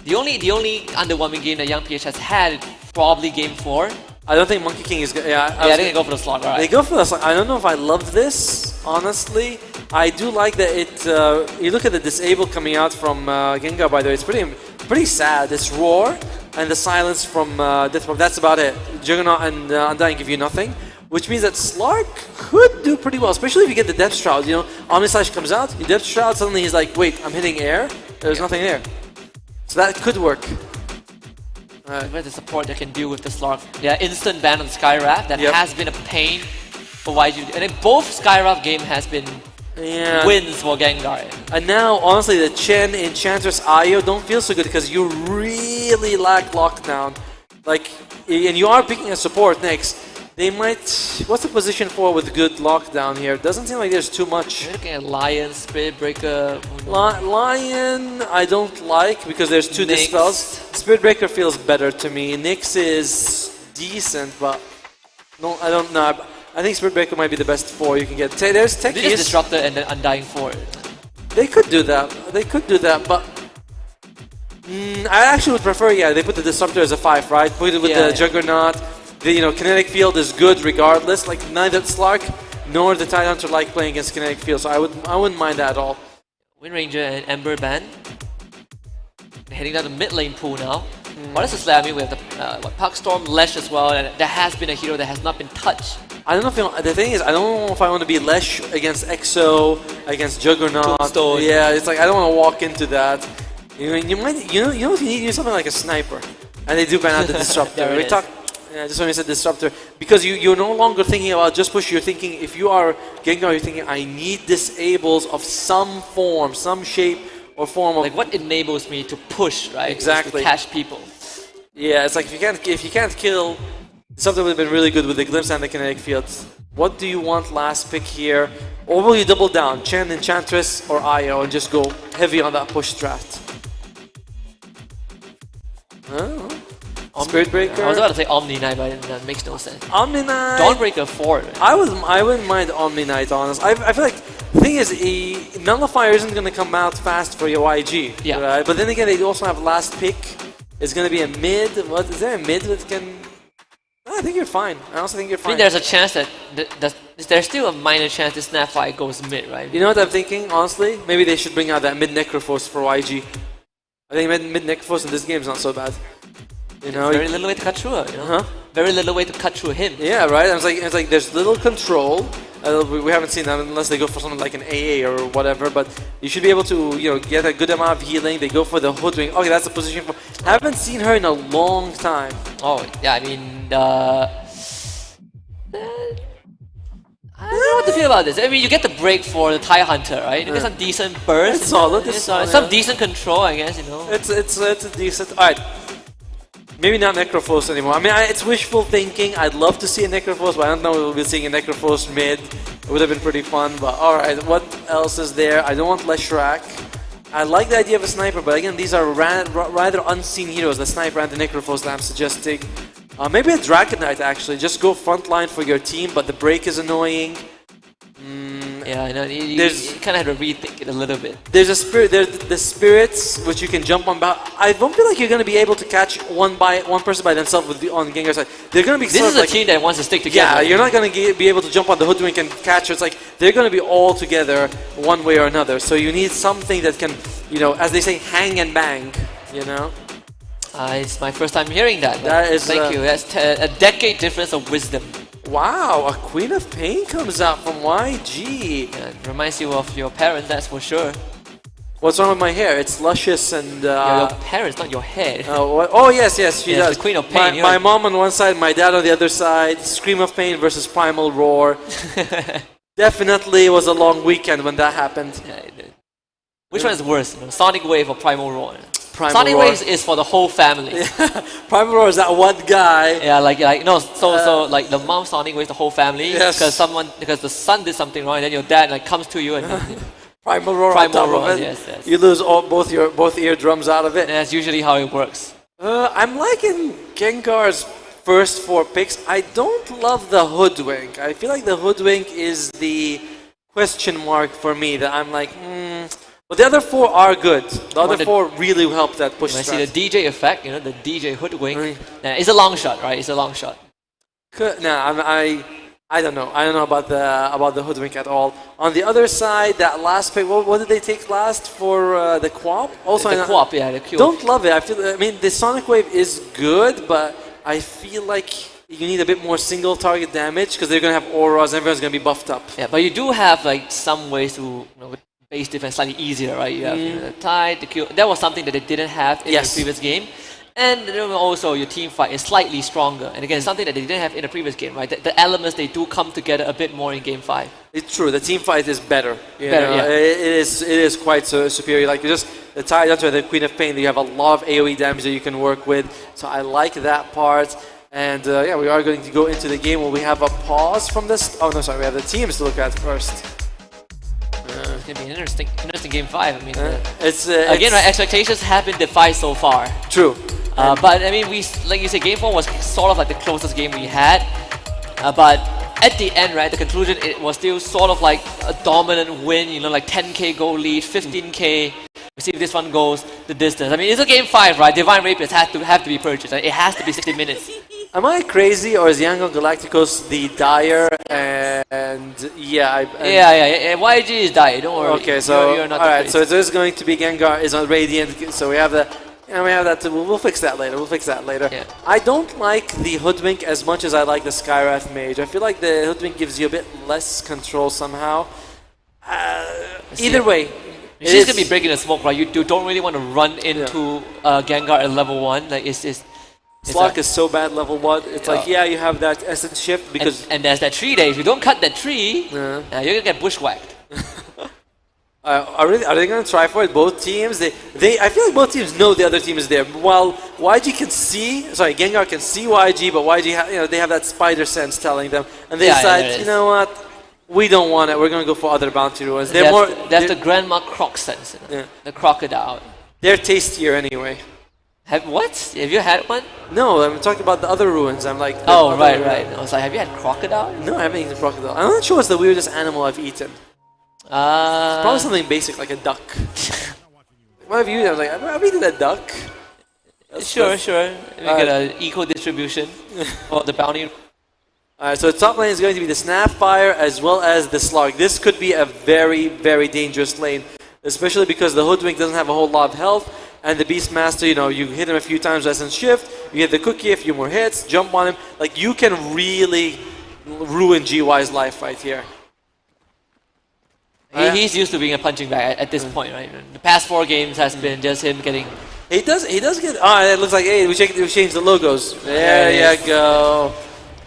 the only underwhelming game that Young PH has had is probably game 4. I don't think Monkey King is good. Yeah, I think they go for the slot, right? They go for the slot. I don't know if I love this, honestly. I do like that it. You look at the disable coming out from Gengar, by the way. It's pretty sad. It's Roar and the silence from Death Pop. That's about it. Juggernaut and Undying give you nothing, which means that Slark could do pretty well, especially if you get the Depth Shroud. You know, Omnislash comes out, you Depth Shroud, suddenly he's like, wait, I'm hitting air. There's nothing there. So that could work. With the support that can deal with the Slark. Yeah, instant ban on Skyraf. That has been a pain for YG. And then both Skyraf game has been wins for Gengar. And now, honestly, the Chen, Enchantress, Io don't feel so good because you really lack lockdown. Like, and you are picking a support next. They might. What's the position for with good lockdown here? Doesn't seem like there's too much. You're looking at Lion, Spirit Breaker. Lion, I don't like because there's 2 dispels. Spirit Breaker feels better to me. Nyx is decent, but no, I don't know. I think Spirit Breaker might be the best 4 you can get. There's Techies. They just Disruptor and then Undying 4. They could do that. They could do that, but I actually would prefer. Yeah, they put the Disruptor as a 5, right? Put it with the Juggernaut. The Kinetic Field is good regardless. Like neither Slark nor the Tidehunter like playing against Kinetic Field, so I wouldn't mind that at all. Wind Ranger and Ember ban. Heading down the mid lane pool now. What is the slam? I mean, we have the Puck Storm, Lesh as well, and there has been a hero that has not been touched. I don't know if the thing is, I don't know if I want to be Lesh against EXO, against Juggernaut. Tombstone. Yeah, it's like I don't want to walk into that. You know what you need? You need something like a sniper, and they do ban out the Disruptor. We talked. Yeah, just when you said Disruptor, because you're no longer thinking about just push. You're thinking, if you are Gengar, you're thinking, I need disables of some form, some shape or form of. Like what enables me to push, right? Exactly. To catch people. Yeah, it's like if you can't kill, something would have been really good with the Glimpse and the Kinetic Fields. What do you want last pick here? Or will you double down, Chen, Enchantress, or Io, and just go heavy on that push strat? Spirit Breaker. I was about to say Omni Knight, but that makes no sense. Omni Knight. Dawnbreaker 4. Right? I wouldn't mind Omni Knight, honest. I feel like the thing is, Nullifier isn't going to come out fast for your YG. Yeah. Right? But then again, they also have last pick. It's going to be a mid. What is there a mid that can? I think you're fine. I also think you're fine. I mean, there's a chance that there's still a minor chance this snap fight goes mid, right? You know what I'm thinking? Honestly, maybe they should bring out that mid Necrophos for YG. I think mid Necrophos in this game is not so bad. You know, very little way to cut through her. You know? Very little way to cut through him. Yeah, right. It's like there's little control. We haven't seen that unless they go for something like an AA or whatever. But you should be able to get a good amount of healing. They go for the Hoodwink. Okay, that's a position for. Haven't seen her in a long time. Oh yeah, I mean, I don't know what to feel about this. I mean, you get the break for the TIE Hunter, right? You get some decent burst. It's solid. It's solid. Some decent control, I guess. You know. It's a decent. All right. Maybe not Necrophos anymore. I mean, it's wishful thinking. I'd love to see a Necrophos, but I don't know if we'll be seeing a Necrophos mid. It would have been pretty fun, but alright, what else is there? I don't want Leshrac. I like the idea of a sniper, but again, these are rather unseen heroes, the sniper and the Necrophos that I'm suggesting. Maybe a Dragon Knight actually, just go frontline for your team, but the break is annoying. Yeah, I know. You kind of have to rethink it a little bit. There's a spirit. There's the spirits which you can jump on. But I don't feel like you're going to be able to catch one person by themselves on Gengar's side. They're going to be. This is a team that wants to stick together. Yeah, you're not going to be able to jump on the Hoodwink and catch her. It's like they're going to be all together one way or another. So you need something that can, as they say, hang and bang. It's my first time hearing that. That is. Thank you. That's a decade difference of wisdom. Wow, a Queen of Pain comes out from YG. Yeah, it reminds you of your parents, that's for sure. What's wrong with my hair? It's luscious and... your parents, not your hair. Oh, yes, she does. The Queen of Pain. My mom on one side, my dad on the other side. Scream of Pain versus Primal Roar. Definitely was a long weekend when that happened. Which one is worse, Sonic Wave or Primal Roar? Primal Sonic Roar. Wave is for the whole family. Primal Roar is that one guy. Yeah, so like the mom Sonic Wave the whole family. Yes. Because the son did something wrong, and then your dad comes to you and Primal Roar. Primal Roar. Yes. You lose both eardrums out of it. And that's usually how it works. I'm liking Gengar's first 4 picks. I don't love the Hoodwink. I feel like the Hoodwink is the question mark for me. That I'm like, But the other 4 are good. The other 4 really help that push strat. I see the DJ effect, the DJ Hoodwink. It's a long shot, right? It's a long shot. I don't know. I don't know about the Hoodwink at all. On the other side, that last pick, what did they take last for the Quap? Also, the Quap, yeah, the Q. Don't love it. I mean, the Sonic Wave is good, but I feel like you need a bit more single target damage because they're gonna have auras. And everyone's gonna be buffed up. Yeah, but you do have some ways to base defense slightly easier, right? You have the Tide, the Q. That was something that they didn't have in the previous game. And then also your team fight is slightly stronger. And again, something that they didn't have in the previous game, right? The elements, they do come together a bit more in game 5. It's true. The team fight is better. Yeah. It is quite superior. Like you just the Tide onto the Queen of Pain, you have a lot of AoE damage that you can work with. So I like that part. And we are going to go into the game where we have a pause from this. Oh no, sorry, we have the teams to look at first. It's going to be an interesting game 5. I mean, again, right, expectations have been defied so far. True. But I mean, like you said, game 4 was sort of like the closest game we had. But at the end, right, the conclusion, it was still sort of like a dominant win, like 10k goal lead, 15k. We see if this one goes the distance. I mean, it's a game 5, right? Divine Rapiers have to be purchased. Right? It has to be 60 minutes. Am I crazy, or is Yangon Galacticos the Dire? And YG is Dire. Don't worry. Okay, so you're not alright. So there's going to be Gengar is on Radiant. So we have the. And we have that too. We'll fix that later. Yeah. I don't like the Hoodwink as much as I like the Skywrath Mage. I feel like the Hoodwink gives you a bit less control somehow. Either way. She's going to be breaking the smoke, right? You don't really want to run into Gengar at level 1. Like Slug is so bad level 1. It's like, you have that Essence Shift because... And there's that tree there. If you don't cut that tree, you're going to get bushwhacked. Are they going to try for it? Both teams? I feel like both teams know the other team is there. While Gengar can see YG, but YG, they have that spider sense telling them. And they decide, you know what? We don't want it. We're going to go for other bounty ruins. That's the Grandma Croc sense. The crocodile. They're tastier anyway. Have you had one? No, I'm talking about the other ruins. I'm like... right. I was like, have you had crocodile? No, I haven't eaten crocodile. I'm not sure what's the weirdest animal I've eaten. It's probably something basic like a duck. What have you eaten? I was like, I've eaten a duck. Sure. We get an equal distribution of the bounty. Alright, so the top lane is going to be the Snapfire as well as the Slug. This could be a very, very dangerous lane, especially because the Hoodwink doesn't have a whole lot of health, and the Beastmaster, you hit him a few times, Essence Shift, you hit the cookie, a few more hits, jump on him. Like, you can really ruin GY's life right here. He's used to being a punching bag at this point, right? The past 4 games has been just him getting... He does get... it looks like, hey, we changed the logos. There you go.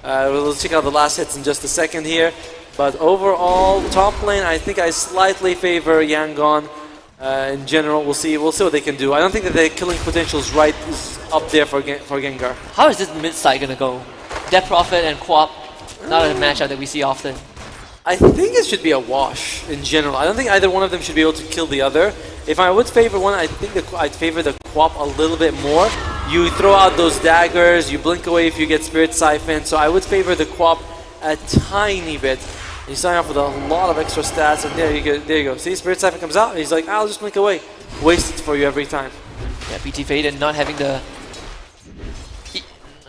We'll check out the last hits in just a second here. But overall, top lane, I think I slightly favor Yangon. In general, we'll see what they can do. I don't think that their killing potential is up there for Gengar. How is this mid side gonna go? Death Prophet and Quap, not a matchup that we see often. I think it should be a wash in general. I don't think either one of them should be able to kill the other. If I would favor one, I think I'd favor the Quap a little bit more. You throw out those daggers, you blink away if you get Spirit Siphon, so I would favor the Quap a tiny bit. You sign off with a lot of extra stats, and there you go. There you go. See, Spirit Siphon comes out, and he's like, I'll just blink away. Waste it for you every time. Yeah, BT Fade not having the...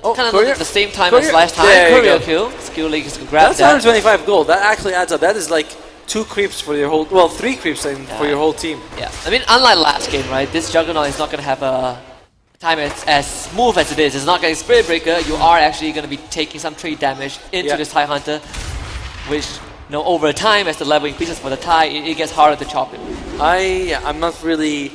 Oh, kind of courier? at the same time Courier? as last time. There you Courier go. kill. Skill League is grab That's that. 125 gold. That actually adds up. That is like 2 creeps for your whole... Well, 3 creeps for your whole team. Yeah, I mean, unlike last game, right? This Juggernaut is not going to have a time as smooth as it is. It's not getting Spirit Breaker. You are actually going to be taking some trade damage into this TIE Hunter, which, you know, over time, as the level increases for the TIE, it gets harder to chop him. I'm not really...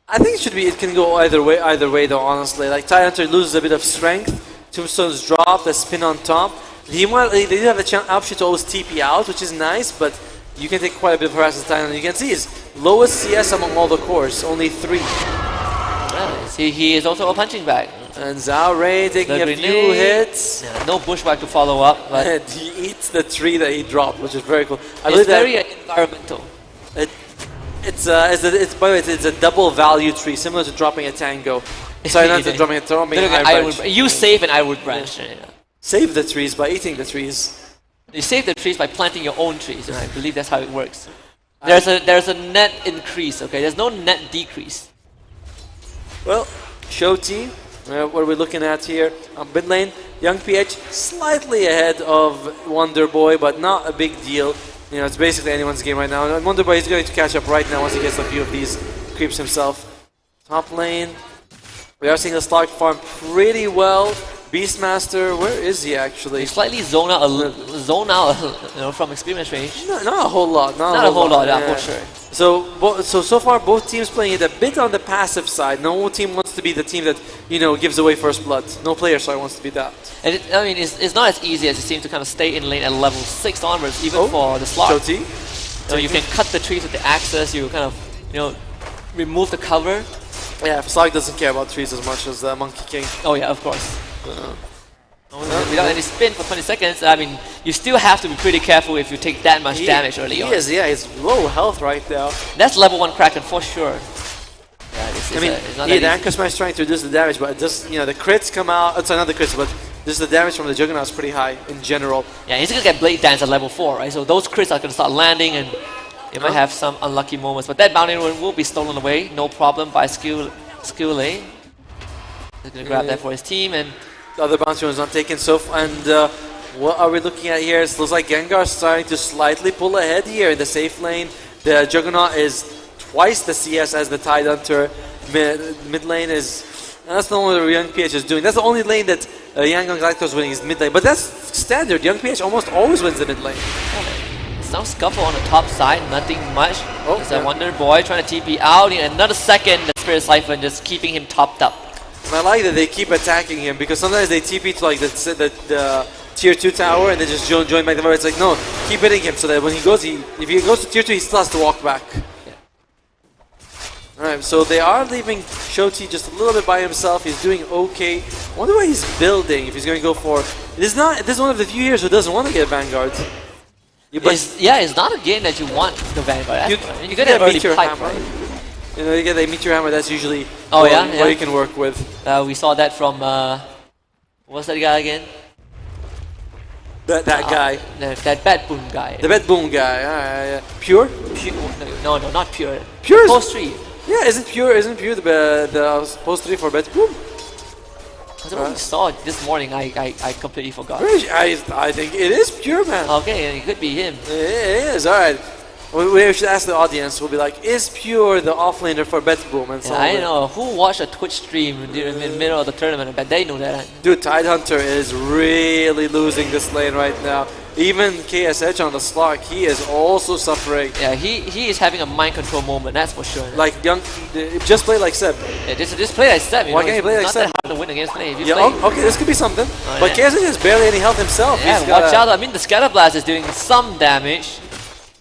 I think it can go either way though, honestly. Like, TIE Hunter loses a bit of strength. Tombstone's drop, the spin on top. They do have the option to always TP out, which is nice, but you can take quite a bit of harassment time. And you can see his lowest CS among all the cores, only 3. Yeah, see, he is also a punching bag. And Zhao Rei taking The a few grenade. hits. Yeah, no bushwhack to follow up, but And he eats the tree that he dropped, which is very cool. it's very environmental. It's by the way, it's a double value tree, similar to dropping a tango. Sorry, not to dropping an iron branch. You save an Ironwood branch. Yeah. Save the trees by eating the trees. You save the trees by planting your own trees, and I believe that's how it works. There's a net increase, okay? There's no net decrease. Well, Shoti, what are we looking at here? Mid lane, Young PH slightly ahead of Wonder Boy, but not a big deal. You know, it's basically anyone's game right now. And Wonder Boy is going to catch up right now once he gets a few of these creeps himself. Top lane, we are seeing the Slark farm pretty well. Beastmaster, where is he actually? He slightly zone out, you know, from experience range. Not a whole lot. Not a whole lot, yeah, for sure. So far both teams playing it a bit on the passive side. No team wants to be the team that, you know, gives away first blood. No player wants to be that. And I mean, it's not as easy as it seems to kind of stay in lane at level 6 onwards, even for the Slark. Shoti. You know, you can cut the trees with the axes. You kind of, you know, remove the cover. Yeah, Slark doesn't care about trees as much as Monkey King. Oh yeah, of course. Without any spin for 20 seconds, I mean, you still have to be pretty careful if you take that much damage early on. He's low health right now. That's level 1 Kraken for sure. Yeah, the Anchor Smash trying to reduce the damage, but just, you know, the crits come out. It's not the crits, but just the damage from the Juggernaut is pretty high in general. Yeah, he's gonna get Blade Dance at level 4, right? So those crits are gonna start landing, and you might have some unlucky moments. But that bounty rune will be stolen away, no problem, by Skill Lane. He's gonna grab that for his team, and the other bounty rune is not taken and what are we looking at here? It looks like Gengar starting to slightly pull ahead here in the safe lane. The Juggernaut is twice the CS as the Tide Hunter. Mid lane is... That's the only Young PH is doing. That's the only lane that Yangon Galacticos is winning is mid lane. But that's standard. Young PH almost always wins the mid lane. some scuffle on the top side, nothing much. There's a Wonder Boy trying to TP out. In another second, the Spirit Siphon just keeping him topped up. And I like that they keep attacking him because sometimes they TP to like the tier 2 tower and they just join back the tower. It's like, no, keep hitting him so that when he goes, if he goes to tier 2, he still has to walk back. Alright, so they are leaving Shoti just a little bit by himself. He's doing okay. I wonder what he's building, if he's going to go for... This is one of the few years who doesn't want to get Vanguard. It's not a game that you want the Vanguard. You get an early pipe, right? You know, you get a Meteor Hammer, that's usually what you can work with. We saw that from... what's that guy again? That guy. That Bad Boom guy. The Bad Boom guy. Pure? No, not Pure. Pure is... Post 3. Yeah, isn't Pure the post 3 for Bad Boom? I don't know what we saw this morning. I completely forgot. I think it is Pure, man. Okay, it could be him. It is, alright. We should ask the audience. We'll be like, is Pure the offlaner for Bet Boom? And so I know. Who watched a Twitch stream in the middle of the tournament? I bet they know that. Dude, Tide Hunter is really losing this lane right now. Even KSH on the Slark, he is also suffering. Yeah, he is having a mind control moment, that's for sure. Like, just play like Seb. Yeah, just play like Seb. Why can't you play like Seb? It's not that hard to win against me. Okay, this could be something. But KSH has barely any health himself. Yeah, watch out. I mean, the Scatter Blast is doing some damage.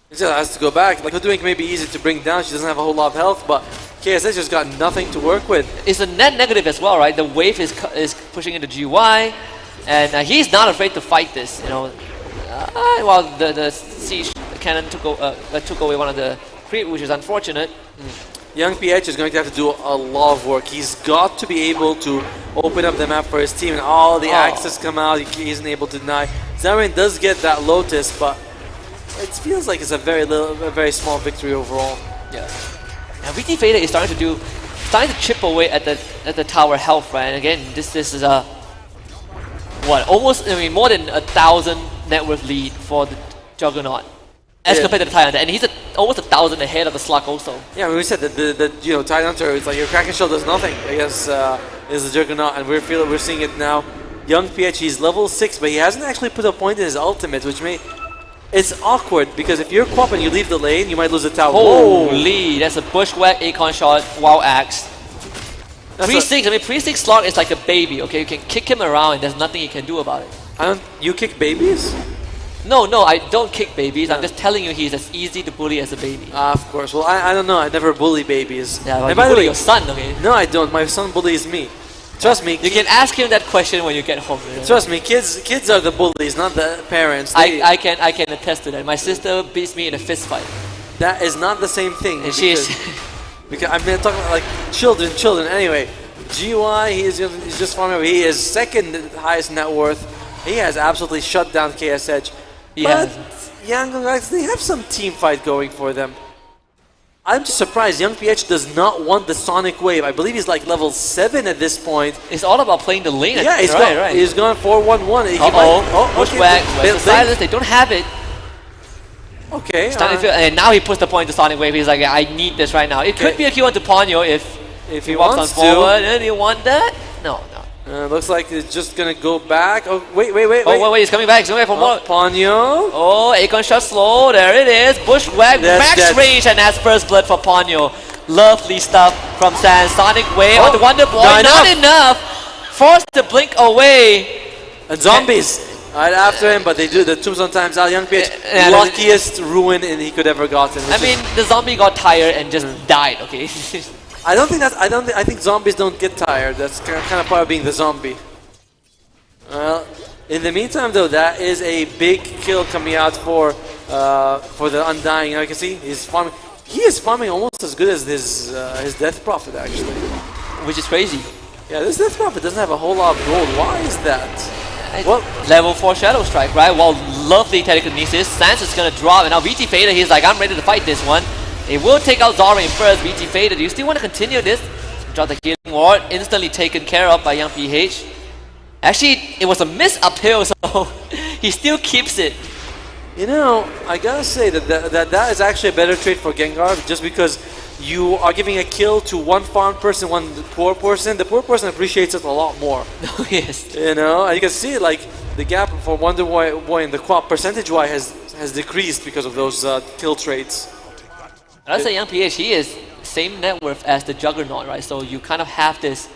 He just has to go back. Like, Hoodwink may be easy to bring down. She doesn't have a whole lot of health, but KSH just got nothing to work with. It's a net negative as well, right? The wave is pushing into GY, and he's not afraid to fight this. You know, while the siege cannon took away one of the creep, which is unfortunate. Young PH is going to have to do a lot of work. He's got to be able to open up the map for his team, and all the axes come out. He isn't able to deny. Zarin does get that Lotus, but it feels like it's a very small victory overall. Yeah. Now VT Fader is starting to chip away at the tower health, right? And again, this is a more than 1,000 net worth lead for the Juggernaut as compared to the Tidehunter, and he's almost 1,000 ahead of the Slug also. Yeah, we said that the Tidehunter, it's like your Kraken Shell does nothing against is the Juggernaut, and we're seeing it now. Young PH, he's level 6, but he hasn't actually put a point in his ultimate, which it's awkward because if you're Quap and you leave the lane, you might lose the tower. Holy, that's a bushwhack, Akon shot, wow axe. Pre-6, Pre-6 Slug is like a baby, okay? You can kick him around and there's nothing you can do about it. You kick babies? No, I don't kick babies. I'm just telling you he's as easy to bully as a baby. Of course. Well, I don't know. I never bully babies. Yeah, well, and by the way, your son, okay? No, I don't. My son bullies me. Trust me. You can ask him that question when you get home. Trust me, kids are the bullies, not the parents. I can attest to that. My sister beats me in a fist fight. That is not the same thing. And she is. Because I'm talking about like children. Anyway, GY, he's just farming away. He is second highest net worth. He has absolutely shut down KSH. But Young guys, they have some team fight going for them. I'm just surprised Young PH does not want the Sonic Wave. I believe he's like level 7 at this point. It's all about playing the lane. Yeah, he's going 4-1-1. Pushback, okay. Silence, they don't have it. Okay. And now he puts the point to Sonic Wave. He's like, I need this right now. It could be a Q1 to Ponyo if he walks on forward. And you want that? No. Looks like it's just gonna go back. Oh, wait. Oh, wait, he's coming back. He's coming back for more. Ponyo. Oh, Akon shot slow. There it is. Bushwhack, max range, and that's first blood for Ponyo. Lovely stuff from San. Sonic Wave on the Wonder Boy. Not enough. Forced to blink away. And zombies right after him, but they do the tombstone times out. Young PH, luckiest ruin he could ever gotten. I mean, the zombie got tired and just died. Okay. I think zombies don't get tired. That's kind of part of being the zombie. Well, in the meantime, though, that is a big kill coming out for the Undying. I can see he's farming. He is farming almost as good as his Death Prophet, actually. Which is crazy. Yeah, this Death Prophet doesn't have a whole lot of gold. Why is that? Well, level 4 Shadow Strike, right? Well, lovely telekinesis. Sans is gonna drop, and now VT Fader, he's like, I'm ready to fight this one. It will take out Zara in first. VT Fader, do you still want to continue this? Drop the healing ward, instantly taken care of by Young PH. Actually, it was a miss uphill, so he still keeps it. You know, I gotta say that is actually a better trade for Gengar, just because you are giving a kill to one farmed person, one poor person. The poor person appreciates it a lot more. Yes. You know, and you can see like the gap for Wonder Boy and the Quap percentage-wise has decreased because of those kill trades. I'd say Young PH, he is same net worth as the Juggernaut, right? So you kind of have this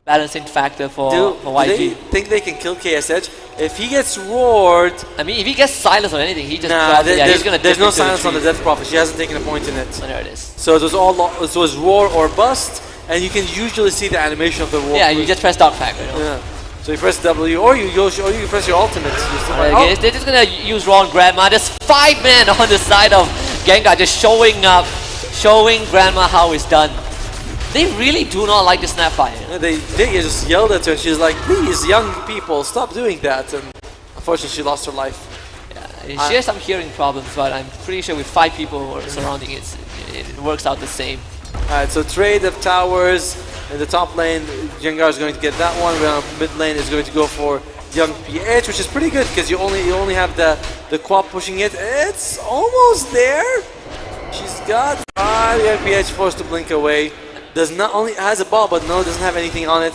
balancing factor for YG. Do they think they can kill KSH? If he gets roared... I mean, if he gets silence on anything, he just... there's no silence on the Death Prophet. She hasn't taken a point in it. Oh, there it is. So it was roar or bust, and you can usually see the animation of the roar. Yeah, you just press dog pack, right? Yeah. So you press W, or you press your ultimate. They're just gonna use raw on Grandma. There's 5 men on the side of Gengar just showing up, showing Grandma how it's done. They really do not like the Snapfire. Yeah, they just yelled at her, and she's like, please, young people, stop doing that. And unfortunately, she lost her life. Yeah, she has some hearing problems, but I'm pretty sure with 5 people surrounding it, it works out the same. Alright, so trade of towers in the top lane. Gengar is going to get that one. Mid lane is going to go for Young PH, which is pretty good because you only have the Quap pushing it. It's almost there. She's got Young PH forced to blink away. Has a ball, but doesn't have anything on it.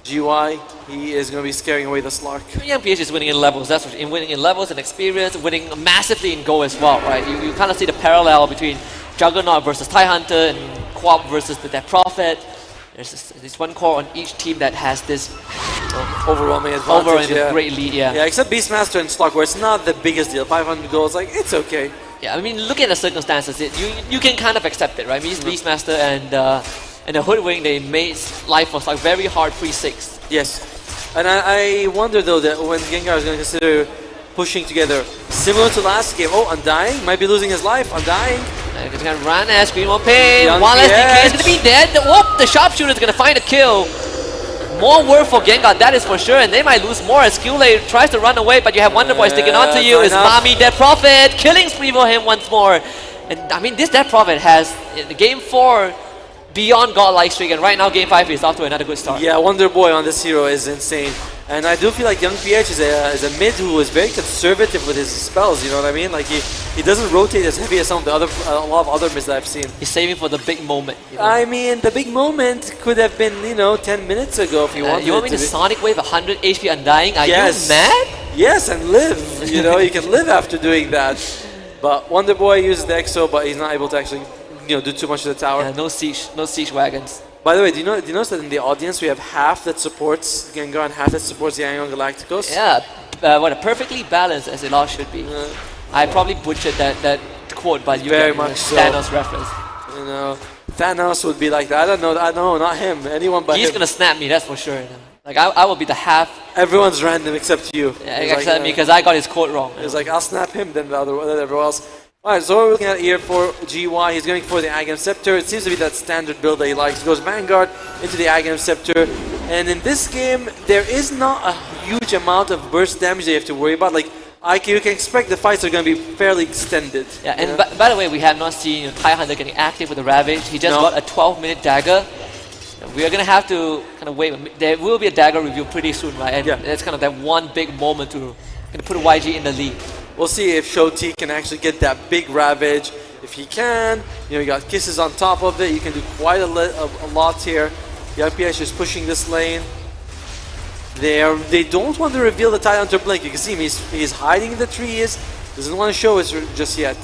GY, he is going to be scaring away the Slark. Young PH is winning in levels. That's what winning in levels and experience, winning massively in Go as well, right? You kind of see the parallel between Juggernaut versus Tidehunter and Quap versus the Death Prophet. There's this one core on each team that has this overwhelming advantage. Great lead, Yeah, except Beastmaster and Slug, where it's not the biggest deal. 500 goals, like, it's okay. Yeah, I mean, look at the circumstances. You can kind of accept it, right? Beastmaster and the Hoodwing, they made life for Slug very hard pre-6. Yes. And I wonder, though, that when Gengar is going to consider pushing together, similar to last game. Oh, Undying might be losing his life. Undying. He's gonna run as Scream of Pain. Young One less DK is PH. gonna be dead. Whoop, the sharpshooter is gonna find a kill. More work for Gengar, that is for sure, and they might lose more as Skule tries to run away, but you have Wonder Boy sticking onto you. It's Mami Dead Prophet, killing spree for him once more. And I mean, this Dead Prophet has, in the game 4, beyond godlike streak, and right now game 5 is off to another good start. Yeah, Wonder Boy on this hero is insane. And I do feel like Young PH is a mid who is very conservative with his spells, you know what I mean? Like he doesn't rotate as heavy as some of the other, a lot of other mids that I've seen. He's saving for the big moment. You know? I mean, the big moment could have been, 10 minutes ago if you wanted you want me to Sonic Wave 100 HP Undying? Are you mad? Yes, and live. You can live after doing that. But Wonder Boy uses the EXO, but he's not able to actually, do too much to the tower. Yeah, no siege wagons. By the way, do you notice that in the audience we have half that supports Gengar and half that supports Yangon Galacticos? Yeah, what a perfectly balanced as it all should be. I probably butchered that quote, but you very get much so. Thanos reference. Thanos would be like that. I don't know, not him. Anyone but He's him. gonna snap me, that's for sure. Like I will be the half. Everyone's random except you. Yeah, except me because I got his quote wrong. It's like I'll snap him then everyone else. Alright, so we're looking at here for GY. He's going for the Agam Scepter. It seems to be that standard build that he likes. He goes Vanguard into the Agam Scepter. And in this game, there is not a huge amount of burst damage that you have to worry about. Like, you can expect the fights are going to be fairly extended. Yeah, and by the way, we have not seen TIE Hunter getting active with the Ravage. He just got a 12-minute dagger. We are going to have to kind of wait. There will be a dagger review pretty soon, right? And that's kind of that one big moment to put YG in the lead. We'll see if Shoti can actually get that big Ravage. If he can, you got Kisses on top of it. You can do quite a lot here. The IPS is pushing this lane. They don't want to reveal the TIE Hunter Blink. You can see him, he's hiding in the trees. Doesn't want to show us just yet.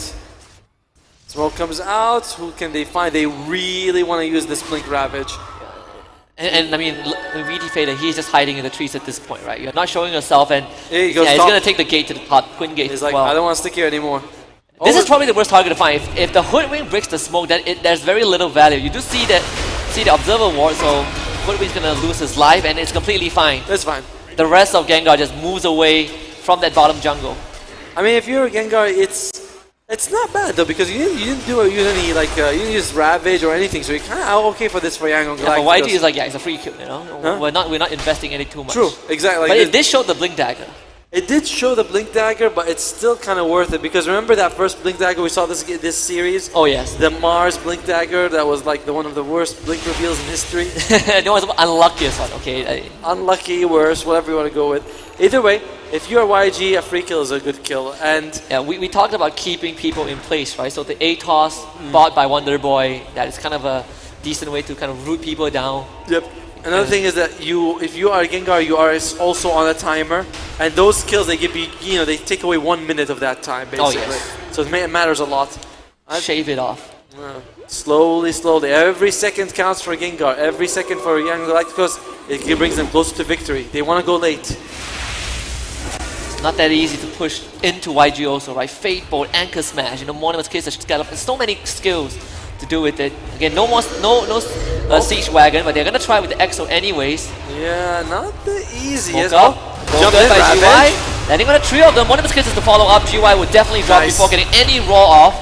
Smoke comes out. Who can they find? They really want to use this Blink Ravage. And I mean, VT Fader, he's just hiding in the trees at this point, right? You're not showing yourself, and he goes he's going to take the gate to the top, Twin Gate. He's like, I don't want to stick here anymore. This is probably the worst target to find. If the Hoodwink breaks the smoke, then there's very little value. You do see the Observer Ward, so Hoodwink's going to lose his life, and it's completely fine. That's fine. The rest of Gengar just moves away from that bottom jungle. I mean, if you're a Gengar, it's not bad though, because you didn't use any you didn't use Ravage or anything, so you're kind of okay for this for Yangon Galacticos. Yeah, but YG is like, it's a free kill, Huh? We're not investing in it too much. True, exactly. But it did show the Blink Dagger. It did show the Blink Dagger, but it's still kind of worth it, because remember that first Blink Dagger we saw this series? Oh yes. The Mars Blink Dagger, that was like one of the worst Blink reveals in history. It was the unluckiest one, okay? Unlucky, worse, whatever you want to go with. Either way, if you're YG, a free kill is a good kill. And yeah, we talked about keeping people in place, right? So the ATOS bought by Wonder Boy, that is kind of a decent way to kind of root people down. Yep. Another thing is that if you are a Gengar, you are also on a timer, and those kills they give you, they take away 1 minute of that time basically. Oh, yes. So it matters a lot. Shave it off. Slowly. Every second counts for Gengar. Every second for Young Galacticos, it brings them closer to victory. They want to go late. Not that easy to push into YG also, right? Fate Bolt, Anchor Smash, Mortimer's Kiss, Scallop, and so many skills to do with it. Again, no Siege Wagon, but they're gonna try with the EXO anyways. Yeah, not the easiest. Jump in by GY. Landing on a trio of them. Mortimer's Kiss is to follow up. GY would definitely drop before getting any roll off.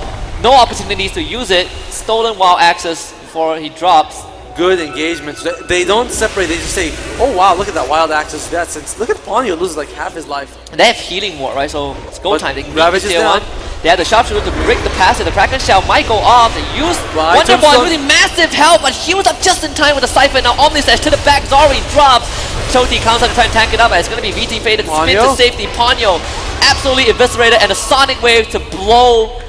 No opportunities to use it. Stolen wild access before he drops. Good engagement. They don't separate, they just say, oh wow, look at that wild access. Look at Ponyo loses like half his life. And they have healing more, right? So it's go time. They can Ravage is down. They have the sharpshooter to break the pass, and the Kraken Shell might go off. They use Wonder Boy using massive help, but he was up just in time with the Cypher. Now Omnislash to the back, Zori drops. Shoti comes out to try and tank it up, and it's going to be VT Faded, spin to safety. Ponyo absolutely eviscerated, and a Sonic Wave to blow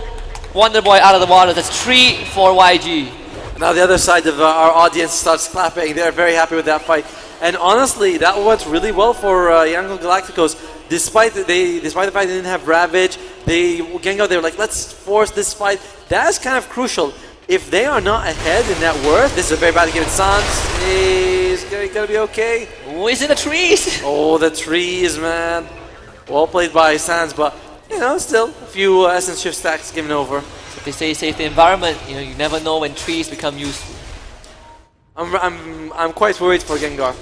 Wonder Boy out of the water. That's 3 for YG. Now the other side of our audience starts clapping. They're very happy with that fight. And honestly, that went really well for Yangon Galacticos. Despite the fact they didn't have Ravage, Gengar, they were like, let's force this fight. That's kind of crucial. If they are not ahead in that worth, this is a very bad game. Sans is gonna be okay. Oh, he's in the trees. Oh, the trees, man. Well played by Sans, but still a few essence shift stacks given over. They say save the environment. You never know when trees become useful. I'm quite worried for Gengar.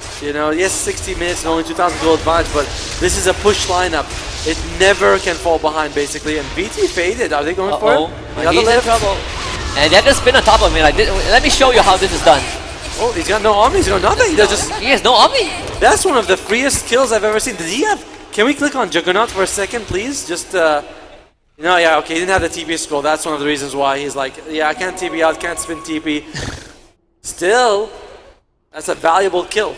Yes, 60 minutes and only 2,000 gold advantage, but this is a push lineup. It never can fall behind, basically. And VT Faded. Are they going for it? He's in trouble. And they're gonna spin on top of me like this. Let me show you how this is done. Oh, he's got no Omni, he's got nothing. He has no Omni. That's one of the freest kills I've ever seen. Did he have... Can we click on Juggernaut for a second, please? Just, no, yeah, okay, he didn't have the TP scroll. That's one of the reasons why he's like, yeah, I can't TP out, can't spin TP. Still, that's a valuable kill.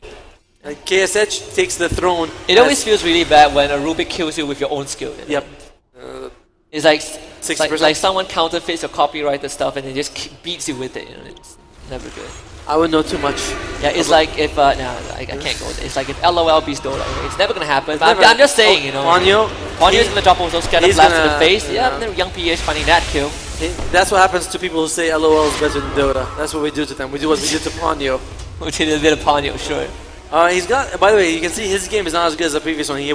And KSH takes the throne. It always feels really bad when a Rubik kills you with your own skill. You know? Yep. It's like 60%. like someone counterfeits your copyrighted stuff and then just beats you with it. You know, it's never good. I wouldn't know too much. Yeah, it's like if no, I can't go there. It's like if LOL beats Dota. It's never gonna happen. But I'm just saying, you know. Ponyo is gonna drop also scatter blast to the face. Yeah, then Young PH finding that kill. That's what happens to people who say LOL is better than Dota. That's what we do to them. We do what we did to Ponyo. We did a bit of Ponyo, sure. He's got. By the way, you can see his game is not as good as the previous one. He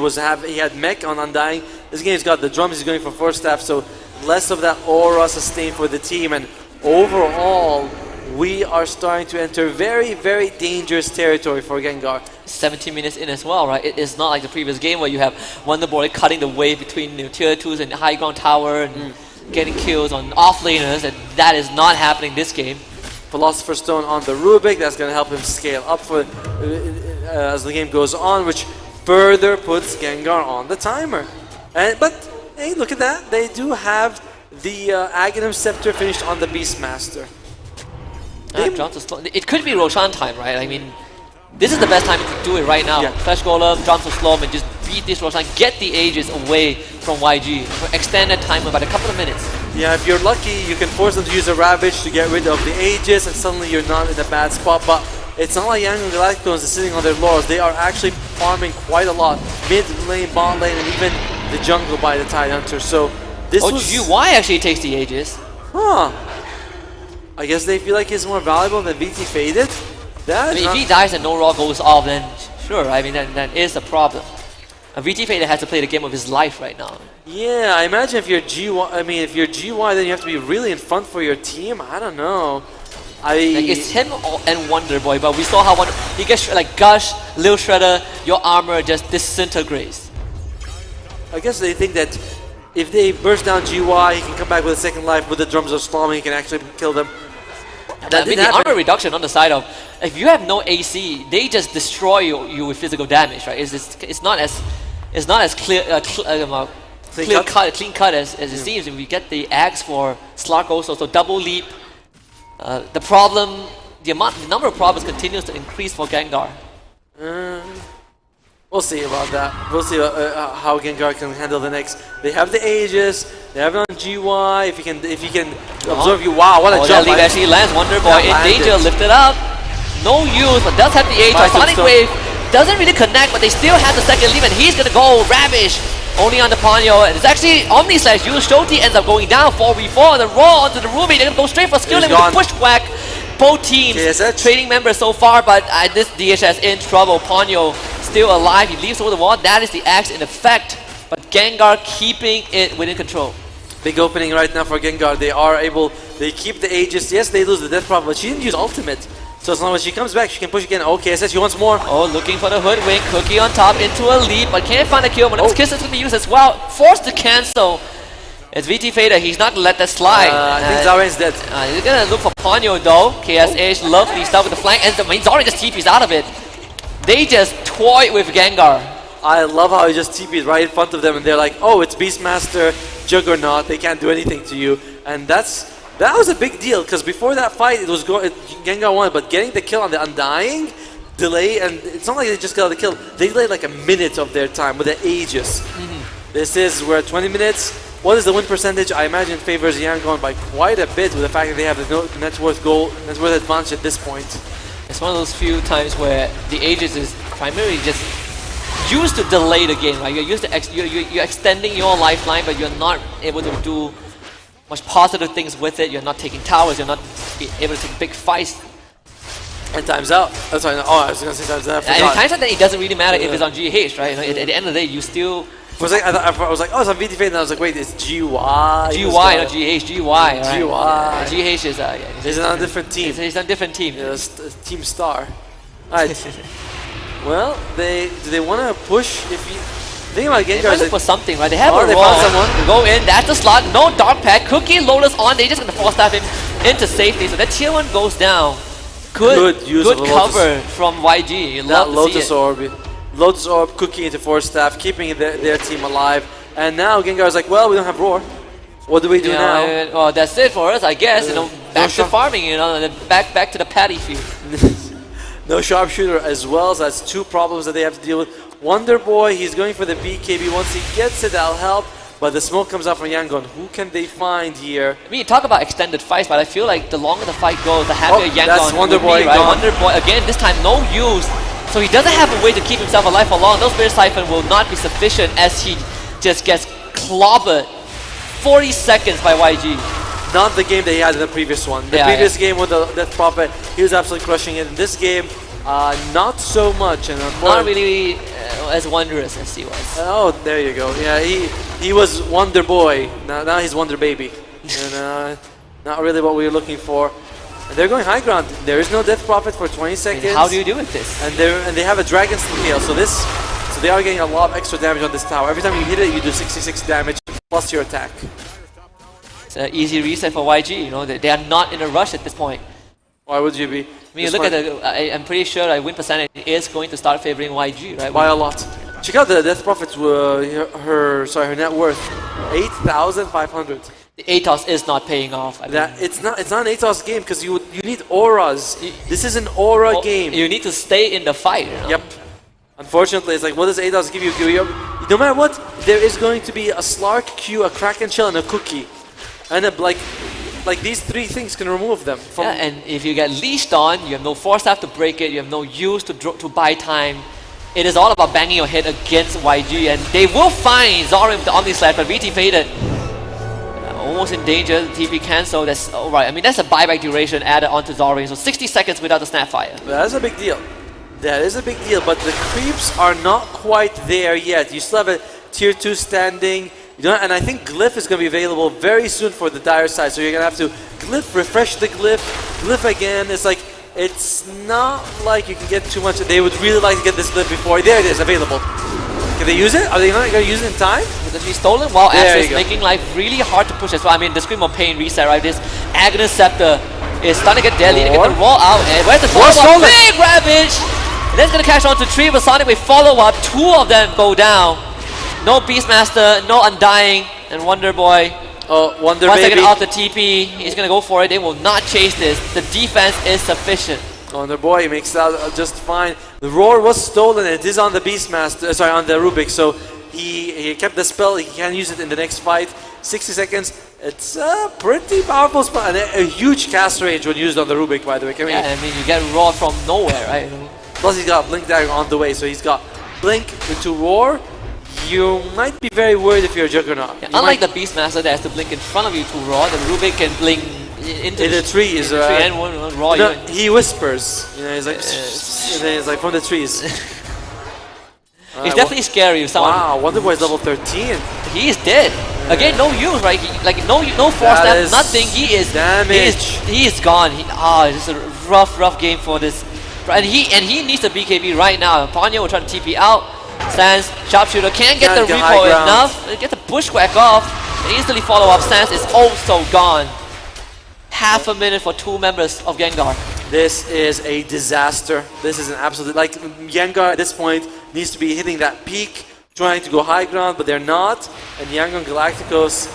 had mech on Undying. This game's got the drums. He's going for first staff, so less of that aura sustain for the team. And overall, we are starting to enter very, very dangerous territory for Gengar. 17 minutes in as well, right? It is not like the previous game where you have Wonderboy cutting the way between tier 2s and high ground tower and getting kills on off laners, and that is not happening this game. Philosopher's Stone on the Rubik, that's going to help him scale up for as the game goes on, which further puts Gengar on the timer. But hey, look at that. They do have the Aghanim Scepter finished on the Beastmaster. It could be Roshan time, right? I mean, this is the best time to do it right now. Yeah. Flash Golem, jumps to Slom, and just beat this Roshan, get the Aegis away from YG. Extend that timer by a couple of minutes. Yeah, if you're lucky, you can force them to use a Ravage to get rid of the Aegis, and suddenly you're not in a bad spot. But it's not like Young Galacticos is sitting on their laurels. They are actually farming quite a lot. Mid lane, bot lane, and even the jungle by the Tide Hunter. So this was... GY actually takes the Aegis. Huh. I guess they feel like he's more valuable than VT Faded. I mean, if he dies and no Raw goes off, then sure, I mean, that is a problem. VT Faded has to play the game of his life right now. Yeah, I imagine if you're GY, I mean, if you're GY, then you have to be really in front for your team. I don't know. Like, it's him and Wonder Boy, but we saw how he gets like Gush, Lil Shredder, your armor just disintegrates. I guess they think that if they burst down GY, he can come back with a second life with the drums of Storm, he can actually kill them. I mean, the armor reduction on the side of, if you have no AC, they just destroy you with physical damage, right? It's not as clear clean cut as it seems. If we get the axe for Slark also, so double leap. The number of problems continues to increase for Gengar. We'll see about that. We'll see how Gengar can handle the next. They have the Aegis. They have it on GY. If he can absorb you, wow, what a jump! That leap actually lands. Wonder Boy in danger, lifted up. No use, but does have the Aegis. Sonic Wave doesn't really connect, but they still have the second leap, and he's gonna go Ravish. Only on the Ponyo, and it's actually Omni Slash used. Shoti ends up going down 4v4. The Raw onto the Ruby. They're gonna go straight for skill with the push whack. Both teams trading members so far, but this DHS in trouble. Ponyo still alive. He leaps over the wall. That is the axe in effect, but Gengar keeping it within control. Big opening right now for Gengar. They keep the Aegis. Yes, they lose the death problem, but she didn't use ultimate. So as long as she comes back, she can push again. Okay, says she wants more. Oh, looking for the hoodwink. Cookie on top into a leap, but can't find a kill. But Kiss is going to be used as well. Forced to cancel. It's VT Fader. He's not going to let that slide. I think Zaren's dead. He's going to look for Ponyo though. KSH, lovely stuff with the flank. And Zaren just TP's out of it. They just toy with Gengar. I love how he just TP'd right in front of them, and they're like, oh, it's Beastmaster, Juggernaut. They can't do anything to you. And that was a big deal, because before that fight, Gengar won, but getting the kill on the Undying, delay, and it's not like they just got the kill. They delayed like a minute of their time with the Aegis. We're at 20 minutes. What is the win percentage? I imagine favors Yangon by quite a bit with the fact that they have the net worth advantage at this point. It's one of those few times where the Aegis is primarily just used to delay the game, right? You're used to you're extending your lifeline, but you're not able to do much positive things with it. You're not taking towers. You're not able to take big fights. And time's out. That's why. I was gonna say time's out. And time's out, then it doesn't really matter if it's on GH, right? At the end of the day, you still. I was like, oh, it's on VT Fade, and I was like, wait, it's GY. GY, not GH. GY. Right? GY. GH is he's on a different team. He's on a different team. Yeah, Team Star. Alright. Well, do they want to push? thing about They Gengar is look for something, right? They have Oh, a they roll. found someone. They go in, that's the slot. No Dark Pack. Cookie Lotus on. They just gonna force stab him into safety. So that tier 1 goes down. Good use good of the cover from YG. You that love to see Lotus it. Orb. Lotus Orb, Cookie into force staff, keeping their team alive. And now Gengar's like, well, we don't have Roar. What do we do You know, now? and, well, that's it for us, I guess. You know, back to sharp- farming. You know, and then back to the paddy field. No sharpshooter as well, so that's 2 problems that they have to deal with. Wonder Boy, he's going for the BKB. Once he gets it, that'll help. But the smoke comes out from Yangon. Who can they find here? I mean, you talk about extended fights, but I feel like the longer the fight goes, the happier Yangon that's Wonder will Boy be, right? gone. Wonder Boy, again, this time no use. So he doesn't have a way to keep himself alive for long. Those Spirit Siphon will not be sufficient as he just gets clobbered 40 seconds by YG. Not the game that he had in the previous one. The Yeah, previous game with the Death Prophet, he was absolutely crushing it. In this game, not so much. And Not really as wondrous as he was. Oh, there you go. Yeah, he was Wonder Boy. Now he's Wonder Baby. And not really what we were looking for. And they're going high ground. There is no Death Prophet for 20 I seconds. mean, how do you do with this? And they have a Dragon Scale, so they are getting a lot of extra damage on this tower. Every time you hit it, you do 66 damage plus your attack. It's an easy reset for YG. You know, they are not in a rush at this point. Why would you be? I mean, you look at I'm pretty sure win percentage is going to start favoring YG, right? By a lot. Check out the Death Prophet's her net worth, 8,500. The Atos is not paying off. I mean, It's not an Atos game because you need auras. This is an aura game. You need to stay in the fight. You know? Yep. Unfortunately, it's like, what does Atos give you? No matter what, there is going to be a Slark Q, a Kraken Shell, and a Cookie. And like these 3 things can remove them. Yeah, and if you get leashed on, you have no force staff to break it, you have no use to buy time. It is all about banging your head against YG, and they will find Zorim with the Omni Slash, but VT faded. Almost in danger, TP cancel, that's alright. I mean, that's a buyback duration added onto Zorim, so 60 seconds without the Snapfire. That is a big deal. That is a big deal, but the creeps are not quite there yet. You still have a tier 2 standing. And I think Glyph is going to be available very soon for the dire side, so you're going to have to Glyph, refresh the Glyph again. It's not like you can get too much. They would really like to get this Glyph before. There it is, available. Can they use it? Are they not going to use it in time? Because we stolen while There access, you go. making life really hard to push as well. I mean, the Scream of Pain reset, right? This Agnes Scepter is starting to get deadly. They get the roll out, and where's the Roar follow-up? stolen. Big Ravage! And then it's going to catch on to 3, but Sonic with follow-up. 2 of them go down. No Beastmaster, no Undying, and Wonder Boy. Oh, Wonder Once they Baby. get out the TP, he's going to go for it. They will not chase this. The defense is sufficient. Wonder Boy, he makes it out just fine. The Roar was stolen, and it is on the Beastmaster, sorry, on the Rubik, so he kept the spell. He can use it in the next fight. 60 seconds. It's a pretty powerful spell, and a huge cast range when used on the Rubik, by the way. Yeah, I mean, you get Raw from nowhere, right? Plus, he's got Blink Dagger on the way, so he's got Blink into Roar. You might be very worried if you're a Juggernaut. Yeah, unlike the Beastmaster that has to blink in front of you to Raw, the Rubik can blink into the trees, tree right? and one Raw. No, he whispers. You know, he's like, and then he's like from the trees. He's definitely scary if someone. Wow, Wonder Boy's level 13. He is dead. Again, no use, right? Like no force That step, is nothing. He is damage. He is gone. It's a rough game for this. And he needs a BKB right now. Ponyo will try to TP out. Sans sharpshooter can't get the Can't get high recoil ground. enough. Get the bushwhack off. They instantly follow up. Sans is also gone. Half a minute for 2 members of Gengar. This is a disaster. This is an absolute, like, Yangar at this point needs to be hitting that peak, trying to go high ground, but they're not. And Yangon Galacticos,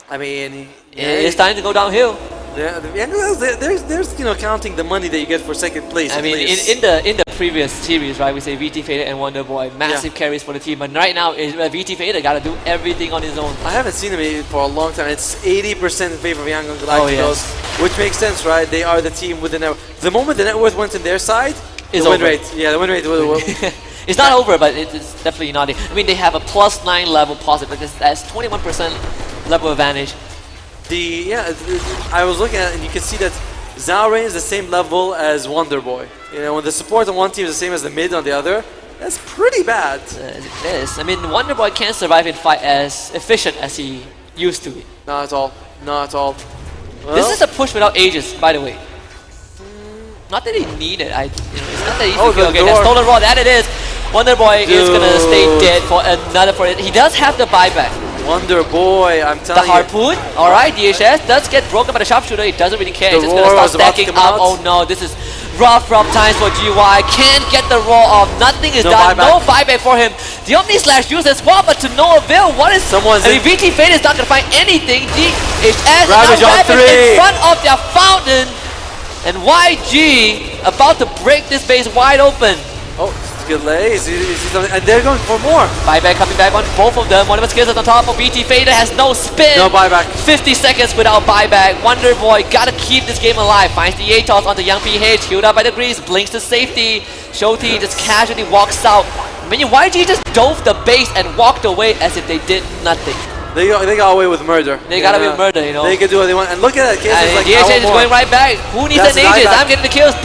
I mean, It's time to go downhill. yeah, the Yangon, there's you know, counting the money that you get for second place. I at mean, least. in the previous series, right, we say VT Fader and Wonder Boy, massive carries for the team. But right now, VT Fader got to do everything on his own. I haven't seen him for a long time. It's 80% in favor of Yangon Galacticos, Oh, yes. which makes sense, right? They are the team with the net. The moment the net worth went in their side, It's the win over. rate. Yeah, the win rate will. It's not over, but it's definitely not. I mean, they have a +9 level positive, but that's 21% level advantage. I was looking at it and you can see that Zhao Rain is the same level as Wonder Boy. You know, when the support on one team is the same as the mid on the other, that's pretty bad. It is. I mean, Wonder Boy can't survive in fight as efficient as he used to be. Not at all. Not at all. Well, This is a push without Aegis, by the way. Not that he needed it. It's not that easy. Oh, the Okay, that's door. stolen raw. That it is. Wonder Boy is gonna Dude. stay dead for another. He does have the buyback. Wonder Boy, I'm The telling you. harpoon, alright, DHS does get broken by the sharpshooter. He doesn't really care. The He's just gonna roar start was about to stacking come up. out. Oh no, this is rough times for GY. Can't get the roar off. Nothing is No done. buyback. No buyback for him. The Omni Slash used as well, but to no avail. What is? Someone's I mean, in- VT Fate is not gonna find anything. DHS Ravage is now on Ravage three. in front of their fountain, and YG about to break this base wide open. Oh, Skill Lay, and they're going for more. Buyback coming back on both of them. One of the skills is on top of VT Fader, has no spin. No buyback. 50 seconds without buyback. Wonder Boy gotta keep this game alive. Finds the ATOS onto Young PH, healed up by the Grease, blinks to safety. Shoti just casually walks out. I mean, YG just dove the base and walked away as if they did nothing. They got away with murder. They got away with murder, you know. They can do what they want. And look at that case. And It's like, DHS I is want going more. right back. Who needs That's an the Aegis? dieback. I'm getting the kills.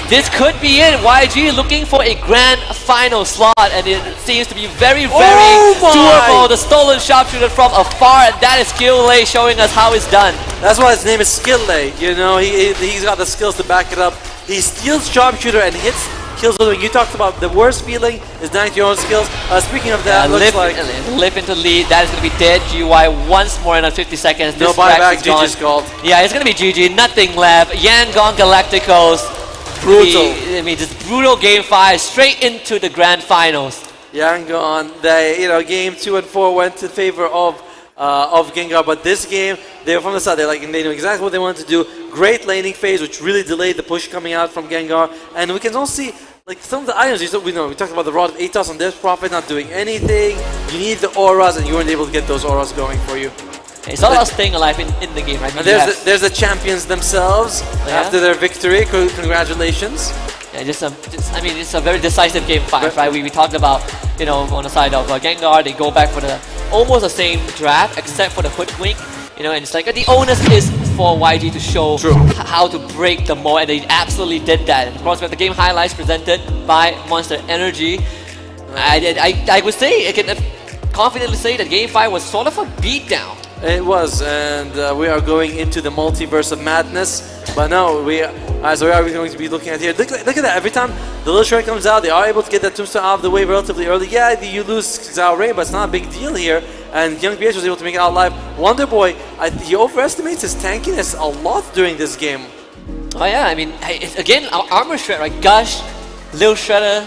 This could be it. YG looking for a grand final slot, and it seems to be very, very Oh my! doable. The stolen sharpshooter from afar, and that is Skill Lay showing us how it's done. That's why his name is Skill Lay. You know, he's got the skills to back it up. He steals sharpshooter and hits kills with him. You talked about the worst feeling is dying to your own skills. Speaking of that, looks like live into lead. That is going to be dead. GY once more in 50 seconds. no This rack buyback. is gone. GG's called. Yeah, it's going to be GG. Nothing left. Yangon Galacticos. Brutal. I mean, just brutal game 5 straight into the grand finals. Yangon, they, game 2 and 4 went in favor of Gengar, but this game, they were from the start. They knew exactly what they wanted to do. Great laning phase, which really delayed the push coming out from Gengar. And we can all see, some of the items, we talked about the Rod of Atos on this Prophet not doing anything. You need the auras, and you weren't able to get those auras going for you. It's all about staying alive in the game, right? And there's the champions themselves after their victory. Congratulations. Yeah, I mean, it's a very decisive game 5, right? We talked about, on the side of Gengar, they go back for almost the same draft, except for the Hoodwink, and it's like the onus is for YG to show how to break the mold, and they absolutely did that. And of course, we have the game highlights presented by Monster Energy. I would say, I can confidently say that game 5 was sort of a beatdown. It was, and we are going into the multiverse of madness. But no, we are going to be looking at here. Look at that! Every time the little shred comes out, they are able to get that tombstone out of the way relatively early. Yeah, you lose Xiao Ray, but it's not a big deal here. And Young PH was able to make it out live. Wonder Boy, he overestimates his tankiness a lot during this game. Oh yeah, I mean, again, our armor shred, right? Gush, Lil Shredder,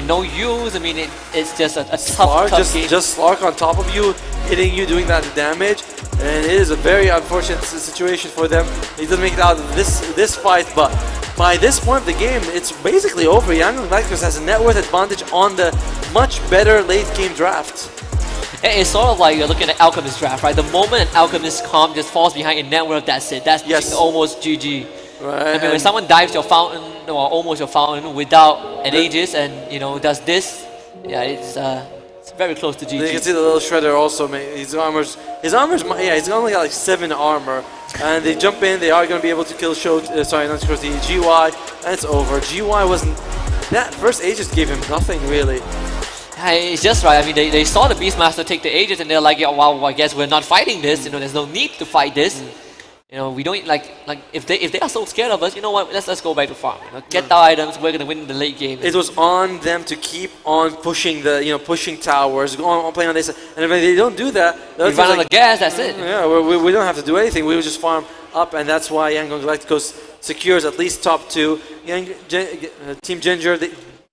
no use. I mean, it's just a tough game. Just Slark on top of you, hitting you, doing that damage. And it is a very unfortunate situation for them. He doesn't make it out of this fight, but by this point of the game, it's basically over. Young Galacticos has a net worth advantage on the much better late game draft. It's sort of like you're looking at Alchemist draft, right? The moment an Alchemist comp just falls behind in net worth, that's it. That's almost GG. Right. I mean, when someone dives your fountain, or almost your fountain, without an Aegis and, does this, yeah, it's very close to GG. You can see the little shredder also. His armor's he's only got like 7 armor, and they jump in. They are going to be able to kill the GY, and it's over. GY wasn't that first Aegis gave him nothing really. It's just right. I mean, they saw the Beastmaster take the Aegis, and they're like, yeah, well, I guess we're not fighting this. There's no need to fight this. We don't like if they are so scared of us. You know what? Let's go back to farm. Get the items. We're gonna win the late game. It was on them to keep on pushing pushing towers, on playing on this, and if they don't do that, we run out of gas. That's it. Yeah, we don't have to do anything. We will just farm up, and that's why Yangon Galacticos secures at least top 2. Team Ginger.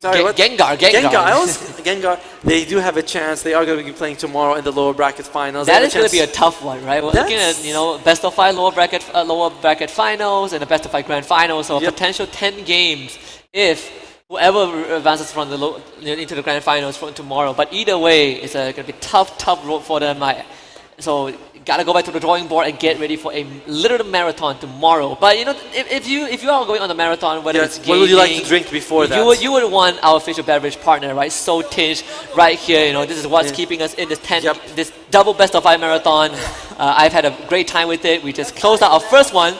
Gengar. Gengar. They do have a chance. They are going to be playing tomorrow in the lower bracket finals. That is going to be a tough one, right? We're looking at best of 5 lower bracket finals and a best of 5 grand finals, so a potential 10 games if whoever advances from into the grand finals from tomorrow. But either way, it's going to be tough road for them. So gotta go back to the drawing board and get ready for a little marathon tomorrow. But if you are going on the marathon, whether it's gaming, what would you like to drink before that? You would want our official beverage partner, right? So Tinge, right here. This is what's keeping us in this this double best of 5 marathon. I've had a great time with it. We just closed out our first one.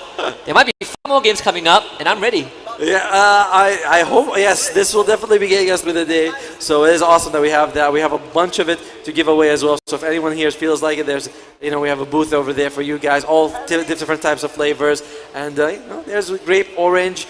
There might be 5 more games coming up, and I'm ready. Yeah, I hope, yes, this will definitely be getting us through the day. So it is awesome that we have that. We have a bunch of it to give away as well. So if anyone here feels like it, there's, we have a booth over there for you guys, all different types of flavors. And, there's grape, orange,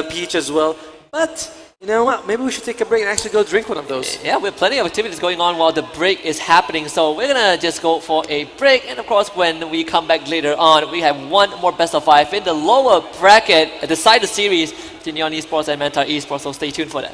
peach as well. But You know what? Maybe we should take a break and actually go drink one of those. Yeah, we have plenty of activities going on while the break is happening. So we're gonna just go for a break, and of course, when we come back later on, we have one more best of 5 in the lower bracket, decide the series between Neon Esports and Mentor Esports. So stay tuned for that.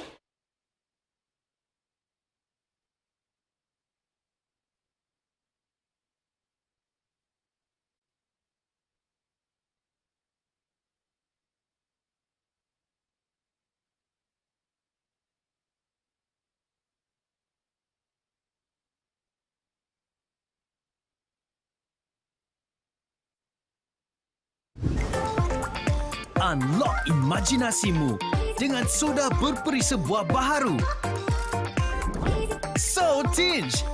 Unlock imajinasimu dengan soda berperi sebuah baharu. So Tinge.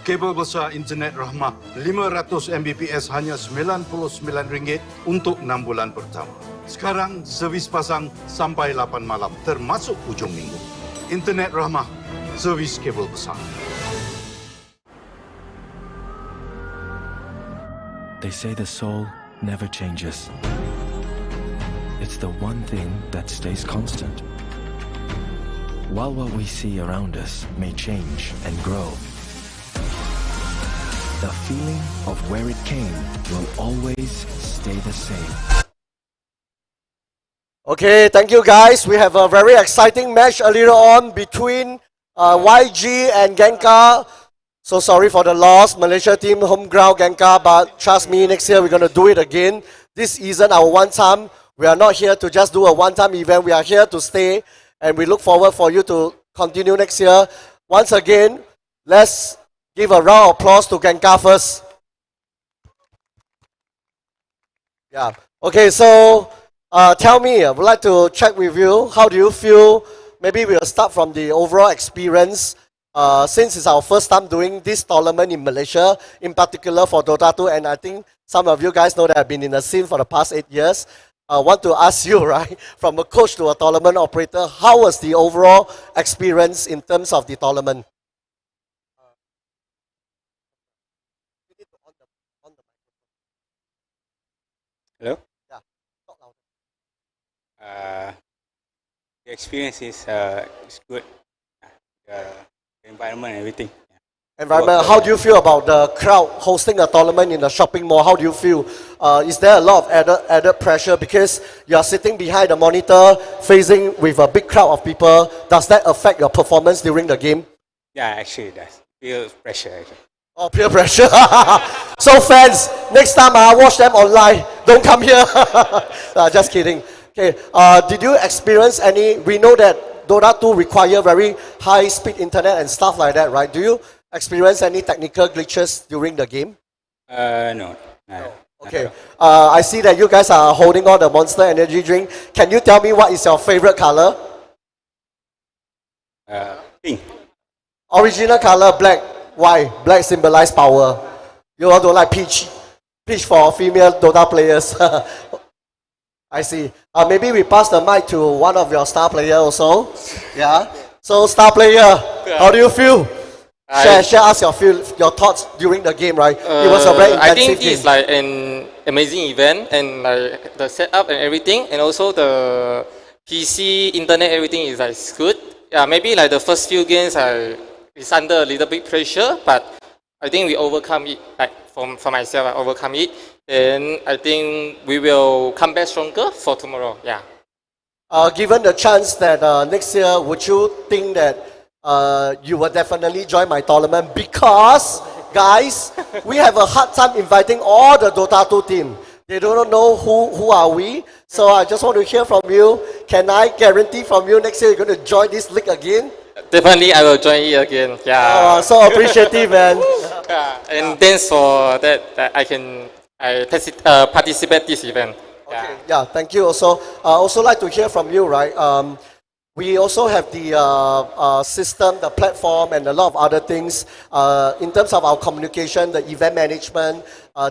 Kabel besar internet Rahmah 500 Mbps hanya RM99 untuk 6 bulan pertama. Sekarang servis pasang sampai 8 malam termasuk hujung minggu. Internet Rahmah, servis kabel besar. They say the soul never changes. It's the one thing that stays constant. While what we see around us may change and grow, the feeling of where it came will always stay the same. Okay, thank you guys. We have a very exciting match earlier on between YG and Genka. So sorry for the loss, Malaysia team home ground Genka, but trust me, next year we're going to do it again. This isn't our one time. We are not here to just do a one-time event. We are here to stay, and we look forward for you to continue next year. Once again, let's give a round of applause to Genka first. Yeah. Okay, so tell me, I would like to check with you. How do you feel? Maybe we'll start from the overall experience. Since it's our first time doing this tournament in Malaysia, in particular for Dota 2, and I think some of you guys know that I've been in the scene for the past 8 years. I want to ask you, right, from a coach to a tournament operator, how was the overall experience in terms of the tournament? Hello? Yeah, talk louder. The experience is good. The environment and everything. Environment, how do you feel about the crowd hosting a tournament in a shopping mall? How do you feel? Is there a lot of added pressure because you are sitting behind the monitor facing with a big crowd of people? Does that affect your performance during the game? Yeah, actually it does. Feel pressure actually. Oh, peer pressure. So fans, next time I watch them online, don't come here. Just kidding. Okay, did you experience any, we know that Dota 2 require very high speed internet and stuff like that, right? Do you experience any technical glitches during the game? No. Okay, I see that you guys are holding on the Monster Energy drink. Can you tell me what is your favorite color? Pink. Original color, black. Why? Black symbolize power. You all don't like peach? Peach for female Dota players. I see. Maybe we pass the mic to one of your star players also. Yeah. So star player, how do you feel? Share us your thoughts during the game, right? It was a very intensive I think game. it's like an amazing event, and like the setup and everything, and also the PC, internet, everything is like good. Yeah, maybe like the first few games it's under a little bit pressure, but I think we overcome it. Like for myself, I overcome it, and I think we will come back stronger for tomorrow. Yeah. given the chance that next year, would you think that you will definitely join my tournament? Because, guys, we have a hard time inviting all the Dota 2 team. They don't know who are we. So I just want to hear from you. Can I guarantee from you next year you're going to join this league again? Definitely, I will join it again. Yeah. Oh, so appreciative, man. Yeah. And thanks for that I participate this event. Okay. Yeah, thank you. Also, also like to hear from you, right? We also have the system, the platform, and a lot of other things. In terms of our communication, the event management,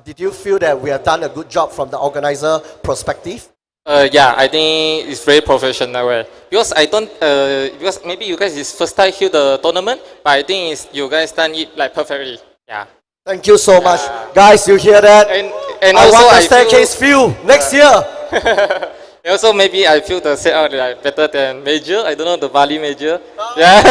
did you feel that we have done a good job from the organizer perspective? Yeah, I think it's very professional way. Because I don't, because maybe you guys is first time here the tournament, but I think you guys done it like perfectly. Yeah. Thank you so much, guys. You hear that? And I also want the I staircase view next year. And also maybe I feel the setup like better than major. I don't know the Bali major. Yeah.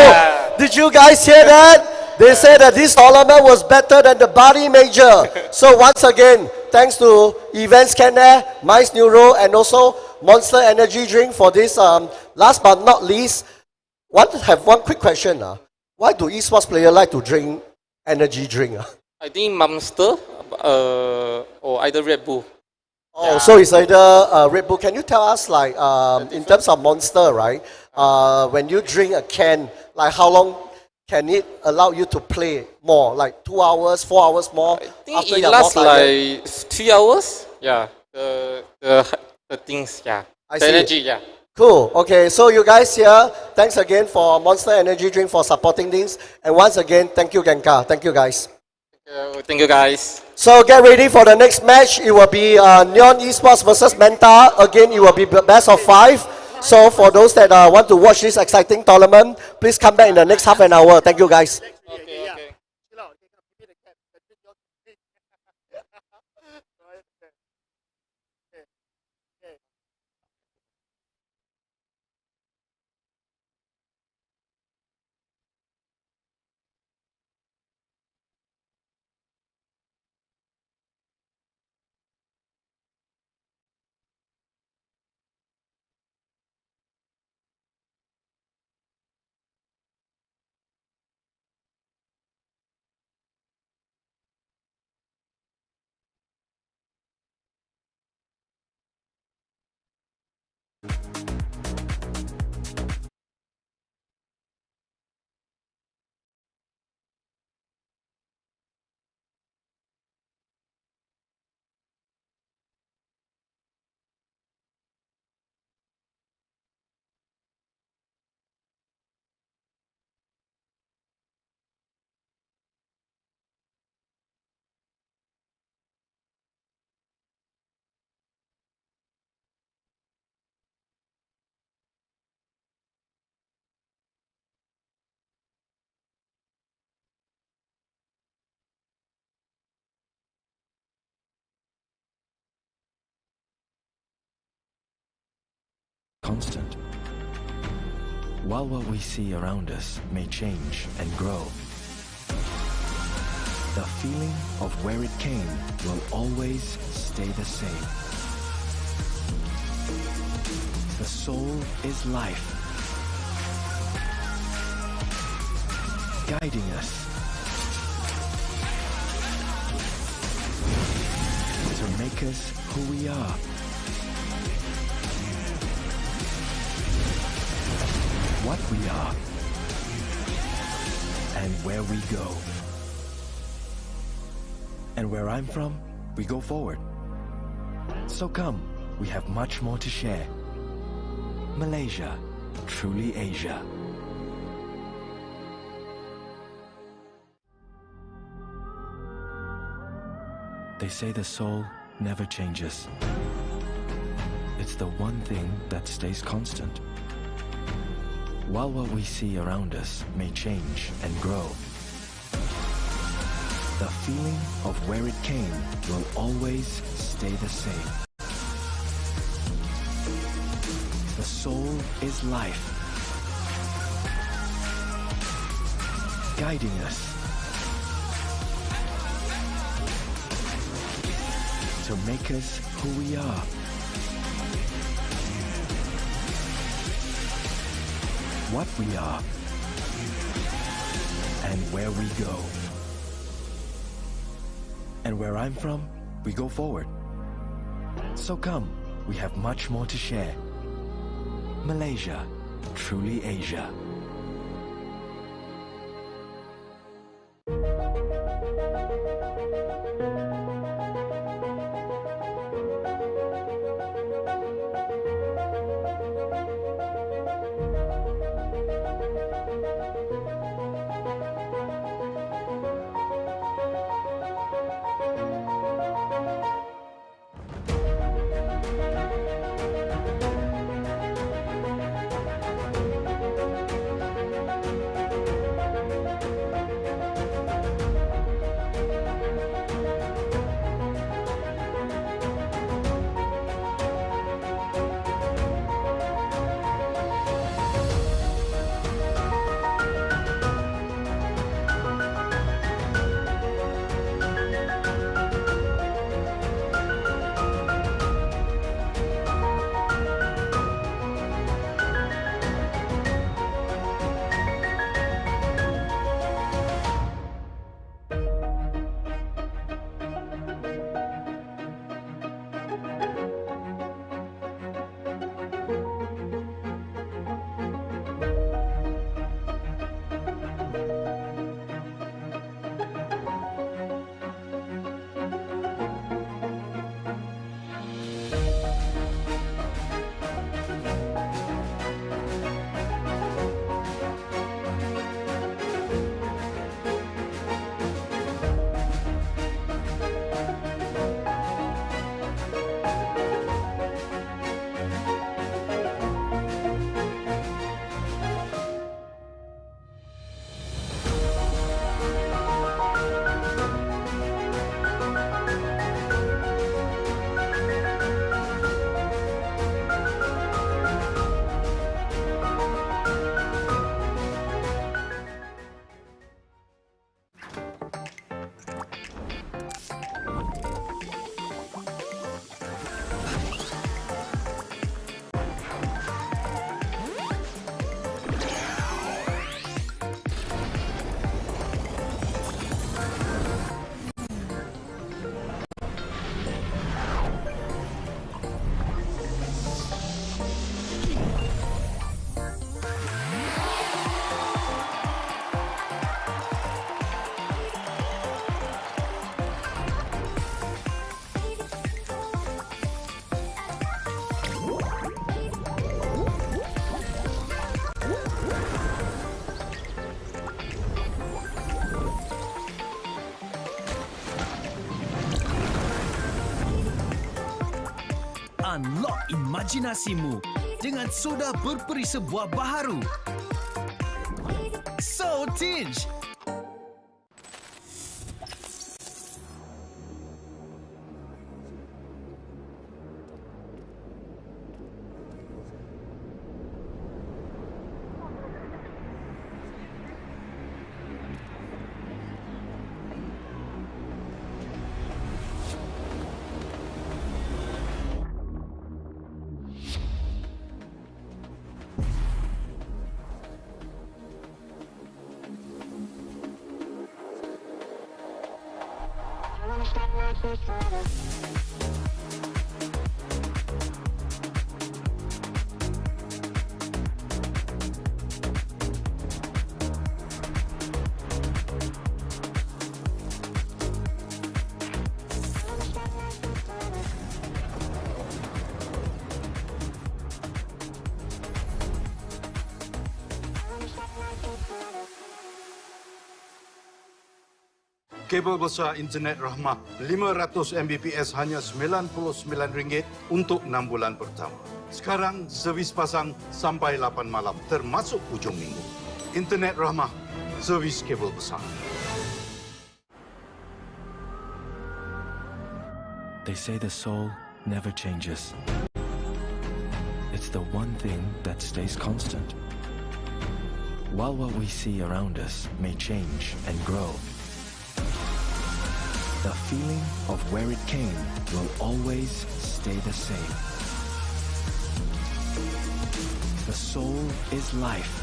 Oh! Did you guys hear that? They said that this tournament was better than the Bali major. So once again, thanks to Events Canada, Mice Neuro, and also Monster Energy Drink for this. Last but not least, have one quick question. Why do esports players like to drink energy drink? I think Monster or either Red Bull. Oh, so it's either Red Bull. Can you tell us, like, in terms of Monster, right? When you drink a can, like, how long can it allow you to play more? Like 2 hours, 4 hours more? I think it lasts like 3 hours. Yeah, the things. Yeah, the energy. Yeah. Cool. Okay, so you guys here, thanks again for Monster Energy Drink for supporting this. And once again, thank you, Genka. Thank you, guys. Thank you, guys. So get ready for the next match. It will be Neon Esports versus Manta. Again, it will be best of 5. So for those that want to watch this exciting tournament, please come back in the next half an hour. Thank you, guys. Okay. Constant. While what we see around us may change and grow, the feeling of where it came will always stay the same. The soul is life, guiding us to make us who we are. What we are and where we go. And where I'm from, we go forward. So come, we have much more to share. Malaysia, truly Asia. They say the soul never changes. It's the one thing that stays constant. While what we see around us may change and grow, the feeling of where it came will always stay the same. The soul is life, guiding us to make us who we are. what we are and where we go. And where I'm from, we go forward. So come, we have much more to share. Malaysia, truly Asia. Unlock imajinasimu dengan soda berperi sebuah baharu. So Tinge. Kabel besar internet Rahmah 500 Mbps hanya RM99 untuk 6 bulan pertama. Sekarang servis pasang sampai 8 malam termasuk hujung minggu. Internet Rahmah, servis kabel besar. They say the soul never changes. It's the one thing that stays constant. While what we see around us may change and grow, the feeling of where it came will always stay the same. The soul is life,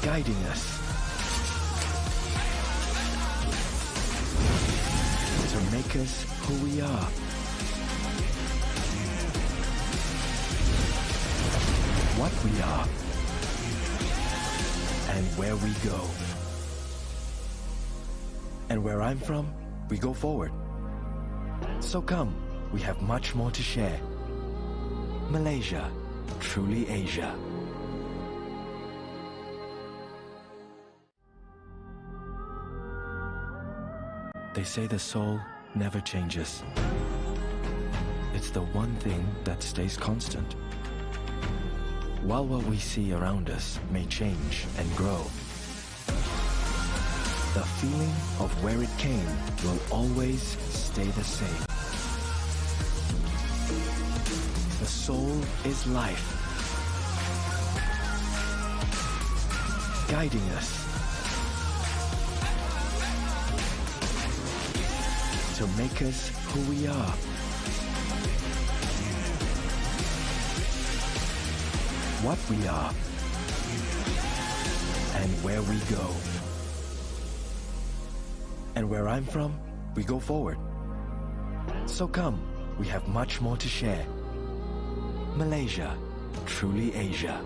guiding us to make us who we are. What we are and where we go. And where I'm from, we go forward. So come, we have much more to share. Malaysia, truly Asia. They say the soul never changes. It's the one thing that stays constant. While what we see around us may change and grow, the feeling of where it came will always stay the same. The soul is life, guiding us to make us who we are. What we are and where we go. And where I'm from, we go forward. So come, we have much more to share. Malaysia, truly Asia.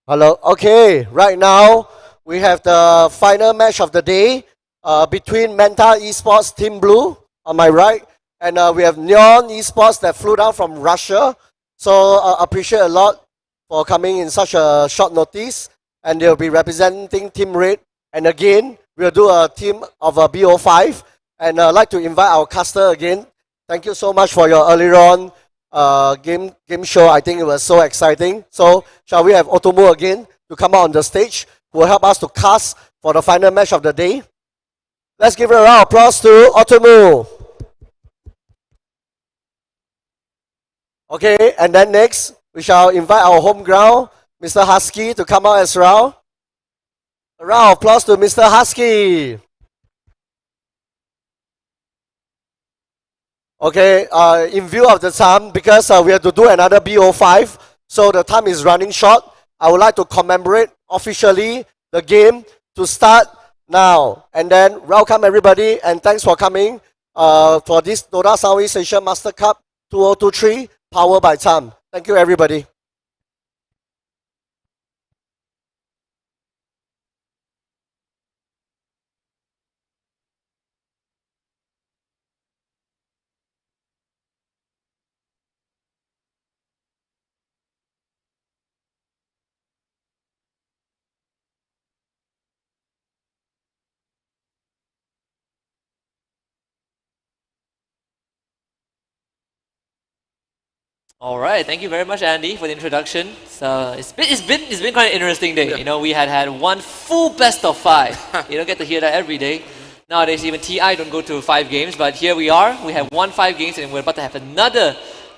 Hello. Okay, right now we have the final match of the day between Manta Esports Team Blue on my right, and we have Neon Esports that flew down from Russia. So appreciate a lot for coming in such a short notice, and they'll be representing Team Red. And again, we'll do a team of a BO5, and I'd like to invite our caster again. Thank you so much for your earlier on game show. I think it was so exciting. So shall we have Otomo again to come out on the stage, who will help us to cast for the final match of the day? Let's give a round of applause to Otomo. Okay, and then next we shall invite our home ground, Mr. Husky, to come out as well. A round of applause to Mr. Husky. Okay, in view of the time, because we have to do another BO5, so the time is running short, I would like to commemorate officially the game to start now. And then welcome everybody, and thanks for coming for this Dota Southeast Asia Master Cup 2023, powered by TAM. Thank you everybody. All right, thank you very much, Andy, for the introduction. So it's been quite an interesting day. Yeah. You know, we had one full best of 5. You don't get to hear that every day. Nowadays, even TI don't go to 5 games, but here we are. We have won 5 games, and we're about to have another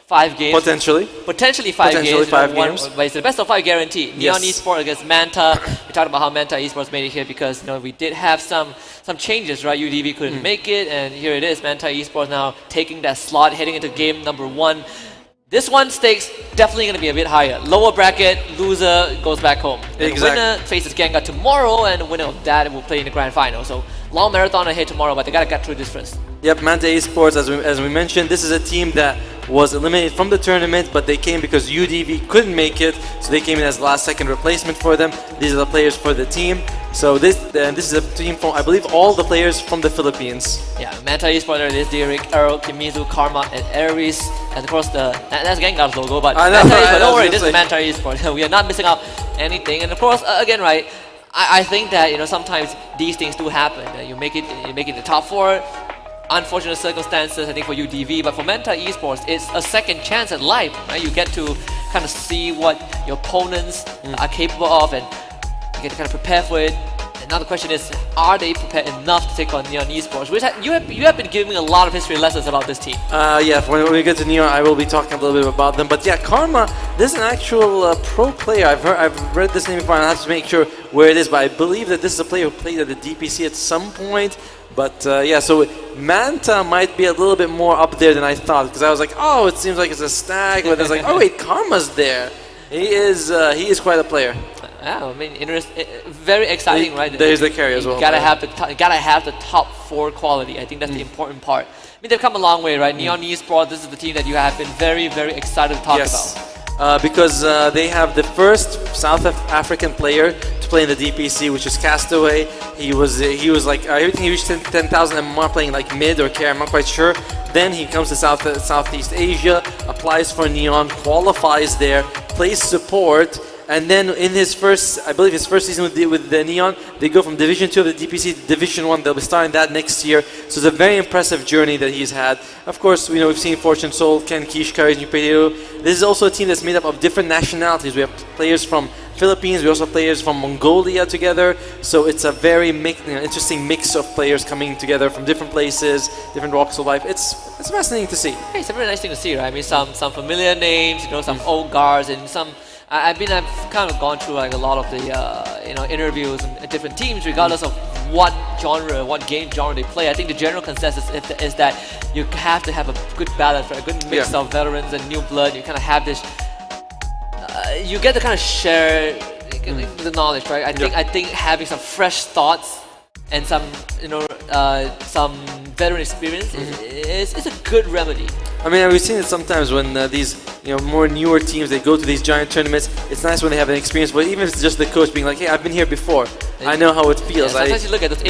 5 games. Potentially 5 Potentially games. 5 One- games. But it's the best of 5 guarantee. Neon Yes. Esports against Manta. We talked about how Manta Esports made it here because we did have some changes, right? UDV couldn't make it, and here it is. Manta Esports now taking that slot, heading into game number 1. This one stakes definitely going to be a bit higher. Lower bracket, loser goes back home. The winner faces Gengar tomorrow, and the winner of that will play in the grand final. So long marathon ahead tomorrow, but they got to get through this first. Yep, Manta Esports, as we mentioned, this is a team that was eliminated from the tournament, but they came because UDV couldn't make it, so they came in as last-second replacement for them. These are the players for the team. So this is a team from, I believe, all the players from the Philippines. Yeah, Manta Esports, there it is, Derek, Earl, Kimizu, Karma, and Aries. And of course, that's Gengar's logo, but I know, Manta right, Esports, I don't was worry, gonna this say. is Manta Esports. We are not missing out anything. And of course, again, right, I think that sometimes these things do happen. You make it in the top 4. Unfortunate circumstances, I think, for UDV, but for Manta Esports, it's a second chance at life. Right? You get to kind of see what your opponents are capable of, and you get to kind of prepare for it. And now the question is, are they prepared enough to take on Neon Esports? Which you have been giving me a lot of history lessons about this team. Yeah, when we get to Neon, I will be talking a little bit about them. But yeah, Karma, this is an actual pro player. I've read this name before, and I have to make sure where it is. But I believe that this is a player who played at the DPC at some point. But yeah, so Manta might be a little bit more up there than I thought, because I was like, oh, it seems like it's a stag, but it's like, oh wait, Karma's there. He is quite a player. Yeah, I mean, very exciting, right? There's the carry as well. You gotta have the top 4 quality. I think that's the important part. I mean, they've come a long way, right? Neon Esports, this is the team that you have been very, very excited to talk about. Because they have the first South African player to play in the DPC, which is Castaway. He was like, I think he reached 10,000 MMR playing like mid or carry, I'm not quite sure. Then he comes to Southeast Asia, applies for Neon, qualifies there, plays support, and then in his first, I believe his first season with the Neon, they go from Division 2 of the DPC to Division 1. They'll be starting that next year. So it's a very impressive journey that he's had. Of course, we've seen Fortune Soul, Ken Kish, Courage, New Potato. This is also a team that's made up of different nationalities. We have players from Philippines, we also have players from Mongolia together. So it's a very interesting mix of players coming together from different places, different walks of life. It's fascinating to see. Hey, it's a very nice thing to see, right? I mean, some familiar names, some old guards, and some. I've kind of gone through like a lot of the interviews and different teams, regardless of what genre, what game genre they play. I think the general consensus is that you have to have a good balance, right? A good mix of veterans and new blood. You kind of have this. You get to kind of share the knowledge, right? I think having some fresh thoughts and some veteran experience is a good remedy. I mean, we've seen it sometimes when these more newer teams, they go to these giant tournaments. It's nice when they have an experience, but even if it's just the coach being like, hey, I've been here before. I know how it feels. Yeah, sometimes you look at this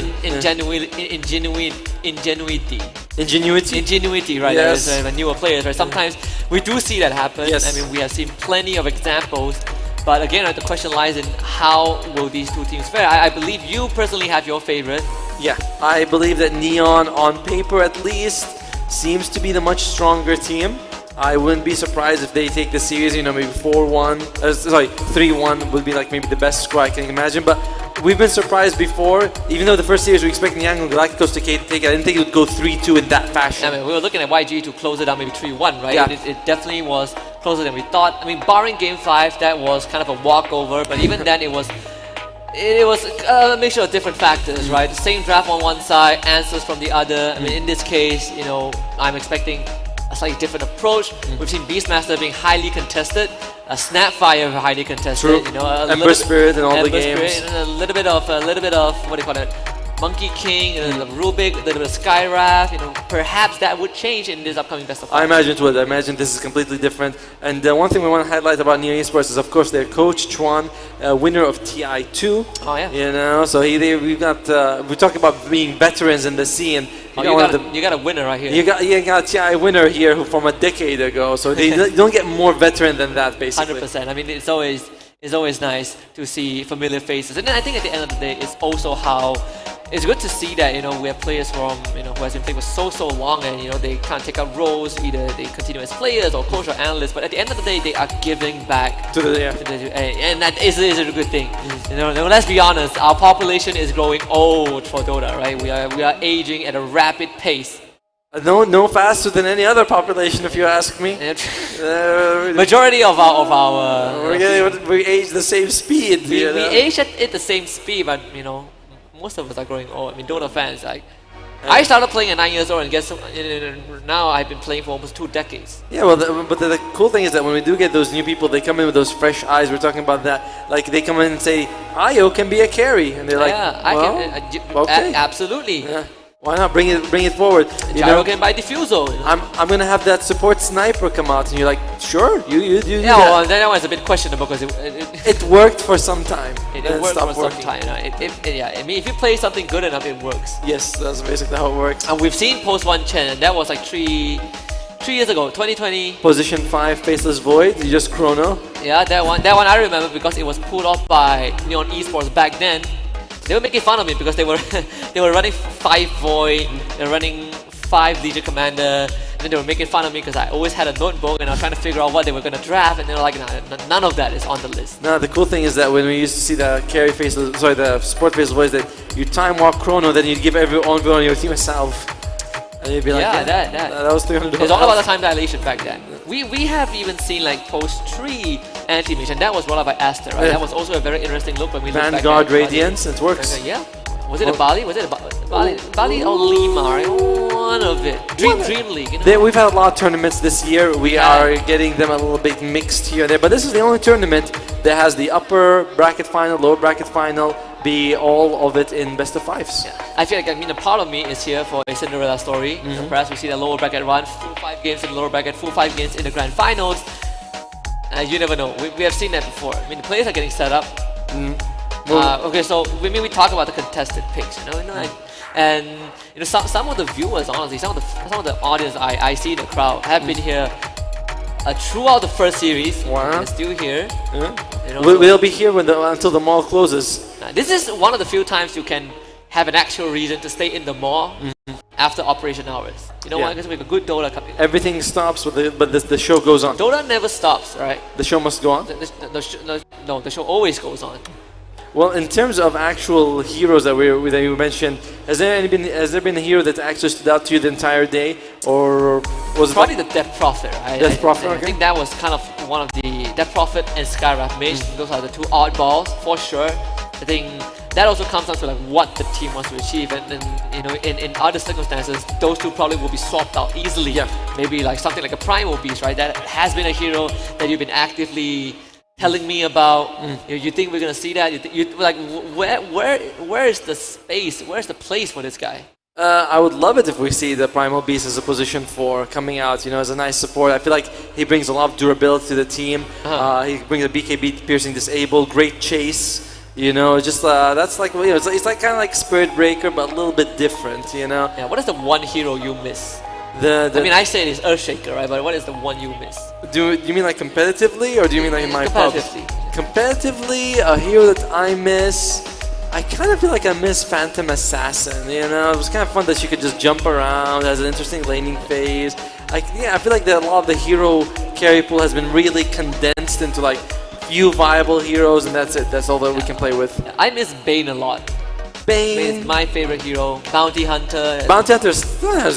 ingenuity, right? Yes. As newer players, right? Sometimes we do see that happen. Yes. I mean, we have seen plenty of examples. But again, the question lies in how will these two teams fare. I believe you personally have your favorite. Yeah, I believe that Neon, on paper at least, seems to be the much stronger team. I wouldn't be surprised if they take the series, maybe 4-1, 3-1 would be like maybe the best score I can imagine. But we've been surprised before, even though the first series we expected Yangon Galacticos to take it, I didn't think it would go 3-2 in that fashion. I mean, we were looking at YG to close it down maybe 3-1, right? Yeah. It definitely was closer than we thought. I mean, barring Game 5, that was kind of a walkover, but even then it was a mixture of different factors, right? The same draft on one side, answers from the other. I mean, in this case, I'm expecting a slightly different approach. We've seen Beastmaster being highly contested, Snapfire highly contested. True. Ember Spirit in all the games. Spirit, and a little bit of what do you call it? Monkey King, a little Rubik, a little bit of Skywrath. Perhaps that would change in this upcoming best of 5. I imagine it would. I imagine this is completely different. And one thing we want to highlight about Neo Esports is, of course, their coach Chuan, winner of TI2. Oh yeah. So we talk about being veterans in the scene. You got a winner right here. You got a TI winner here who from a decade ago. So they don't get more veteran than that, basically. 100%. I mean, it's always nice to see familiar faces. And then I think at the end of the day, it's also how it's good to see that we have players from who has been playing for so long, and they can't take up roles. Either they continue as players or coach or analysts, but at the end of the day, they are giving back to the and that is a good thing. Let's be honest, our population is growing old for Dota, right? We are aging at a rapid pace. No faster than any other population, if you ask me. Majority of our we age the same speed. We age at the same speed, but most of us are growing old. I mean, Dota fans, I started playing at 9 years old, and now I've been playing for almost 2 decades. Yeah, well, but the cool thing is that when we do get those new people, they come in with those fresh eyes. We're talking about that. Like, they come in and say, Ayo can be a carry. And they're okay. Absolutely. Yeah. Why not bring it forward? Gyro can buy Diffusal. I'm gonna have that support sniper come out, and you're like, sure, you yeah, well, that one's a bit questionable because it worked for some time. It worked for some time. I mean, if you play something good enough, it works. Yes, that's basically how it works. And we've seen Post 1 Chen, and that was like 3 years ago, 2020. Position 5, Faceless Void. You just chrono. Yeah, that one I remember because it was pulled off by Neon Esports back then. They were making fun of me because they were running 5 Void, they were running 5 Legion Commander, and then they were making fun of me because I always had a notebook and I was trying to figure out what they were going to draft, and they were like, none of that is on the list. No, the cool thing is that when we used to see the the support phase was that you time walk chrono, then you'd give everyone on your team a salve. And you'd be like, that was $300. It's all about the time dilation back then. We have even seen like Post 3 anti-mission. That was rolled out by Aster, right? Yeah. That was also a very interesting look when we looked back. Vanguard Radiance, it works. Yeah. Was it a Bali? Was it a Bali or Lima, right? One of it. Dream League. We've had a lot of tournaments this year. We are getting them a little bit mixed here and there, but this is the only tournament that has the upper bracket final, lower bracket final, be all of it in best of 5s. Yeah. I feel like, a part of me is here for a Cinderella story. So perhaps we see the lower bracket run, full 5 games in the lower bracket, full 5 games in the grand finals. You never know. We have seen that before. I mean, the players are getting set up. Okay, so we talk about the contested picks, and some of the viewers, honestly, some of the audience I see in the crowd have been here throughout the first series. Wow. They're still here. We'll be here until the mall closes. This is one of the few times you can have an actual reason to stay in the mall after operation hours. Why? Because we have a good Dota coming. Everything stops, but the show goes on. Dota never stops, right? The show must go on? The show always goes on. Well, in terms of actual heroes that you mentioned, has there been a hero that actually stood out to you the entire day, or was probably the Death Prophet? Right? Death Prophet. I think that was kind of one of the Death Prophet and Skywrath Mage. Those are the 2 oddballs for sure. I think that also comes down to like what the team wants to achieve, and in other circumstances, those 2 probably will be swapped out easily. Yeah. Maybe like something like a Primal Beast, right? That has been a hero that you've been actively telling me about. You think we're gonna see that? Where is the space? Where's the place for this guy? I would love it if we see the Primal Beast as a position 4 coming out, as a nice support. I feel like he brings a lot of durability to the team. He brings a BKB piercing disable, great chase. Just that's like it's like kind of like Spirit Breaker, but a little bit different. Yeah. What is the one hero you miss? I mean, I say it's Earthshaker, right? But what is the one you miss? Do you mean like competitively, or do you mean like in my pub? Competitively. A hero that I miss. I kind of feel like I miss Phantom Assassin. It was kind of fun that she could just jump around, has an interesting laning phase. I feel like a lot of the hero carry pool has been really condensed into like few viable heroes, and that's it. That's all that we can play with. I miss Bane a lot. Bane is my favorite hero. Bounty Hunter. Bounty Hunter is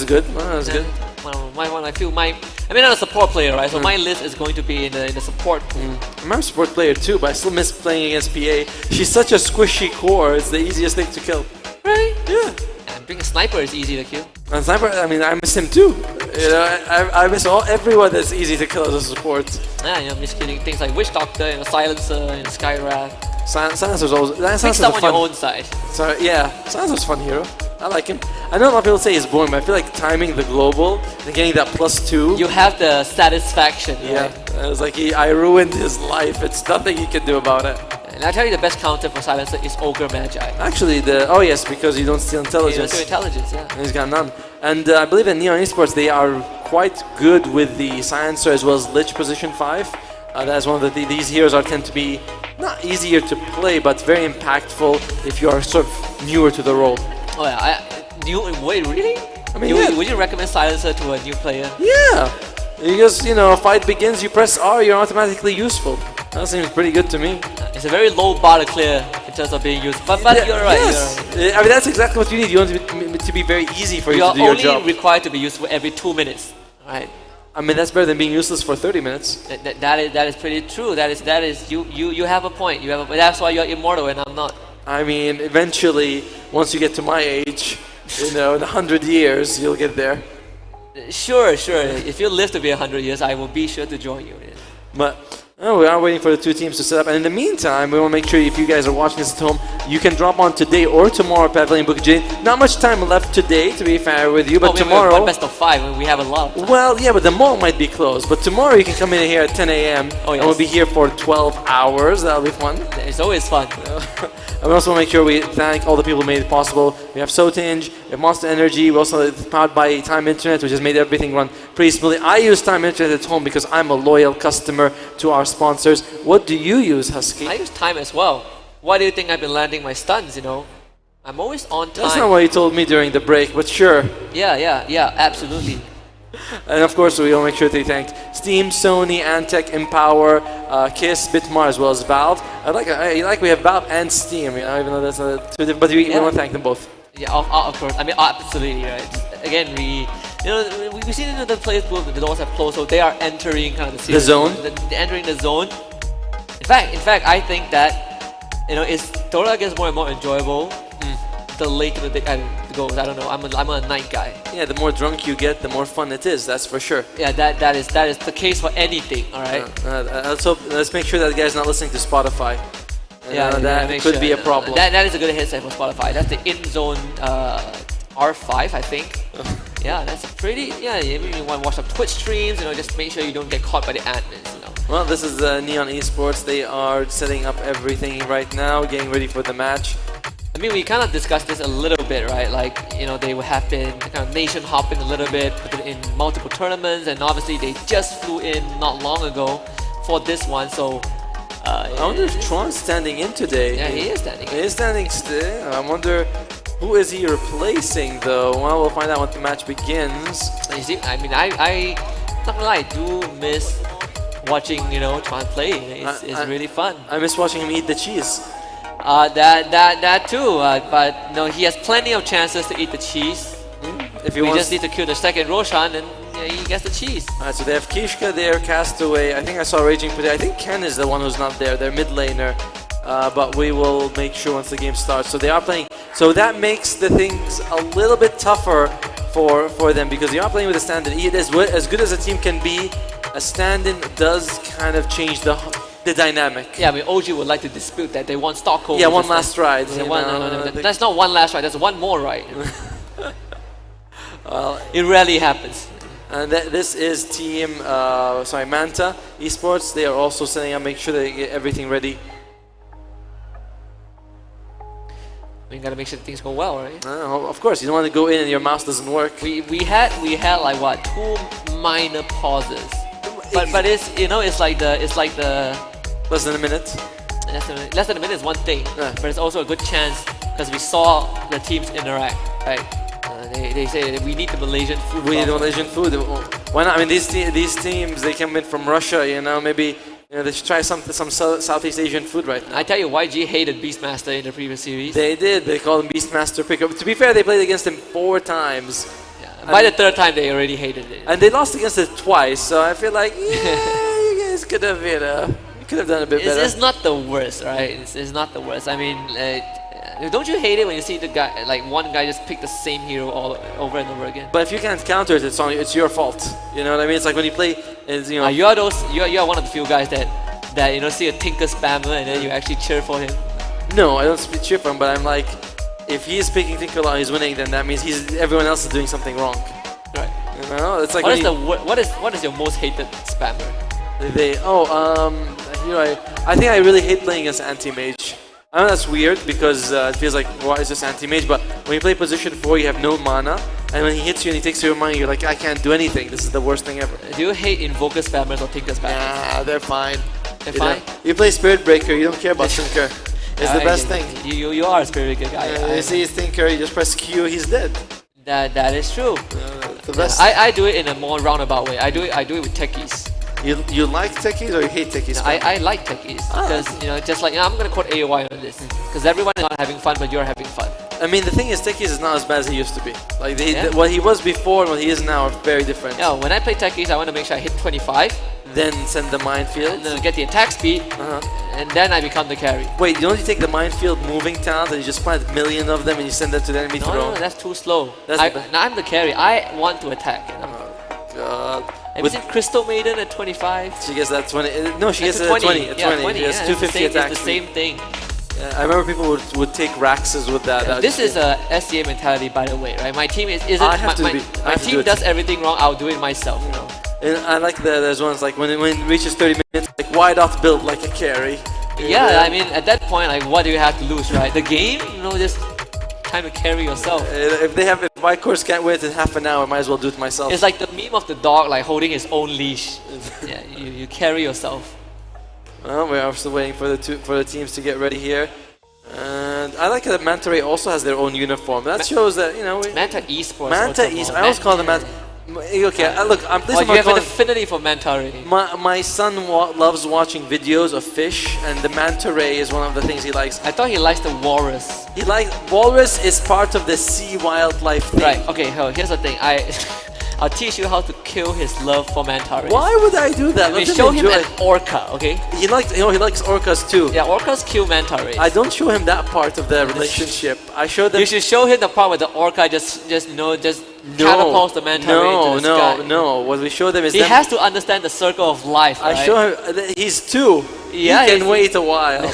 good. That's good. I'm not a support player, right? So my list is going to be in the support pool. I'm a support player too, but I still miss playing against PA. She's such a squishy core. It's the easiest thing to kill. Right? Yeah. And being a sniper is easy to kill. And sniper, I miss him too. I miss everyone that's easy to kill as a support. Yeah, I'm just killing things like Witch Doctor and Silencer and Skywrath. Silencer's always. Pick someone on your own side. So yeah, Silencer's a fun hero. I like him. I know a lot of people say he's boring, but I feel like timing the global and getting that +2. You have the satisfaction. Yeah, right? It was like I ruined his life. It's nothing he can do about it. And I tell you, the best counter for Silencer is Ogre Magi. Actually, yes, because you don't steal intelligence. You don't steal intelligence, yeah. And he's got none. And I believe in Neon Esports they are quite good with the Silencer as well as Lich position 5. That's one of these heroes tend to be not easier to play, but very impactful if you are sort of newer to the role. Oh yeah, wait, really? I mean, would you recommend Silencer to a new player? Yeah, because a fight begins, you press R, you're automatically useful. That seems pretty good to me. It's a very low bar to clear in terms of being used, but yeah, you're right. Yes. You're right. I mean, that's exactly what you need. You want it to be very easy for you to do your job. You're only required to be useful every 2 minutes, right? I mean, that's better than being useless for 30 minutes. That is pretty true. That is you have a point. That's why you're immortal and I'm not. I mean, eventually, once you get to my age, in 100 years, you'll get there. Sure. If you live to be 100 years, I will be sure to join you. Yeah. But we are waiting for the two teams to set up. And in the meantime, we want to make sure if you guys are watching this at home, you can drop on today or tomorrow at Pavilion Bukit. Not much time left today, to be fair with you, but tomorrow... One best of 5, we have a lot of time. Well, yeah, but the mall might be closed. But tomorrow you can come in here at 10 a.m. Oh, yes. And we'll be here for 12 hours. That'll be fun. It's always fun. And we also want to make sure we thank all the people who made it possible. We have Sotinge, we have Monster Energy, we also powered by Time Internet, which has made everything run pretty smoothly. I use Time Internet at home because I'm a loyal customer to our sponsors. What do you use, Husky? I use Time as well. Why do you think I've been landing my stuns, I'm always on time. That's not what you told me during the break, but sure. Yeah, absolutely. And of course, we will make sure to thank Steam, Sony, Antec, Empower, Kiss, Bitmar, as well as Valve. I like we have Valve and Steam, even though that's two different, but we want to thank them both. Yeah, of course. I mean, absolutely, right? Again, we see the players who the doors have closed, so they are entering kind of the series. The zone. They're entering the zone. In fact, I think that Dota gets more and more enjoyable the later the day goes. I don't know. I'm a night guy. Yeah, the more drunk you get, the more fun it is. That's for sure. Yeah, that is the case for anything. All right. Let's make sure that the guy's not listening to Spotify. That could be a problem. That is a good headset for Spotify. That's the in-zone R5, I think. Yeah, that's pretty. Yeah, you want to watch some Twitch streams. Just make sure you don't get caught by the admins. Well, this is Neon Esports. They are setting up everything right now, getting ready for the match. I mean, we kind of discussed this a little bit, right? Like, they have been kind of nation hopping a little bit in multiple tournaments, and obviously they just flew in not long ago for this one. So I wonder if Tron's standing in today. Yeah, he is standing in. He is standing still. I wonder who is he replacing though. Well, we'll find out when the match begins. You see, I mean, I not gonna lie, I do miss watching Tron play. It's really fun. I miss watching him eat the cheese. That too, but no, he has plenty of chances to eat the cheese. If he just need to kill the second Roshan and he gets the cheese. Alright, so they have Kishka there, Castaway. I think I saw Raging Putty. I think Ken is the one who's not there. They're mid laner. But we will make sure once the game starts. So they are playing. So that makes the things a little bit tougher for them because they are playing with a stand-in. As good as a team can be, a stand-in does kind of change the dynamic. Yeah, I mean, OG would like to dispute that. They want Stockholm. Yeah, one last ride. No, that's not one last ride. That's one more ride. Well, It rarely happens. and this is team, Manta Esports. They are also setting up, make sure they get everything ready. We gotta make sure things go well, right? Of course, you don't want to go in and your mouse doesn't work. We had like what, 2 minor pauses, but it's it's like the Less than a minute. less than a minute is one thing, but it's also a good chance because we saw the teams interact, right? They say that we need the Malaysian food. We need Malaysian food. Why not? I mean, these teams, they come in from Russia. Maybe they should try some Southeast Asian food right now. I tell you, YG hated Beastmaster in the previous series. They did. They called him Beastmaster Pickup. To be fair, they played against him 4 times. By the 3rd time, they already hated it. And they lost against it twice. So I feel like, you guys could have, you could have done a bit better. It's not the worst, right? It's not the worst. I mean, don't you hate it when you see the guy, like one guy just pick the same hero all over and over again? But if you can't counter it, it's your fault. You know what I mean? It's like when you play, you are one of the few guys that see a Tinker spammer and then you actually cheer for him. No, I don't cheer for him, but I'm like, if he's picking Tinker while he's winning, then that means everyone else is doing something wrong. Right. It's like what is your most hated spammer? I think I really hate playing against anti-mage. I know that's weird because it feels like, why is this anti-mage? But when you play position 4, you have no mana, and when he hits you and he takes your mana, you're like, I can't do anything. This is the worst thing ever. Do you hate Invoker spammers or Tinker spammers? Yeah, they're fine. They're fine? You play Spirit Breaker, you don't care about Tinker. It's the best thing. You are a Spirit Breaker guy. You see his Tinker, you just press Q, he's dead. That is true. The best. I do it in a more roundabout way. I do it with techies. You like techies or you hate techies? No, I like techies because just like I'm gonna quote AOI on this because everyone is not having fun, but you're having fun. I mean, the thing is, techies is not as bad as he used to be. Like what he was before and what he is now are very different. Yeah, when I play techies, I want to make sure I hit 25. Then send the minefield. And then get the attack speed, and then I become the carry. Wait, you don't take the minefield moving talent and you just plant a million of them and you send them to the enemy throw? No, that's too slow. I'm the carry. I want to attack. Oh God. Have you seen Crystal Maiden at 25? She gets that 20. No, she gets 20. She has 250 attack. It's the same thing. Yeah, I remember people would take Raxes with that. This is a SCA mentality, by the way, right? My team my team does everything wrong. I'll do it myself. And I like there's ones like when it reaches 30 minutes, like why not build like a carry? Yeah, I mean at that point, like what do you have to lose, right? The game, just time to carry yourself. If my course can't wait in half an hour, I might as well do it myself. It's like the meme of the dog like holding his own leash. Yeah, you carry yourself. Well, we are still waiting for the teams to get ready here. And I like that Manta Ray also has their own uniform. That shows that Manta Esports. Manta Esports. I always call them Manta. Okay, look, I'm pleased. You have an affinity for Manta Ray. My son loves watching videos of fish, and the Manta Ray is one of the things he likes. I thought he likes the walrus. Walrus is part of the sea wildlife thing. Right. Okay. Here's the thing. I'll teach you how to kill his love for Manta Rays. Why would I do that? We show him an orca, okay? He likes orcas too. Yeah, orcas kill Manta Rays. I don't show him that part of the relationship. I show them. You should show him the part where the orca just catapults the Manta Ray into the sky. No. What we show them is he has to understand the circle of life. I show him. He's 2. Yeah, he can wait a while.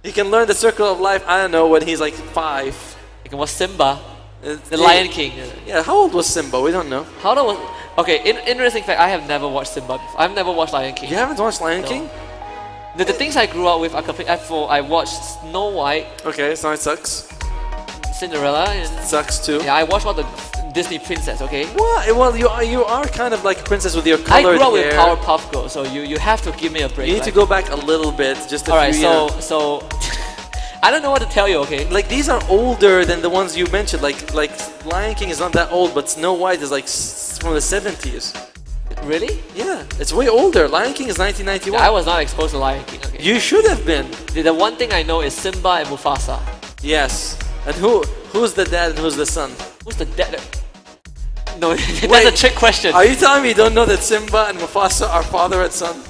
He can learn the circle of life. I don't know when he's like 5. He can watch Simba. The Lion King. Yeah, how old was Simba? We don't know. How old was... Okay, interesting fact, I have never watched Simba before. I've never watched Lion King. You haven't watched Lion King? The things I grew up with are complete... I watched Snow White. Okay, Snow White sucks. Cinderella. Sucks too. Yeah, I watched all the Disney princess, okay? What? Well, you are kind of like a princess with your colored hair. I grew up with Powerpuff Girls, so you have to give me a break. You need to go back a little bit, just a Alright, few so I don't know what to tell you, okay? Like these are older than the ones you mentioned. Like Lion King is not that old, but Snow White is like from the 70s. Really? Yeah, it's way older. Lion King is 1991. I was not exposed to Lion King. Okay. You should have been. The one thing I know is Simba and Mufasa. Yes. And who's the dad and who's the son? Who's the dad? No, that's a trick question. Are you telling me you don't know that Simba and Mufasa are father and son?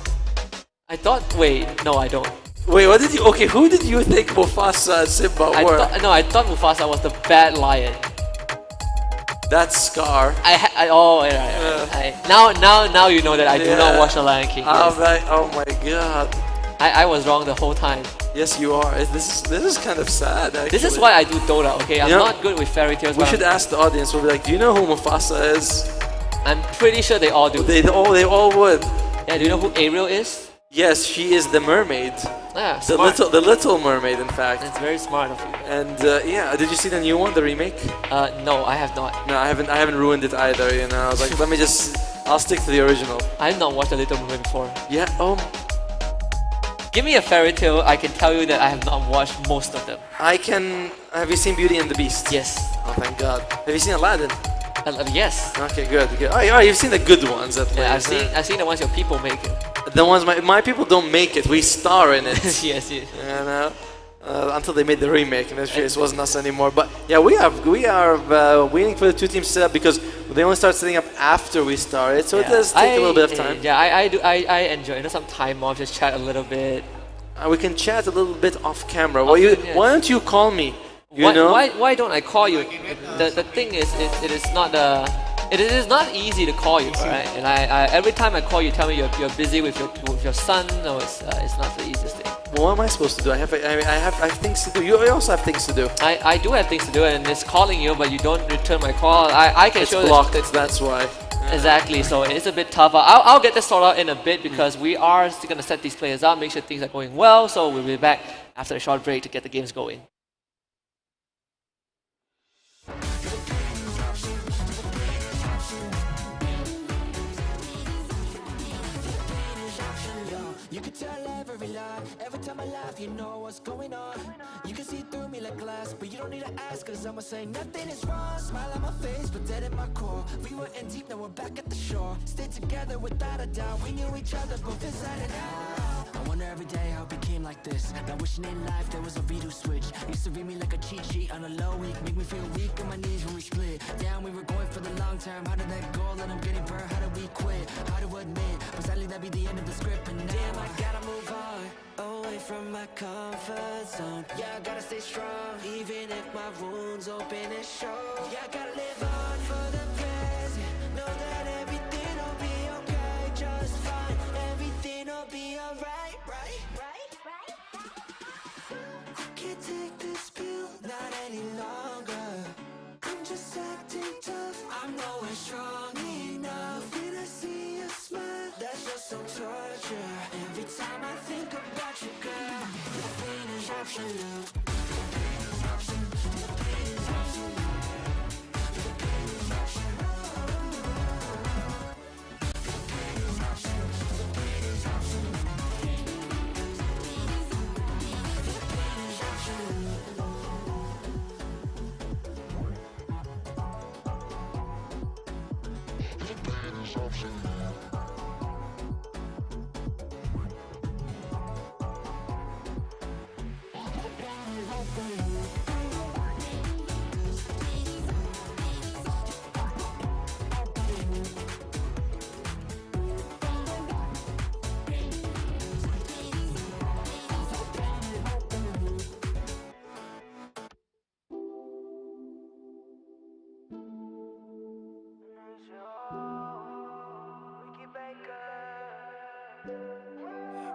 I thought. Wait, no, I don't. Wait, what did you? Okay, who did you think Mufasa and Simba were? I thought Mufasa was the bad lion. That's Scar. Now you know that I do not watch The Lion King. Yes. Oh my god. I was wrong the whole time. Yes, you are. This is kind of sad, actually. This is why I do Dota, okay? I'm You know, not good with fairy tales. We but should ask the audience. We'll be like, do you know who Mufasa is? I'm pretty sure they all do. They all would. Yeah, do you know who Ariel is? Yes, she is the mermaid. Yeah, The smart. little mermaid, in fact. It's very smart of you. And yeah, did you see the new one, the remake? No, I have not. No, I haven't ruined it either. You know, I was like, I'll stick to the original. I have not watched a Little Mermaid before. Yeah. Give me a fairy tale, I can tell you that I have not watched most of them. Have you seen Beauty and the Beast? Yes. Oh, thank God. Have you seen Aladdin? Yes. Okay, good. Oh, you've seen the good ones at least. Yeah, I've seen the ones your people make it. The ones my people don't make it. We star in it. Yes. You know, until they made the remake, and it wasn't us anymore. But yeah, we are waiting for the two teams to set up because they only start setting up after we started, so it does take a little bit of time. Yeah, I enjoy some time off, just chat a little bit. We can chat a little bit off camera. Yes. Why don't you call me? Why don't I call you? The thing is, it is not easy to call you, right? And I every time I call you, tell me you're busy with your son. No, it's not the easiest thing. Well, what am I supposed to do? I have things to do. You also have things to do. I do have things to do, and it's calling you, but you don't return my call. I can show blocked. That's why. Exactly. So it's a bit tougher. I'll get this sorted out in a bit because we are still gonna set these players up, make sure things are going well. So we'll be back after a short break to get the games going. You can tell every lie, every time I laugh, you know what's going on. You can see through me like glass, but you don't need to ask, cause I'ma say nothing is wrong. Smile on my face, but dead at my core. We were in deep, now we're back at the shore. Stay together without a doubt, we knew each other both inside and out. I wonder every day how it became like this. Now wishing in life there was a redo switch. Used to read me like a cheat sheet on a low week, make me feel weak on my knees when we split. Down, we were going for the long term. How did that go? And I'm getting burned, how did we quit? How to admit, but sadly that'd be the end of the script. And damn, I gotta move on, away from my comfort zone. Yeah, I gotta stay strong, even if my wounds open and show. Yeah, I gotta live on for the present. Know that everything'll be okay, just fine. Everything'll be alright, right? I can't take this pill, not any longer. I'm just acting tough, I'm nowhere strong enough. When I see you smile, that's just some torture. Every time I think about you, girl, the pain is absolute.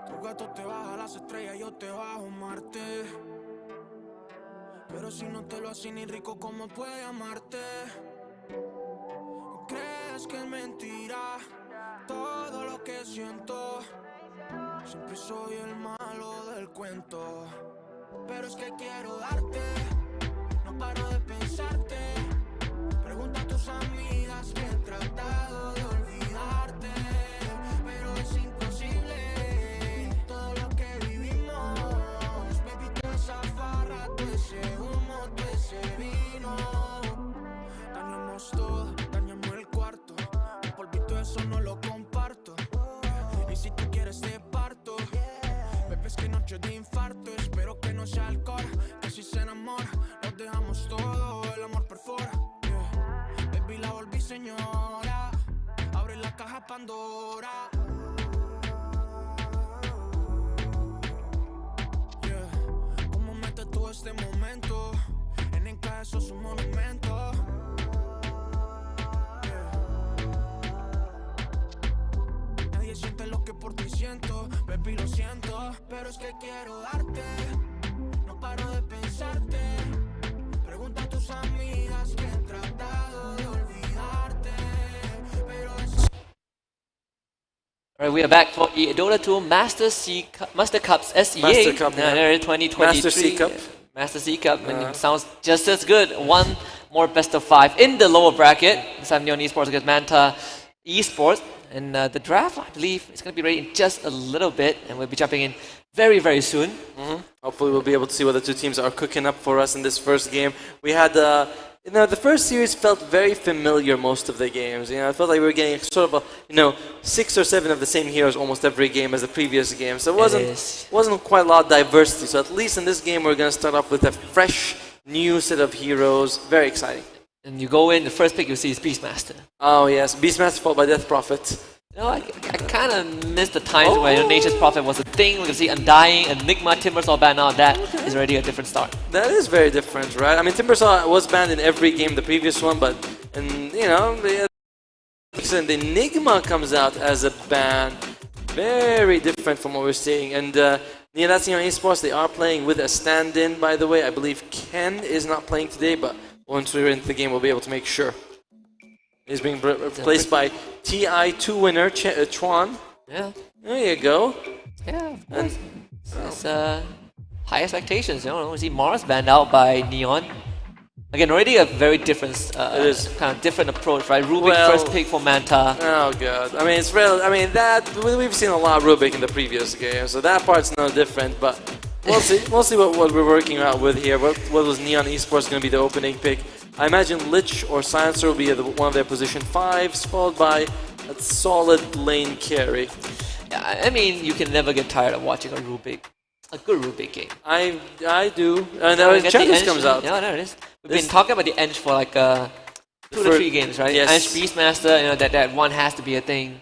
Tu gato te baja las estrellas, yo te bajo Marte. Pero si no te lo hace ni rico, ¿cómo puede amarte? ¿Crees que es mentira todo lo que siento? Siempre soy el malo del cuento. Pero es que quiero darte, no paro de pensarte. Pregunta a tus amigas que he tratado de olvidarte, pero es imposible todo lo que vivimos. Baby, toda esa farra, todo ese humo, todo ese vino. Dañamos todo, dañamos el cuarto. Un polvito eso no lo comparto. Y si tú quieres te parto. Bebé, es que noche de infarto. Espero que no sea alcohol, que si se enamora nos dejamos todo, el amor perfora. Baby, la volví señora, abre la caja Pandora. ¿Cómo metes tú este momento? En encaje sos un monumento. Nadie siente lo que por ti siento. siento, baby, lo siento, pero es que quiero darte. No paro de pensarte. Pregunta a tus amigas que he tratado de olvidarte, pero eso. Alright, we are back for Dota 2 Master Cups SEA. Master Cup, yeah. 2023. Master C Cup. Master C Cup. And it sounds just as good. One more best of 5 in the lower bracket. This time Neon Esports against Manta Esports. And the draft, I believe, is going to be ready in just a little bit. And we'll be jumping in very, very soon. Hopefully we'll be able to see what the two teams are cooking up for us in this first game. We had, the first series felt very familiar most of the games. It felt like we were getting sort of 6 or 7 of the same heroes almost every game as the previous game. So it wasn't quite a lot of diversity. So at least in this game we're going to start off with a fresh, new set of heroes. Very exciting. And you go in, the first pick you see is Beastmaster. Oh yes, Beastmaster followed by Death Prophet. I kind of miss the times where Nature's Prophet was a thing. We can see Undying, Enigma, Timbersaw banned now. That is already a different start. That is very different, right? I mean, Timbersaw was banned in every game, the previous one, but, the Enigma comes out as a ban. Very different from what we're seeing. And that's Neon Esports, they are playing with a stand-in, by the way. I believe Ken is not playing today, but once we're into the game, we'll be able to make sure. He's being replaced by TI2 winner Chuan. Yeah. There you go. Yeah, of course. It's high expectations. We see Mars banned out by Neon. Again, already a very different, kind of different approach, right? Rubik first pick for Manta. Oh god. I mean, it's real. I mean, we've seen a lot of Rubik in the previous game, so that part's no different. But we'll see. We'll see what we're working out with here. What was Neon Esports going to be the opening pick? I imagine Lich or Silencer will be one of their position 5s, followed by a solid lane carry. Yeah, I mean, you can never get tired of watching a good Rubik game. I do. And Champions comes out. Yeah, there it is. We've been talking about the Eng for like 2 to 3 games, right? Yes. Eng Beastmaster, that one has to be a thing.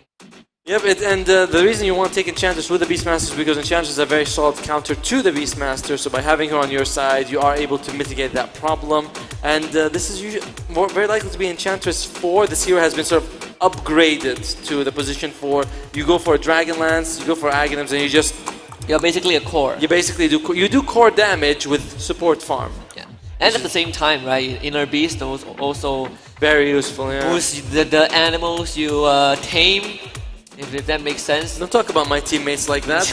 Yep, and the reason you want to take Enchantress with the Beastmaster is because Enchantress is a very solid counter to the Beastmaster, so by having her on your side, you are able to mitigate that problem. And this is usually very likely to be Enchantress 4. This hero has been sort of upgraded to the position 4. You go for a Dragonlance, you go for Aghanims, and you're basically a core. You basically do core damage with support farm. Yeah, and at the same time, right, Inner Beast those also very useful. Yeah. Boost the animals you tame. If that makes sense. Don't talk about my teammates like that.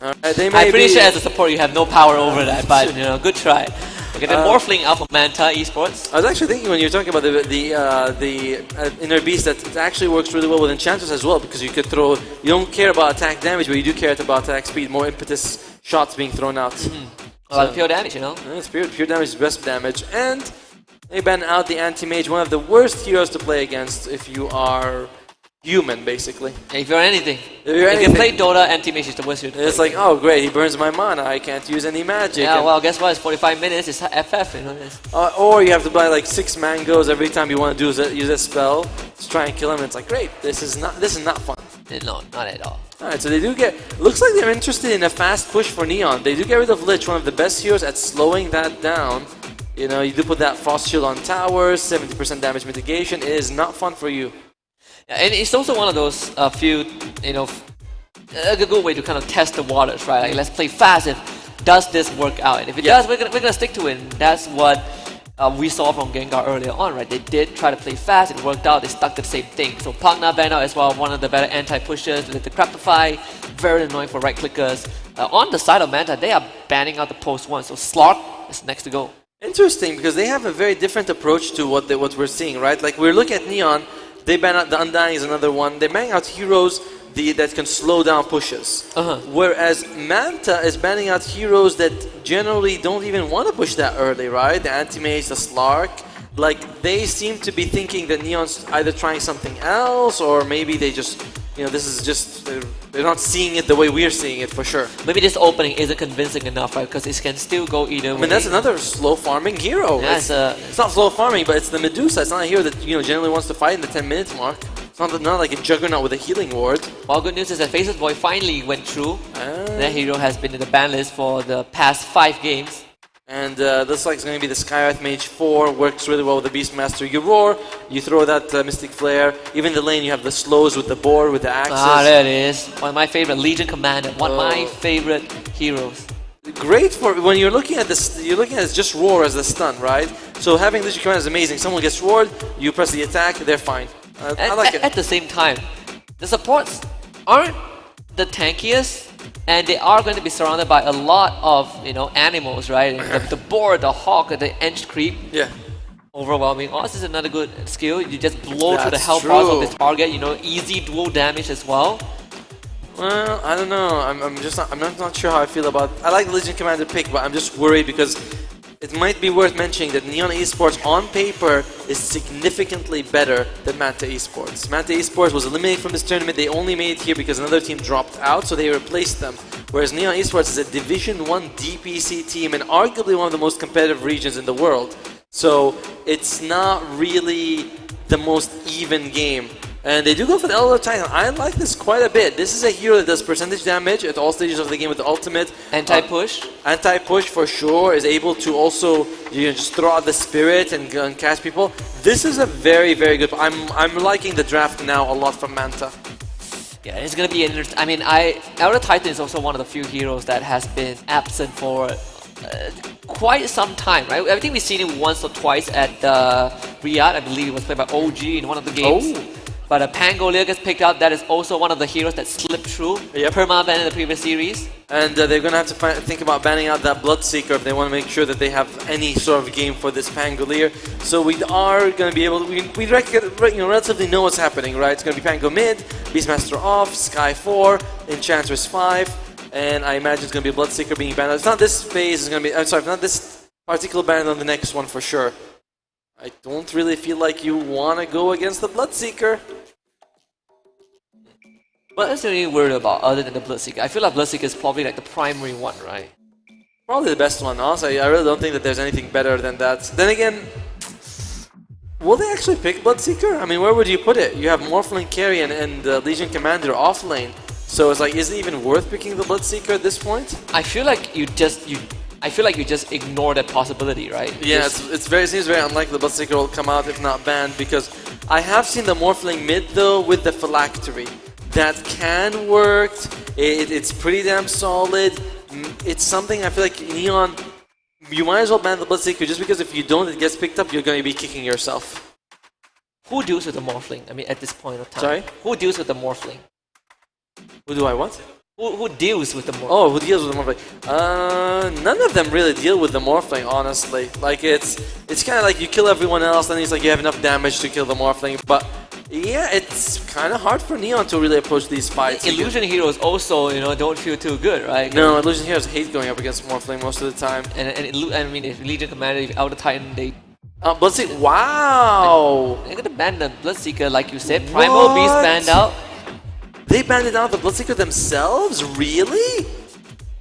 I'm pretty sure as a support you have no power over that, but good try. Okay, then Morphling out for Manta Esports. I was actually thinking when you're talking about the Inner Beast that it actually works really well with Enchantress as well, because you could throw, you don't care about attack damage, but you do care about attack speed, more impetus shots being thrown out. Well, pure damage, It's pure damage is best damage. And they ban out the Anti-Mage, one of the worst heroes to play against if you are human, basically. If you're anything. If you play Dota, Anti-Mage is the worst. It's like, oh great, he burns my mana, I can't use any magic. Yeah, well, guess what? It's 45 minutes, it's FF, or you have to buy like 6 mangoes every time you want to use a spell to try and kill him. It's like, great, this is not fun. No, not at all. Alright, so they do looks like they're interested in a fast push for Neon. They do get rid of Lich, one of the best heroes at slowing that down. You do put that Frost Shield on towers, 70% damage mitigation. It is not fun for you. And it's also one of those few, a good way to kind of test the waters, right? Like, let's play fast. Does this work out? And if it does, we're gonna stick to it. And that's what we saw from Gengar earlier on, right? They did try to play fast. It worked out. They stuck to the same thing. So Pagna banned out as well, one of the better anti-pushers. The Crapify, very annoying for right-clickers. On the side of Manta, they are banning out the post 1. So Slark is next to go. Interesting, because they have a very different approach to what we're seeing, right? Like, we're looking at Neon. They ban out the Undying is another one. They ban out heroes that can slow down pushes. Whereas Manta is banning out heroes that generally don't even want to push that early, right? The Anti-Mage, the Slark. Like, they seem to be thinking that Neon's either trying something else, or maybe they just, this is just, they're not seeing it the way we're seeing it for sure. Maybe this opening isn't convincing enough, right? Because it can still go either way. I mean, that's another slow farming hero. Yeah, it's not slow farming, but it's the Medusa. It's not a hero that, generally wants to fight in the 10-minute mark. It's not like a Juggernaut with a healing ward. Well, good news is that Faceless Boy finally went through. That hero has been in the ban list for the past 5 games. And looks like it's going to be the Skywrath Mage 4. Works really well with the Beastmaster. You roar, you throw that Mystic Flare. Even the lane, you have the slows with the board, with the axes. Ah, there it is. One of my favorite, Legion Commander. One of my favorite heroes. Great for when you're looking at this. You're looking at just roar as the stun, right? So having Legion Commander is amazing. Someone gets roared, you press the attack, they're fine. I like it. At the same time, the supports aren't the tankiest, and they are going to be surrounded by a lot of animals, right? The boar, the hawk, the edge creep. Yeah. Overwhelming. Oh, this is another good skill. You just blow through the health bars of the target. Easy dual damage as well. Well, I don't know. I'm not sure how I feel about. I like the Legion Commander pick, but I'm just worried because it might be worth mentioning that Neon Esports on paper is significantly better than Manta Esports. Manta Esports was eliminated from this tournament. They only made it here because another team dropped out, so they replaced them. Whereas Neon Esports is a Division 1 DPC team and arguably one of the most competitive regions in the world. So it's not really the most even game. And they do go for the Elder Titan. I like this quite a bit. This is a hero that does percentage damage at all stages of the game with the ultimate. Anti-push? Anti-push for sure. Is able to also just throw out the spirit and catch people. This is a very, very good. I'm liking the draft now a lot from Manta. Yeah, it's gonna be interesting. I mean, Elder Titan is also one of the few heroes that has been absent for quite some time, right? I think we've seen it once or twice at Riyadh. I believe it was played by OG in one of the games. Oh. But Pangolier gets picked up. That is also one of the heroes that slipped through perma-ban in the previous series. And they're going to have to think about banning out that Bloodseeker if they want to make sure that they have any sort of game for this Pangolier. So we are going to be able to, we relatively know what's happening, right? It's going to be Pango mid, Beastmaster off, Sky 4, Enchantress 5, and I imagine it's going to be Bloodseeker being banned. It's not this phase, it's going to be, I'm sorry, not this particular ban on the next one for sure. I don't really feel like you want to go against the Bloodseeker. What else are you worried about other than the Bloodseeker? I feel like Bloodseeker is probably like the primary one, right? Probably the best one, honestly. I really don't think that there's anything better than that. Then again, will they actually pick Bloodseeker? I mean, where would you put it? You have Morphling carry and Legion Commander off lane. So it's like, is it even worth picking the Bloodseeker at this point? I feel like you just ignore that possibility, right? Yeah, it seems very unlikely the Bloodseeker will come out if not banned, because I have seen the Morphling mid though with the Phylactery. That can work. It's pretty damn solid. It's something I feel like Neon, you might as well ban the Bloodseeker just because if you don't, it gets picked up, you're going to be kicking yourself. Who deals with the Morphling? I mean, at this point of time. Sorry? Who deals with the Morphling? Who do I what? Who deals with the Morphling? Oh, who deals with the Morphling? None of them really deal with the Morphling, honestly. Like, it's kind of like you kill everyone else, and it's like you have enough damage to kill the Morphling, but yeah, it's kind of hard for Neon to really approach these fights. Illusion heroes also, don't feel too good, right? No, Illusion heroes hate going up against Morphling most of the time. And I mean, if Legion Commander, if Elder Titan, they... Bloodseeker, wow! They're gonna ban the Bloodseeker, like you said. Primal Beast banned out. They banned out the Bloodseeker themselves? Really?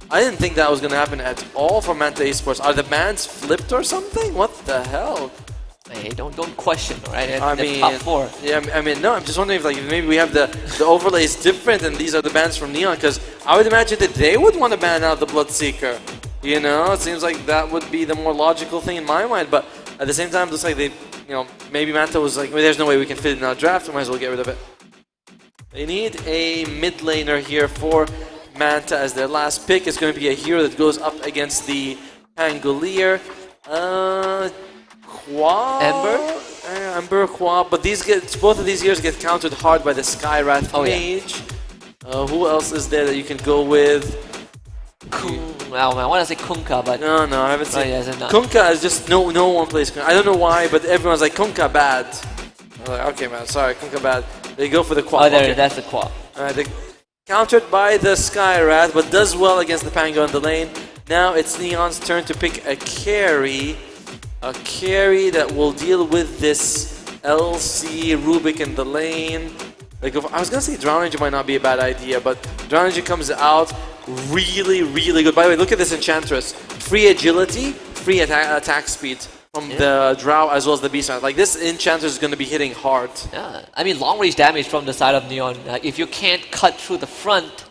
I didn't think that was gonna happen at all for Manta Esports. Are the bans flipped or something? What the hell? Hey, don't question, right? I mean, top 4. Yeah, I mean, no, I'm just wondering if maybe we have the overlays different and these are the bans from Neon, because I would imagine that they would want to ban out the Bloodseeker. It seems like that would be the more logical thing in my mind, but at the same time, it looks like they, maybe Manta was like, well, there's no way we can fit it in our draft, we might as well get rid of it. They need a mid laner here for Manta as their last pick. It's going to be a hero that goes up against the Pangolier. Ember, Quab, but both of these heroes get countered hard by the Skywrath Mage. Yeah. Who else is there that you can go with? Wow, man, I want to say Kunkka, but... No, I haven't seen... yeah, Kunkka is just... No one plays Kunkka. I don't know why, but everyone's like, Kunkka bad. I'm like, okay, man, sorry, Kunkka bad. They go for the Quab. Oh, there, that's the Quab. Alright, countered by the Skywrath, but does well against the Pango in the lane. Now it's Neon's turn to pick a carry. A carry that will deal with this LC Rubik in the lane. Like, I was gonna say Drown Ranger might not be a bad idea, but Drown Ranger comes out really, really good. By the way, look at this Enchantress. Free agility, free attack speed from the Drow as well as the Beastmaster. Like, this Enchantress is gonna be hitting hard. Yeah, I mean, long range damage from the side of Neon. If you can't cut through the front,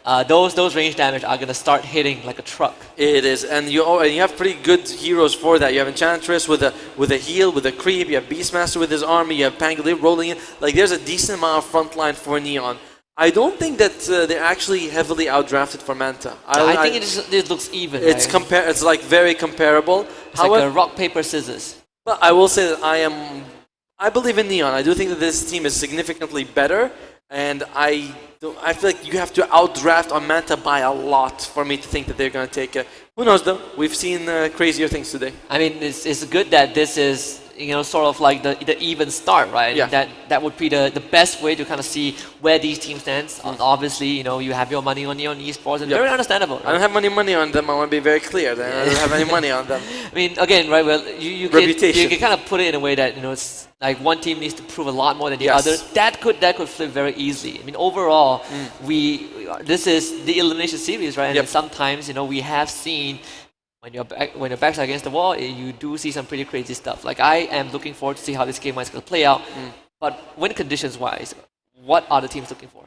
those range damage are gonna start hitting like a truck. It is, and you have pretty good heroes for that. You have Enchantress with a heal, with a creep. You have Beastmaster with his army. You have Pangolier rolling in. Like there's a decent amount of front line for Neon. I don't think that they're actually heavily outdrafted for Manta. I think it looks even. It's right? It's like very comparable. It's like a rock paper scissors. But I will say that I believe in Neon. I do think that this team is significantly better, and I feel like you have to outdraft on Manta by a lot for me to think that they're going to take it. Who knows though? We've seen crazier things today. I mean, it's good that this is, you know, sort of like the even start, right? Yeah. That would be the best way to kind of see where these teams stand. Obviously, you know, you have your money on Neon Esports, and very understandable. Right? I don't have money on them. I want to be very clear. That I don't have any money on them. I mean, again, right? Well, you can kind of put it in a way that, you know, it's like one team needs to prove a lot more than the other. That could flip very easily. I mean, overall, this is the elimination series, right? And sometimes, you know, we have seen when your backs are against the wall, you do see some pretty crazy stuff. Like I am looking forward to see how this game is going to play out. But win conditions wise, what are the teams looking for?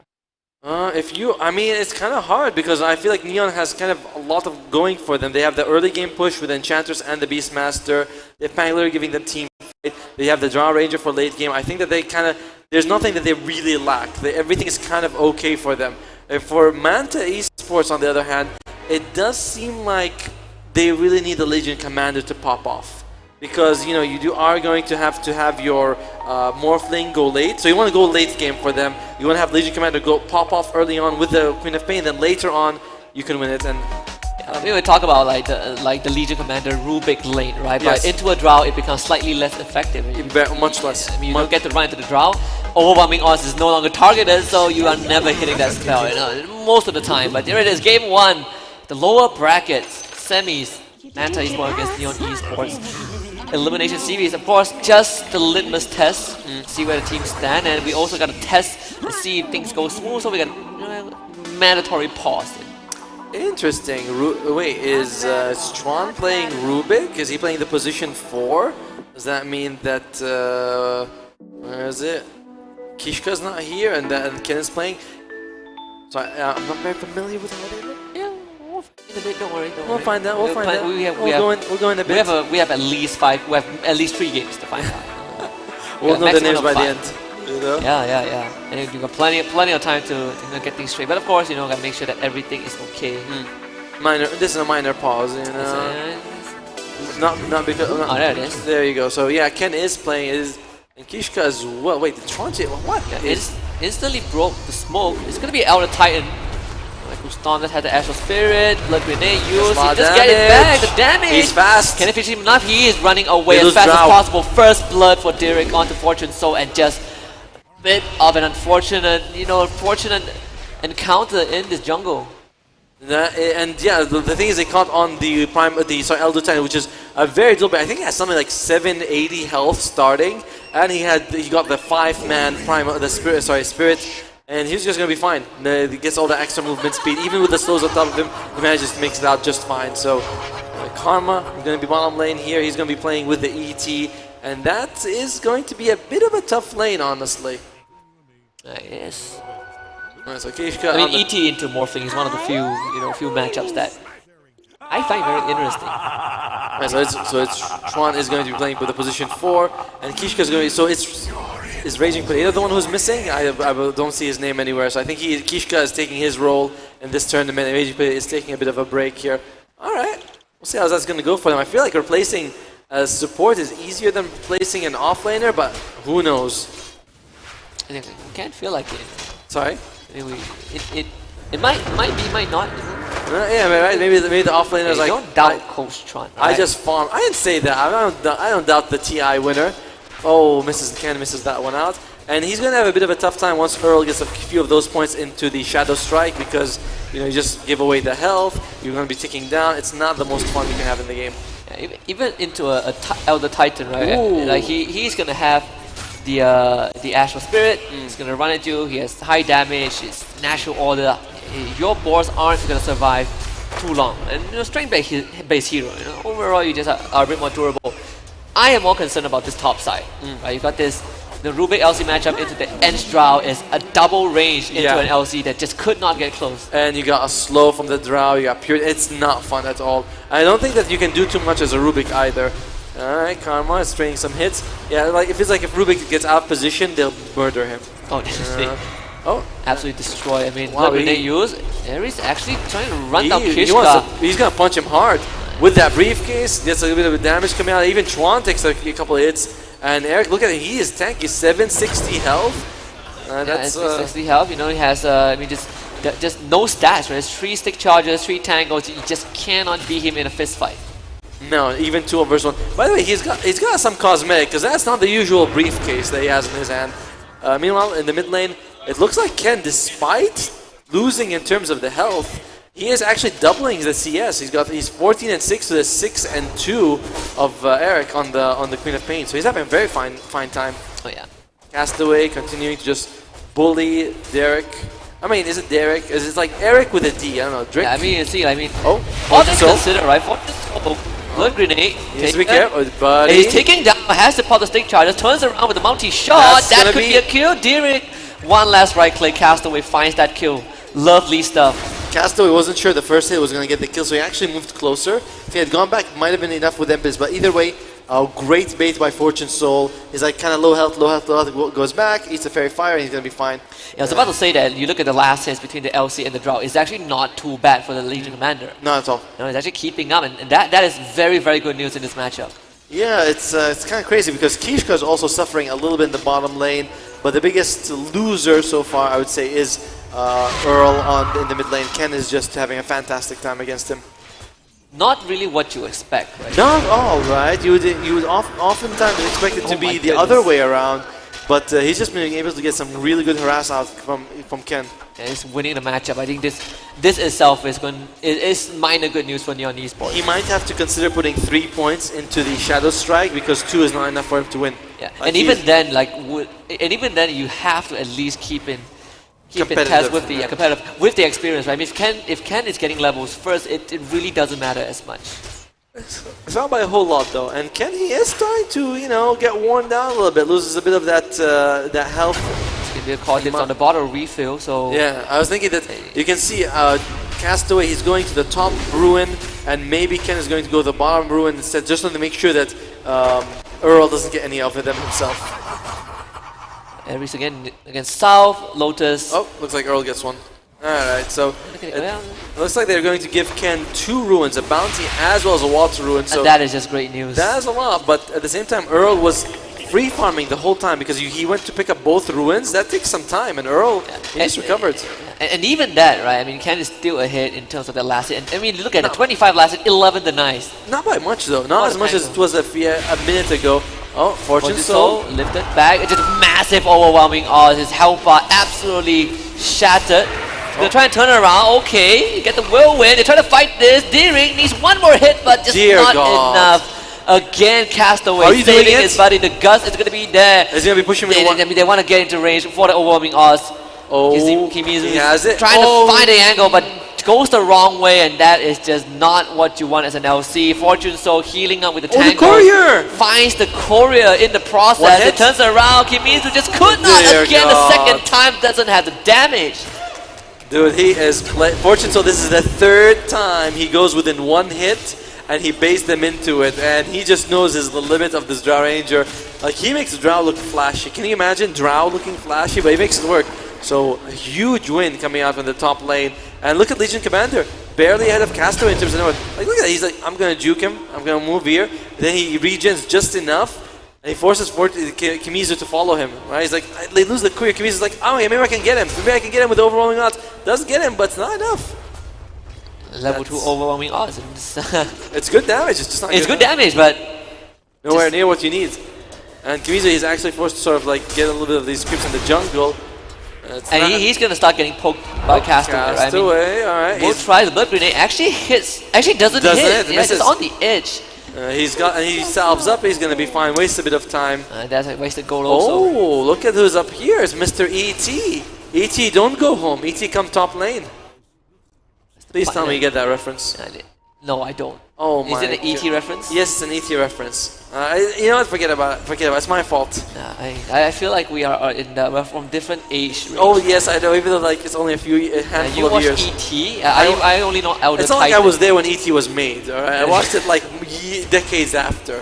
I mean, it's kind of hard because I feel like Neon has kind of a lot of going for them. They have the early game push with Enchantress and the Beastmaster. They have Pangolier giving them team fight. They have the Draw Ranger for late game. I think that they kind of, there's nothing that they really lack. Everything is kind of okay for them. For Manta Esports, on the other hand, it does seem like they really need the Legion Commander to pop off. Because, you know, you are going to have your Morphling go late. So you want to go late game for them. You want to have Legion Commander go pop off early on with the Queen of Pain. Then later on, you can win it. And we would talk about like the Legion Commander Rubik lane, right? Yes. But into a draw, it becomes slightly less effective. Much less. I mean, you don't get to run into the draw. Overwhelming odds is no longer targeted, so you are never hitting that spell, you know, most of the time. But there it is, game one. The lower brackets, semis, Manta Esports against Neon Esports. Elimination series, of course, just the litmus test, see where the teams stand, and we also got to test to see if things go smooth, so we got mandatory pause. Interesting. Wait, is Struan playing Rubik? Is he playing the position 4? Does that mean that where is it? Kishka's not here, and Ken is playing. So I'm not very familiar with how they look. In a bit, don't worry. We'll find out. We'll find out. We'll go in a bit. We have at least 3 games to find out. We'll know the names by the end. You know? Yeah. And you've got plenty of time to get things straight. But of course, you know, gotta make sure that everything is okay. This is a minor pause, you know. Not because. Oh, there it is. There you go. So yeah, Ken is playing. And Kishka as well. Wait, the Tronche. What? Yeah, instantly broke the smoke. It's gonna be Elder Titan. Like Ustan that had the Astral Spirit, Blood Grenade used, he just get it back, the damage! He's fast! Can he finish him enough? He is running away as fast as possible. First blood for Derek onto Fortune Soul, and just a bit of an unfortunate encounter in this jungle. And yeah, the thing is they caught on the Elder Titan, which is a very little bit. I think he has something like 780 health starting, and he got the 5-man Spirit. And he's just going to be fine. He gets all the extra movement speed. Even with the slows on top of him, he manages to mix it out just fine. So Karma is going to be bottom lane here. He's going to be playing with the ET. And that is going to be a bit of a tough lane, honestly. Yes. So Kishka, I mean, ET into Morphling is one of the few matchups that I find very interesting. Right, so it's Tron is going to be playing with the position 4, and Kishka is going to be, so is Raging Predator the one who's missing? I don't see his name anywhere, so I think Kishka is taking his role in this tournament, and Raging Predator is taking a bit of a break here. Alright, we'll see how that's going to go for them. I feel like replacing a support is easier than replacing an offlaner, but who knows? I can't feel like it. Sorry? It might be, might not. Yeah, right. Maybe the offlaner is like. Don't doubt Coach Tron. Right? I just farm. I didn't say that. I don't doubt the TI winner. Oh, Ken misses that one out, and he's gonna have a bit of a tough time once Earl gets a few of those points into the Shadow Strike, because you just give away the health. You're gonna be ticking down. It's not the most fun you can have in the game. Yeah, even into a Elder Titan, right? Like he's gonna have the Astral Spirit. He's gonna run at you. He has high damage. It's natural order. Your boards aren't gonna survive too long. And strength-based hero. Overall, you just are a bit more durable. I am more concerned about this top side. Right? You got this the Rubik LC matchup into the Ench Drow is a double range into Yeah. an LC that just could not get close. And you got a slow from the Drow, you got pure. It's not fun at all. I don't think that you can do too much as a Rubik either. Alright, Karma is trading some hits. Yeah, like it feels like if Rubik gets out of position, they'll murder him. Oh, definitely. Oh, Absolutely destroy. I mean, Wow, look when they he- use. Aries actually trying to run down he Kishka. wants to, he's gonna punch him hard. With that briefcase, there's a little bit of damage coming out. Even Chuan takes a couple of hits. And Eric, look at him, he is tanky, 760 health. Yeah, That's and 660 health. You know, he has. I mean, just no stats. Right? There's 3 stick charges, 3 tangles. You just cannot beat him in a fist fight. no, even 2 versus 1. By the way, he's got some cosmetic because that's not the usual briefcase that he has in his hand. Meanwhile, in the mid lane, it looks like Ken, despite losing in terms of the health, he is actually doubling the CS. He's 14 and 6 to the 6 and 2 of Eric on the Queen of Pain. So he's having a very fine time. Oh yeah. Castaway continuing to just bully Derek. I mean, is it Derek? Is it like Eric with a D? I don't know. Drake. Yeah, I mean, you see, I mean, Oh, all this Fortune Soul. consider, right? Fortune Soul, blood grenade. Yes, take be it. careful, buddy. He's taking down, has to pop the stick charges, turns around with the multi-shot. That's That gonna could be a kill. Derek, one last right click, Castaway finds that kill. Lovely stuff. Castaway wasn't sure the first hit was going to get the kill, so he actually moved closer. If he had gone back, might have been enough with Empis, but either way, a great bait by Fortune Soul. He's like kind of low health, goes back, eats a fairy fire, and he's going to be fine. Yeah, I was about to say that you look at the last hits between the LC and the Drow, it's actually not too bad for the Legion Commander. Not at all. No, he's actually keeping up, and that is very, very good news in this matchup. Yeah, it's kind of crazy because Kishka is also suffering a little bit in the bottom lane, but the biggest loser so far, I would say, is Earl in the mid lane. Ken is just having a fantastic time against him. Not really what you expect, right? Not all right. You would oftentimes expect it to Oh be my the goodness. other way around, but he's just been able to get some really good harass out from Ken. And he's winning the matchup. I think this itself is minor good news for Neon Esports. He might have to consider putting 3 points into the Shadow Strike because 2 is not enough for him to win. Yeah, Like and even then, you have to at least keep in test with the competitive with the experience, right? I mean, if Ken is getting levels first, it really doesn't matter as much. It's not by a whole lot though, and Ken, he is starting to get worn down a little bit, loses a bit of that health. It's gonna be a call on the bottle refill. So yeah, I was thinking that you can see Castaway, he's going to the top ruin, and maybe Ken is going to go to the bottom ruin instead, just to make sure that Earl doesn't get any of them himself. Aries again against South, Lotus. Oh, looks like Earl gets one. Alright, so it looks like they're going to give Ken 2 ruins, a bounty as well as a water ruin. So and that is just great news. That is a lot, but at the same time, Earl was free farming the whole time because he went to pick up both ruins. That takes some time, and Earl, he just recovered. And even that, right? I mean, Ken is still ahead in terms of the last hit. And I mean, look at it, 25 last hit, 11 denies. Not by much though, not as much as it was a minute ago. Oh, Fortune Soul lifted back. It's just massive, overwhelming odds. His health bar absolutely shattered. He's gonna try and turn it around. Okay, get the whirlwind. They try to fight this. Deering needs one more hit, but just not enough. Again, Castaway saving his buddy. The gust is gonna be there. Is he gonna be pushing me? They want to get into range for the overwhelming odds. Oh, Kimizu he has it. trying to find the angle, but goes the wrong way, and that is just not what you want as an LC. Fortune Soul healing up with the tank. The courier! Finds the courier in the process. It turns around. Kimizu just could not. Again, the second time doesn't have the damage. Dude, he is Fortune Soul. This is the 3rd time he goes within 1 hit, and he baits them into it, and he just knows his the limit of this Drow Ranger. Like, he makes Drow look flashy. Can you imagine Drow looking flashy? But he makes it work. So, a huge win coming out from the top lane. And look at Legion Commander, barely ahead of Castaway in terms of number. Like, look at that. He's like, I'm going to juke him. I'm going to move here. Then he regens just enough. And he forces Kimizu to follow him. Right? He's like, they lose the courier. Kimizu's like, oh, yeah, maybe I can get him. Maybe I can get him with the overwhelming odds. Does get him, but it's not enough. Level 2 overwhelming odds. It's good damage. It's just not good damage, but nowhere near what you need. And Kimizu is actually forced to sort of like get a little bit of these creeps in the jungle. And he's going to start getting poked by Castaway, right? Castaway, alright. We'll try the blood grenade. Actually hits. Actually doesn't hit. Yeah, it's on the edge. He salves up. He's going to be fine. Waste a bit of time. That's a wasted goal also. Oh, look at who's up here. It's Mr. E.T. E.T., don't go home. E.T., come top lane. Please tell me you get that reference. No, I don't. Oh my! Is it an ET reference? Yes, it's an ET reference. You know what? Forget about it. Forget about it. It's my fault. I feel like we are we're from different age range. Oh yes, I know. Even though like it's only a handful of years. You watched ET? I only know Elder It's not like I Titan. was there when ET was made. All right, I watched it like decades after.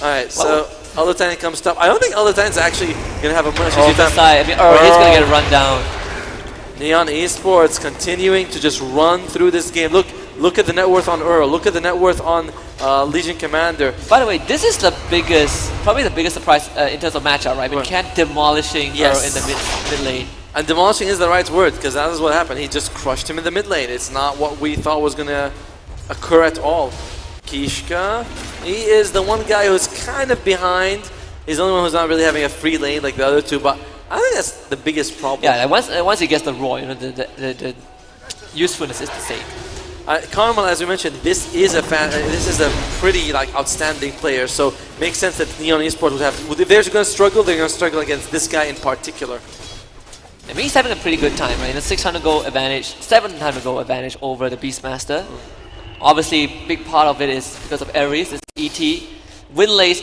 All right, so Elder Titan comes top. I don't think Elder Titan's actually gonna have a much easier time. I mean, he's gonna get a run down. Neon Esports continuing to just run through this game. Look at the net worth on Earl. Look at the net worth on Legion Commander. By the way, this is the biggest, probably the biggest surprise in terms of matchup, right? We can't demolishing Earl in the mid lane. And demolishing is the right word, because that is what happened. He just crushed him in the mid lane. It's not what we thought was going to occur at all. Kishka, he is the one guy who's kind of behind. He's the only one who's not really having a free lane like the other two, but I think that's the biggest problem. Yeah, once he gets the roar, you know, the usefulness is the same. Carmel, as we mentioned, this is a pretty like outstanding player, so makes sense that Neon Esports would have. If they're going to struggle, they're going to struggle against this guy in particular. I mean, he's having a pretty good time, right? In a 600 goal advantage, 700 goal advantage over the Beastmaster. Obviously, big part of it is because of Ares, it's ET. Win lays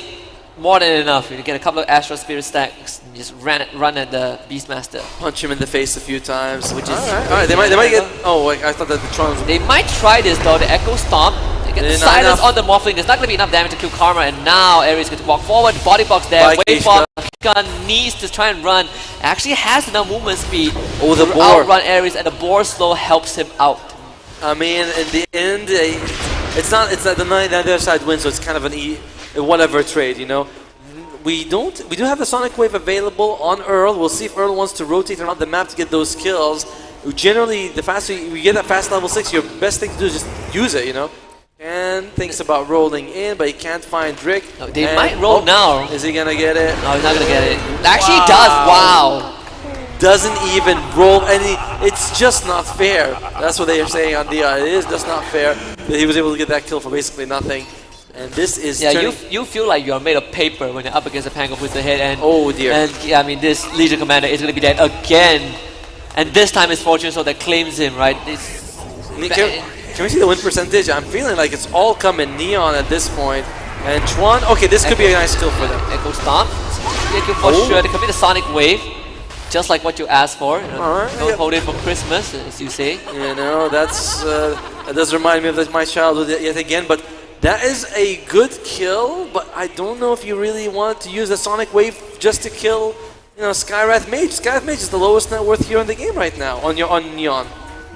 more than enough. You get a couple of Astral Spirit stacks and just run at the Beastmaster. Punch him in the face a few times, which is alright. They might get. Oh, wait, I thought that the Trons. They might try this though. The Echo Stomp. They get silence on the Morphling. There's not going to be enough damage to kill Karma, and now Ares going to walk forward. Body box there. Wait for Kishka needs to try and run. Actually has enough movement speed to outrun Ares, and the boar slow helps him out. I mean, in the end, it's not the other side wins, so it's kind of a whatever trade, you know. We do have the Sonic Wave available on Earl. We'll see if Earl wants to rotate around the map to get those kills. Generally, the faster we get that fast level 6, your best thing to do is just use it, you know. And thinks about rolling in, but he can't find Drick. No, they might roll now. Is he gonna get it? No, he's not gonna get it. Actually, he does. Wow. Doesn't even roll any. It's just not fair. That's what they are saying on the. It is just not fair that he was able to get that kill for basically nothing. And this is you feel like you're made of paper when you're up against a Pango with the head, and oh dear. And yeah, I mean this Legion Commander is gonna be dead again, and this time it's Fortune Soul that claims him, right? Can we see the win percentage? I'm feeling like it's all coming Neon at this point. And Chuan, okay, this could be a nice kill for them. Echo Stomp, for sure. They could be the Sonic Wave, just like what you asked for. You know, don't hold it for Christmas, as you say. You know, that does remind me of my childhood yet again, but. That is a good kill, but I don't know if you really want to use the Sonic Wave just to kill, you know, Skywrath Mage. Skywrath Mage is the lowest net worth here in the game right now on Neon.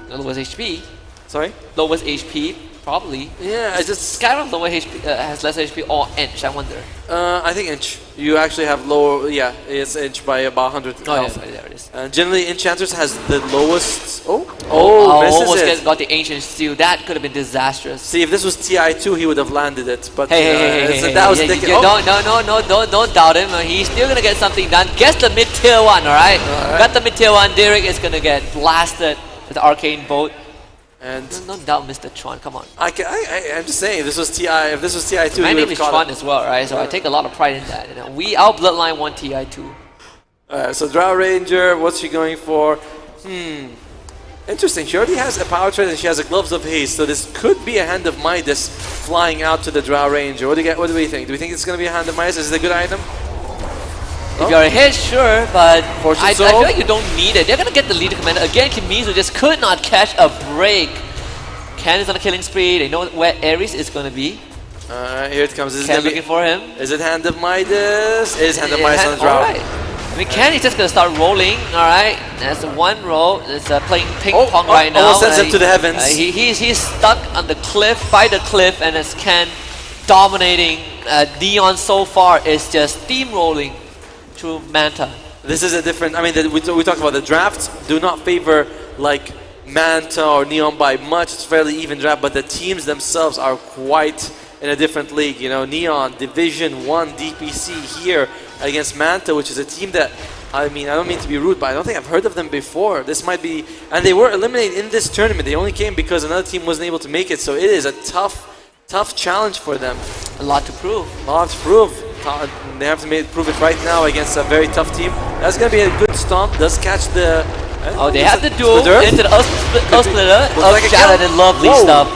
The lowest HP. Sorry? Lowest HP, probably. Yeah, it's just Skyrim lower HP has less HP or inch. I wonder. I think inch. You actually have lower. Yeah, it's inch by about 100. Oh yeah, there it is. Generally, Enchanters has the lowest. Misses almost it. Got the Ancient Steel. That could have been disastrous. See, if this was TI2, he would have landed it. But hey, that was ridiculous. Don't doubt him. He's still gonna get something done. Guess the mid tier one, all right? Got the mid tier one. Derek is gonna get blasted with the Arcane Bolt. And don't doubt Mr. Chuan. Come on. I'm just saying, if this was TI2, my name is Chuan as well, right? So I take a lot of pride in that. You know, our bloodline won TI2. So Drow Ranger, what's she going for? Interesting. She already has a power trade and she has a Gloves of Haste, so this could be a Hand of Midas flying out to the Drow Ranger. What do we think? Do we think it's going to be a Hand of Midas? Is it a good item? If you're ahead, sure, but I feel like you don't need it. They're going to get the Leader Commander. Again, Kimizu just could not catch a break. Ken is on a killing spree. They know where Ares is going to be. Alright, here it comes. Ken looking for him. Is it Hand of Midas? It is Hand of Midas on the Drow. Alright. I mean, Ken is just going to start rolling, alright? That's one roll. It's playing ping pong right now. Almost sends him to the heavens. He's stuck on the cliff, by the cliff, and as Ken dominating Neon so far is just steamrolling through Manta. This is a different, I mean, we talked about the drafts do not favor like Manta or Neon by much. It's fairly even draft, but the teams themselves are quite in a different league. You know, Neon, Division 1 DPC here against Manta, which is a team that, I mean, I don't mean to be rude, but I don't think I've heard of them before. This might be, and they were eliminated in this tournament. They only came because another team wasn't able to make it, so it is a tough challenge for them. A lot to prove. A lot to prove. They have to prove it right now against a very tough team. That's going to be a good stomp. Does catch the... they have the duel into the Earth Splitter. Earth Shattered and lovely stuff.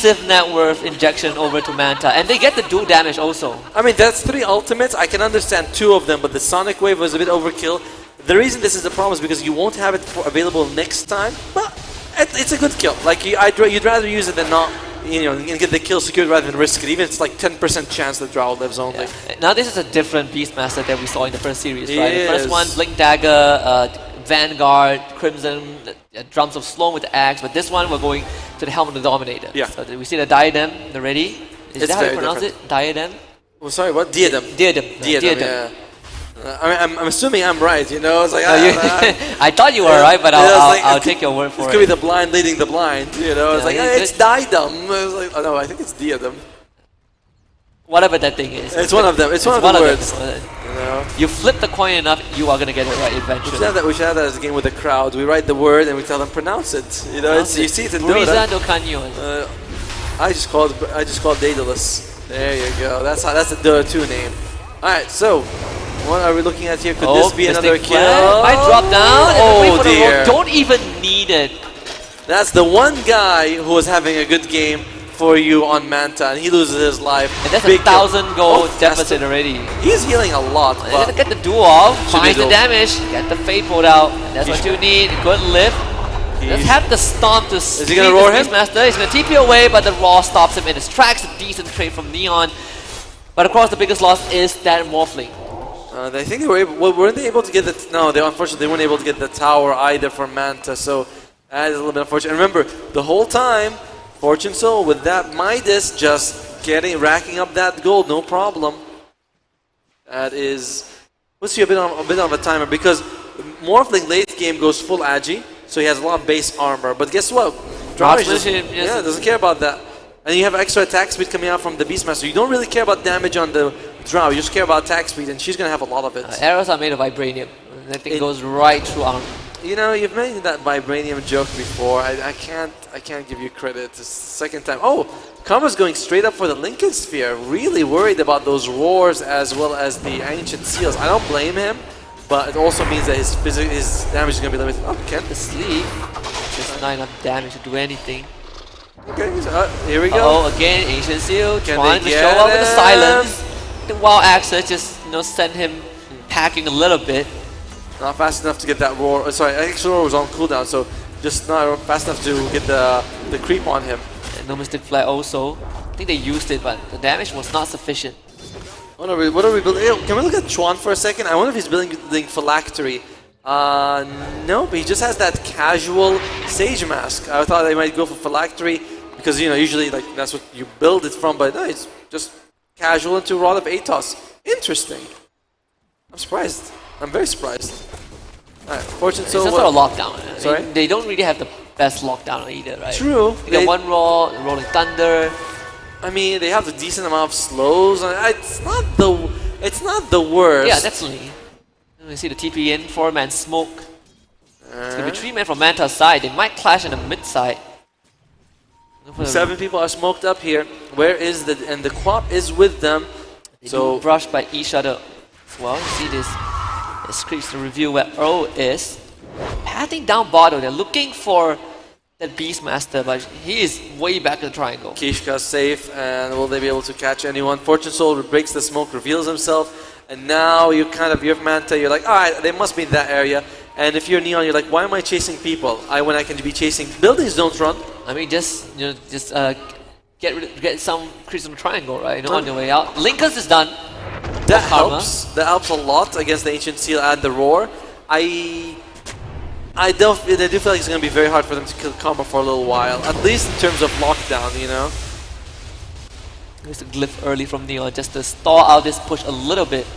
massive net worth injection over to Manta, and they get the dual damage also. I mean, that's 3 ultimates. I can understand 2 of them, but the Sonic Wave was a bit overkill. The reason this is a problem is because you won't have it available next time, but it's a good kill. Like, you'd rather use it than not, you know, and get the kill secured rather than risk it. Even if it's like 10% chance that Drow lives only. Yeah. Now this is a different Beastmaster that we saw in the first series, right? Yes. The first one, Blink Dagger, Vanguard, Crimson, Drums of Sloan with the axe, but this one we're going to the Helmet of the Dominator. Yeah. So we see the Diadem already. Is It's that how you very pronounce different. it? Diadem? Oh, sorry, what? Diadem. Diadem. Diadem, yeah. I mean, I'm assuming I'm right, you know? It's like, I thought you were right, but I'll take your word for it. It could be the blind leading the blind, you know? It's like, it's Diadem. It's like, oh no, I think it's Diadem. Whatever that thing is. It's one of them. It's one of the words. You know? You flip the coin enough, you are gonna get it right eventually. We should have that as a game with the crowd. We write the word and we tell them pronounce it. You know, you see it in Dota. I just called Daedalus. There you go. That's the Dota 2 name. All right, so what are we looking at here? Could this be another kill? Might drop down. Oh dear! Don't even need it. That's the one guy who was having a good game for you on Manta, and he loses his life. And that's a 1,000 gold deficit already. He's healing a lot. And then get the duel off, finds the damage, get the Fate pulled out, and that's what you need. Good lift. Let's have the stomp to Is he gonna roar him? Beastmaster. He's gonna TP away, but the Raw stops him in his tracks. A decent trade from Neon. But of course, the biggest loss is that Morphling. I think they were able. Well, weren't they able to get the? No, unfortunately they weren't able to get the tower either for Manta. So that is a little bit unfortunate. And remember, the whole time, Fortune Soul with that Midas just racking up that gold, no problem. That is, let's see a bit of a timer because Morphling late game goes full agi, so he has a lot of base armor. But guess what? Doesn't care about that. And you have extra attack speed coming out from the Beastmaster. You don't really care about damage on the Drow, you just care about attack speed, and she's gonna have a lot of it. Arrows are made of vibranium. That thing goes right through armor. You know, you've made that vibranium joke before. I can't give you credit. It's the second time. Oh, Karma's going straight up for the Lincoln Sphere. Really worried about those roars as well as the Ancient Seals. I don't blame him, but it also means that his damage is gonna be limited. Oh, Ken. Asleep. Just not enough damage to do anything. Okay, here we go. Oh, again, Ancient Seal trying to show up with the silence. The Wild Access just send him packing a little bit. Not fast enough to get that roar. Sorry, extra roar was on cooldown, so just not fast enough to get the creep on him. And no Mystic Flare also. I think they used it, but the damage was not sufficient. What are we building? Can we look at Chuan for a second? I wonder if he's building Phylactery. No, but he just has that casual Sage Mask. I thought they might go for Phylactery because usually like that's what you build it from, but no, it's just casual into Rod of Atos. Interesting. I'm surprised. I'm very surprised. Alright, Fortune Soul. It's also a lockdown. Sorry? I mean, they don't really have the best lockdown either, right? True. They got one Raw, Rolling Thunder. I mean, they have a decent amount of slows. It's not the worst. Yeah, definitely. You see the TP in, 4-man smoke. It's gonna be 3-man from Manta's side. They might clash in the mid side. 7 people are smoked up here. Where is and the Quap is with them. They do brush by each other as well. You see this creeps to reveal where Earl is. Patting down bottom, they're looking for that Beastmaster, but he is way back in the triangle. Kishka's safe, and will they be able to catch anyone? Fortune Soul breaks the smoke, reveals himself, and now you have Manta, you're like, alright, they must be in that area. And if you're Neon, you're like, why am I chasing people? When I can be chasing buildings, don't run. I mean, just get some creeps on the triangle, right? On your way out. Lincoln's is done. That helps. That helps a lot against the Ancient Seal and the Roar. I do feel like it's going to be very hard for them to kill Karma for a little while, at least in terms of lockdown, There's a glyph early from Neon just to stall out this push a little bit.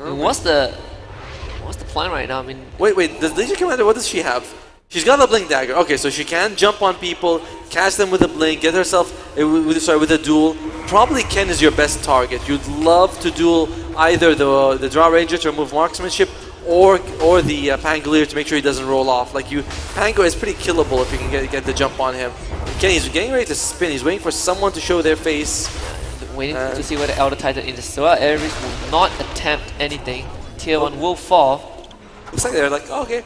I mean, what's the plan right now? I mean, wait. The Legion Commander, what does she have? She's got a Blink Dagger. Okay, so she can jump on people, catch them with a Blink, get herself with a duel. Probably Ken is your best target. You'd love to duel either the Draw Ranger to remove marksmanship, or the Pangolier to make sure he doesn't roll off. Pango is pretty killable if you can get the jump on him. Ken, he's getting ready to spin. He's waiting for someone to show their face. Waiting to see where the Elder Titan is. So Ares will not attempt anything. Tier 1 will fall. Looks like they're like, oh, okay.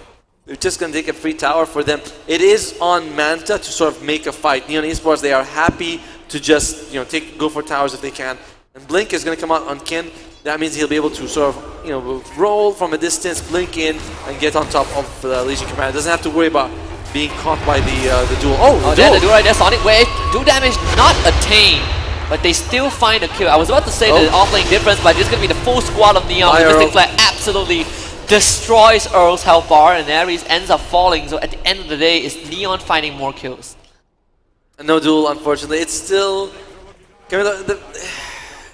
We're just going to take a free tower for them. It is on Manta to sort of make a fight. Neon Esports, they are happy to just, go for towers if they can. And Blink is going to come out on Ken. That means he'll be able to sort of, roll from a distance, blink in, and get on top of the Legion Commander. Doesn't have to worry about being caught by the duel. The duel right there, Sonic Wave. Duel damage not attained, but they still find a kill. I was about to say the offlane difference, but this is going to be the full squad of Neon. Mystic Flare absolutely destroys Earl's health bar, and Ares ends up falling. So at the end of the day, it's Neon finding more kills. No duel, unfortunately. It's still...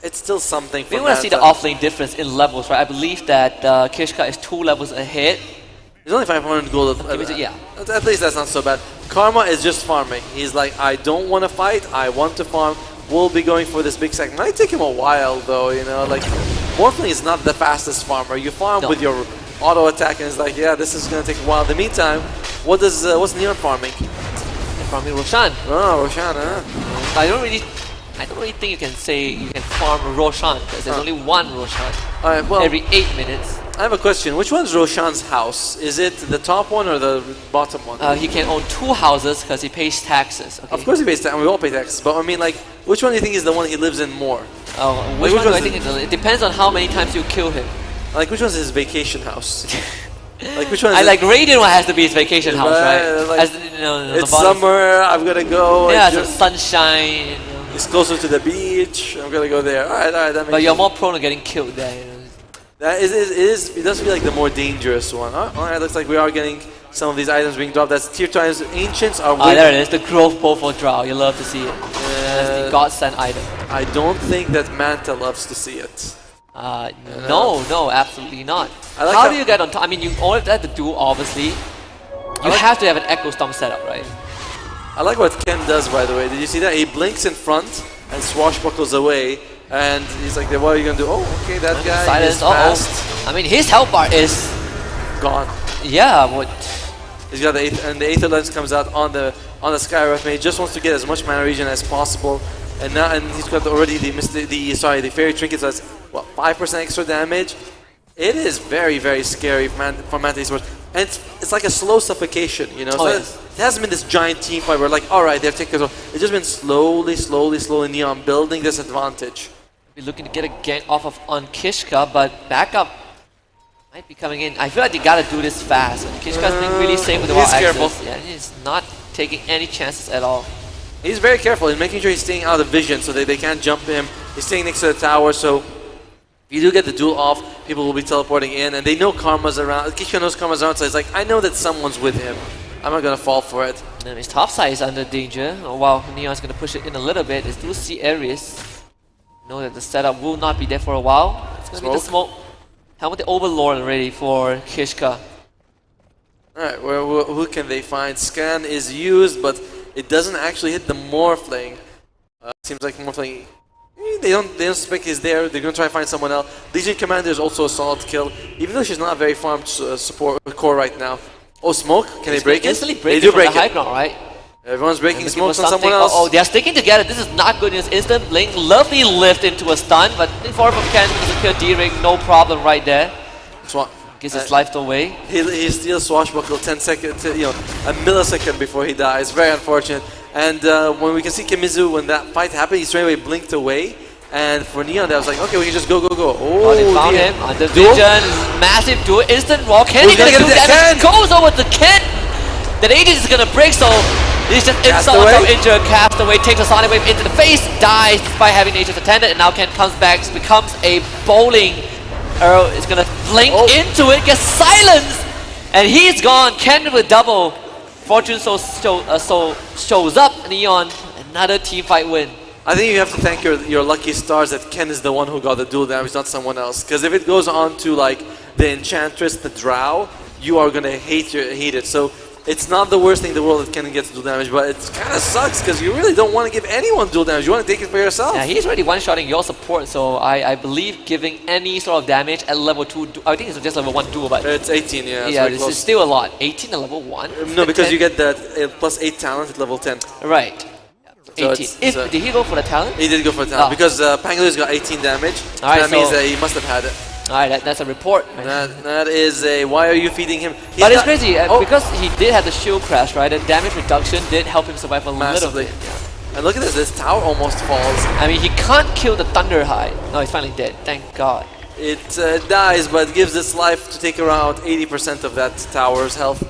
It's still something for We want to see the offlane difference in levels, right? I believe that Kishka is 2 levels ahead. He's only 500 gold. Yeah. At least that's not so bad. Karma is just farming. He's like, I don't want to fight, I want to farm. We'll be going for this big sack. Might take him a while though, like Morphling is not the fastest farmer. You farm with your auto attack and it's like, yeah, this is gonna take a while. In the meantime, what's Neon farming? They're farming Roshan. Oh, Roshan, huh? I don't really think you can say you can farm Roshan because there's only one Roshan every 8 minutes. I have a question. Which one's Roshan's house? Is it the top one or the bottom one? He can own 2 houses because he pays taxes. Okay? Of course he pays taxes. We all pay taxes. But I mean, like, which one do you think is the one he lives in more? Which one do I think it depends on how many times you kill him. Like, which one's his vacation house? Like, which one? Like Radiant one has to be his vacation house, right? Like, it's summer. I'm gonna go. Yeah, some sunshine. It's closer to the beach. I'm gonna go there. All right. That makes but you're sense. more prone to getting killed there. It does feel like the more dangerous one. Alright, looks like we are getting some of these items being dropped. That's tier 2 items. Ancients are there it is, the growth pole for Drow. You love to see it. That's the godsend item. I don't think that Manta loves to see it. No, absolutely not. Like how do you get on top? I mean, you only have to do, obviously. You have to have an Echo Storm setup, right? I like what Ken does, by the way. Did you see that? He blinks in front and swashbuckles away. And he's like, what are you going to do? Oh, okay, that guy is fast. I mean, his health bar is... gone. Yeah, what... He's got the Aether Lens comes out on the Skywrath Mage. Just wants to get as much mana regen as possible. And now, he's got already the Fairy Trinket, so that's, 5% extra damage. It is very, very scary for Manta Esports. And it's like a slow suffocation, so it hasn't been this giant team fight where like, alright, they're taking control. It's just been slowly Neon building this advantage. We're looking to get a gank off of on Kishka, but backup might be coming in. I feel like they gotta do this fast. Kishka's being really safe with the wall access. Careful. Yeah, he's not taking any chances at all. He's very careful. He's making sure he's staying out of vision so they can't jump him. He's staying next to the tower, so if you do get the duel off, people will be teleporting in, and they know Karma's around. Kishka knows Karma's around, so he's like, I know that someone's with him. I'm not gonna fall for it. And his top side is under danger. Oh wow, Neon's gonna push it in a little bit. They do see Ares. Know that the setup will not be there for a while. It's gonna be the smoke. Helmet the Overlord ready for Kishka. Alright, who can they find? Scan is used, but it doesn't actually hit the Morphling. Seems like Morphling, they don't suspect he's there. They're gonna try to find someone else. Legion Commander is also a solid kill, even though she's not very farmed support core right now. Oh, smoke? Can they break it? They do break it. High ground, right? Everyone's breaking smokes on someone else. Oh, they're sticking together. This is not good news. Instant blink, lovely lift into a stun, but forward from Ken to secure D-Ring, no problem right there. Gives his life away. He steals Swashbuckle 10 seconds, a millisecond before he dies. Very unfortunate. And when we can see Kimizu, when that fight happened, he straight away blinked away. And for Neon, that was like, okay, we can just go. Oh, they found him. Under vision, massive duel, instant wall. Ken is gonna do damage. Goes over to Ken. That Aegis is gonna break, so he's just insult from injured. Castaway takes a Sonic Wave into the face, dies despite having Aegis attended, and now Ken comes back, becomes a bowling. Earl is gonna blink into it, gets silenced, and he's gone. Ken with double. Fortune shows up. Neon, another team fight win. I think you have to thank your lucky stars that Ken is the one who got the duel damage, not someone else. Because if it goes on to like the Enchantress, the Drow, you are gonna hate it. So it's not the worst thing in the world that Ken gets duel damage, but it kind of sucks because you really don't want to give anyone duel damage. You want to take it for yourself. Yeah, he's already one-shotting your support, so I believe giving any sort of damage at level 2, I think it's just level 1 duel, but it's 18, yeah. Yeah, this is still a lot. 18 at level 1? No, because 10? You get that plus 8 talent at level 10. Right. So 18. Did he go for the talent? He did go for the talent because Pangoli's got 18 damage. That means that he must have had it. Alright, that's a report. Right? That is a. Why are you feeding him? But it's crazy because he did have the shield crash, right? The damage reduction did help him survive a Massively. little bit. Yeah. And look at this. This tower almost falls. I mean, he can't kill the Thunder High. No, he's finally dead. Thank God. It dies, but gives its life to take around 80% of that tower's health.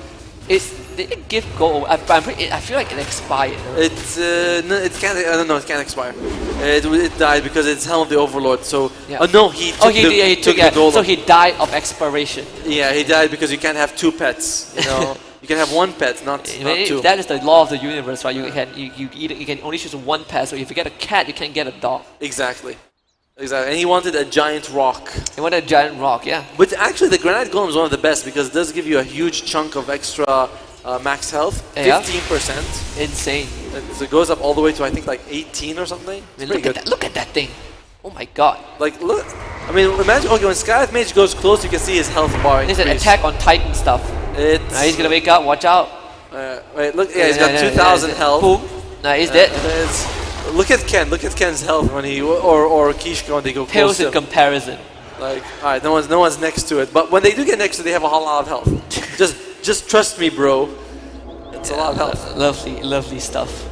Did it give gold? I feel like it expired. No? No, it can't. I don't know. It can't expire. It died because it's Helm of the Overlord. So yeah. no, he took the gold. So he died of expiration. Yeah, he died because you can't have two pets. You know, you can have one pet, not two. That is the law of the universe, right? You can only choose one pet. So if you get a cat, you can't get a dog. Exactly. And he wanted a giant rock. He wanted a giant rock, yeah. But actually, the Granite Golem is one of the best because it does give you a huge chunk of extra max health. 15%. Insane. So it goes up all the way to, I think, like 18 or something. I mean, look at that thing. Oh my God. Like, look. I mean, imagine, okay, when Skylight Mage goes close, you can see his health bar increase. It's an Attack on Titan stuff. He's gonna wake up, watch out. Wait, look, yeah, he's got 2,000 health. Boom. Nah, he's dead. Look at Ken. Look at Ken's health when he or Kishka when they go close. Pales in comparison. Like, all right, no one's next to it. But when they do get next to it, they have a whole lot of health. just trust me, bro. It's a lot of health. Lovely stuff.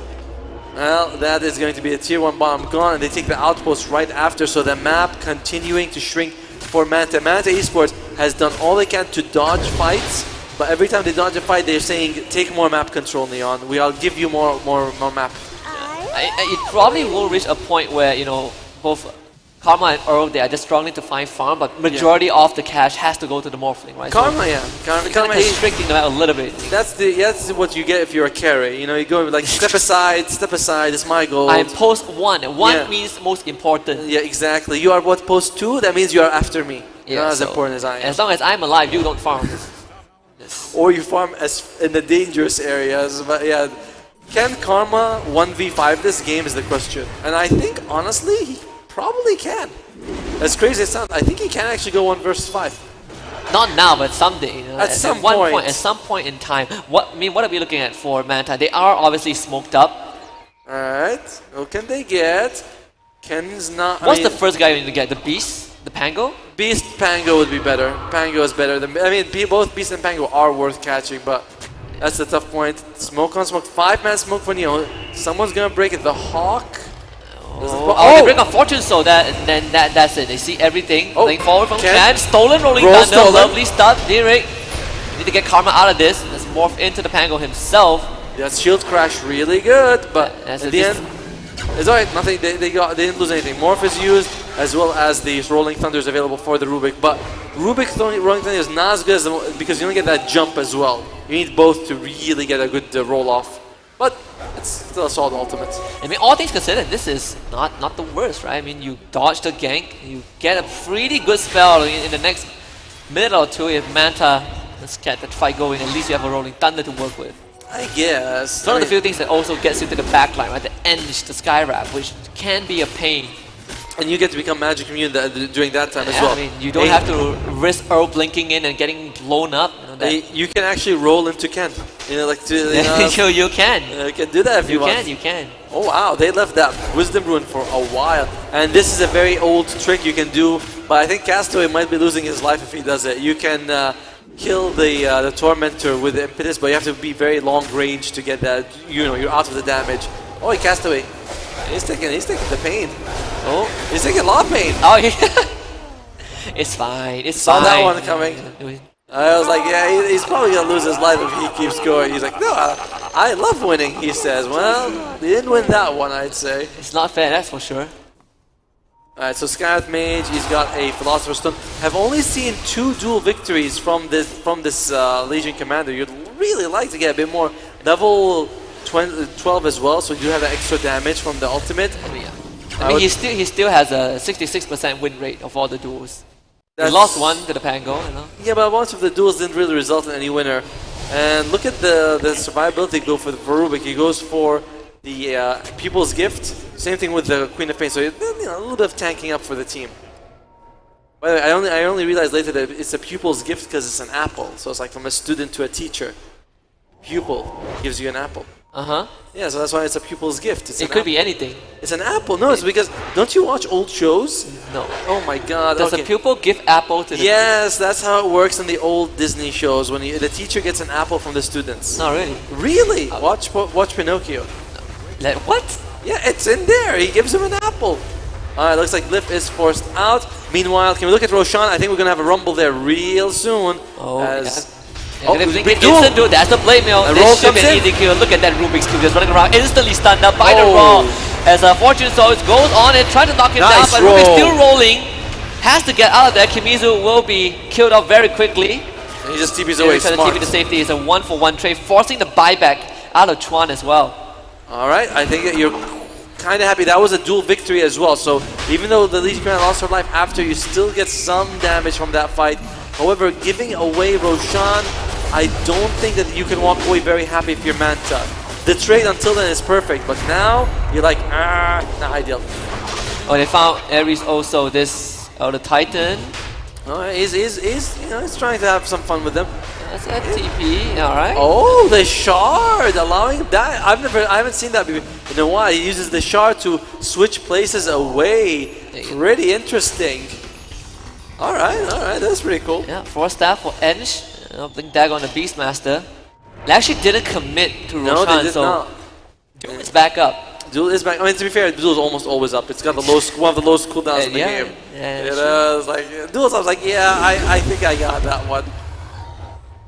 Well, that is going to be a tier 1 bomb gone, and they take the outpost right after. So the map continuing to shrink for Manta. Manta Esports has done all they can to dodge fights, but every time they dodge a fight, they're saying, "Take more map control, Neon. I'll give you more map." It probably will reach a point where, you know, both Karma and Earl, they are just struggling to find farm, but majority of the cash has to go to the Morphling, right? Karma, so Karma is restricting them out a little bit. That's what you get if you're a carry. You know, you go like step aside, it's my goal. I'm post 1. 1 means most important. Yeah, exactly. You are what, post 2? That means you are after me. Yeah, You're not as important as I am. As long as I'm alive, you don't farm. Or you farm in the dangerous areas, but yeah. Can Karma 1v5 this game is the question. And I think, honestly, he probably can. As crazy as it sounds, I think he can actually go 1 versus 5. Not now, but someday. You know, at some point. At some point in time. What are we looking at for Manta? They are obviously smoked up. Alright. What can they get? Ken's not... What's the first guy we need to get? The Beast? The Pango? Beast, Pango would be better. Pango is better than... I mean, both Beast and Pango are worth catching, but... That's the tough point. Smoke on smoke. 5-man smoke for Neo. Someone's gonna break it. The Hawk. They break a Fortune Soul. That's it. They see everything. Playing forward from Ken. Stolen Rolling Thunder. Stolen. Lovely stuff. Direct. Need to get Karma out of this. Let's morph into the Pango himself. That shield crash really good, but at the end, it's alright. Nothing. They didn't lose anything. Morph is used as well as the Rolling Thunder is available for the Rubik, but Rubik Rolling Thunder is not as good as because you don't get that jump as well. You need both to really get a good roll off. But it's still a solid ultimate. I mean, all things considered, this is not the worst, right? I mean, you dodge the gank, you get a pretty good spell in the next minute or two. If Manta, let's get that fight going, at least you have a Rolling Thunder to work with. I guess. It's one of the few things that also gets you to the backline, right? The Enge, the Skywrap, which can be a pain. And you get to become Magic Immune during that time as well. I mean, you don't have to risk Earl blinking in and getting blown up. You can actually roll into Ken. You know, like you can. You can do that if you want. You can. Oh wow, they left that Wisdom Rune for a while. And this is a very old trick you can do, but I think Castaway might be losing his life if he does it. You can kill the Tormentor with the Impetus, but you have to be very long range to get that. You know, you're out of the damage. Oh, Castaway. He's taking the pain. Oh, he's taking a lot of pain. Oh, yeah. It's fine. It's Saw fine. that one coming. I was like, yeah, he's probably gonna lose his life if he keeps going. He's like, no, I love winning. He says, well, he didn't win that one, I'd say. It's not fair, that's for sure. Alright, so Skyrath Mage, he's got a Philosopher's Stone. Have only seen 2 dual victories from this Legion Commander. You'd really like to get a bit more. Level 12 as well, so you do have that extra damage from the ultimate. Oh, yeah. I mean, he still has a 66% win rate of all the duels. He lost one to the Pango, you know. Yeah, but most of the duels didn't really result in any winner. And look at the survivability go for Rubik. He goes for the Pupil's Gift. Same thing with the Queen of Pain. So a little bit of tanking up for the team. By the way, I only realized later that it's a Pupil's Gift because it's an apple. So it's like from a student to a teacher. Pupil gives you an apple. Yeah, so that's why it's a pupil's gift. It could be anything. It's an apple. No, it's because don't you watch old shows? No. Oh my God. Does a pupil give apple to the Yes, that's how it works in the old Disney shows when the teacher gets an apple from the students. No, really. Really? Watch Pinocchio. Like, what? Yeah, it's in there. He gives him an apple. Alright, looks like Lif is forced out. Meanwhile, can we look at Roshan? I think we're gonna have a rumble there real soon. Oh, Instant duel. That's the blade mail. And This Roll should be comes an in. easy kill. Look at that Rubik's Cube just running around, instantly stunned up by the Raw. As Fortune Soul goes on and tries to knock him down, Nice but roll. Rubik's still rolling. Has to get out of there. Kimizu will be killed off very quickly. And he just TP's away. Trying to Smart. TP to safety. It's a 1-for-1 trade, forcing the buyback out of Chuan as well. Alright, I think that you're kind of happy. That was a dual victory as well. So even though the Legion Commander lost her life after, you still get some damage from that fight. However, giving away Roshan, I don't think that you can walk away very happy if you're Manta. The trade until then is perfect, but now you're like, not ideal. Oh, they found Ares also. This the Titan. He's trying to have some fun with them. That's a TP, alright. Oh, the shard, allowing that. I haven't seen that in a while. He uses the shard to switch places away. Pretty interesting. Alright, that's pretty cool. Yeah, 4 staff for Ench. Blink Dagger on the Beastmaster. They actually didn't commit to Roshan, No, they did so not. Duel is back up. Duel is back. I mean, to be fair, Duel is almost always up. It's got the one of the lowest cooldowns in the game. Yeah, It's like Duel's. I was like, yeah, I think I got that one.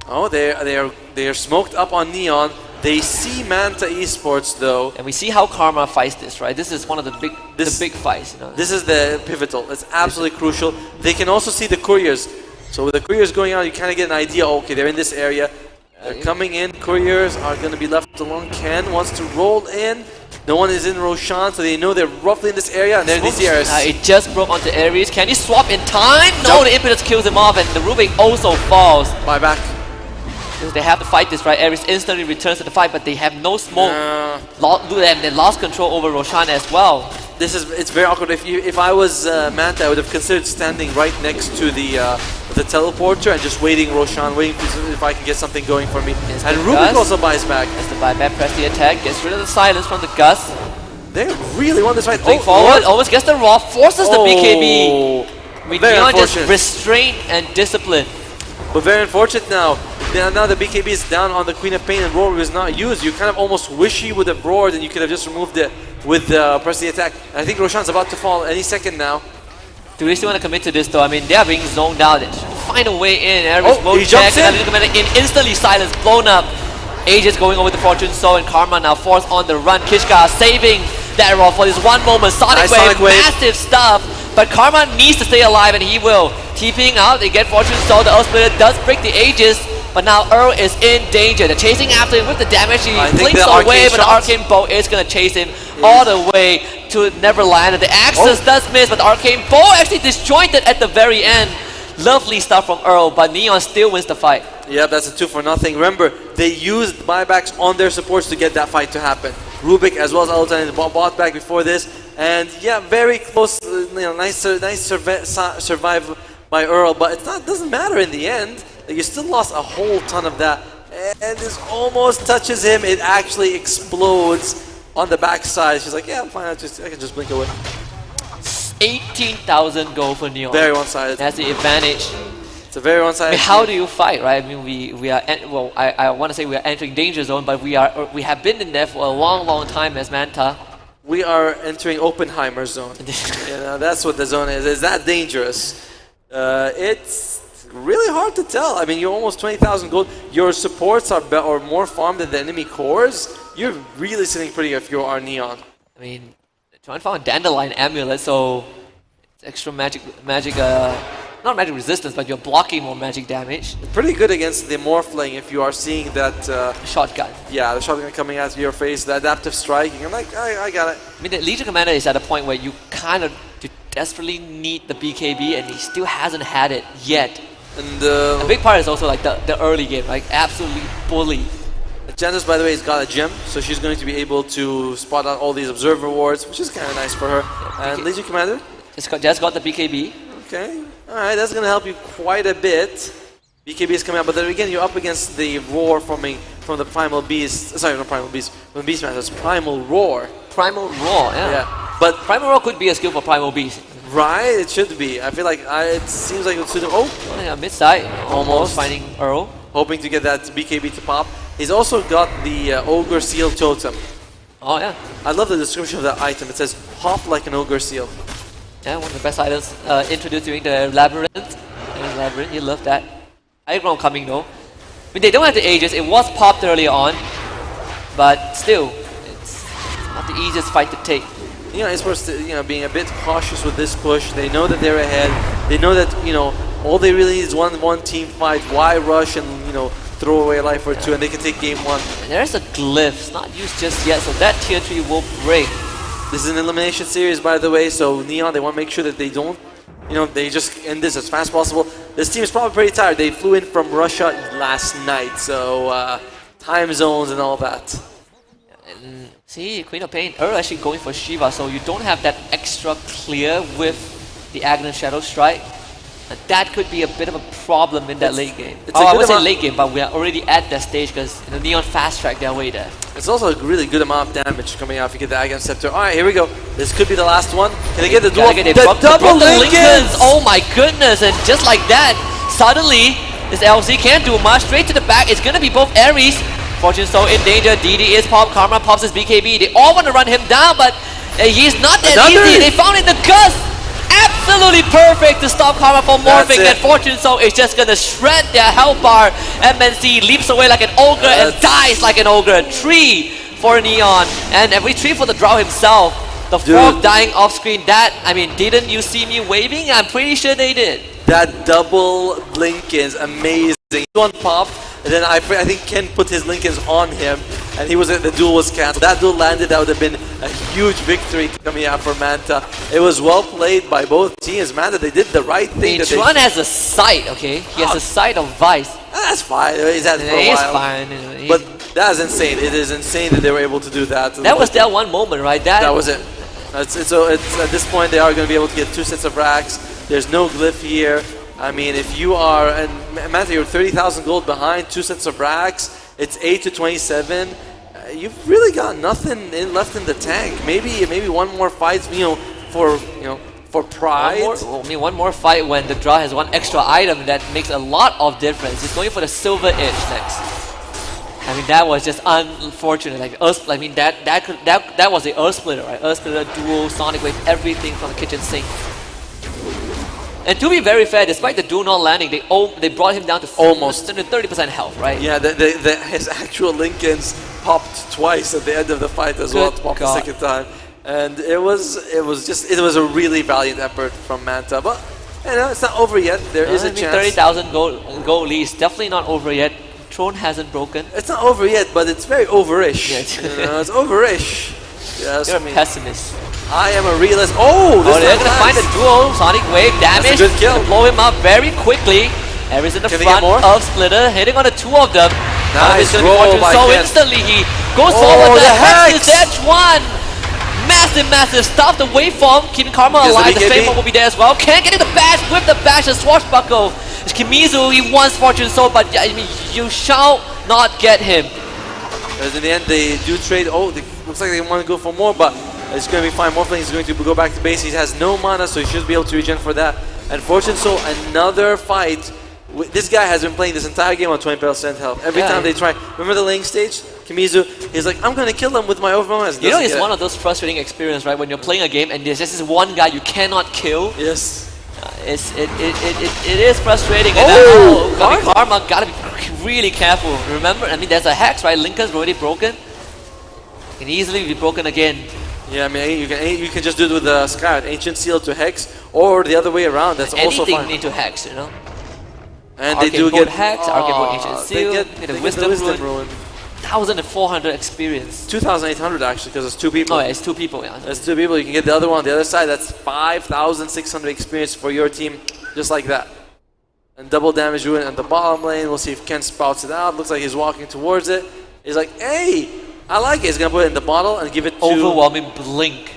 Oh, they are smoked up on Neon. They see Manta Esports though, and we see how Karma fights this, right? This is one of the big fights. You know? This is the pivotal. It's absolutely crucial. They can also see the couriers. So with the couriers going out, you kind of get an idea. Okay, they're in this area. They're coming in. Couriers are going to be left alone. Ken wants to roll in. No one is in Roshan, so they know they're roughly in this area, and they're in these areas. It just broke onto Ares. Can he swap in time? No, the impetus kills him off, and the Rubik also falls. Buyback. Because they have to fight this, right? Ares instantly returns to the fight, but they have no smoke. They lost control over Roshan as well. It's very awkward. If I was Manta, I would have considered standing right next to the teleporter and just waiting Roshan, waiting to see if I can get something going for me. And Rubik also buys back. As the buyback press the attack, gets rid of the silence from the Gus. They really want this fight. Blink forward, almost gets the Raw, forces the BKB. Beyond just restraint and discipline. But very unfortunate now. Now the BKB is down on the Queen of Pain and Roar was not used. You kind of almost wish he would have roared and you could have just removed it with press the attack. I think Roshan's about to fall any second now. Do we still want to commit to this though? I mean, they are being zoned out. They should find a way in. Ares he jumps in. Instantly silence, blown up. Aegis going over the Fortune Soul and Karma now forced on the run. Kishka saving that Raw for this one moment. Sonic Wave, massive stuff. But Karma needs to stay alive and he will. TPing out, they get Fortune Soul. The Earth Splitter does break the Aegis. But now Earl is in danger. They're chasing after him with the damage. He blinks away, but the Arcane Bow is going to chase him all the way to Neverland. And the Axis does miss, but the Arcane Bow actually disjointed at the very end. Lovely stuff from Earl, but Neon still wins the fight. Yeah, that's a 2-0. Remember, they used buybacks on their supports to get that fight to happen. Rubik as well as Altan bought back before this. And yeah, very close, nice survive by Earl, but it doesn't matter in the end. You still lost a whole ton of that. And this almost touches him. It actually explodes on the backside. She's like, yeah, I'm fine. I can just blink away. 18,000 gold for Neon. Very one-sided. That's the advantage. It's a very one-sided. I mean, how do you fight, right? I mean, we are well. I want to say we are entering danger zone, but we have been in there for a long time as Manta. We are entering Oppenheimer zone. That's what the zone is. It's that dangerous. It's really hard to tell. I mean, you're almost 20,000 gold. Your supports are more farmed than the enemy cores. You're really sitting pretty if you are Neon. I mean, John found Dandelion Amulet, so it's extra magic, not magic resistance, but you're blocking more magic damage. Pretty good against the Morphling if you are seeing that shotgun. Yeah, the shotgun coming at your face, the adaptive striking. I'm like, I got it. I mean, the Legion Commander is at a point where you kind of desperately need the BKB, and he still hasn't had it yet. And a big part is also like the early game, like absolutely bully. Janus, by the way, has got a gem, so she's going to be able to spot out all these observer wards, which is kind of nice for her. Yeah, and Legion Commander? Just got the BKB. Okay, alright, that's going to help you quite a bit. BKB is coming out, but then again, you're up against the roar from the Primal Beast, sorry, not Primal Beast, When Beastmaster, it's Primal Roar. Primal Roar, yeah. Yeah, but Primal Roar could be a skill for Primal Beast. right, it should be. I feel like it seems like it would suit him. Oh, Yeah, mid-side, almost Almost. finding Earl. hoping to get that BKB to pop. He's also got the Ogre Seal Totem. Oh yeah, I love the description of that item. It says, hop like an Ogre Seal. yeah, one of the best items introduced during the Labyrinth. You love that. High ground coming though. I mean, they don't have the ages. It was popped early on, but still, it's not the easiest fight to take. You know, it's supposed to, being a bit cautious with this push. They know that they're ahead. They know that, all they really need is one team fight. Why rush and, throw away a life or two and they can take game one. And there's a glyph. It's not used just yet, so that tier 3 will break. This is an elimination series, by the way, so Neon, they want to make sure that they don't, they just end this as fast as possible. This team is probably pretty tired. They flew in from Russia last night, so time zones and all that. And see, Queen of Pain, Earl actually going for Shiva, so you don't have that extra clear with the Aghanim Shadow Strike. And that could be a bit of a problem in that late game. I would say late game, but we are already at that stage because Neon fast track their way there. It's also a really good amount of damage coming out if you get the Aghanim Scepter. Alright, here we go. This could be the last one. Can they get the duel? The double Linkens! Oh my goodness, and just like that, suddenly this LC can't do much. Straight to the back, it's gonna be both Ares. Fortune Soul in danger, DD is pop, Karma pops his BKB. They all want to run him down, but he's not that easy. They found it in the Gust. Absolutely perfect to stop Karma from morphing, and Fortune Soul is just gonna shred their health bar. MNC leaps away like an ogre and dies like an ogre. 3 for Neon, and every 3 for the Drow himself. The frog dying off screen, that, I mean, didn't you see me waving? I'm pretty sure they did. That double Linkens, amazing. One popped, and then I think Ken put his Linkens on him, and the duel was cancelled. That duel landed, that would have been a huge victory coming out for Manta. It was well played by both teams. Manta, they did the right thing. Tron has a sight, okay? He has a sight of Vice. That's fine. He's had it for a while. It's fine. But that is insane. It is insane that they were able to do that. That was that one moment, right? That was it. So at this point, they are going to be able to get 2 sets of racks. There's no glyph here. I mean, if you are, and Manta, you're 30,000 gold behind, 2 sets of racks. It's 8 to 27. You've really got nothing left in the tank. Maybe one more fight, for pride. One more fight when the draw has one extra item that makes a lot of difference. He's going for the Silver Edge next. I mean, that was just unfortunate. Like Earth, I mean, that was the Earth Splitter, right? Earth Splitter, Duel, Sonic Wave, everything from the kitchen sink. And to be very fair, despite the duel not landing, they brought him down to almost 30% health, right? Yeah, his actual Linkens popped twice at the end of the fight as well. Popped the second time, and it was a really valiant effort from Manta. But it's not over yet. There is a chance. 30,000 gold lead is definitely not over yet. Throne hasn't broken. It's not over yet, but it's very overish. It's overish. Yes, You're a pessimist. I am a realist. Oh, they're gonna find a duel. Sonic Wave damage. That's a good kill. Blow him up very quickly. Ares in the front of Splitter, hitting on the 2 of them. Nice roll by So Ken. instantly he goes forward. The Hex is edge 1. Massive stuff. The waveform keeping Karma alive. The Flame will be there as well. Can't get in the bash with the bash and Swashbuckle. It's Kimizu, he wants Fortune Soul, but I mean, you shall not get him. Because in the end, they do trade. Oh, looks like they want to go for more, but it's going to be fine. Morphling is going to go back to base. He has no mana, so he should be able to regen for that. And Fortune Soul, another fight. This guy has been playing this entire game on 20% health. Every time they try. Remember the laying stage? Kimizu, he's like, I'm going to kill him with my overwhelm. It's one of those frustrating experiences, right? When you're playing a game and there's just this one guy you cannot kill. Yes. It is frustrating. And Karma gotta be really careful. Remember, I mean, there's a Hex, right? Linken's already broken. Can easily be broken again. Yeah, I mean, you can just do it with the Scout, Ancient Seal to Hex, or the other way around. That's also fine. Anything into Hex, you know. And they do get Hex, Arcane Ancient Seal, they get Wisdom Ruin. 1,400 experience. 2,800 actually, because it's 2 people. Oh, yeah, it's 2 people, yeah. It's 2 people. You can get the other one on the other side. That's 5,600 experience for your team, just like that. And double damage ruin in the bottom lane. We'll see if Ken spouts it out. Looks like he's walking towards it. He's like, hey, I like it. He's going to put it in the bottle and give it to... Overwhelming Blink.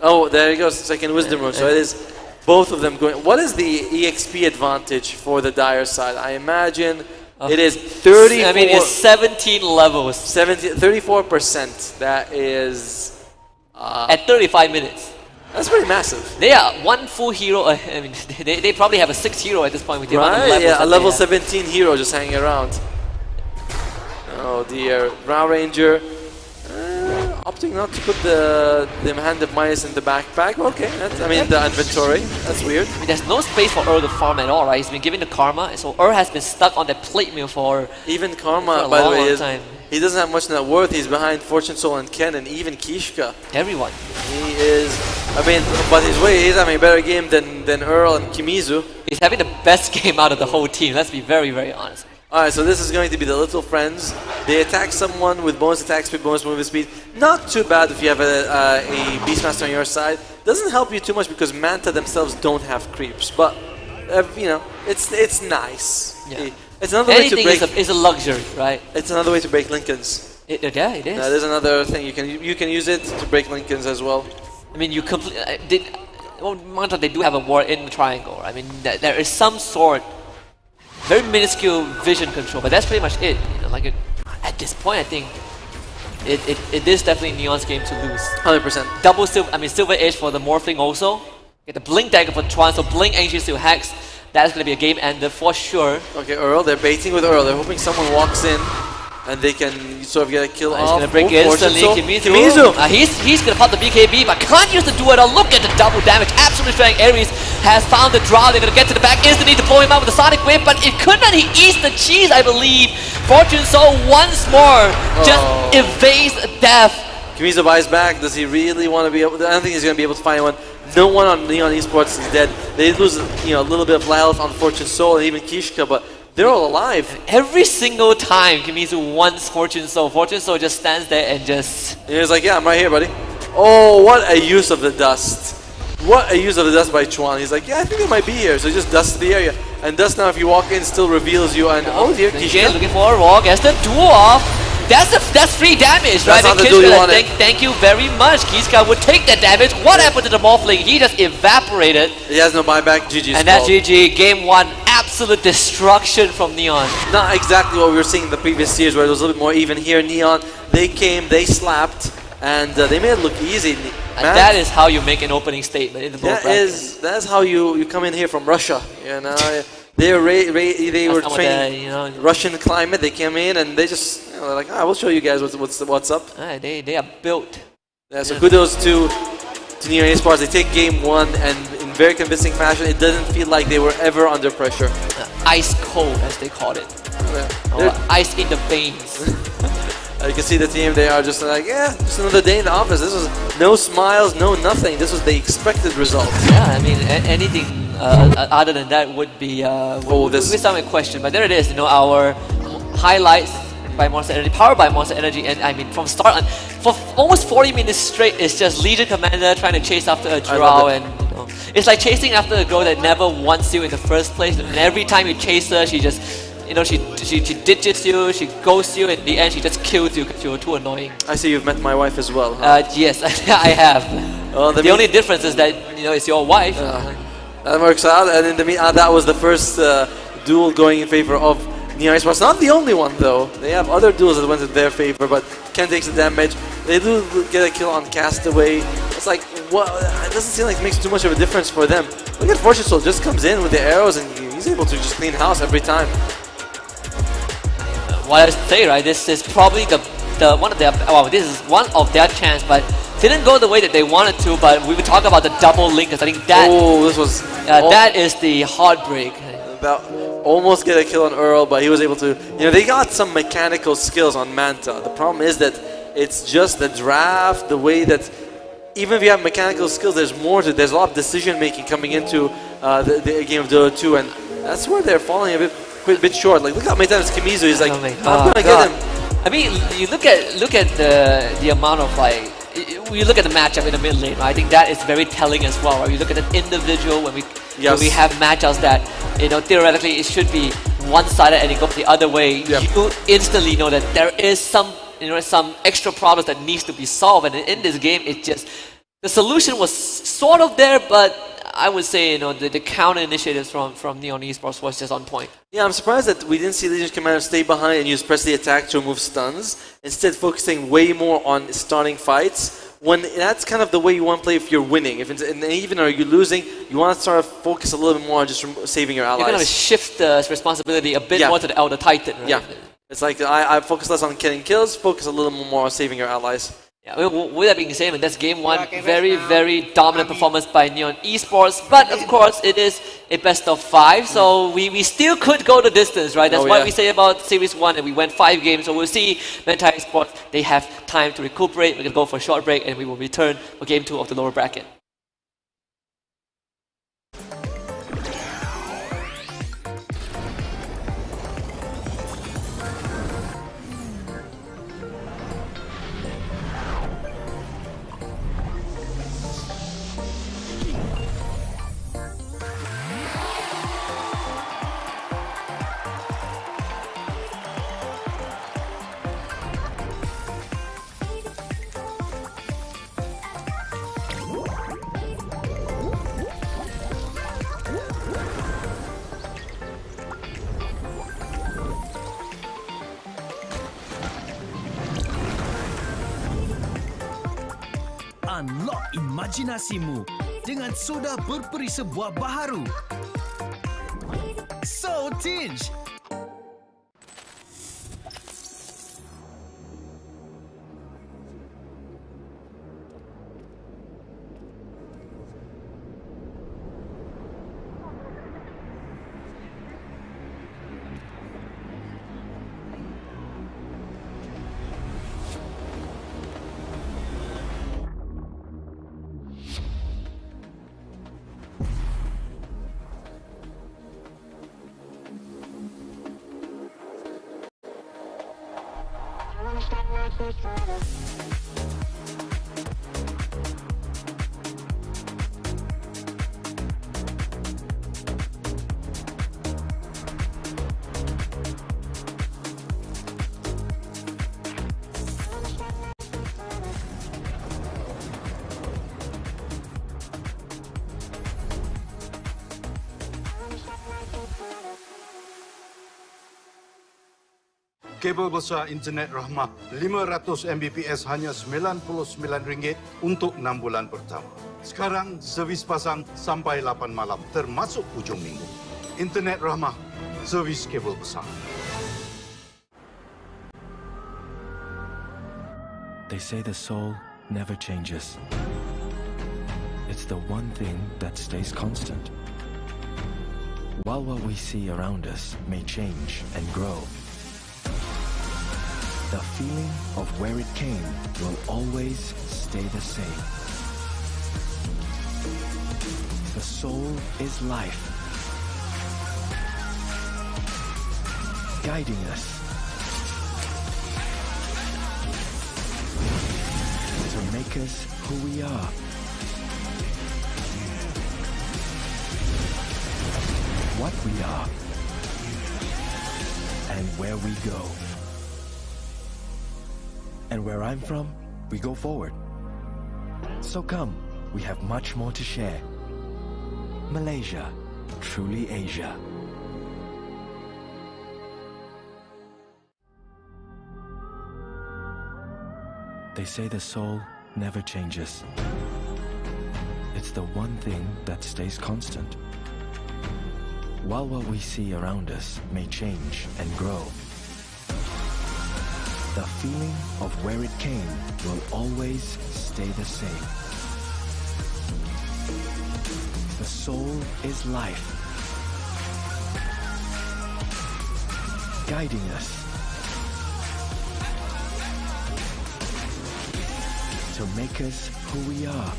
Oh, there he goes. Second Wisdom Rune. So it is both of them going... What is the EXP advantage for the Dire side? I imagine... It is 34. I mean, it's 17 levels 34%. That is at 35 minutes. that's pretty massive. They are one full hero. I mean, they probably have a 6 hero at this point with the amount of Right? levels Yeah, a that level they have. 17 hero just hanging around. Oh dear, Brown Ranger opting not to put the Hand of Midas in the backpack. Okay, that's, I mean the inventory. That's weird. I mean, there's no space for Earl to farm at all, right? He's been given the karma, so Earl has been stuck on that plate mill for Even for Karma, a by the long, way, long is, time. he doesn't have much net worth. He's behind Fortune Soul and Ken, and even Kishka. Everyone. He is. I mean, but his way he's having a better game than Earl and Kimizu. He's having the best game out of the whole team. Let's be very, very honest. Alright, so this is going to be the Little Friends. They attack someone with bonus attack speed, bonus movement speed. Not too bad if you have a Beastmaster on your side. Doesn't help you too much because Manta themselves don't have creeps. But, you know, it's nice. Yeah. It's another way to Anything break... is a luxury, right? It's another way to break Lincolns. Yeah, it is. There's another thing you can use it to break Lincolns as well. I mean, you complete. Well, Manta, they do have a war in the triangle. I mean, there is some sort, very minuscule vision control, but that's pretty much it. You know, like at this point, I think it is definitely Neon's game to lose. 100%. Double silver. I mean, Silver Edge for the morphling also. Get the Blink Dagger for Chuan, so Blink Ancient Steel Hex. That's gonna be a game ender for sure. Okay, Earl, they're baiting with Earl. They're hoping someone walks in and they can sort of get a kill He's off. gonna break Fortune instantly. Soul. Kimizu. He's gonna pop the BKB, but can't use the duo. Look at the double damage. Absolutely strong. Ares has found the draw. They're gonna get to the back instantly to blow him out with the Sonic Wave, but it could not. He eats the cheese, I believe. Fortune Soul once more just evades death. Kimizu buys back. Does he really want to be able to? I don't think he's going to be able to find one. No one on Neon Esports is dead. They lose, you know, a little bit of health on Fortune Soul and even Kishka, but they're all alive. Every single time Kimizu wants Fortune Soul just stands there and just... And he's like, yeah, I'm right here, buddy. Oh, what a use of the dust. What a use of the dust by Chuan. He's like, yeah, I think it might be here. So he just dusts the area. And dust now, if you walk in, still reveals you. And oh dear, Again, Kishka. looking for a wall, gets the duo off. That's 3 damage, right? That's not And the duel you Kishka, wanted. thank you very much. Kishka would take that damage. What happened to the Morphling? He just evaporated. He has no buyback. GG's And that's GG. Game 1, absolute destruction from Neon. Not exactly what we were seeing in the previous years, where it was a little bit more even. Here, Neon, they came, they slapped, and they made it look easy. And that is how you make an opening statement in the bracket. That's how you come in here from Russia. You know, they were training you know, Russian climate. They came in and they just, you know, they're like, I will show you guys what's up. They are built. Yeah, so kudos to Neon Esports. They take game 1 and in very convincing fashion. It doesn't feel like they were ever under pressure. Ice cold, as they called it. Or ice in the veins. You can see the team, they are just like, yeah, just another day in the office. This was no smiles, no nothing. This was the expected result. Yeah, I mean, anything other than that would be would be some question. But there it is, you know, our highlights by Monster Energy, powered by Monster Energy, and I mean, from start on, for almost 40 minutes straight, it's just Legion Commander trying to chase after a drow, and you know, it's like chasing after a girl that never wants you in the first place, and every time you chase her, she just, you know, she ditches you, she ghosts you, and in the end she just kills you because you're too annoying. I see you've met my wife as well. Huh? Yes, I have. The only difference is that, you know, it's your wife. That works out, and in the that was the first duel going in favor of Neon Esports. Not the only one though. They have other duels that went in their favor, but Ken takes the damage. They do get a kill on Castaway. It's like, what? It doesn't seem like it makes too much of a difference for them. Look at Fortune Soul, just comes in with the arrows and he's able to just clean house every time. What I say, right? This is probably the one of their, well, this is one of their chance, but didn't go the way that they wanted to. But we would talk about the double linkers. I think that this was that is the heartbreak. That almost get a kill on Earl, but he was able to. You know, they got some mechanical skills on Manta. The problem is that it's just the draft, the way that even if you have mechanical skills, there's more to it. There's a lot of decision making coming into the game of Dota 2, and that's where they're falling a bit short. Like, look how many times Kimizu is like, I'm gonna get him. I mean, you look at the amount of, like, you look at the matchup in the mid lane, right? I think that is very telling as well, right? You look at an individual when we have matchups that, you know, theoretically it should be one-sided and it goes the other way. You instantly know that there is some, you know, some extra problems that needs to be solved, and in this game, it just, the solution was sort of there, but I would say the counter initiatives from Neon Esports was just on point. Yeah, I'm surprised that we didn't see Legion Commander stay behind and use press the attack to remove stuns, instead focusing way more on starting fights. When that's kind of the way you want to play if you're winning. If it's, and even are you losing, you want to start to focus a little bit more on just saving your allies. You're going to shift the responsibility a bit more to the Elder Titan, right? Yeah, it's like I focus less on getting kills, focus a little more on saving your allies. Yeah, with that being said, that's game one. Very dominant performance by Neon Esports. But of course, it is a best of 5, so we still could go the distance, right? That's what we say about Series 1, and we went 5 games. So we'll see Mentai Esports, they have time to recuperate. We're going to go for a short break, and we will return for game 2 of the lower bracket. Unlock imajinasimu dengan soda berperi sebuah baharu. So Tinge. Kabel besar internet Rahmah 500 Mbps hanya RM99 untuk 6 bulan pertama. Sekarang servis pasang sampai 8 malam termasuk hujung minggu. Internet Rahmah, servis kabel besar. They say the soul never changes. It's the one thing that stays constant. While what we see around us may change and grow, the feeling of where it came will always stay the same. The soul is life, guiding us to make us who we are. What we are and where we go. And where I'm from, we go forward. So come, we have much more to share. Malaysia, truly Asia. They say the soul never changes. It's the one thing that stays constant. While what we see around us may change and grow, the feeling of where it came will always stay the same. The soul is life, guiding us to make us who we are.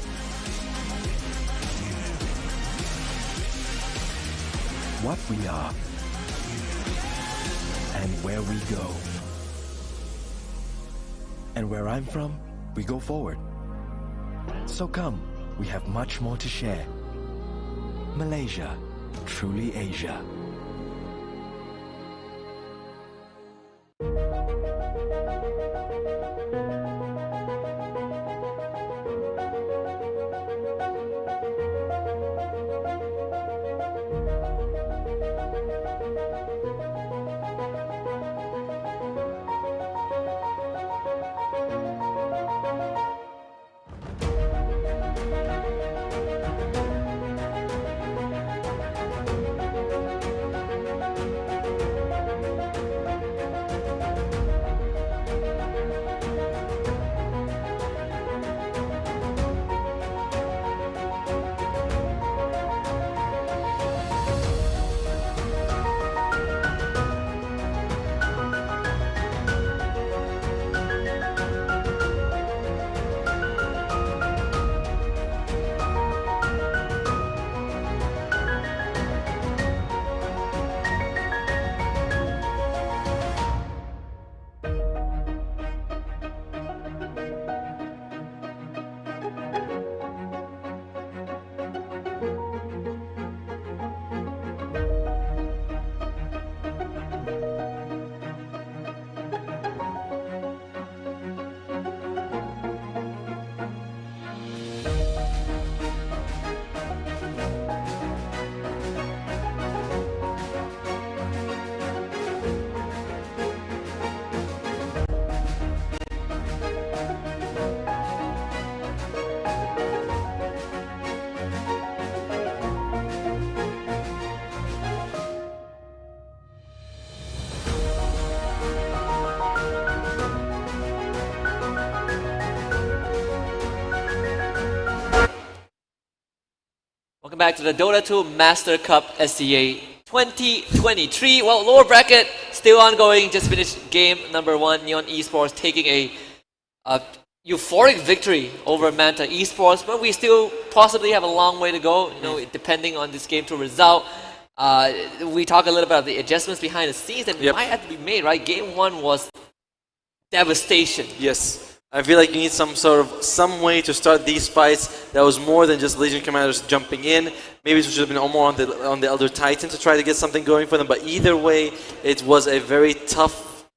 What we are and where we go. And where I'm from, we go forward. So come, we have much more to share. Malaysia, truly Asia. Welcome back to the Dota 2 Master Cup SCA 2023. Well, lower bracket still ongoing. Just finished game number 1. Neon Esports taking a euphoric victory over Manta Esports, but we still possibly have a long way to go. You know, depending on this game 2 result. We talk a little about the adjustments behind the scenes that might have to be made. Right, game 1 was devastation. Yes. I feel like you need some way to start these fights that was more than just Legion commanders jumping in. Maybe it should have been more on the Elder Titan to try to get something going for them. But either way, it was a very tough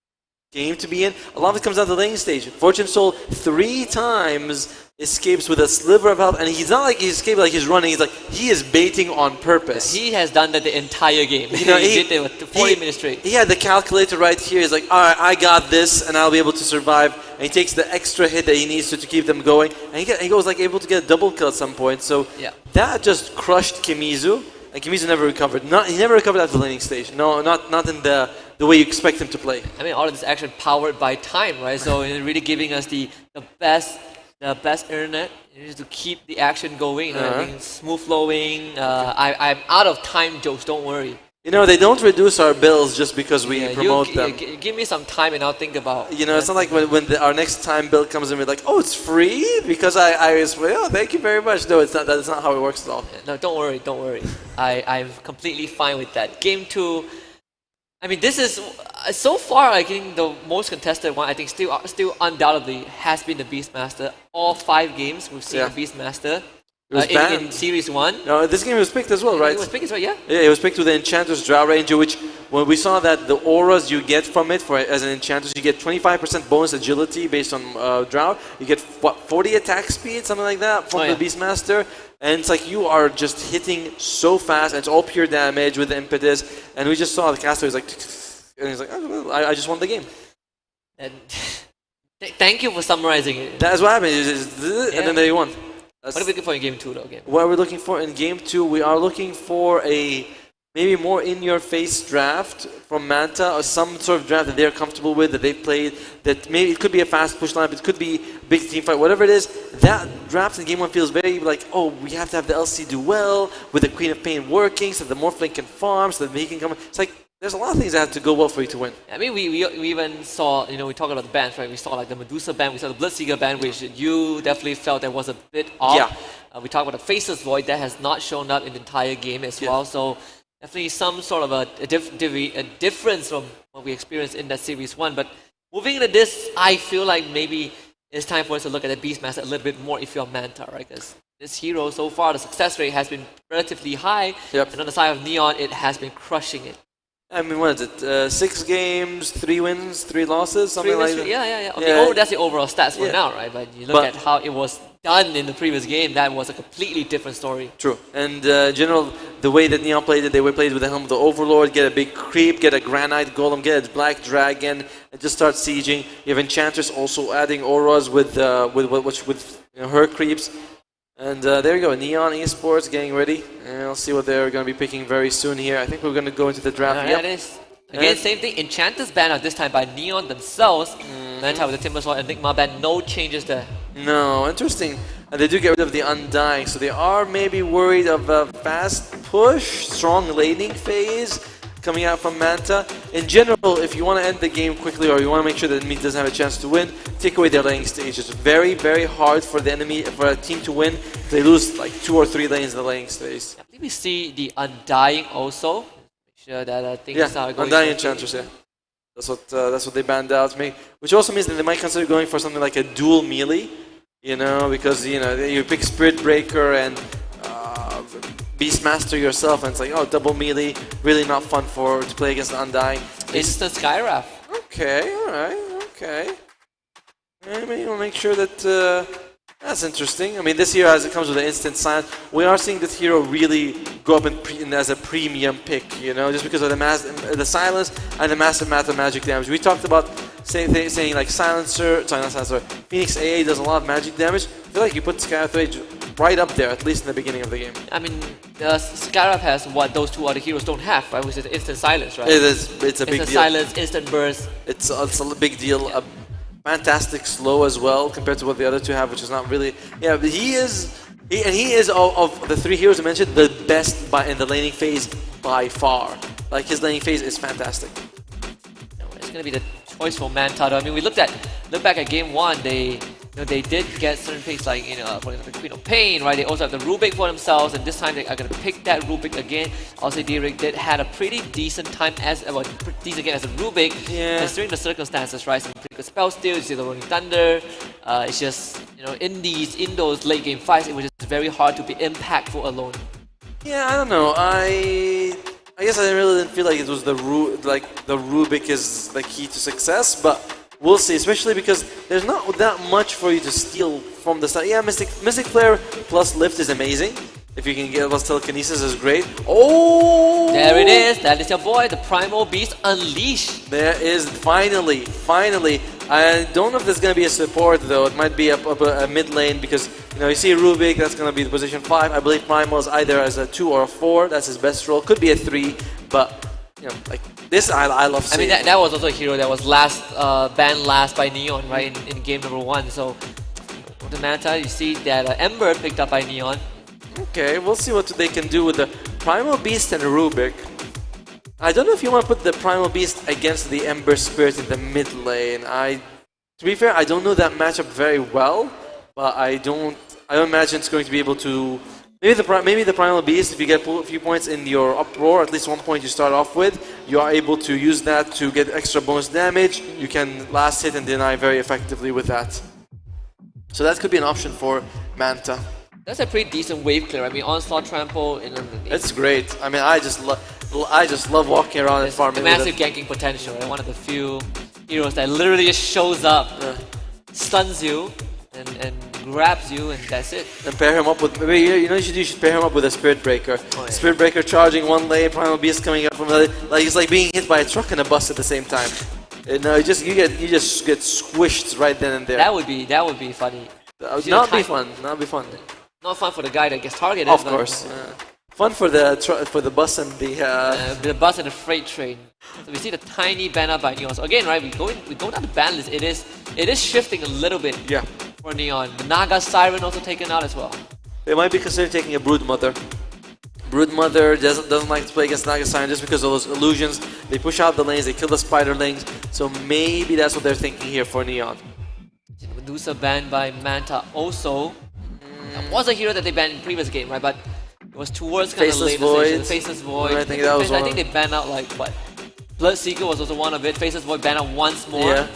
game to be in. A lot of it comes down to the laning stage. Fortune Soul 3 times escapes with a sliver of health, and he's not like he's escaping like he's running. He's like he is baiting on purpose. He has done that the entire game. You know, he did it with 40 minutes straight. He had the calculator right here. He's like, all right, I got this, and I'll be able to survive. And he takes the extra hit that he needs to keep them going, and he goes like able to get a double kill at some point. So that just crushed Kimizu, and Kimizu never recovered. He never recovered at the laning stage. No, not in the way you expect him to play. I mean, all of this action powered by time, right? So it's really giving us the best internet to keep the action going. You know, I mean, smooth flowing. I'm out of time jokes. Don't worry. You know, they don't reduce our bills just because we promote them. Give me some time and I'll think about. You know, it's not like when our next time bill comes in, we're like, oh, it's free because I was, oh, thank you very much. No, it's not. That's not how it works at all. No, don't worry. I'm completely fine with that. Game 2. I mean, this is so far. I think the most contested one. I think still undoubtedly has been the Beastmaster. All 5 games we've seen the Beastmaster. It was banned. In Series 1. No, this game was picked as well, right? It was picked as well, yeah. Yeah, it was picked with the Enchantress Drow Ranger, which when we saw that the auras you get from it as an Enchantress, you get 25% bonus agility based on Drow. You get, 40 attack speed, something like that from the Beastmaster. And it's like you are just hitting so fast, and it's all pure damage with the impetus. And we just saw the caster, he's like, and he's like, oh, I just won the game. And thank you for summarizing it. That's what happened, and then they won. What are we looking for in game 2 though? What are we looking for in game 2? We are looking for a maybe more in-your-face draft from Manta, or some sort of draft that they're comfortable with, that they've played, that maybe it could be a fast push lineup, it could be big team fight, whatever it is. That draft in game 1 feels very like, oh, we have to have the LC do well, with the Queen of Pain working, so the Morphling can farm, so that he can come. It's like, there's a lot of things that have to go well for you to win. I mean, we even saw, you know, we talked about the bans, right? We saw like the Medusa ban, we saw the Bloodseeker ban, which you definitely felt that was a bit off. Yeah. We talked about the Faceless Void that has not shown up in the entire game as well. So definitely some sort of a difference from what we experienced in that Series 1. But moving into this, I feel like maybe it's time for us to look at the Beastmaster a little bit more if you're Manta, right? Because this hero, so far, the success rate has been relatively high. And on the side of Neon, it has been crushing it. I mean, what is it? 6 games, 3 wins, 3 losses, something like that? Yeah. Okay, that's the overall stats for now, right? But you look at how it was done in the previous game, that was a completely different story. True. And in general, the way that Neon played it, they played with the Helm of the Overlord, get a big creep, get a Granite Golem, get a Black Dragon, and just start sieging. You have Enchantress also adding auras with her creeps. And there you go, Neon Esports getting ready. And I'll see what they're going to be picking very soon here. I think we're going to go into the draft. That is. Again, same thing. Enchantress ban out this time by Neon themselves. Manta with the Timbersword, Enigma ban, no changes there. No, interesting. And they do get rid of the Undying, so they are maybe worried of a fast push, strong laning phase coming out from Manta. In general, if you want to end the game quickly or you want to make sure that the enemy doesn't have a chance to win, take away their laning stage. It's very, very hard for the enemy, for a team to win if they lose like 2 or 3 lanes in the laning stage. I think we see the Undying also. Make sure that things are going. Undying Enchantress, yeah. That's what they banned out. Which also means that they might consider going for something like a dual melee, you know, because you pick Spirit Breaker and Beastmaster yourself, and it's like, oh, double melee, really not fun to play against the Undying. Instant Skywrath. Okay, alright, okay. Maybe we'll make sure that that's interesting. I mean, this hero, as it comes with the instant silence, we are seeing this hero really go up as a premium pick, you know, just because of the silence and the massive amount of magic damage. We talked about saying like Silencer, sorry, not Silencer, Phoenix AA does a lot of magic damage. I feel like you put Skywrath right up there, at least in the beginning of the game. I mean, Skywrath has what those 2 other heroes don't have, right? Which is instant silence, right? It is. It's a big deal. Instant silence, instant burst. It's a big deal. Fantastic slow as well compared to what the other 2 have, which is not really. Yeah, but he is He is of the three heroes I mentioned the best in the laning phase by far. Like his laning phase is fantastic. It's going to be the choice for Manta. I mean, we look back at game one. They did get certain picks like for example, the Queen of Pain, right? They also have the Rubik for themselves, and this time they are going to pick that Rubik again. Also, D-Rig did had a pretty decent time as decent game as a Rubik, considering the circumstances, right? Some pretty good spell steal. You see the Rolling Thunder. It's just in those late game fights, it was just very hard to be impactful alone. Yeah, I don't know. I guess I really didn't feel like it was the Rubik is the key to success, but we'll see. Especially because there's not that much for you to steal from the start. Yeah, Mystic Flare plus Lift is amazing. If you can get plus Telekinesis is great. Oh! There it is. That is your boy, the Primal Beast Unleashed. There is finally. I don't know if there's gonna be a support though. It might be a mid lane because you see Rubik. That's gonna be the position 5. I believe Primal is either as a 2 or a 4. That's his best role. Could be a 3, but like this, I love seeing. I mean, that was also a hero that was banned last by Neon, right, in game number 1. So, with the Manta, you see that Ember picked up by Neon. Okay, we'll see what they can do with the Primal Beast and Rubik. I don't know if you want to put the Primal Beast against the Ember Spirit in the mid lane. To be fair, I don't know that matchup very well, but I don't imagine it's going to be able to. Maybe the Primal Beast, if you get a few points in your Uproar, at least 1 point you start off with, you are able to use that to get extra bonus damage. You can last hit and deny very effectively with that. So that could be an option for Manta. That's a pretty decent wave clear. I mean, Onslaught Trample. It's great. I mean, I just love walking around and farming. The massive ganking potential. Right? One of the few heroes that literally just shows up, stuns you, and grabs you, and that's it. And pair him up with you should pair him up with a Spirit Breaker. Oh, yeah. Spirit Breaker charging one lane, Primal Beast coming up from the like it's like being hit by a truck and a bus at the same time. You just get squished right then and there. That would be funny. Not be fun. Not fun for the guy that gets targeted. Of course. Fun for the bus and the bus and the freight train. So we see the tiny banner by Neon. So again, right, we go down the ban list. It is shifting a little bit. Yeah. For Neon, the Naga Siren also taken out as well. They might be considering taking a Broodmother. Broodmother doesn't like to play against Naga Siren just because of those illusions. They push out the lanes, they kill the spiderlings. So maybe that's what they're thinking here for Neon. Medusa banned by Manta also. That was a hero that they banned in the previous game, right? But it was towards kind of later stages. Faceless Void. I think that was I think they banned out like what? Bloodseeker was also one of it. Faceless Void banned out once more. Yeah.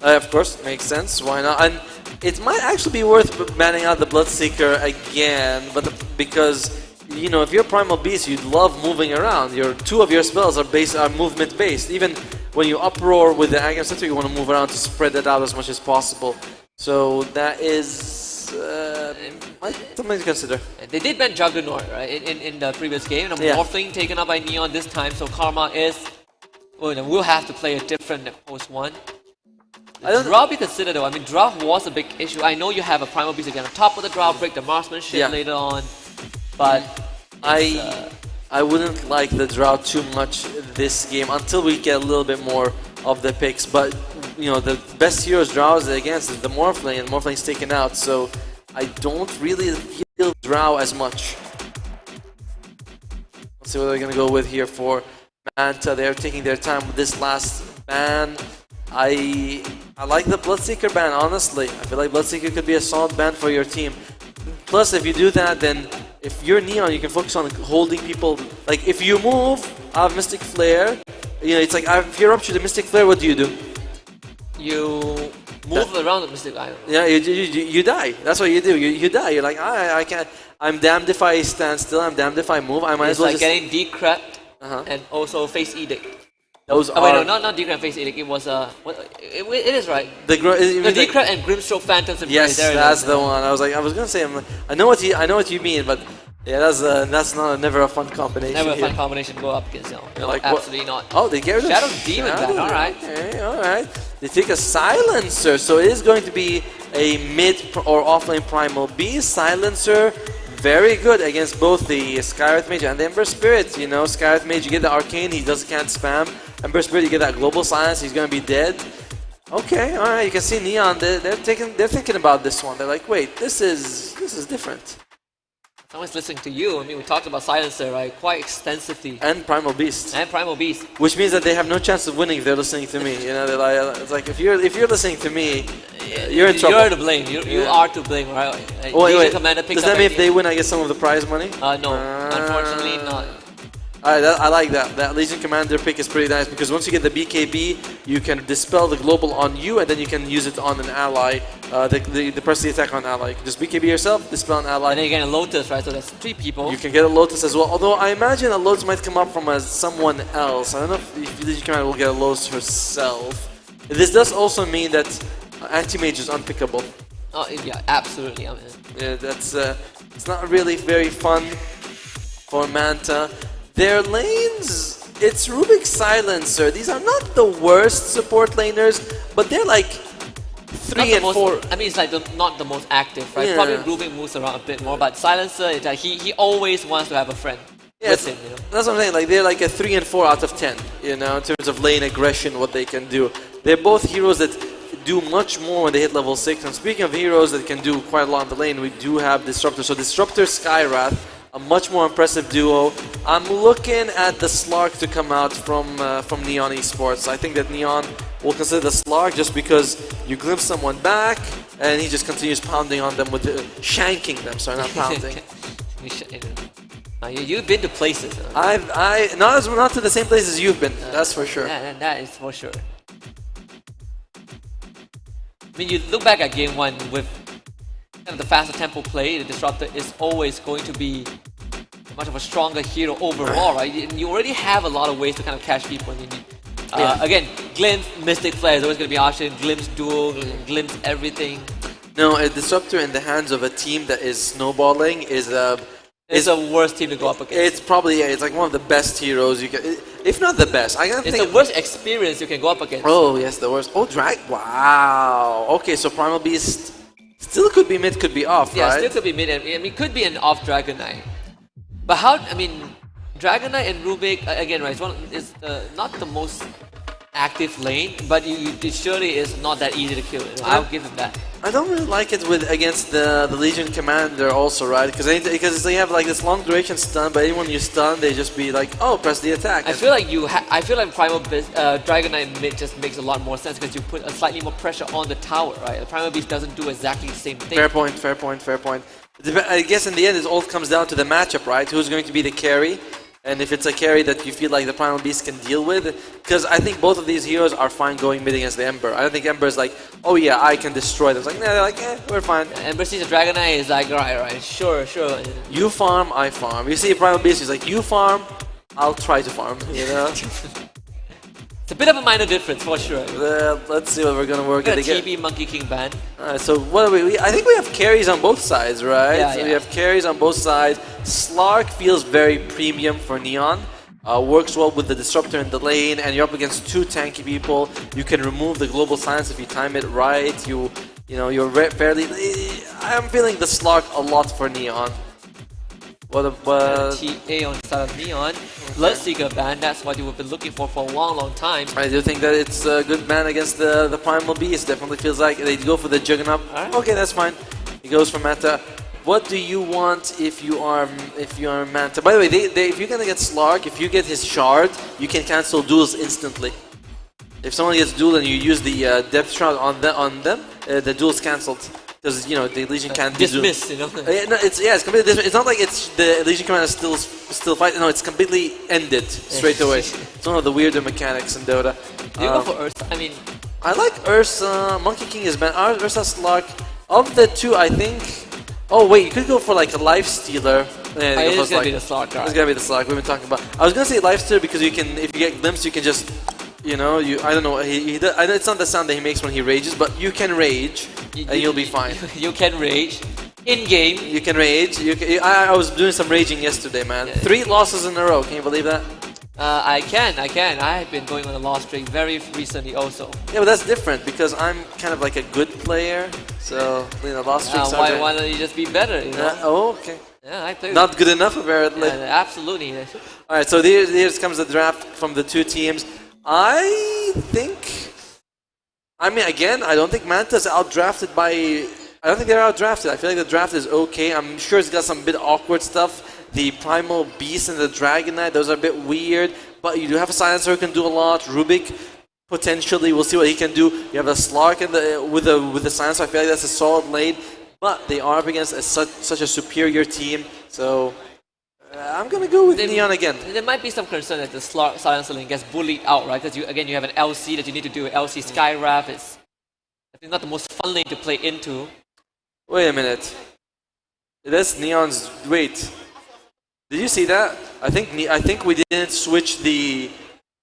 Of course, makes sense. Why not? And it might actually be worth banning out the Bloodseeker again, but because if you're Primal Beast, you'd love moving around. Two of your spells are movement based. Even when you uproar with the Agam Center, you want to move around to spread that out as much as possible. So that is something to consider. They did ban Juggernaut, right, in the previous game. And Morphling taken up by Neon this time, so Karma we'll have to play a different post 1. Drow be considered though. I mean, Drow was a big issue. I know you have a Primal Beast again on top of the Drow, break the Marksmanship later on, but I wouldn't like the Drow too much this game until we get a little bit more of the picks. But the best heroes Drow is against is the Morphling, and Morphling's taken out, so I don't really feel Drow as much. Let's see what they're gonna go with here for Manta. They're taking their time with this last ban. I like the Bloodseeker ban, honestly. I feel like Bloodseeker could be a solid ban for your team. Plus, if you do that, then if you're Neon, you can focus on holding people. Like, if you move out of Mystic Flare, it's like, if you're up to the Mystic Flare, what do? You move around the Mystic Island. Yeah, you die. That's what you do. You die. You're like, I can't. I'm damned if I stand still. I'm damned if I move. I might as well just... It's like getting decrept and also Face Edict. Those wait, no, not Decrypt Face Edict. It was it is right. The Decrypt and Grimstroke Phantoms. Yes, that's the one. I was gonna say. I know what you mean, but yeah, that's never a fun combination. Never a fun combination to go up against. Like, absolutely not. Oh, they get rid of Shadow Demon back. All right. Okay, all right. They take a Silencer, so it is going to be a mid or offlane Primal Beast Silencer. Very good against both the Skywrath Mage and the Ember Spirit. Skywrath Mage, you get the Arcane, he can't spam. Ember Spirit, you get that Global Silence, he's gonna be dead. Okay, alright, you can see Neon, they're thinking about this one. They're like, wait, this is different. Someone's listening to you. I mean, we talked about Silencer, right? Quite extensively. And Primal Beast. And Primal Beast. Which means that they have no chance of winning if they're listening to me. You know, they're like, it's like if you're listening to me, you're in trouble. You're to blame. You are to blame, right? Oh, wait. Commander picks Does that up mean if they win, I get some of the prize money? No, unfortunately not. I like that. That Legion Commander pick is pretty nice because once you get the BKB, you can dispel the global on you and then you can use it on an ally. The press the attack on ally. You can just BKB yourself, dispel an ally. And then you get a Lotus, right? So that's 3 people. You can get a Lotus as well. Although I imagine a Lotus might come up from someone else. I don't know if Legion Commander will get a Lotus herself. This does also mean that Anti-Mage is unpickable. Oh yeah, absolutely. I mean, yeah, that's it's not really very fun for Manta. Their lanes, it's Rubik Silencer. These are not the worst support laners, but they're like 3 and 4. I mean, it's like not the most active, right? Yeah. Probably Rubik moves around a bit more, but Silencer, it's like he always wants to have a friend with him, you know? That's what I'm saying. Like they're like a 3 and 4 out of 10, you know, in terms of lane aggression, what they can do. They're both heroes that do much more when they hit level 6. And speaking of heroes that can do quite a lot in the lane, we do have Disruptor. So Disruptor, Skywrath, a much more impressive duo. I'm looking at the Slark to come out from Neon Esports. I think that Neon will consider the Slark just because you glimpse someone back and he just continues pounding on them with shanking them. Sorry, not pounding. You've been to places. Not to the same places you've been. That's for sure. Yeah, that is for sure. I mean, you look back at game 1 with kind of the faster tempo play, the Disruptor is always going to be much of a stronger hero overall, right? And you already have a lot of ways to kind of catch people. Again, Glimpse, Mystic Flare is always going to be option, Glimpse Duel, Glimpse everything. No, a Disruptor in the hands of a team that is snowballing is it's the worst team to go up against. It's probably, it's like one of the best heroes you can, if not the best. It's the worst experience you can go up against. Oh, yes, the worst. Oh, Drag, wow. Okay, so Primal Beast still could be mid, could be off, yeah, right? still could be mid. I mean, could be an off Dragon Knight. But how, I mean, Dragon Knight and Rubik, again, right, it's not the most active lane, but it surely is not that easy to kill. I'll give him that. I don't really like it against the Legion Commander also, right? Because they have like this long duration stun, but anyone you stun, they just be like, oh, press the attack. I feel like Primal Beast, Dragon Knight mid just makes a lot more sense because you put a slightly more pressure on the tower, right? The Primal Beast doesn't do exactly the same thing. Fair point, fair point, fair point. I guess in the end, it all comes down to the matchup, right? Who's going to be the carry? And if it's a carry that you feel like the Primal Beast can deal with, because I think both of these heroes are fine going mid against the Ember. I don't think Ember is like, oh yeah, I can destroy them. It's like, nah, they're like, we're fine. Ember sees a Dragon Knight is like, right, sure. You farm, I farm. You see a Primal Beast, he's like, you farm, I'll try to farm, you know? It's a bit of a minor difference for sure. Let's see what we're gonna work at. TB Monkey King ban. Alright, so what are we? I think we have carries on both sides, right? Yeah, so we have carries on both sides. Slark feels very premium for Neon. Works well with the Disruptor in the lane, and you're up against 2 tanky people. You can remove the global silence if you time it right. You're fairly. I'm feeling the Slark a lot for Neon. What about TA on the side of Neon? Bloodseeker ban, that's what you have been looking for a long time. I do think that it's a good ban against the Primal Beast. Definitely feels like they go for the Juggernaut. Right. Okay, that's fine. He goes for Manta. What do you want if you are Manta? By the way, if you're gonna get Slark, if you get his shard, you can cancel duels instantly. If someone gets duel and you use the depth shard on them, the duel's cancelled. Because the Legion can't dismiss, no, it's completely dismissed. It's not like it's the Legion Commander still fighting. No, it's completely ended straight away. It's one of the weirder mechanics in Dota. Do you go for Ursa? I mean, I like Ursa. Monkey King is banned. Ursa Slark. Of the two, I think. Oh wait, you could go for like a Life Stealer. Yeah, it's gonna be the Slark. Right? It's gonna be the Slark. We've been talking about. I was gonna say Life Stealer because if you get Glimpse, you can just. I don't know. It's not the sound that he makes when he rages, but you can rage, and you'll be fine. You can rage in game. You can rage. I was doing some raging yesterday, man. Yeah. 3 losses in a row. Can you believe that? I can. I have been going on a loss streak very recently, also. Yeah, but that's different because I'm kind of like a good player. So loss streaks. Why don't you just be better? Oh, okay. Yeah, I play. Not good enough, apparently. Yeah, absolutely. All right. So here comes the draft from the 2 teams. I mean, again, I don't think Manta's outdrafted by I don't think they're outdrafted. I feel like the draft is okay. I'm sure it's got some bit awkward stuff. The Primal Beast and the Dragon Knight, those are a bit weird. But you do have a Silencer who can do a lot. Rubik, potentially, we'll see what he can do. You have a Slark with the Silencer. I feel like that's a solid lane. But they are up against such a superior team. So I'm going to go with Neon again. There might be some concern that the Silencer lane gets bullied out, right? Because you have an LC that you need to do. LC Skywrath. It's not the most fun lane to play into. Wait a minute. That's Neon's... Wait. Did you see that? I think we didn't switch the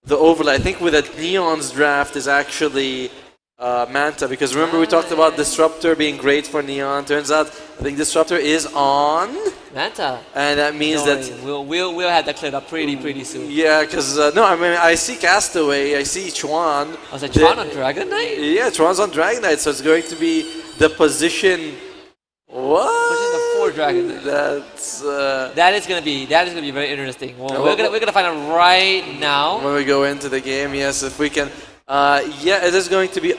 overlay. I think with a Neon's draft is actually Manta, because remember we talked about Disruptor being great for Neon. Turns out I think Disruptor is on Manta, and that means that we'll have that cleared up pretty soon. Yeah, because no, I mean I see Castaway, I see Chuan. Was it Chuan on Dragon Knight? Yeah, Chuan's on Dragon Knight, so it's going to be the position. What? Pushing the 4 Dragon Knight. That's that is gonna be very interesting. Well, we're gonna find out right now when we go into the game. Yes, if we can. Yeah, it is going to be.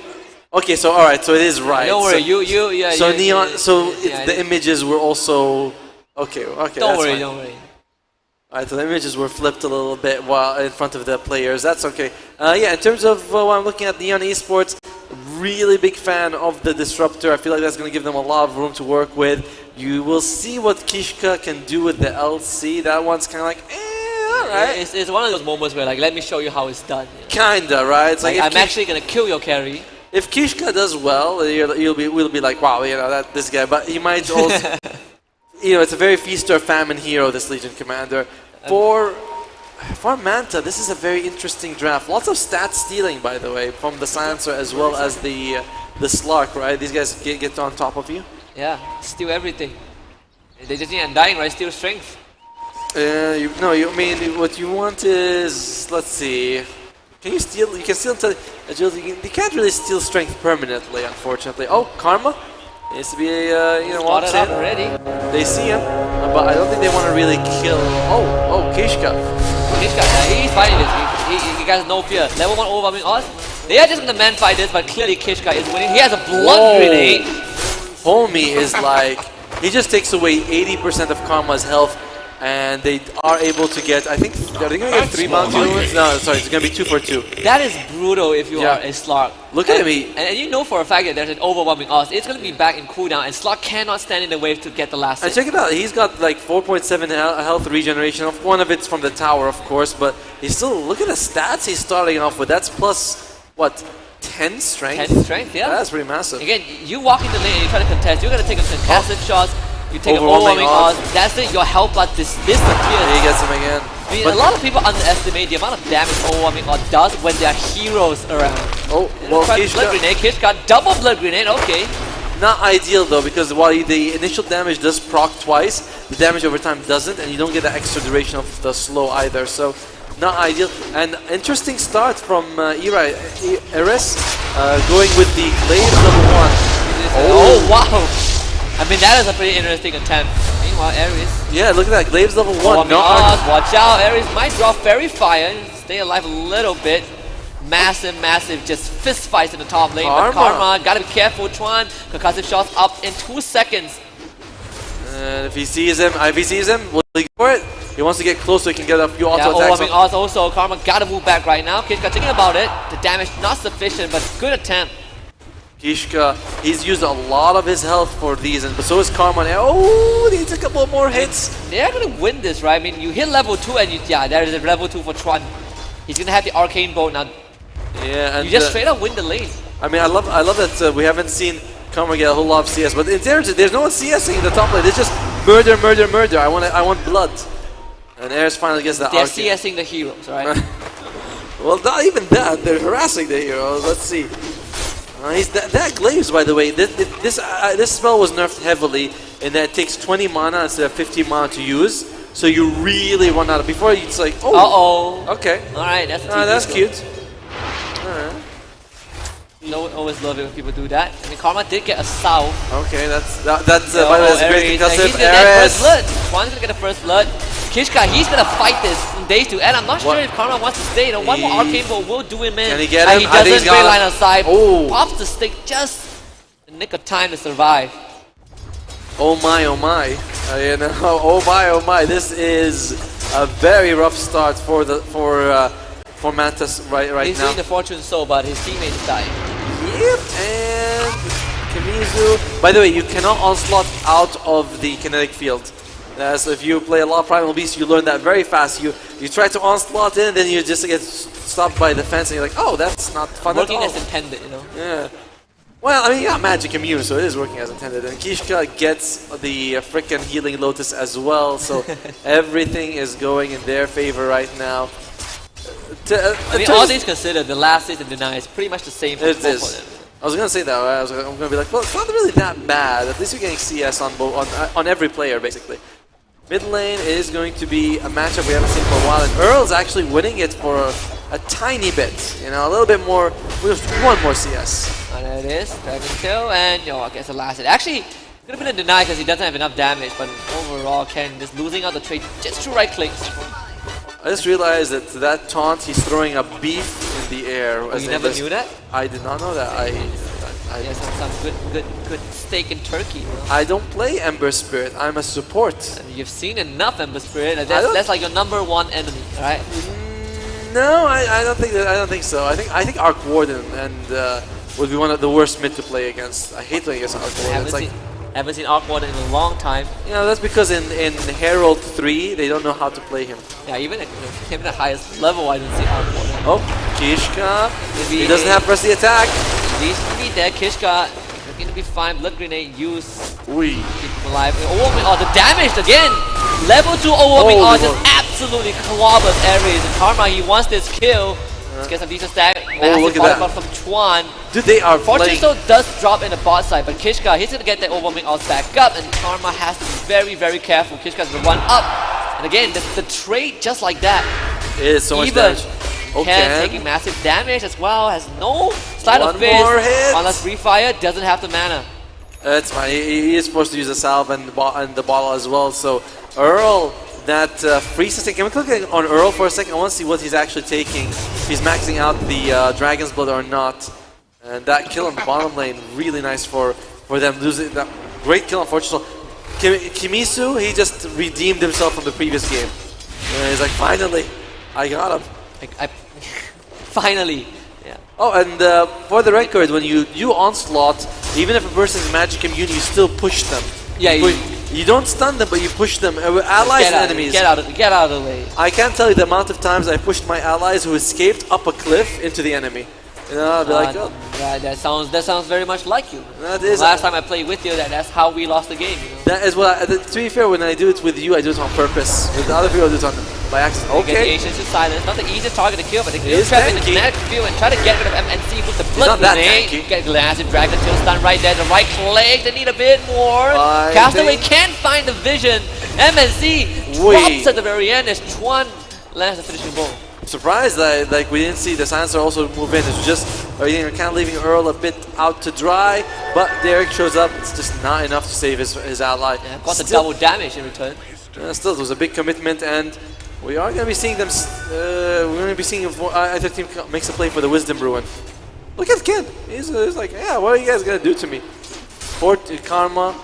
Okay, so all right, so it is right. Don't worry, so, yeah. So Neon, so yeah, the images were also okay. Don't worry. All right, so the images were flipped a little bit while in front of the players. That's okay. Yeah, in terms of what I'm looking at, Neon Esports, really big fan of the Disruptor. I feel like that's going to give them a lot of room to work with. You will see what Kishka can do with the LC. That one's kind of like, alright. It's one of those moments where, like, let me show you how it's done. Kinda, right? It's like I'm actually going to kill your carry. If Kishka does well, we'll be like, wow, this guy. But he might also, it's a very feast or famine hero, this Legion Commander. For Manta, this is a very interesting draft. Lots of stat stealing, by the way, from the Silencer as well as the Slark, right? These guys get on top of you. Yeah, steal everything. They just need Undying, right? Steal strength. I mean, what you want is, let's see. Can you steal? You can steal agility. You can't really steal strength permanently, unfortunately. Oh, Karma needs to be walks in. Already. They see him, but I don't think they want to really kill. Oh, Kishka. Kishka, he's fighting this. He has no fear. Level 1 overwhelming odds. They are just gonna man fight this, but clearly Kishka is winning. He has a blood grenade. Homie is like, he just takes away 80% of Karma's health. And they are able to get, are they going to get 3 bounty units? No, sorry, it's going to be 2 for 2. That is brutal if you are a Slark. Look at me. And you know for a fact that there's an overwhelming odds. It's going to be back in cooldown, and Slark cannot stand in the wave to get the last hit. And check it out, he's got like 4.7 health regeneration. One of it's from the tower, of course, but he's still, look at the stats he's starting off with. That's plus, what, 10 strength? 10 strength, yeah. That's pretty massive. Again, you walk in the lane and you try to contest, you're going to take some contested shots. You take an overwhelming odds. That's it. Your health bar disappears. He gets him again. I mean, a lot of people underestimate the amount of damage overwhelming odds does when there are heroes around. Oh, well, blood grenade. Kishka, double blood grenade. Okay. Not ideal though, because while the initial damage does proc twice, the damage over time doesn't, and you don't get the extra duration of the slow either. So, not ideal. And interesting start from Eris, going with the Glaive level 1. Oh wow. I mean, that is a pretty interesting attempt. Meanwhile, Ares. Yeah, look at that. Glaive's level 1. Watch out. Ares might drop Fairy Fire. Stay alive a little bit. Massive, just fist fights in the top lane. But Karma, gotta be careful. Chuan, concussive shots up in 2 seconds. And if he sees him, will he go for it? He wants to get close so he can get a few auto attacks. Overwhelming odds also. Karma gotta move back right now. Kishka thinking about it. The damage not sufficient, but good attempt. Kishka, he's used a lot of his health for these, but so is Karma. Oh, he needs a couple more hits. They're gonna win this, right? I mean, you hit level 2 and there is a level 2 for Chuan. He's gonna have the Arcane Bow now. Yeah, and you just straight up win the lane. I mean, I love that we haven't seen Karma get a whole lot of CS, but there's no one CSing in the top lane. It's just murder. I want blood. And Ares finally gets the They're Arcane. CSing the heroes, right? Well, not even that. They're harassing the heroes. Let's see. That Glaives, by the way, this spell was nerfed heavily in that it takes 20 mana instead of 50 mana to use. So you really run out of. Before it's like, oh. Okay. Alright, that's cute. Alright. Always love it when people do that. I mean, Karma did get a Sao. Okay, that's by the way, that's great concussive. He's gonna get first blood. Chuan's gonna get the first blood. Kishka, he's gonna fight this from days 2, and I'm not sure if Karma wants to stay. One more Arcane Bolt will do him in. Can he get him? He doesn't straight line of sight. Pops the stick just in the nick of time to survive. Oh my, you know, oh my. This is a very rough start for Mantis right He's now. doing the fortune so, but his teammate is dying. Yep, and Kimizu. By the way, you cannot onslaught out of the kinetic field. So if you play a lot of Primal Beast, you learn that very fast. You try to onslaught in, then you just get stopped by the fence, and you're like, oh, that's not fun at all. Working as intended, you know. Yeah. Well, I mean, you got Magic Immune, so it is working as intended. And Kishka gets the frickin' Healing Lotus as well, so everything is going in their favor right now. I mean, all things considered, the last hit and deny is pretty much the same for both of them. I was gonna say that. I'm gonna be like, well, it's not really that bad. At least you're getting CS on every player, basically. Mid lane is going to be a matchup we haven't seen for a while, and Earl's actually winning it for a tiny bit. You know, a little bit more, just one more CS. And there it is, Dragon Kill, and I guess the last hit. Actually, could have been a deny because he doesn't have enough damage, but overall, Ken just losing out the trade just through right clicks. I just realized that taunt, he's throwing a beef in the air. Oh, you never knew that? I did not know that. Yeah, some good steak and turkey. You know? I don't play Ember Spirit. I'm a support. And you've seen enough Ember Spirit. That's like your #1 enemy, right? No, I don't think that. I don't think so. I think Arc Warden and would be one of the worst mid to play against. I hate playing against Arc Warden. Haven't seen Arc Warden in a long time. Yeah, that's because in Herald 3 they don't know how to play him. Yeah, even at the highest level, I didn't see Arc Warden. Oh, Kishka. He doesn't have press the attack. Needs to be there. Kishka looking to be fine. Blood Grenade used. Keep him alive. Overwhelming the damage again. Level 2 Overwhelming just absolutely clobbers Ares. And Karma, he wants this kill. Let's get some decent stack. Look at that. From Chuan. Dude, they are Fortune Stone does drop in the bot side, but Kishka, he's going to get that Overwhelming Odds back up, and Karma has to be very, very careful. Kishka's the one up. And again, the trade just like that. It is so much damage. Ken taking massive damage as well, has no slide of fist. Unless Refire doesn't have the mana. That's fine. He is supposed to use the salve and the bottle as well. So Earl, that freezes thing. Can we click on Earl for a second? I want to see what he's actually taking. If he's maxing out the Dragon's Blood or not. And that kill on the bottom lane, really nice for them losing that great kill on Fortune. Kimizu, he just redeemed himself from the previous game. He's like, finally, I got him. Finally. Yeah. Oh, and for the record, when you onslaught, even if a person is magic immune, you still push them. Yeah, you don't stun them, but you push them. Allies and enemies. Get out of the way. I can't tell you the amount of times I pushed my allies who escaped up a cliff into the enemy. You know, I'll be like, oh. Yeah, that sounds very much like you. That is. Last time I played with you, that's how we lost the game. You know? That is what. To be fair, when I do it with you, I do it on purpose. With the other people, I do it by accident. Okay. Get the Asians to silence. Not the easiest target to kill, but they can trap in the kinetic field and try to get rid of MNC with the blood grenade. Get Glass and Dragon Tail stun right there. The right click. They need a bit more. Castaway can't find the vision. MNC drops at the very end as Chuan lands the finishing blow. Surprised that we didn't see the silencer also move in. It's just kind of leaving Earl a bit out to dry, but Derek shows up. It's just not enough to save his ally. Yeah, got the double damage in return. Still, it was a big commitment, and we are going to be seeing them. We're going to be seeing if either team makes a play for the Wisdom Ruin. Look at Ken. He's like, yeah, what are you guys going to do to me? Karma.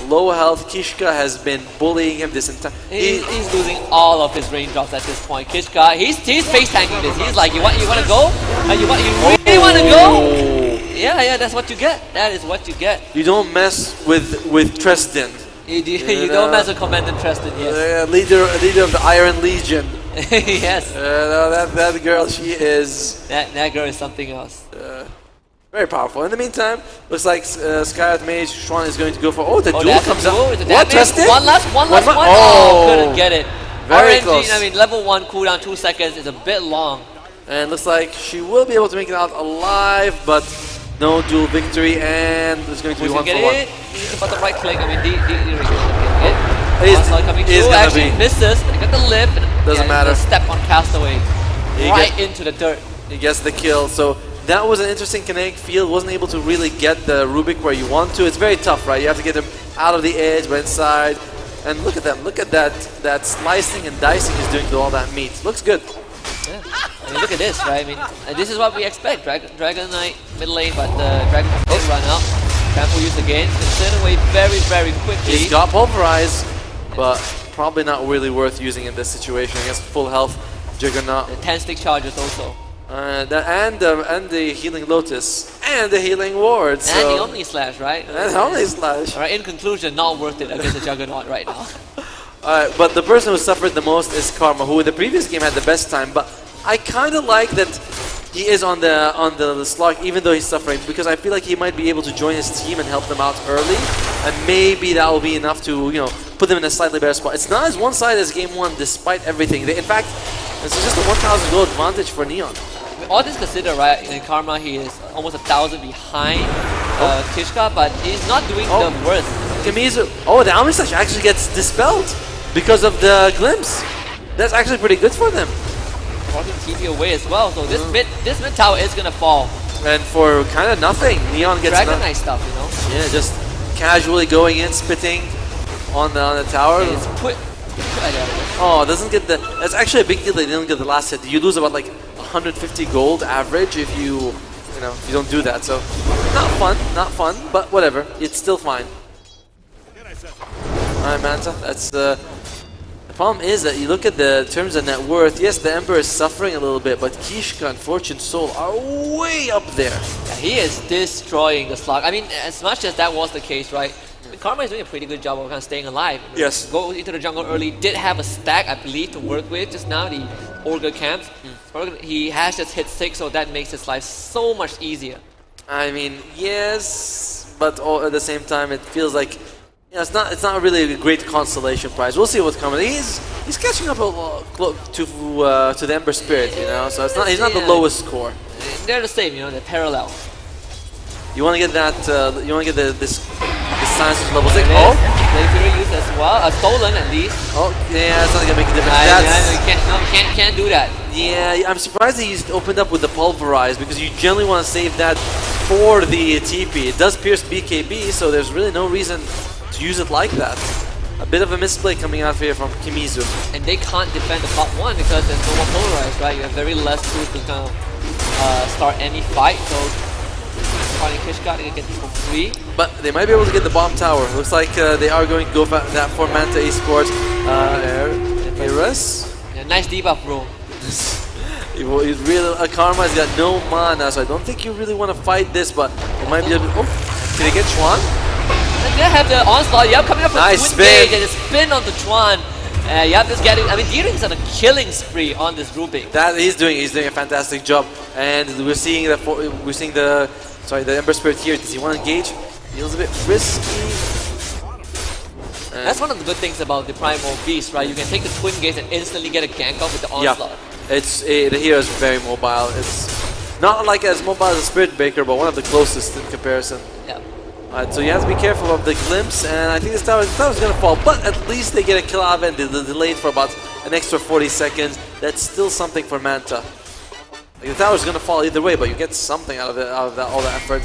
Low health. Kishka has been bullying him this entire. He's losing all of his raindrops at this point. Kishka, he's face tanking this. He's like, you want to go? You really want to go? Yeah, that's what you get. That is what you get. You don't mess with Treston. You don't mess with Commander Treston. Yes. Leader of the Iron Legion. Yes. That girl, she is. That girl is something else. Very powerful. In the meantime, looks like Skylight Mage Chuan is going to go for. The duel comes out. What? Treston? One last. Oh, couldn't get it. Very RNG, close. I mean, level 1 cooldown 2 seconds is a bit long. And looks like she will be able to make it out alive, but no dual victory, and there's going to be 1 for 1. He's about the right click. I mean, He's actually misses, but he got the lift. Doesn't matter. Step on Castaway right into the dirt. He gets the kill. So that was an interesting kinetic field. Wasn't able to really get the Rubik where you want to. It's very tough, right? You have to get him out of the edge, but inside. And look at them. Look at that slicing and dicing he's doing to all that meat. Looks good. Yeah. I mean, look at this, right? I mean, this is what we expect. Dragon Knight mid lane, but the Dragon did run out. Campo use again. It's sent away very quickly. He's got Pulverize, but probably not really worth using in this situation against full health Juggernaut. The 10-stick charges also. And the Healing Lotus. And the Healing Ward. And so. the Omni Slash, right? And Omni Slash. Alright, in conclusion, not worth it against the Juggernaut right now. Alright, but the person who suffered the most is Karma, who in the previous game had the best time, but I kind of like that he is on the slog even though he's suffering, because I feel like he might be able to join his team and help them out early, and maybe that will be enough to, you know, put them in a slightly better spot. It's not as one-sided as game 1 despite everything. In fact, it's just a 1,000 gold advantage for Neon. All this considered, right, in Karma he is almost 1,000 behind Kishka, but he's not doing the worst. Kamizu, the Omni Slash actually gets dispelled because of the Glimpse. That's actually pretty good for them. Walking TP away as well, so this mid tower is gonna fall. And for kind of nothing, Neon gets Dragon Knight stuff, you know? Yeah, just casually going in, spitting on the tower. And it's put doesn't get the. That's actually a big deal. They didn't get the last hit. You lose about like 150 gold average if you don't do that. So not fun, but whatever. It's still fine. Alright, Manta. That's the problem is that you look at the terms of net worth. Yes, the Emperor is suffering a little bit, but Kishka and Fortune Soul are way up there. Yeah, he is destroying the slog. I mean, as much as that was the case, right? Karma is doing a pretty good job of kind of staying alive. Yes. Go into the jungle early. Did have a stack, I believe, to work with just now. The Orga camps. He has just hit 6, so that makes his life so much easier. I mean, yes, but at the same time, it feels like it's not really a great consolation prize. We'll see what's coming. He's catching up to the Ember Spirit, you know. So he's not the lowest score. They're the same, you know. They're parallel. You want to get that? You want to get this science level 6? Lady used as well. Stolen at least. Oh yeah, it's not gonna make a difference. Can't do that. Yeah, I'm surprised he opened up with the Pulverize, because you generally want to save that for the TP. It does pierce BKB, so there's really no reason to use it like that. A bit of a misplay coming out here from Kimizu. And they can't defend the top 1 because there's no more Pulverize, right? You have very less tools to kind of start any fight. So finding Kishka, they can get this for free. But they might be able to get the bomb tower. Looks like they are going to go for that for Manta Esports. Eris? Yeah, nice debuff, bro. Karma has got no mana, so I don't think you really want to fight this, but it might be a bit. Oh, did he get Chuan? And they have the onslaught. Yep, coming up from nice Twin Gage and a spin onto Chuan. Yep, just getting. I mean, Deering's on a killing spree on this Rubik. That he's doing a fantastic job, and we're seeing the Ember Spirit here. Does he want to engage? Feels a bit risky. That's one of the good things about the Primal Beast, right? You can take the Twin Gaze and instantly get a gank off with the onslaught. Yeah, the hero is very mobile. It's not like as mobile as a Spirit Breaker, but one of the closest in comparison. Yeah. Alright, so you have to be careful of the glimpse, and I think this tower is going to fall, but at least they get a kill out of it, and they delayed for about an extra 40 seconds. That's still something for Manta. Like, the tower is going to fall either way, but you get something out of it, all that effort.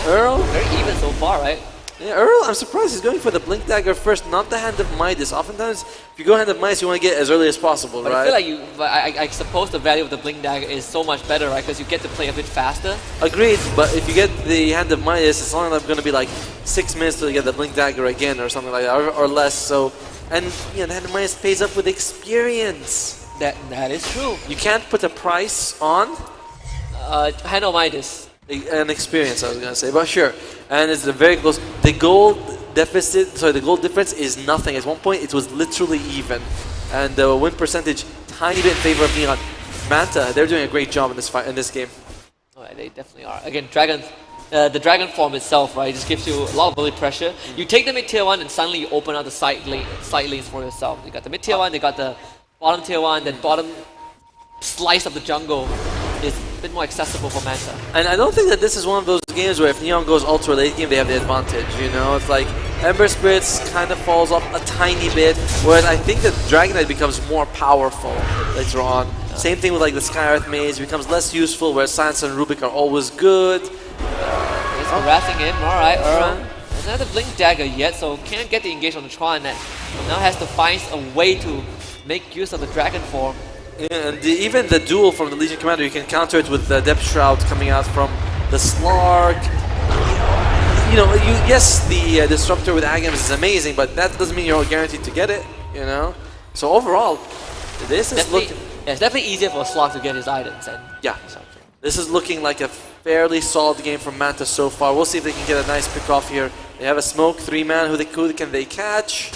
Earl? Very even so far, right? Yeah, Earl, I'm surprised he's going for the Blink Dagger first, not the Hand of Midas. Oftentimes, if you go Hand of Midas, you want to get as early as possible, but right? I feel like I suppose the value of the Blink Dagger is so much better, right? Because you get to play a bit faster. Agreed, but if you get the Hand of Midas, it's only going to be like 6 minutes to get the Blink Dagger again or something like that, or less. So, and the Hand of Midas pays up with experience. That is true. You can't put a price on Hand of Midas. An experience, I was gonna say, but sure. And it's a very close. The gold difference is nothing. At one point, it was literally even, and the win percentage tiny bit in favor of Neon. Manta, they're doing a great job in this fight, in this game. Oh, they definitely are. Again, the dragon form itself, right, just gives you a lot of bullet pressure. You take the mid tier 1, and suddenly you open up the side lanes for yourself. You got the mid tier 1, they got the bottom tier 1, then bottom slice of the jungle is a bit more accessible for Manta. And I don't think that this is one of those games where if Neon goes ultra late game, they have the advantage, you know? It's like Ember Spirits kind of falls off a tiny bit, whereas I think that Dragon Knight becomes more powerful later on. Yeah. Same thing with like the Sky Earth Mage, becomes less useful, whereas Science and Rubik are always good. He's harassing him, alright, Earl. Doesn't have the Blink Dagger yet, so can't get the engage on the Tron, and now has to find a way to make use of the Dragon form. Yeah, and even the duel from the Legion Commander, you can counter it with the Depth Shroud coming out from the Slark. you know, yes, the disruptor with Agams is amazing, but that doesn't mean you're guaranteed to get it, you know? So overall, this is looking... Yeah, it's definitely easier for Slog to get his items. And yeah, this is looking like a fairly solid game from Manta so far. We'll see if they can get a nice pick off here. They have a smoke, 3-man, who can they catch?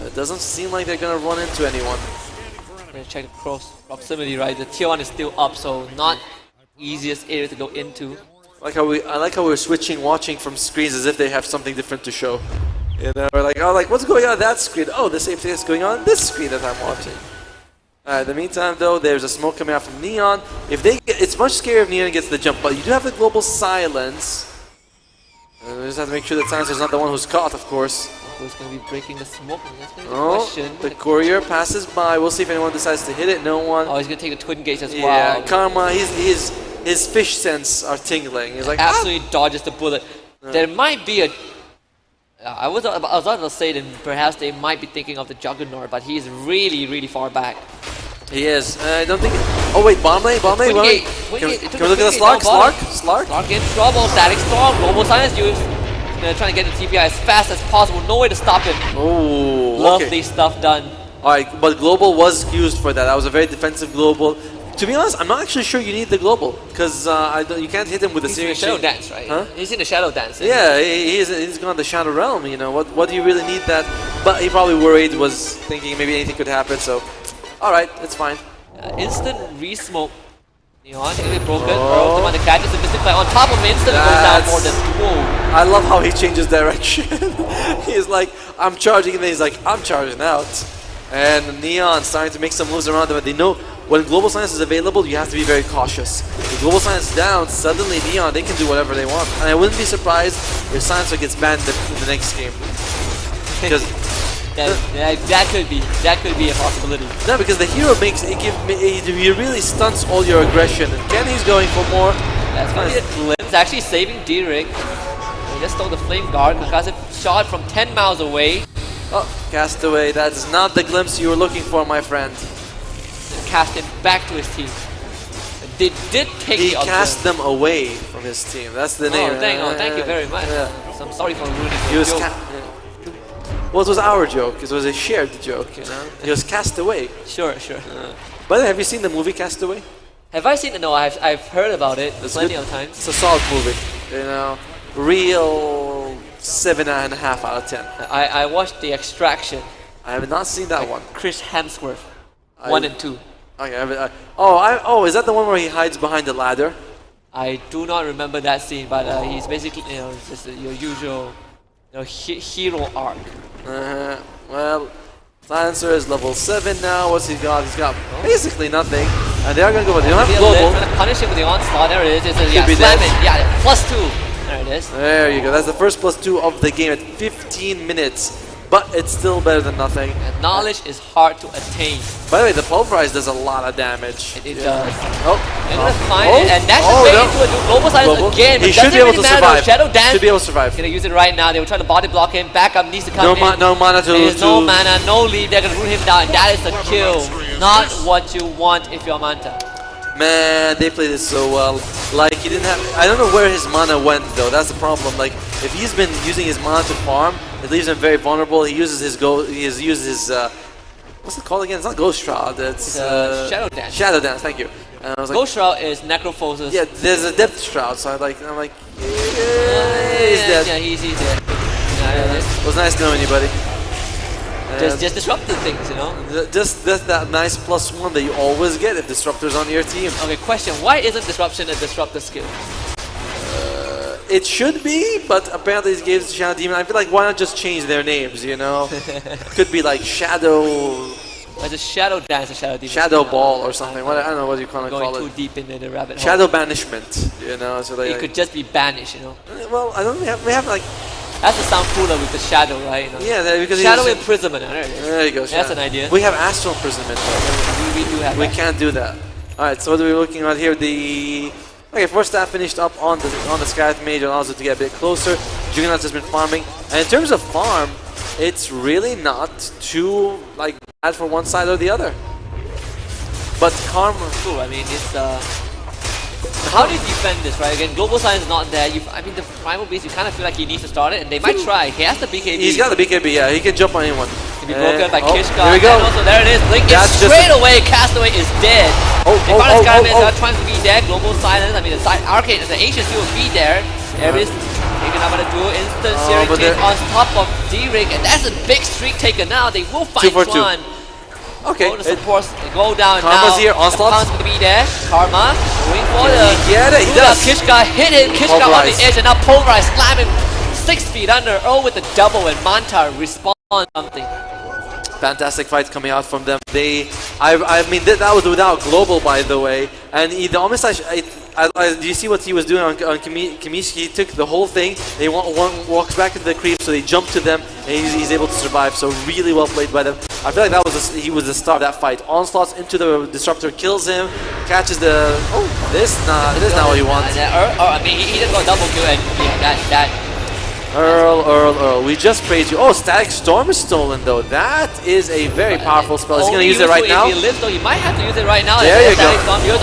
It doesn't seem like they're going to run into anyone. I'm going to check the close proximity, right? The tier 1 is still up, so not easiest area to go into. I like how we're switching, watching from screens as if they have something different to show. You know, we're like, oh, like what's going on that screen? Oh, the same thing is going on this screen that I'm watching. Alright, in the meantime though, there's a smoke coming out from Neon. If they get, it's much scarier if Neon gets the jump, but you do have the global silence. We just have to make sure that Silencer's not the one who's caught, of course. Who's going to be breaking the smoke? That's going to be the question. The courier passes by. We'll see if anyone decides to hit it. No one. Oh, he's going to take the twin gates as well. Yeah, Karma, his fish sense are tingling. He's like, absolutely dodges the bullet. There might be a... I was about to say that perhaps they might be thinking of the Juggernaut, but he's really, really far back. He is. I don't think... Oh wait, bomb lane? Can we look at the Slark? Slark in trouble. Static Storm. Global Silence used. Trying to get the TPI as fast as possible. No way to stop him. Oh, lovely stuff done. Alright, but Global was used for that. That was a very defensive Global. To be honest, I'm not actually sure you need the Global, because you can't hit him with a serious Shadow Dance, right? Huh? He's in the Shadow Dance. Yeah, he's gone the Shadow Realm, you know. What do you really need that? But he probably worried, was thinking maybe anything could happen, so... Alright, it's fine. Instant re-smoke. Neon, a bit broken. The catches the Mystic Flag on top of him, instant goes down for them. Whoa. I love how he changes direction. He's like, I'm charging, and then he's like, I'm charging out. And Neon starting to make some moves around them, but they know when Global Silence is available, you have to be very cautious. With Global Silence down, suddenly Neon, they can do whatever they want. And I wouldn't be surprised if Silencer gets banned in the next game. Because that could be a possibility. No, because the hero makes he really stunts all your aggression, and Kenny's going for more. That's gonna be a glimpse. Actually saving D-Rig. He just stole the Flame Guard because it shot from 10 miles away. Oh, Castaway, that's not the glimpse you were looking for, my friend. And cast him back to his team. They did take he cast them away from his team. That's the name. Thank you very much. Yeah. So I'm sorry for ruining your joke. Well, it was our joke. It was a shared joke, you know. He was cast away. Sure. By the way, have you seen the movie Castaway? Have I seen it? No, I've heard about it plenty of times. It's a solid movie, you know. Real 7.5 out of 10. I watched The Extraction. I have not seen that one. Chris Hemsworth, 1 and 2. Okay, is that the one where he hides behind the ladder? I do not remember that scene, but he's basically, just your usual, hero arc. Well, Silencer is level 7 now. What's he got? He's got basically nothing. And they are going to go, they don't have global. Trying to punish him with the onslaught. There it is. It's a slam it. Yeah, +2. There it is. There you go. That's the first +2 of the game at 15 minutes. But it's still better than nothing. And knowledge is hard to attain. By the way, the pulverize does a lot of damage. It does. And that's the way into a global silence again. He should be able to survive. Shadow Dance. Should be able to survive. Gonna use it right now. They were trying to body block him. Backup needs to come in. No mana to lose. No mana, no lead. They're gonna root him down. That is a kill. Not what you want if you're Manta. Man, they played it so well. Like, he didn't have... I don't know where his mana went, though. That's the problem. Like, if he's been using his mana to farm, it leaves him very vulnerable. He uses his what's it called again? It's not Ghost Shroud. It's Shadow Dance. Shadow Dance. Thank you. And I was like, Ghost Shroud is Necrophosis. Yeah, there's a Depth Shroud. So I'm like, he's dead. Yeah, he's dead. It was nice knowing you, buddy. Just disrupt the things, Just that nice +1 that you always get if Disruptor's on your team. Okay, question. Why isn't Disruption a Disruptor skill? It should be, but apparently these games, Shadow Demon, I feel like why not just change their names, Could be like Shadow... It's a Shadow Dance, a Shadow Demon. Shadow Ball or something. I don't know what you call it. Going too deep into the rabbit hole. Shadow Banishment, So it could just be banished, Well, I don't think we have like... That's to sound cooler with the shadow, right? Yeah, because Shadow Imprisonment. There you go. That's an idea. We have Astral Imprisonment. We do have. We can't do that. All right. So what are we looking at here? First half finished up on the Skyth Mage, allows it to get a bit closer. Juggernaut has been farming, and in terms of farm, it's really not too bad for one side or the other. But Karma, cool. I mean, it's how do you defend this, right? Again, Global Sign is not there. I mean, the Primal Beast, you kind of feel like he needs to start it, and they might try. He has the BKB. He's got the BKB, yeah. He can jump on anyone. Can be broken by Kishka. Here we go. And also, there it is. Blink is straight away. Castaway is dead. They found a Skyman is trying to be there. Global Silence. I mean, the Arcade, the Ancient Steel will be there. Ares taken out by the duel. Instant series chase on top of D-Rig, and that's a big streak taken now. They will find one. Okay. The supports go down Karma's now. here, Onslaught. The pound's gonna be there. Karma going for the. Get it, he does. Kishka hit him. Kishka on the edge, and now Pulverize slam him 6 feet under. Earl with the double, and Manta respawn something. Fantastic fights coming out from them. I mean, that was without Global, by the way. And the almost do you see what he was doing on Kamish? He took the whole thing. They walks back into the creep, so they jump to them, and he's able to survive. So really well played by them. I feel like he was the star of that fight. Onslaughts into the disruptor, kills him, catches the. Oh, this is not what he wants. I mean, he didn't go double kill, and yeah, that. Earl, we just praised you. Oh, Static Storm is stolen though. That is a very powerful spell. He's gonna use it right now. If he lives though, you might have to use it right now. There you go.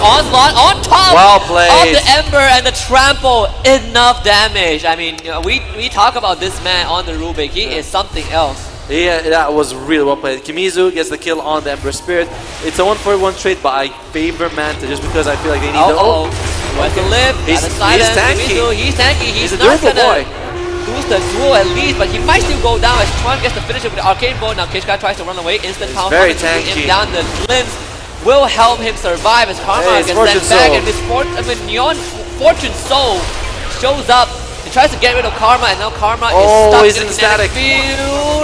Onslaught on top well played. of the Ember and the Trample. Enough damage. I mean, we talk about this man on the Rubik. He is something else. Yeah, that was really well played. Kimizu gets the kill on the Ember Spirit. It's a 1-for-1 trade, but I favor Manta just because I feel like they need the. Wants to live. He's tanky. He's tanky. He's a durable boy. Lose the duel at least, but he might still go down as Tron gets to finish it with the arcade bow. Now Kishka tries to run away. Instant pound very tanky. Down the glimpse will help him survive as Karma gets sent back, and his Neon Fortune Soul shows up. He tries to get rid of Karma, and now Karma is stuck he's in static.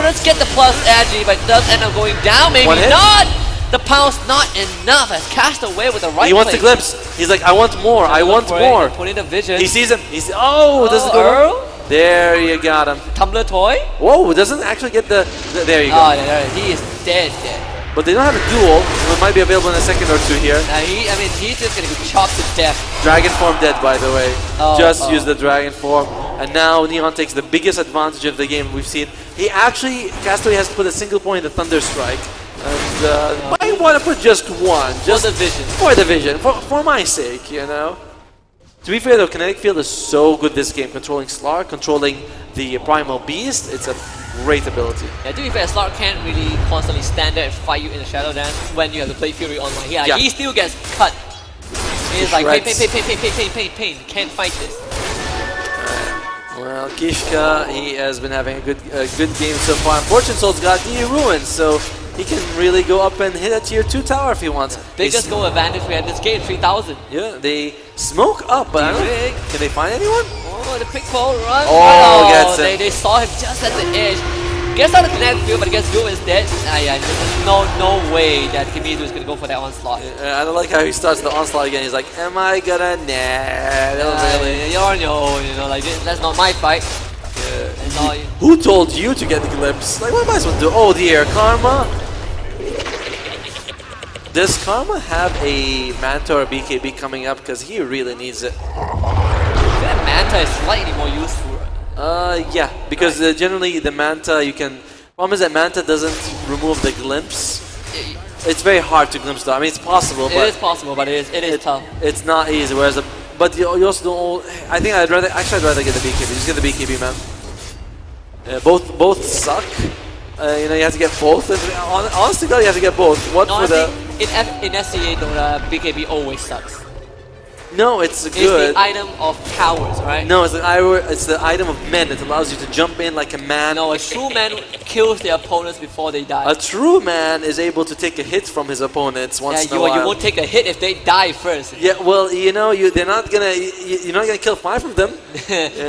Let's get the plus edgy, but does end up going down. Maybe not. The pound's not enough as Castaway with the right. He wants to glimpse. He's like, I want more. I want more. Putting the vision. He sees him. He's doesn't go. Earl? There you got him. Tumbler toy? Whoa, doesn't actually get the there you go. Oh, yeah, he is dead. But they don't have a duel. It might be available in a second or two here. He's just gonna be chopped to death. Dragon form dead, by the way. Just use the dragon form. And now Neon takes the biggest advantage of the game we've seen. He actually, Castaway has to put a single point in the Thunder Strike. And might want to put just one. Just for the vision. For my sake, you know. To be fair though, Kinetic Field is so good this game. Controlling Slark, controlling the Primal Beast. It's a great ability. Yeah, to be fair, Slark can't really constantly stand there and fight you in the Shadow Dance when you have to play Fury online. Yeah, he still gets cut. He's like, pain. Can't fight this. Well, Kishka, he has been having a good game so far. Fortune Soul's got the Ruins, so he can really go up and hit a tier 2 tower if he wants. Biggest goal advantage we had this game, 3,000. Yeah, they smoke up, but I don't know. Can they find anyone? Oh, the quick pole run. Gets it. They saw him just at the edge. Gets out of the Kinetic Field, but gets Duel instead. There's no way that Kimizu is going to go for that onslaught. I don't like how he starts the onslaught again. He's like, am I gonna? Really. You're on your own, like, that's not my fight. Who told you to get the glimpse? Like, what am I supposed to do? Oh dear, Karma. Does Karma have a Manta or BKB coming up? Because he really needs it. That Manta is slightly more useful. Yeah, because generally the Manta you can. Problem is that Manta doesn't remove the glimpse. It's very hard to glimpse though. I mean, it's possible. It is possible, but it is tough. It's not easy. Whereas, but you also don't. I think I'd rather get the BKB. Just get the BKB, man. Both suck. You have to get both. Honestly, though, you have to get both. In SCA, the BKB always sucks. No, it's good. It's the item of cowards, right? No, it's the item of men. It allows you to jump in like a man. No, a true man kills their opponents before they die. A true man is able to take a hit from his opponents once in a while. You won't take a hit if they die first. Yeah, well, you're not gonna kill 5 of them.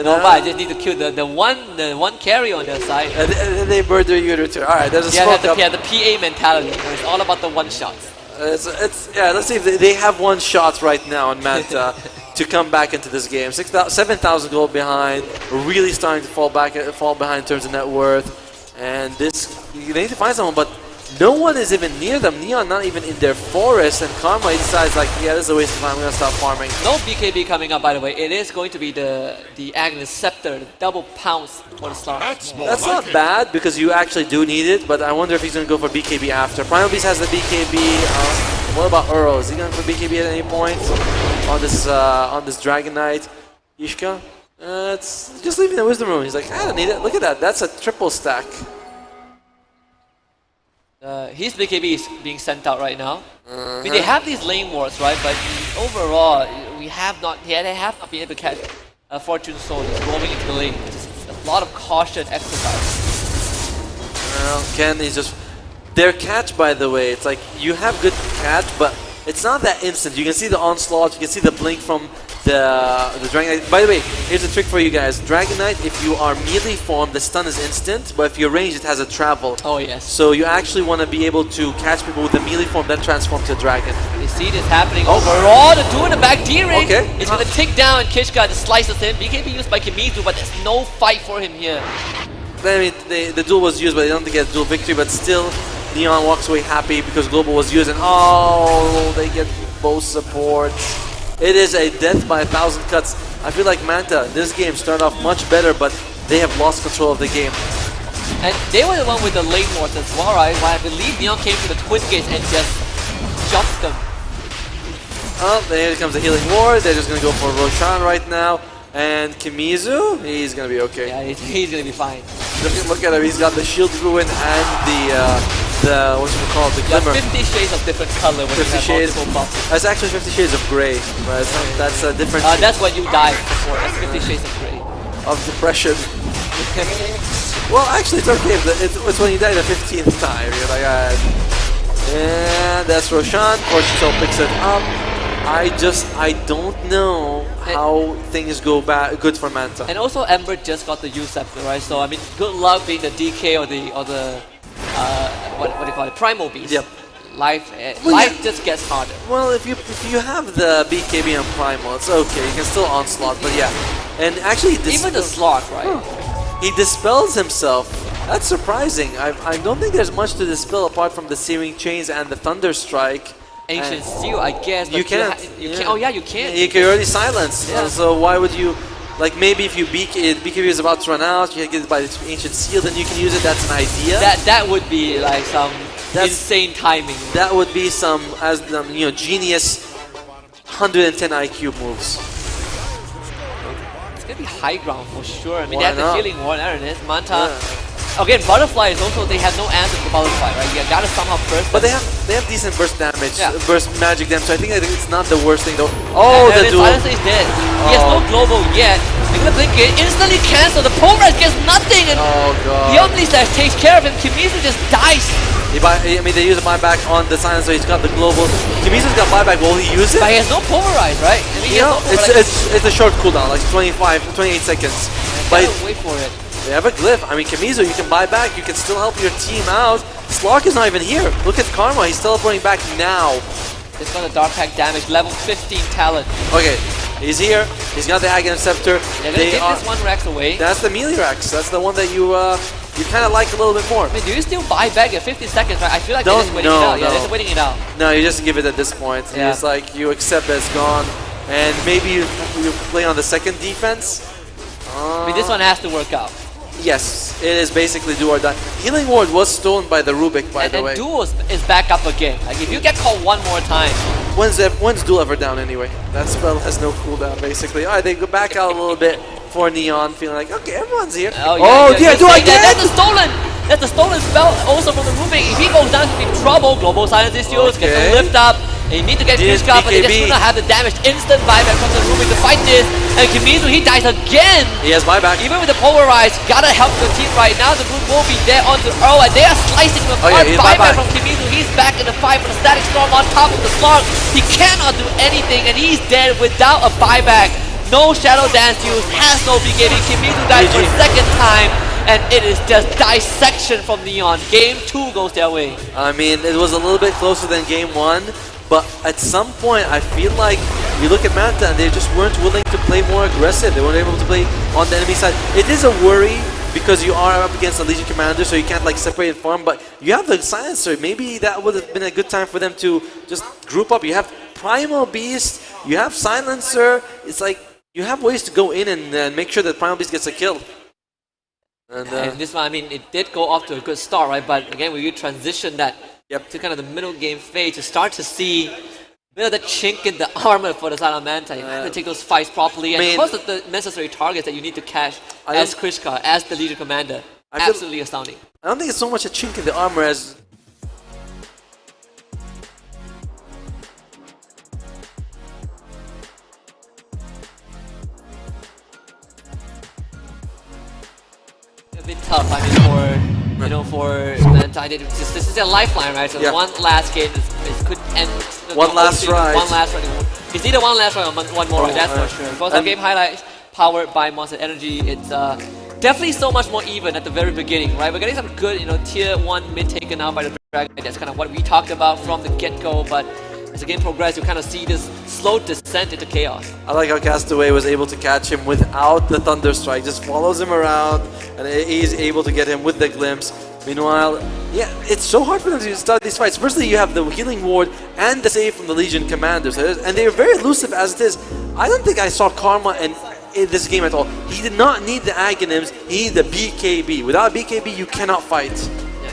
No, but I just need to kill the one carry on their side. And they murder you to return. All right, there's a smoke up. Yeah, the PA mentality. It's all about the one shots. Let's see if they have one shot right now on Manta to come back into this game. 7,000 gold behind, really starting to fall behind in terms of net worth. And they need to find someone, but no one is even near them. Neon not even in their forest, and Karma decides like, yeah, this is a waste of time. I'm gonna stop farming. No BKB coming up, by the way. It is going to be the Agnes Scepter, the double pounce for the start. That's not bad because you actually do need it, but I wonder if he's gonna go for BKB after. Primal Beast has the BKB. What about Earl? Is he going for BKB at any point on this Dragon Knight? Yishka? It's just leaving the Wisdom Room. He's like, I don't need it. Look at that. That's a triple stack. His BKB is being sent out right now. I mean, they have these lane wards, right? But overall, they have not been able to catch Fortune Soul just roaming into the lane. It's a lot of caution exercise. Well, Ken is just... Their catch, by the way, it's like you have good catch, but it's not that instant. You can see the onslaught, you can see the blink from the Dragon Knight. By the way, here's a trick for you guys. Dragon Knight, if you are melee form, the stun is instant, but if you're ranged, it has a travel. Oh, yes. So you actually want to be able to catch people with the melee form, then transform to a dragon. You see this happening overall. The two in the back D-ring. Okay. It's going to tick down, and Kishka just slices him. BKB used by Kimizu, but there's no fight for him here. I mean, the duel was used, but they don't get duel victory, but still, Neon walks away happy because Global was used, and oh, they get both supports. It is a death by 1,000 cuts. I feel like Manta, this game started off much better, but they have lost control of the game. And they were the one with the lane wards as well, right? While I believe Neon came to the Twin Gates and just jumped them. Oh, here comes the healing ward. They're just going to go for Roshan right now. And Kimizu, he's going to be okay. Yeah, he's going to be fine. Look at him, he's got the shield ruin and the what should we call it, the glimmer. 50 shades of different color when 50 you have shades. multiple buffs. That's actually 50 shades of gray, but it's not, that's a different... That's what you died before, that's 50 shades of gray. Of depression. Well, actually it's okay, it's when you die the 15th time, you're like, and that's Roshan, Fortune Soul picks it up. I don't know how things go good for Manta. And also Ember just got the U Scepter, right? So I mean, good luck being the DK or the what do you call it, Primal Beast. Yep. Life just gets harder. Well, if you have the BKB on Primal, it's okay. You can still onslaught, but yeah. And actually, even the slot, right? He dispels himself. That's surprising. I don't think there's much to dispel apart from the Searing Chains and the Thunder Strike. Ancient Steel, I guess. But you can't. You can't. Oh yeah, you can. You can already silence. Yeah. So why would you? Like maybe if you BKB is about to run out, you get it by the Ancient Seal, then you can use it. That's an idea. That would be like some insane timing. That would be some genius 110 IQ moves. It's gonna be high ground for sure. I mean, Why they have not? the healing ward. There it is, Manta. Again, Butterfly is also, they have no answer to Butterfly, right? You gotta somehow burst. But they have decent burst damage, Yeah. burst magic damage. So I think it's not the worst thing though. Oh, and the duel. Silencer is dead. He has no global yet. They're gonna blink it, instantly cancel. The Polaris gets nothing, and Oh god. the only that takes care of him. Kimizu just dies. They use a buyback on the Silencer. He's got the global. Kimizu's got buyback. Will he use it? But he has no Polarize, right? I mean, he has no Polarize. It's a short cooldown, like 28 seconds. But wait for it. they have a glyph. I mean, Kimizu, you can buy back. You can still help your team out. Slark is not even here. Look at Karma. He's teleporting back now. It's got a Dark Pack damage, level 15 talent. Okay, he's here. He's got the Aghanim Scepter. They're gonna take this one Rex away. That's the melee Rex. That's the one that you kind of like a little bit more. I mean, do you still buy back at 50 seconds? Right? I feel like they're just waiting it out. Yeah, they're just waiting it out. No, you just give it at this point. Yeah. It's like you accept that it's gone, and maybe you play on the second defense. I mean, this one has to work out. Yes, it is basically do or die. Healing Ward was stolen by the Rubik, by the way. And Duel is back up again. Like, if you get caught one more time. When's Duel ever down anyway? That spell has no cooldown, basically. Alright, they go back out a little bit for Neon, feeling like, okay, everyone's here. Oh, yeah, do again! That's a stolen! That's a stolen spell also from the Rubik. If he goes down, he's in trouble. Global Silence issues, get the lift up. And you need to get Kishka up, but they just do not have the damage. Instant buyback from the Rubik to fight this. And Kimizu, he dies again. He has buyback. Even with the Polarize, gotta help the team right now. The Blue will be there onto Earl, and they are slicing him apart. Buyback from Kimizu, he's back in the fight, but the Static Storm on top of the Slark. He cannot do anything, and he's dead without a buyback. No Shadow Dance use, has no BKB. Kimizu dies for a second time. And it is just dissection from Neon. Game 2 goes their way. I mean, it was a little bit closer than game 1, but at some point, I feel like you look at Manta and they just weren't willing to play more aggressive. They weren't able to play on the enemy side. It is a worry because you are up against a Legion Commander, so you can't like separate and farm, but you have the Silencer. Maybe that would have been a good time for them to just group up. You have Primal Beast, you have Silencer. It's like you have ways to go in and make sure that Primal Beast gets a kill. And this one, I mean, it did go off to a good start, right? But again, when you transition that to kind of the middle game phase to start to see a bit of the chink in the armor for the Silent Manta. You have to take those fights properly, and of course the necessary targets that you need to catch as Krishka, as the Legion Commander. Absolutely astounding. I don't think it's so much a chink in the armor as... A bit tough, I mean, for Manta. This is their lifeline, right? So one last game could end. One last ride. One last ride. It's either one last ride or one more ride, that's for sure. Of course, our game highlights powered by Monster Energy. It's definitely so much more even at the very beginning, right? We're getting some good, tier 1 mid taken out by the Dragon. That's kind of what we talked about from the get-go, but as the game progresses, you kind of see this slow descent into chaos. I like how Castaway was able to catch him without the Thunder Strike, just follows him around, and he's able to get him with the glimpse. Meanwhile, yeah, it's so hard for them to start these fights. Firstly, you have the healing ward and the save from the Legion commanders, and they're very elusive as it is. I don't think I saw Karma in this game at all. He did not need the Aghanims, he needed the BKB. Without BKB, you cannot fight.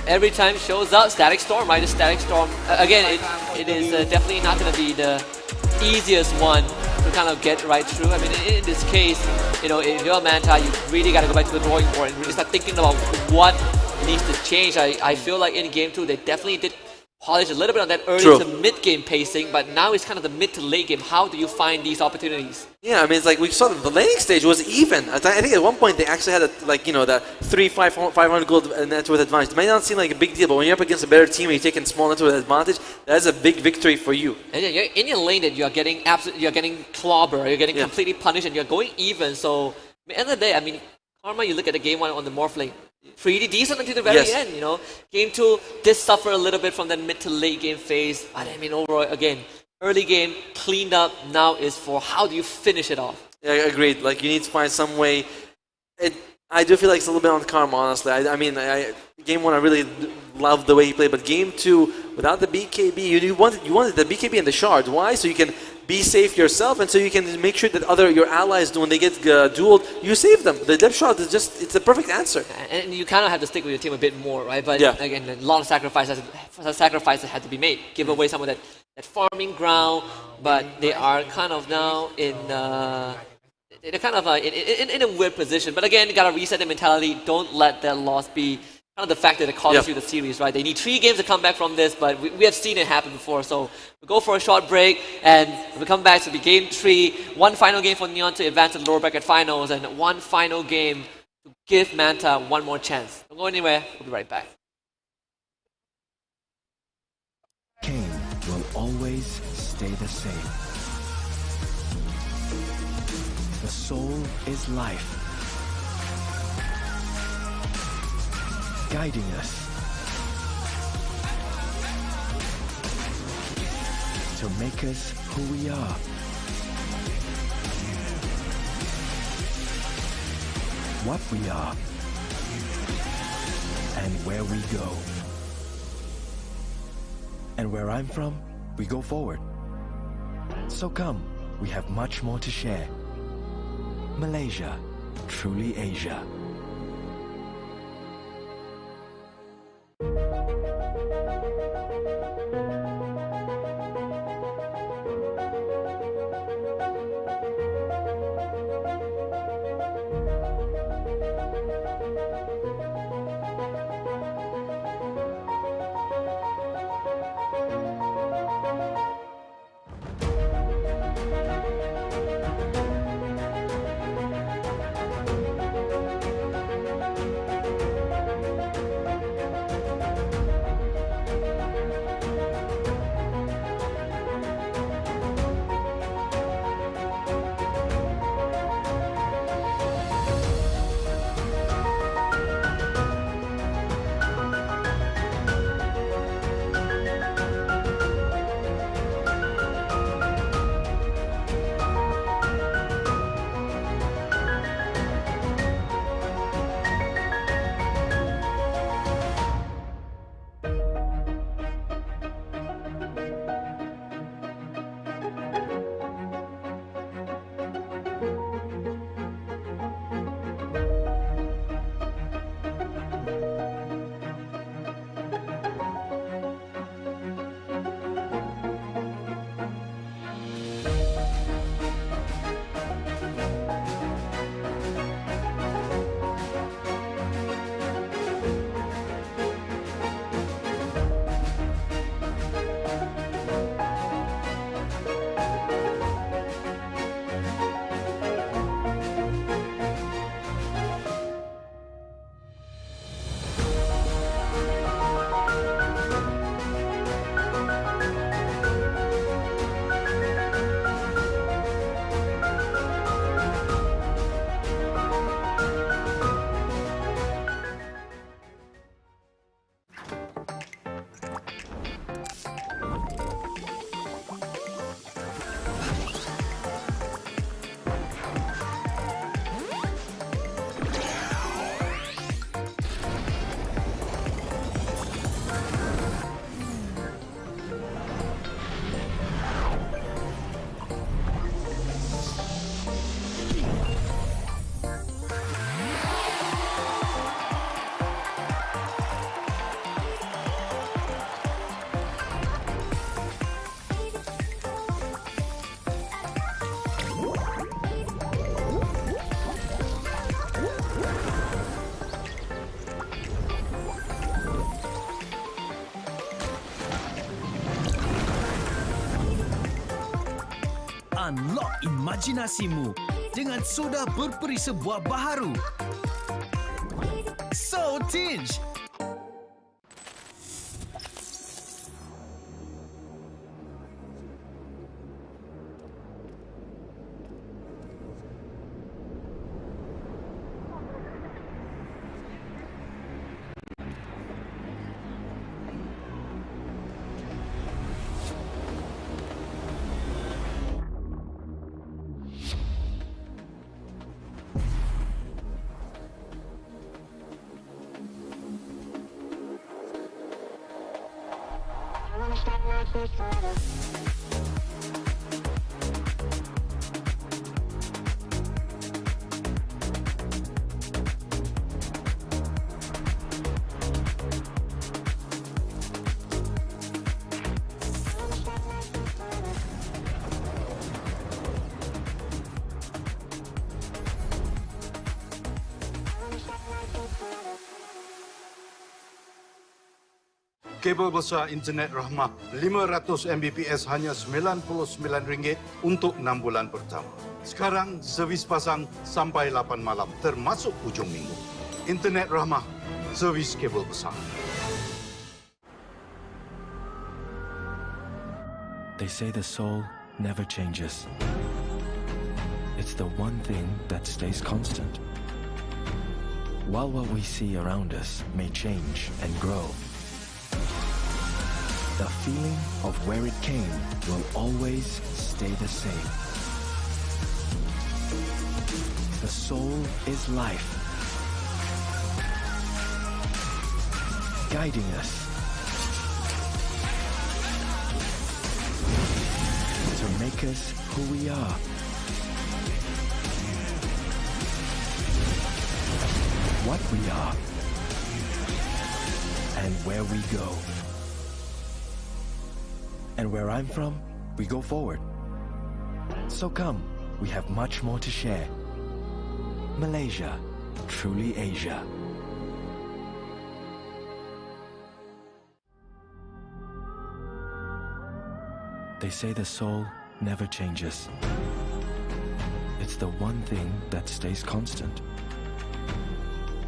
Every time shows up, Static Storm, right? The Static Storm, again, it is definitely not going to be the easiest one to kind of get right through. I mean, in this case, if you're a Manta, you really got to go back to the drawing board and really start thinking about what needs to change. I feel like in Game 2, they definitely did polish a little bit on that early to mid-game pacing, but now it's kind of the mid to late game. How do you find these opportunities? Yeah, I mean, it's like we saw the laning stage was even. I think at one point they actually had that 500 gold net worth advantage. It might not seem like a big deal, but when you're up against a better team and you're taking small net worth advantage, that is a big victory for you. And you're in your lane that you're getting clobber, you're getting completely punished, and you're going even. So at the end of the day, I mean, Karma, you look at the game 1 on the Morph lane, pretty decent until the very end, Game 2 did suffer a little bit from that mid to late game phase. But I mean, overall, again, early game cleaned up. Now is for how do you finish it off? Yeah, agreed. Like, you need to find some way. I do feel like it's a little bit on Karma, honestly. I mean, Game 1, I really loved the way he played, but Game 2, without the BKB, you wanted the BKB and the shard. Why? So you can be safe yourself, and so you can make sure that your allies, when they get dueled, you save them. The depth shot is it's the perfect answer. And you kind of have to stick with your team a bit more, right? But again, a lot of sacrifices had to be made. Give away some of that farming ground, but they are kind of now in a weird position. But again, you gotta reset the mentality. Don't let that loss be kind of the fact that it costs you the series, right? They need 3 games to come back from this, but we have seen it happen before. So we go for a short break, and we come back to be Game 3. One final game for Neon to advance to the lower bracket finals, and one final game to give Manta one more chance. Don't go anywhere. We'll be right back. Kane will always stay the same. The soul is life, guiding us to make us who we are. What we are and where we go. And where I'm from, we go forward. So come, we have much more to share. Malaysia, truly Asia. Unlock imajinasimu dengan soda berperi sebuah baharu. So Tinge. Kabel besar internet Rahmah 500 Mbps hanya RM99 untuk 6 bulan pertama. Sekarang servis pasang sampai 8 malam termasuk hujung minggu. Internet Rahmah, servis kabel besar. They say the soul never changes. It's the one thing that stays constant. While what we see around us may change and grow, the feeling of where it came will always stay the same. The soul is life, guiding us to make us who we are. What we are and where we go. And where I'm from, we go forward. So come, we have much more to share. Malaysia, truly Asia. They say the soul never changes. It's the one thing that stays constant.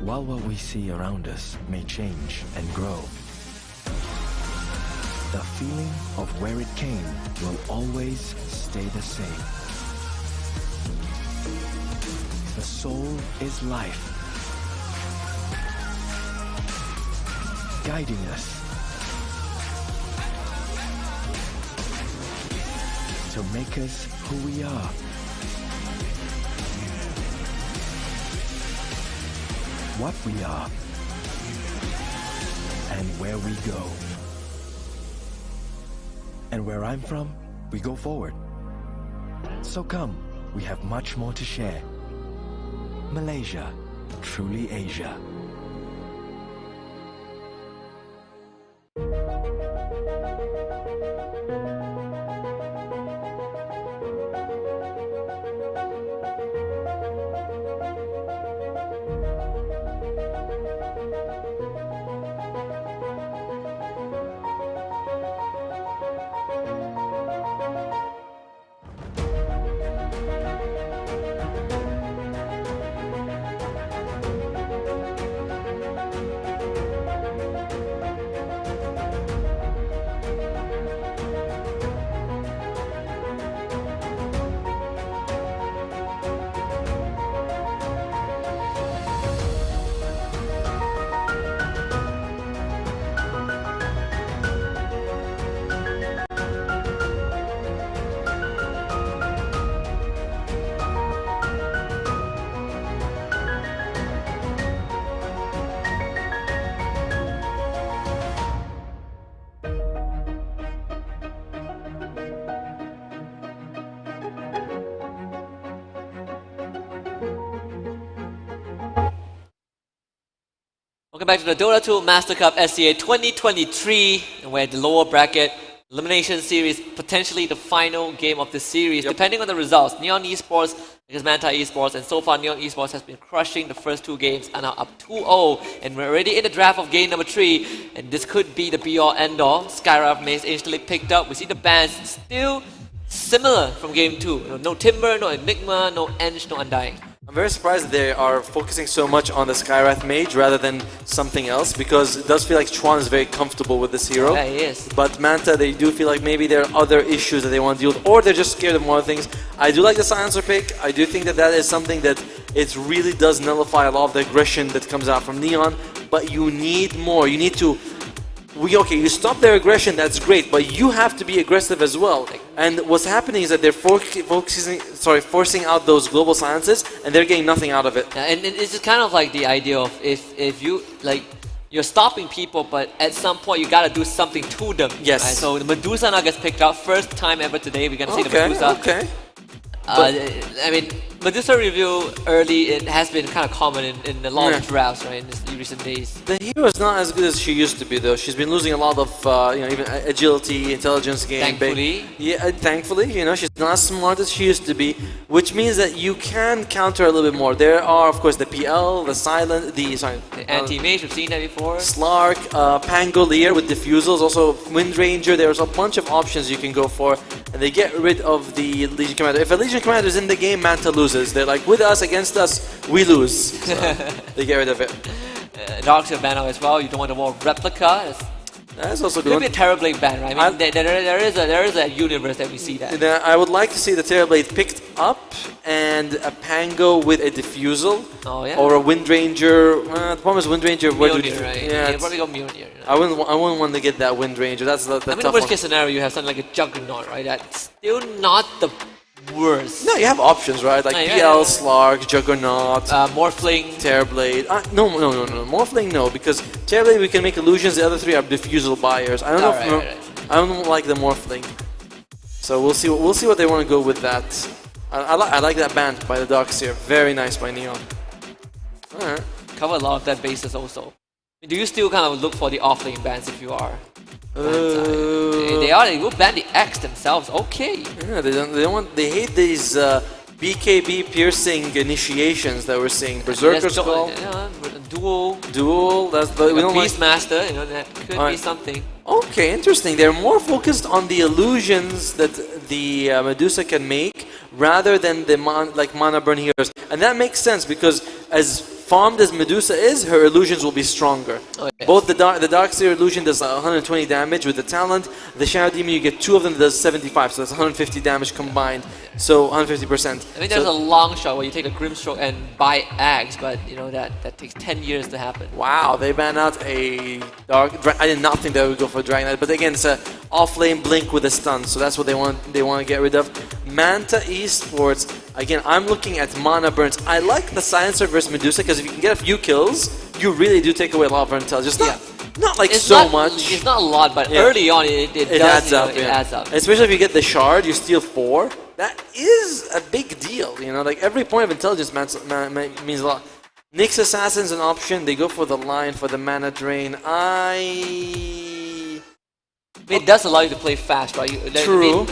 While what we see around us may change and grow, the feeling of where it came will always stay the same. The soul is life, guiding us to make us who we are. What we are and where we go. And where I'm from, we go forward. So come, we have much more to share. Malaysia, truly Asia. Welcome back to the Dota 2 Master Cup SCA 2023, and we're at the lower bracket elimination series, potentially the final game of the series, depending on the results. Neon Esports against Manta Esports, and so far Neon Esports has been crushing the first two games and are up 2-0, and we're already in the draft of game number 3, and this could be the be-all end-all. Skyraft Maze instantly picked up. We see the bans still similar from game 2. You know, no Timber, no Enigma, no Eng, no Undying. I'm very surprised that they are focusing so much on the Skywrath Mage rather than something else, because it does feel like Chuan is very comfortable with this hero. Yeah, he is. But Manta, they do feel like maybe there are other issues that they want to deal with, or they're just scared of more things. I do like the Silencer pick. I do think that that is something that it really does nullify a lot of the aggression that comes out from Neon, but you need more. You need to... Okay, you stop their aggression, that's great, but you have to be aggressive as well. And what's happening is that they're forcing out those global silences, and they're getting nothing out of it. Yeah, and it's just kind of like the idea of if you like you're stopping people, but at some point you gotta do something to them. Yes. Right? So the Medusa now gets picked out first time ever today. We're gonna see the Medusa. Okay. I mean, Medusa review early, it has been kind of common in a lot of drafts, right, in recent days. The hero is not as good as she used to be, though. She's been losing a lot of, even agility, intelligence game. Thankfully. Yeah, thankfully, she's not as smart as she used to be, which means that you can counter a little bit more. There are, of course, the PL, the Silent, the Anti-Mage, we've seen that before. Slark, Pangolier with Diffusals, also Wind Ranger. There's a bunch of options you can go for, and they get rid of the Legion Commander. If a Legion Commander is in the game, Manta loses. They're like, with us, against us, we lose. So they get rid of it. Darkseer ban out as well. You don't want the more Replica. That's also good. Could be a Terrorblade ban, right? I mean, there is a universe that we see that. I would like to see the Terrorblade picked up and a Pango with a Diffusal. Oh, yeah. Or a Wind Ranger. The problem is Wind Ranger. Mjolnir, right? Yeah, you probably go Mjolnir. I wouldn't want to get that Wind Ranger. That's the I mean, tough worst one. case scenario, you have something like a Juggernaut, right? That's still not the worst. No, you have options, right? Like PL, Slark, Juggernaut, Morphling, Terrorblade. No. Morphling, no, because Terrorblade we can make illusions. The other three are Diffusal buyers. I don't know. I don't like the Morphling. So we'll see. We'll see what they want to go with that. I like that band by the Darkseer. Very nice by Neon. All right. Cover a lot of that bases also. Do you still kind of look for the off-lane bans if you are? They will ban the X themselves. Okay. Yeah, they don't want. They hate these BKB piercing initiations that we're seeing. Berserker's Call. Duel. That's the Beastmaster. That could be something. Okay, interesting. They're more focused on the illusions that the Medusa can make rather than the mana burn heroes, and that makes sense because as farmed as Medusa is, her illusions will be stronger. Oh, yes. Both the Darkseer illusion does 120 damage with the talent. The Shadow Demon, you get two of them that does 75, so that's 150 damage combined. So 150%. I think there's a long shot where you take a Grimstroke and buy Axe, but that takes 10 years to happen. Wow, they banned out a I did not think they would go for Dragon Knight, but again, it's a off-lane blink with a stun, so that's what they want to get rid of. Manta Esports, again, I'm looking at mana burns. I like the Silencer versus Medusa because if you can get a few kills, you really do take away a lot of her intelligence. Not like so much. It's not a lot, but early on it adds up. It adds up. Especially if you get the shard, you steal 4. That is a big deal. Like every point of intelligence means a lot. Nyx Assassin's an option. They go for the line for the mana drain. It does allow you to play fast, right? True.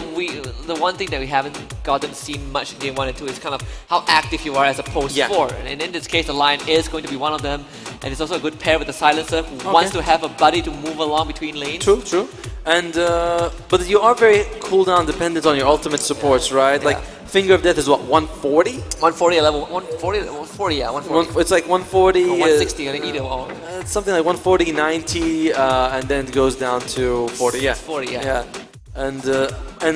The one thing that we haven't gotten to see much in Game 1 and 2 is kind of how active you are as a post 4. And in this case, the Lion is going to be one of them. And it's also a good pair with the Silencer who wants to have a buddy to move along between lanes. True. And but you are very cooldown dependent on your ultimate supports, right? Yeah. Like Finger of Death is what, 140? 140 at level 140, yeah, 140. It's like 140. Or 160, I think either or. It's something like 140, 90, and then it goes down to 40. Yeah. 40, yeah. And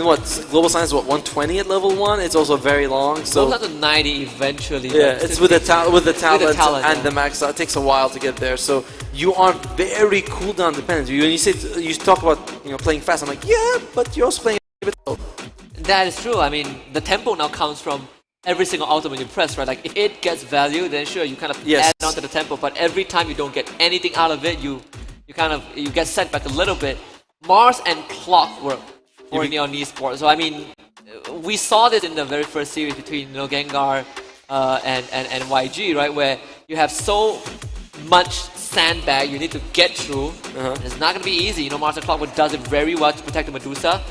what? Global Science, what, 120 at level 1? It's also very long. So goes down to 90 eventually. Yeah, it's with the talent and yeah. the max. It takes a while to get there. So you are very cooldown dependent. When you talk about playing fast, I'm like, yeah, but you're also playing a bit slow. That is true. I mean, the tempo now comes from every single ultimate you press, right? Like if it gets value, then sure you kind of add on to the tempo. But every time you don't get anything out of it, you get set back a little bit. Mars and Clockwork for Neon Esports. So I mean, we saw this in the very first series between Gengar and YG, right? Where you have so much sandbag you need to get through. It's not going to be easy. Mars and Clockwork does it very well to protect the Medusa.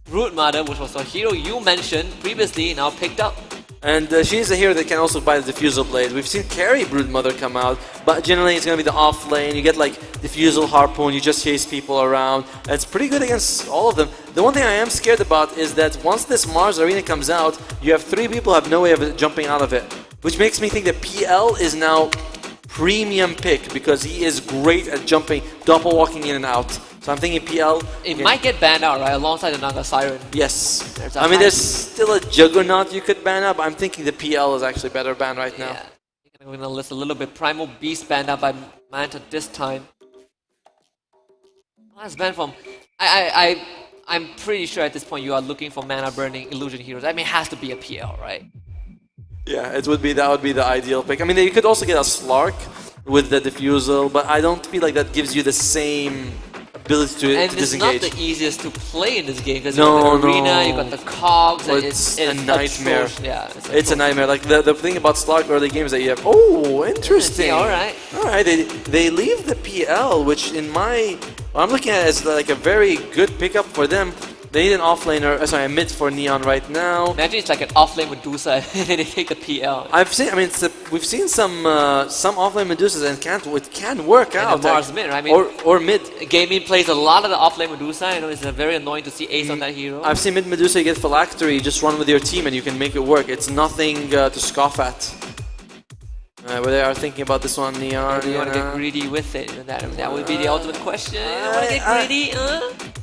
Root Mother, which was a hero you mentioned previously, now picked up. And she's a hero that can also buy the Diffusal Blade. We've seen Carry Broodmother come out, but generally it's going to be the off lane. You get like Diffusal Harpoon, you just chase people around. And it's pretty good against all of them. The one thing I am scared about is that once this Mars Arena comes out, you have 3 people who have no way of jumping out of it. Which makes me think that PL is now premium pick because he is great at jumping, double walking in and out. So I'm thinking PL. It might get banned out, right? Alongside the Naga Siren. Yes. I mean, there's still a Juggernaut you could ban out, but I'm thinking the PL is actually better ban right now. Yeah. I'm going to list a little bit. Primal Beast banned out by Manta this time. Last ban from... I'm pretty sure at this point you are looking for mana burning illusion heroes. I mean, it has to be a PL, right? Yeah, that would be the ideal pick. I mean, you could also get a Slark with the Diffusal, but I don't feel like that gives you the same ability to disengage. And it's not the easiest to play in this game because you got the arena, you got the cogs, well, and it's a nightmare. Yeah, it's a nightmare. Like the thing about Slark early games that you have. Oh, interesting. Yeah, all right. They leave the PL, which in my I'm looking at it as like a very good pickup for them. They need an offlaner, sorry, a mid for Neon right now. Imagine it's like an offlane Medusa and they take the PL. We've seen some offlane Medusas and it can work and out. Mars mid, right? I mean, or mid. Gaming plays a lot of the offlane Medusa. You know, it's very annoying to see Ace on that hero. I've seen mid Medusa, you get Phylactery, you just run with your team and you can make it work. It's nothing to scoff at. But they are thinking about this one, Neon. Do you want to get greedy with it? That would be the ultimate question. You want to get greedy?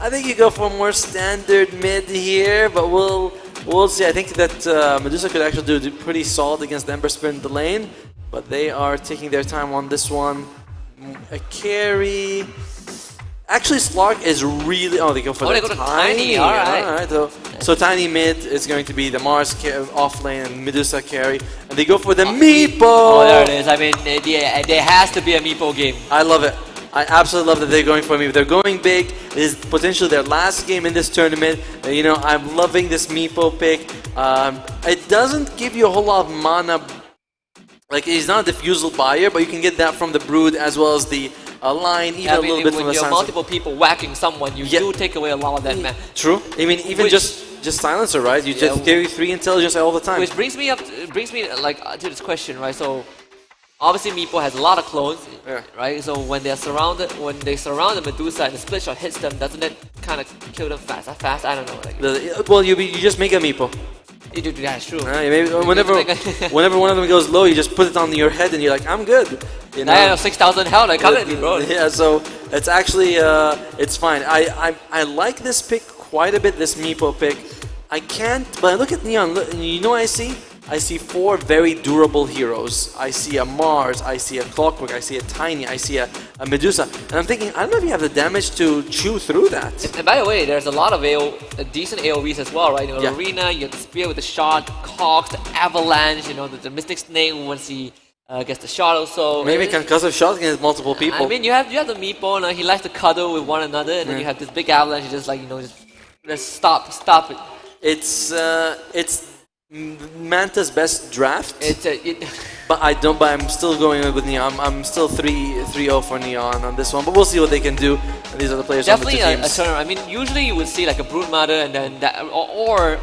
I think you go for more standard mid here, but we'll see. I think that Medusa could actually do pretty solid against the Ember Spirit in the lane, but they are taking their time on this one. A carry. Actually, Slark is really... Oh, they go for the Tiny. Alright. So Tiny mid is going to be the Mars offlane and Medusa carry. And they go for the Meepo! Oh, there it is. I mean, there has to be a Meepo game. I love it. I absolutely love that they're going for Meepo. They're going big. This is potentially their last game in this tournament. You know, I'm loving this Meepo pick. It doesn't give you a whole lot of mana. Like, he's not a diffusal buyer, but you can get that from the Brood as well as the line, even a little bit from the When you're Silencer. multiple people whacking someone, you do take away a lot of that man. True. I mean, even just Silencer, right? You just carry 3 intelligence all the time. Which brings me to this question, right? So obviously Meepo has a lot of clones, right? So when they surround the Medusa and the split shot hits them, doesn't it kind of kill them fast? I don't know. Well, you just make a Meepo. Yeah, it's true. Maybe whenever one of them goes low, you just put it on your head and you're like, I'm good. You know? I have 6,000 health, like, come at me, bro. Yeah, so it's actually, it's fine. I like this pick quite a bit, this Meepo pick. I can't, but I look at Neon, you know what I see? I see 4 very durable heroes. I see a Mars, I see a Clockwork, I see a Tiny, I see a Medusa. And I'm thinking, I don't know if you have the damage to chew through that. And by the way, there's a lot of decent AoEs as well, right? You know, Arena, you have the Spear with the shot, Cogs, the Avalanche, you know, the Mystic Snake once he gets the shot also. Maybe concussive shot against multiple people. I mean, you have the Meepo, and he likes to cuddle with one another, and then you have this big Avalanche, you just like, you know, just stop it. It's Manta's best draft, but I'm still going with Neon. I'm still 3-0 for Neon on this one, but we'll see what they can do. And these are the players definitely on the 2 teams. a turn. I mean, usually you would see like a Broodmother and then that, or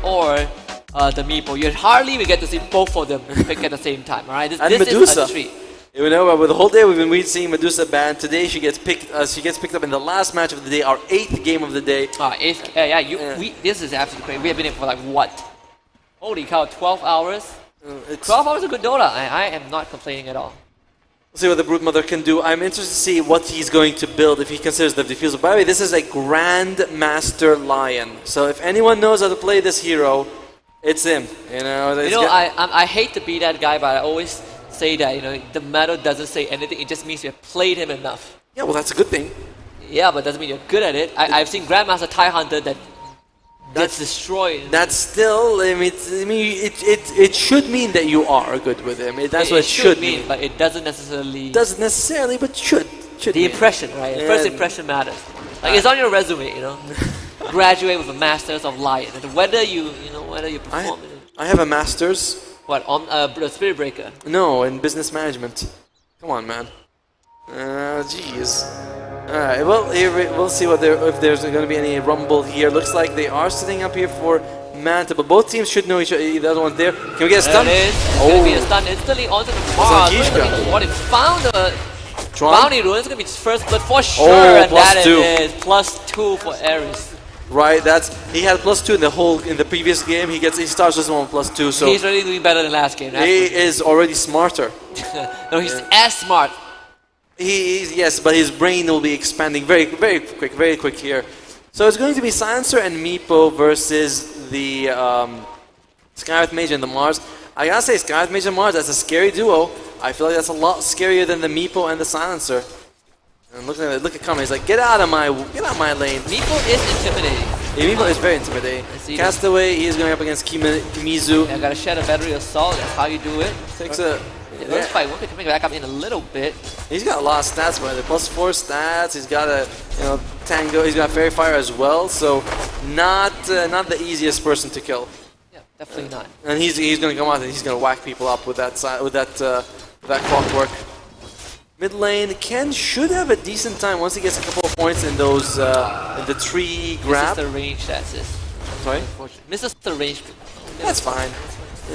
the Meepo. You hardly we get to see both of them pick at the same time. All right, this Medusa. is a treat. You know, with the whole day we've been seeing Medusa banned. Today she gets picked. She gets picked up in the last match of the day, our 8th game of the day. This is absolutely crazy. We have been in for like what? Holy cow, 12 hours? 12 hours of good Dota. I am not complaining at all. We'll see what the Broodmother can do. I'm interested to see what he's going to build if he considers the Diffusal. By the way, this is a Grandmaster Lion. So if anyone knows how to play this hero, it's him. You know, I hate to be that guy, but I always say that, you know, the meta doesn't say anything. It just means you have played him enough. Yeah, well, that's a good thing. Yeah, but doesn't mean you're good at it. I've seen Grandmaster TIE Hunter that gets destroyed. That's still, I mean, it should mean that you are good with him. That's what it should mean. But it doesn't necessarily. Doesn't necessarily, but should. The impression, right? Yeah. First impression matters. Like it's on your resume, you know. Graduate with a Masters of Lion, and whether you perform. I have a Masters. What on the Spirit Breaker? No, in business management. Come on, man. Jeez. Alright, well, here we'll see what if there's going to be any rumble here. Looks like they are sitting up here for Manta, but both teams should know each other. The other one there. Can we get a stun? There it is. It's going to be a stun instantly onto the Mars. What if found a bounty rune? It's going to be his first blood for sure. And that is +2 for Ares. Right, he had +2 in the previous game. He starts with one +2, so he's really doing better than last game. He is already smarter. No, he's as smart. Yes, but his brain will be expanding very quick here. So it's going to be Silencer and Meepo versus the Skywrath Mage and the Mars. I gotta say, Skywrath Mage and Mars, that's a scary duo. I feel like that's a lot scarier than the Meepo and the Silencer. And look at Kama, he's like, get out of my lane. Meepo is intimidating. Yeah, Meepo is very intimidating. Castaway, he is going up against Kimizu. Yeah, gotta shed a battery assault, that's how you do it. Takes a... It looks like Wimby coming back up in a little bit. He's got a lot of stats, by the +4 stats. He's got a Tango. He's got Fairy Fire as well. So not the easiest person to kill. Yeah, definitely not. And he's going to come out and he's going to whack people up with that clockwork. Mid lane, Ken should have a decent time once he gets a couple of points in those in the tree grab. Misses the range, that's it. Sorry? Misses the range. That's fine.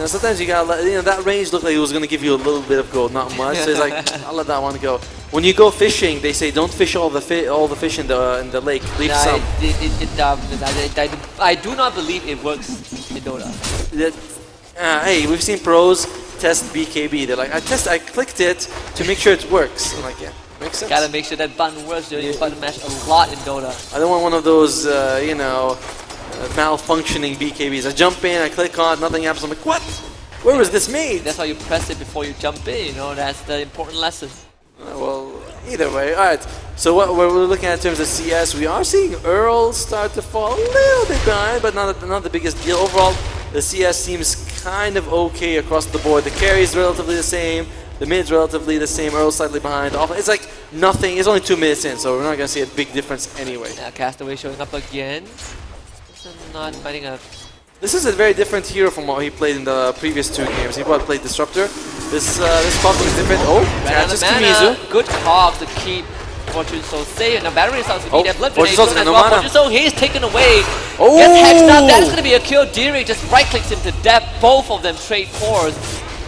Sometimes you gotta let, that range looked like it was gonna give you a little bit of gold, not much. So it's like, I'll let that one go. When you go fishing, they say don't fish all the fish in the lake. Leave some. I do not believe it works in Dota. Hey, we've seen pros test BKB. They're like, I clicked it to make sure it works. I'm like, yeah, makes sense. Gotta make sure that button works. You button mash a lot in Dota. I don't want one of those, malfunctioning BKBs. I jump in, I click on it, nothing happens. I'm like, what? Where was this made? That's why you press it before you jump in, that's the important lesson. Well, either way. Alright, so what we're looking at in terms of CS, we are seeing Earl start to fall a little bit behind, but not the biggest deal. Overall, the CS seems kind of okay across the board. The carry's relatively the same, the mid's relatively the same, Earl's slightly behind. It's like nothing, it's only 2 minutes in, so we're not going to see a big difference anyway. Yeah, Castaway showing up again. Not fighting a... This is a very different hero from what he played in the previous 2 games. He probably played Disruptor. This Falcon is different. Oh, catches Kimizu. Good call to keep Fortune so safe. Now battery starts to beat that blood Fortune Soul's as well. Fortune Soul, he's taken away. Gets hexed up. That's going to be a kill. Deering just right clicks him to death. Both of them trade cores.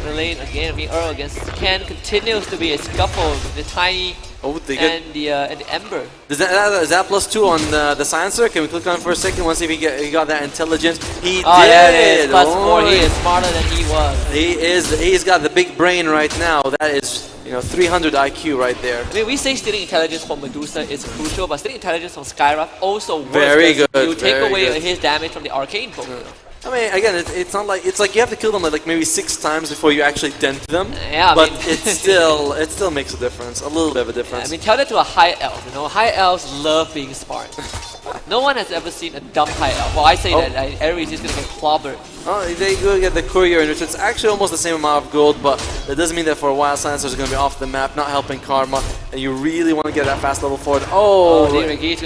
The lane again, Earl against Ken continues to be a scuffle with the Tiny and the Ember. Is that +2 on the Silencer? Can we click on it for a second? Once if he got that intelligence. He did. That is +4. He is smarter than he was. He's got the big brain right now. That is 300 IQ right there. I mean, we say stealing intelligence from Medusa is crucial, but stealing intelligence from Skywrath also works. Very good. You take away his damage from the arcane Pokemon. I mean, again, it's not like you have to kill them like maybe 6 times before you actually dent them. Yeah, but it still makes a difference, a little bit of a difference. Yeah, I mean, tell that to a high elf. High elves love being smart. No one has ever seen a dumb high elf. Well, I say that Ares is gonna get clobbered. Oh, they go get the courier, which it's actually almost the same amount of gold, but that doesn't mean that for a while Silencer is going to be off the map, not helping Karma, and you really want to get that fast level forward. He's gonna get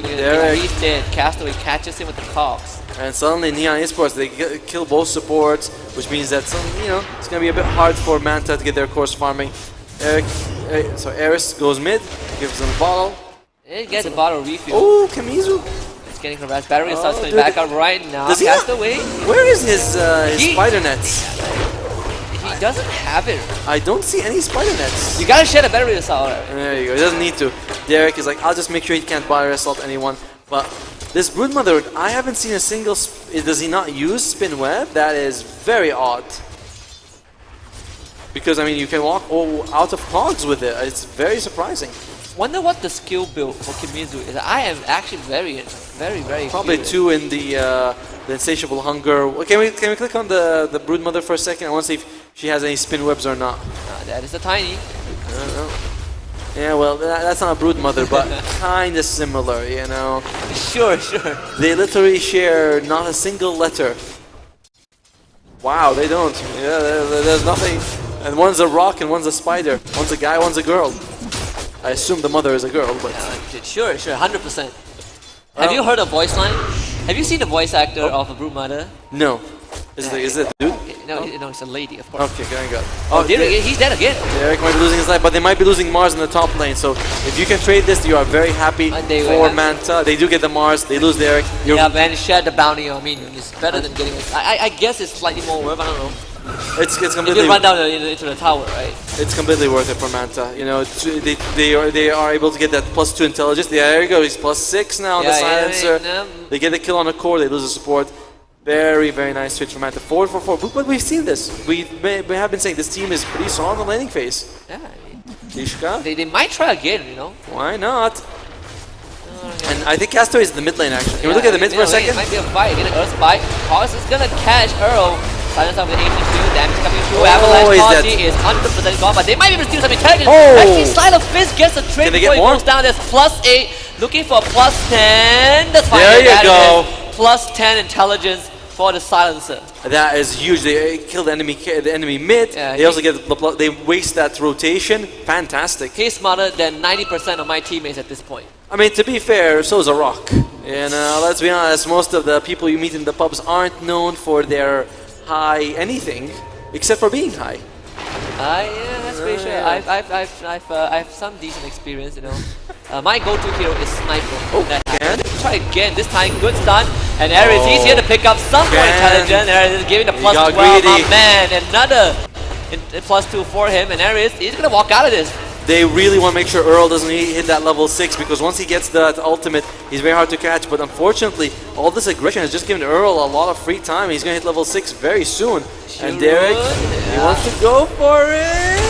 he's dead. Castaway catches him with the cogs. And suddenly Neon Esports, they kill both supports, which means that it's going to be a bit hard for Manta to get their course farming. So Eris goes mid, gives them a bottle. He gets a bottle refill. Oh, Kimizu. He's getting harassed. Battery starts coming back out right now. Castaway. Where is his spider nets? He doesn't have it. I don't see any spider nets. You gotta shed a battery assault. There you go. He doesn't need to. Derek is like, I'll just make sure he can't battery assault anyone. But this Broodmother, I haven't seen a single... Does he not use Spin Web? That is very odd. Because, I mean, you can walk out of cogs with it. It's very surprising. Wonder what the skill build for Kimizu is. I am actually very probably curious. 2 in the Insatiable Hunger. Can we click on the Broodmother for a second? I want to see if she has any spin webs or not. That is a Tiny. I don't know. Yeah, well, that's not a Broodmother, but kind of similar, Sure. They literally share not a single letter. Wow, they don't. Yeah, there's nothing. And one's a rock and one's a spider. One's a guy, one's a girl. I assume the mother is a girl, but... Sure, 100%. Have you heard a voice line? Have you seen the voice actor of a Broodmother? No. Is it dude? No, it's a lady, of course. Okay, going good. Oh, Derek, he's dead again. Derek might be losing his life, but they might be losing Mars in the top lane. So if you can trade this, you are very happy for Manta. They do get the Mars, they lose Derek. Yeah, man, share the bounty. I mean, it's better than getting it. I guess it's slightly more worth. I don't know. It's completely. If you run down into the tower, right? It's completely worth it for Manta. You know, they are able to get that +2 intelligence. There you go. He's +6 now on the silencer. They get the kill on the core. They lose the support. Very, very nice switch from Manta. 4 for 4. But we've seen this. We have been saying this team is pretty strong on the laning phase. Yeah. Tishka. They might try again. You know. Why not? And I think Castaway is in the mid lane actually. Can we look at the mid for a second? It might be a fight. Get an Earth Spike. Cause is gonna catch Earl. Silence of the 82, damage coming through. Avalanche Party is 100% gone, but they might be able to steal some intelligence. Actually, Sleight of Fist gets a trade before he goes down. There's +8, looking for +10. That's fine. There you go. +10 intelligence for the silencer. That is huge. They kill the enemy mid. Yeah, they also get they waste that rotation. Fantastic. He's smarter than 90% of my teammates at this point. I mean, to be fair, so is a Rock. And let's be honest, most of the people you meet in the pubs aren't known for their high anything, except for being high. Yeah, that's pretty sure. I've some decent experience, you know. My go-to hero is Sniper. Oh, try again. This time, good stun. And Ares, he's here to pick up some more intelligence. Ares is giving the +12. My man, another +2 for him. And Ares, he's gonna walk out of this. They really want to make sure Earl doesn't hit that level 6, because once he gets that ultimate, he's very hard to catch. But unfortunately, all this aggression has just given Earl a lot of free time. He's going to hit level 6 very soon. And Derek, he wants to go for it.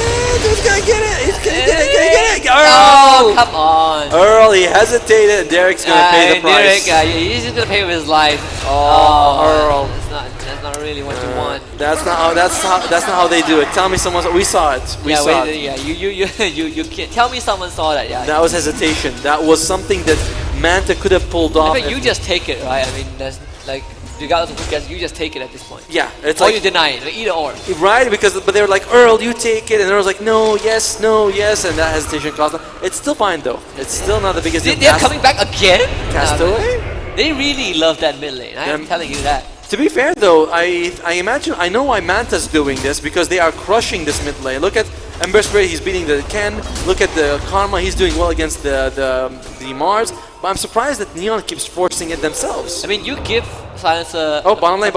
He's going to get it. He's going to get it. Earl! Oh, come on. Earl, he hesitated, and Derek's going to pay the price. Derek, he's just going to pay with his life. Earl. That's not really what you want. That's not how they do it. Tell me someone we saw it. We saw it. Yeah, you can't tell me someone saw that. Yeah. That was hesitation. That was something that Manta could have pulled off. I mean, you just take it, right? I mean, there's like regardless of who gets, you just take it at this point. Yeah, it's or like you deny it, like either or. Right, but they were like, Earl, you take it, and Earl's like, no, yes, and that hesitation cost them. It's still fine though. It's still not the biggest deal. They're coming back again. Castaway. They really love that mid lane. I'm telling you that. To be fair though, I know why Manta's doing this, because they are crushing this mid lane. Look at Ember Spray, he's beating the Ken. Look at the Karma, he's doing well against the Mars. But I'm surprised that Neon keeps forcing it themselves. I mean, you give Silencer... Oh, bottom lane.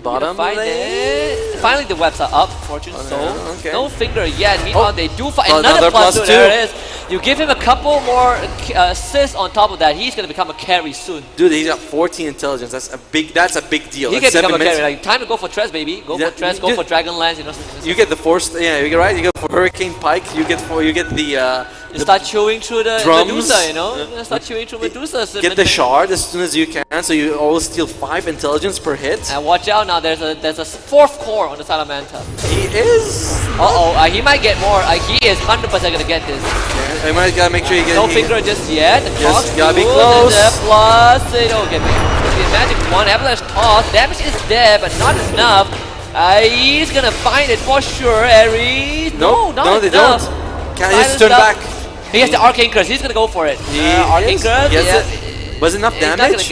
Bottom lane. Finally the webs are up, Fortune Soul. Okay. No finger yet. Meanwhile, they do find another +2. There it is. You give him a couple more assists on top of that, he's going to become a carry soon. Dude, he's got 14 intelligence. That's a big deal. He can become a carry. Like, time to go for Tres, baby. Go for Tres, go for Dragonlance. You know. You get the force. Yeah, you're right. You go for Hurricane Pike. You get the. You start chewing through the drums. Medusa, you know. Start chewing through Medusa. Get the shard as soon as you can, so you always steal 5 intelligence per hit. And watch out now. There's a 4th core on the side of Manta. He is. He might get more. He is 100% gonna get this. I might gotta make sure you get. No finger just yet. The yes, gotta be close. Plus, okay, magic 1 avalanche toss. Damage is there, but not enough. He's gonna find it for sure. Ares. No, they don't. Can he just turn back? He has the Arcane Curse. He's gonna go for it. Arcane Curse. Yeah. Was it enough damage?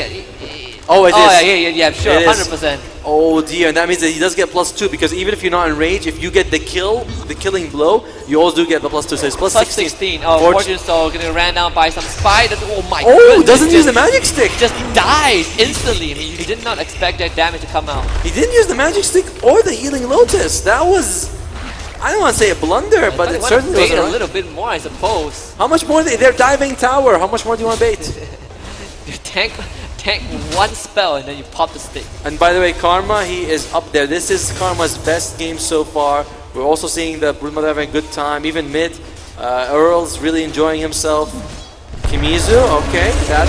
Oh, it is. Yeah, sure, 100%. Oh dear, and that means that he does get +2, because even if you're not in rage, if you get the killing blow, you always do get the +2, so it's +16. Oh, Fortune Soul getting ran down by some spider. Oh my goodness. Oh, doesn't use the magic stick. Just dies instantly. I mean, you did not expect that damage to come out. He didn't use the magic stick or the healing lotus. That was, I don't want to say a blunder, but it certainly was a little bit more, I suppose. How much more? They're diving tower. How much more do you want to bait? Tank one spell and then you pop the stick. And by the way, Karma, he is up there. This is Karma's best game so far. We're also seeing the Broodmother having a good time. Even mid, Earl's really enjoying himself. Kimizu, okay, that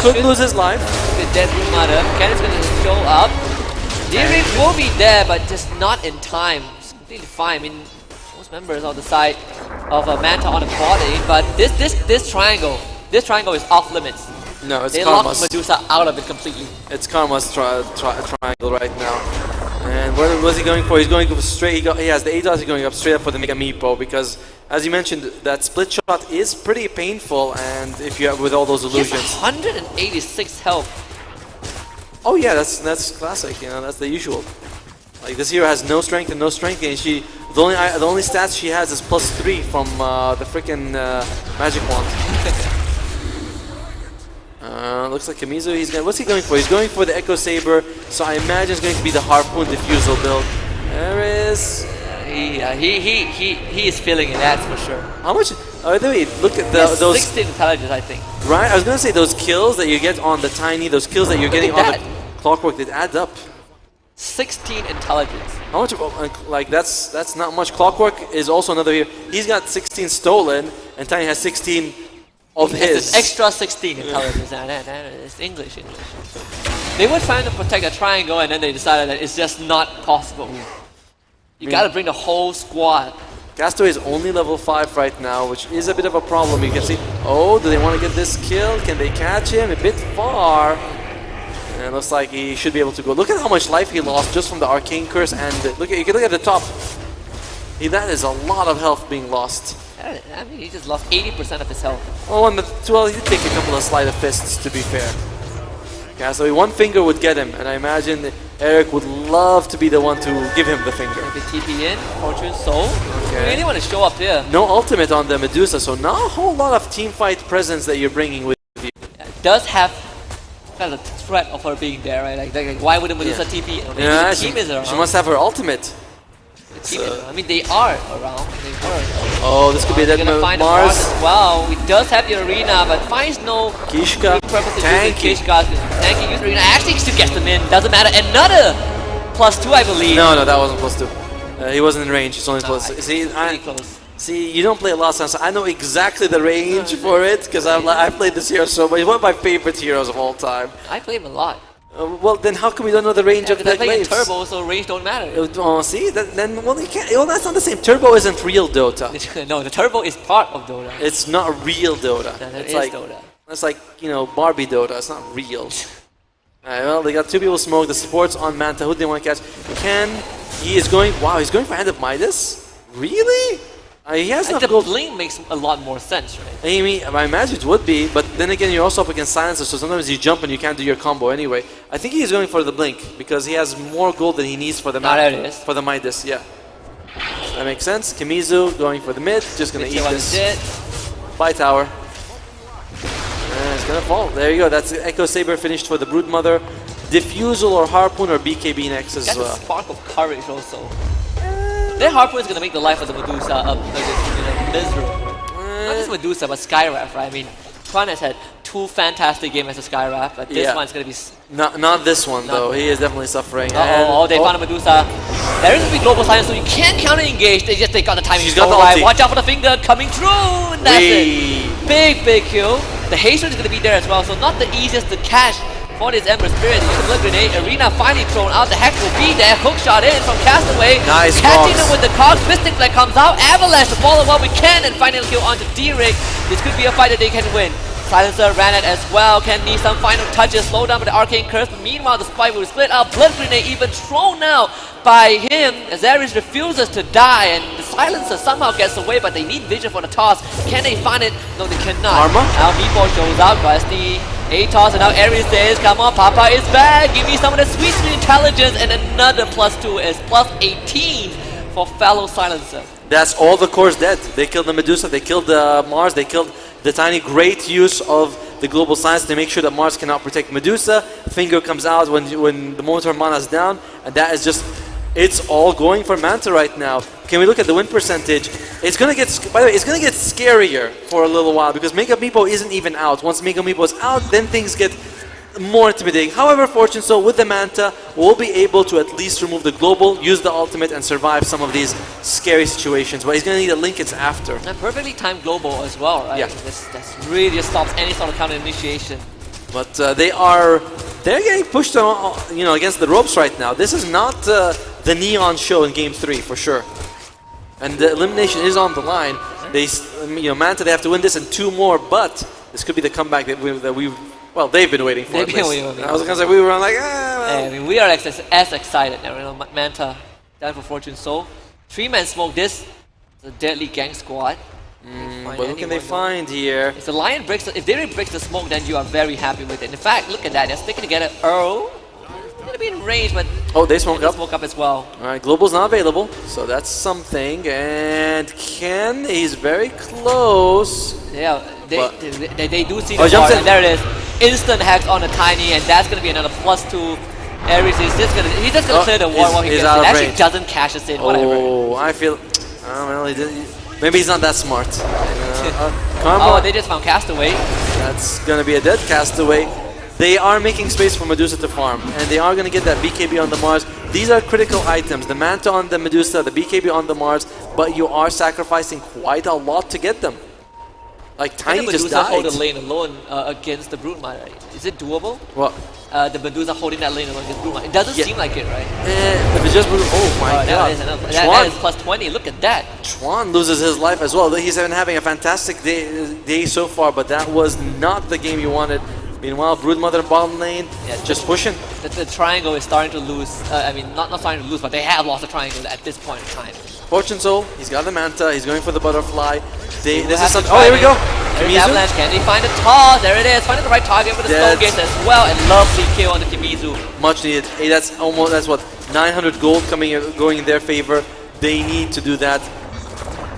could lose his life. With dead Broodmother, Ken is going to show up. Derek will be there, but just not in time. It's completely fine. I mean, most members on the side of Manta on the body, but this triangle is off limits. No, it's they Karma's. locked Medusa out of it completely. It's Karma's triangle right now. And what was he going for? He's going straight. He has the ADOS. He's going up straight up for the Mega Meepo, because, as you mentioned, that split shot is pretty painful. And if you have with all those illusions, he has 186 health. Oh yeah, that's classic. You know, that's the usual. Like this hero has no strength and no strength gain. The only stats she has is +3 from the freaking magic wand. Looks like Kamizu. What's he going for? He's going for the Echo Saber. So I imagine it's going to be the Harpoon Diffusal build. There is. He is feeling it. That's for sure. How much? Oh, wait, look at those. 16 intelligence, I think. Right. I was going to say those kills that you get on the tiny. Those kills that you're getting on the Clockwork. That add up. 16 intelligence. How much? Like that's not much. Clockwork is also another hero. He's got 16 stolen, and Tiny has 16 of his. It's extra 16 intelligence. It's English. They were trying to protect a triangle, and then they decided that it's just not possible. You gotta bring the whole squad. Castaway is only level 5 right now, which is a bit of a problem. You can see. Oh, do they want to get this kill? Can they catch him? A bit far. And it looks like he should be able to go. Look at how much life he lost just from the Arcane Curse, and you can look at the top. That is a lot of health being lost. I mean, he just lost 80% of his health. Oh, and he did take a couple of sleight of fists, to be fair. Yeah, so one finger would get him, and I imagine Eric would love to be the one to give him the finger. Maybe TP in, Fortune Soul. Okay. You really want to show up here. No ultimate on the Medusa, so not a whole lot of team fight presence that you're bringing with you. It does have kind of the threat of her being there, right? Like why would Medusa TP? Maybe the team is around. She must have her ultimate. I mean, they are around. Oh, this could be that Mars as well. He does have the arena, but finds no Kishka, tanky. Kishka, tanky use arena. Actually, still gets them in. Doesn't matter. Another +2, I believe. No, that wasn't +2. He wasn't in range. It's only +2. See, you don't play a lot of times. I know exactly the range for it because I've played this hero so much. He's one of my favorite heroes of all time. I play him a lot. Well, then how come we don't know the range of the glaives? glaives? Turbo, so range don't matter. Oh, see? Well, you can't. Well, that's not the same. Turbo isn't real Dota. No, the turbo is part of Dota. It's not real Dota. It's like Dota. It's like, Barbie Dota. It's not real. Alright, well, they got 2 people smoked. The support's on Manta. Who do they want to catch? He's going for Hand of Midas? Really? He has enough gold. The blink makes a lot more sense, right? I mean, I imagine it would be, but then again, you're also up against Silencer, so sometimes you jump and you can't do your combo anyway. I think he's going for the blink because he has more gold than he needs for the for the Midas. Yeah, that makes sense. Kamizu going for the mid, just gonna eat this. Bye tower. And it's gonna fall. There you go. That's Echo Saber finished for the Broodmother. Diffusal or Harpoon or BKB next as well. That's a spark of courage also. Their Harpoon is going to make the life of the Medusa miserable. Not just Medusa, but Skywrath, right? I mean, Tron has had 2 fantastic games as a Skywrath, but this one's going to be... Not this one, though. He is definitely suffering. They found a Medusa. There is a big global silence, so you can't counter-engage. They got the timing. She's got the ulti. Watch out for the finger coming through, and that's it. Big kill. The Hasten is going to be there as well, so not the easiest to catch for this Ember Spirit. Use the Blood Grenade. Arena finally thrown out. The Hex will be there. Hook shot in from Castaway. Nice. Catching them with the cogs. Mystic Flag comes out. Avalanche to follow what we can. And final kill onto D-Rig. This could be a fight that they can win. Silencer ran it as well. Can need some final touches. Slow down with the Arcane Curse. But meanwhile, the Spike will split up. Blood Grenade even thrown now by him as Ares refuses to die. And the Silencer somehow gets away. But they need vision for the toss. Can they find it? No, they cannot. Karma? Now Meatball shows up. Guys, the A-toss, and now Ares says, come on, Papa is back. Give me some of the sweet intelligence. And another +2 is +18 for fellow Silencer. That's all the cores dead. They killed the Medusa, they killed the Mars, they killed the Tiny. Great use of the global science to make sure that Mars cannot protect Medusa. Finger comes out when the Motor Mana is down, and that is just... It's all going for Manta right now. Can we look at the win percentage? It's gonna get, by the way, it's gonna get scarier for a little while because Mega Meepo isn't even out. Once Mega Meepo is out, then things get more intimidating. However, Fortune Soul with the Manta will be able to at least remove the global, use the ultimate, and survive some of these scary situations. But he's gonna need a Linkage after. And perfectly timed global as well, right? Yeah. This really just stops any sort of counter initiation. But they're getting pushed on, against the ropes right now. This is not the Neon show in Game 3 for sure. And the elimination is on the line. Manta, they have to win this and 2 more, but this could be the comeback that they've been waiting for. I was gonna say we were like, I mean, we are as excited now. Manta down for Fortune Soul. 3-man smoke. This is a deadly gang squad. But what can they find here? If they breaks the smoke, then you are very happy with it. In fact, look at that. They're sticking together. Earl. gonna be in range, but Oh, they smoke up. smoke up as well. Alright, Global's not available, so that's something. And Ken, he's very close. Yeah, But- they do see Oh, the jumps ward, in. and there it is. Instant hacks on the Tiny, and that's gonna be another +2. Aries is just gonna clear the ward while he he's gets out it. of Actually range. doesn't cash us in, whatever. Oh, I feel. Oh, well, he did. Maybe he's not that smart. Come Oh, on. they just found Castaway. That's gonna be a dead castaway. They are making space for Medusa to farm, and they are gonna get that BKB on the Mars. These are critical items: the Manta on the Medusa, the BKB on the Mars. But you are sacrificing quite a lot to get them. Like Tiny the just Medusa hold died. the lane alone against the Broodmire. Is it doable? What? The Medusa holding that lane alone against Broodmire. It doesn't seem like it, right? If it's just oh my god. That is enough. That is +20. Look at that. Chuan loses his life as well. He's been having a fantastic day so far, but that was not the game you wanted. Meanwhile, Broodmother bottom lane, just pushing. The triangle is starting to lose. I mean, not starting to lose, but they have lost the triangle at this point in time. Fortune Soul, he's got the Manta, he's going for the Butterfly. This is something. Oh, here we go. There's Kimizu. Avalanche. Can they find a toss? There it is. Finding the right target with the Dead. Stone Gates as well. And lovely kill on the Kimizu. Much needed. Hey, that's what 900 gold going in their favor. They need to do that.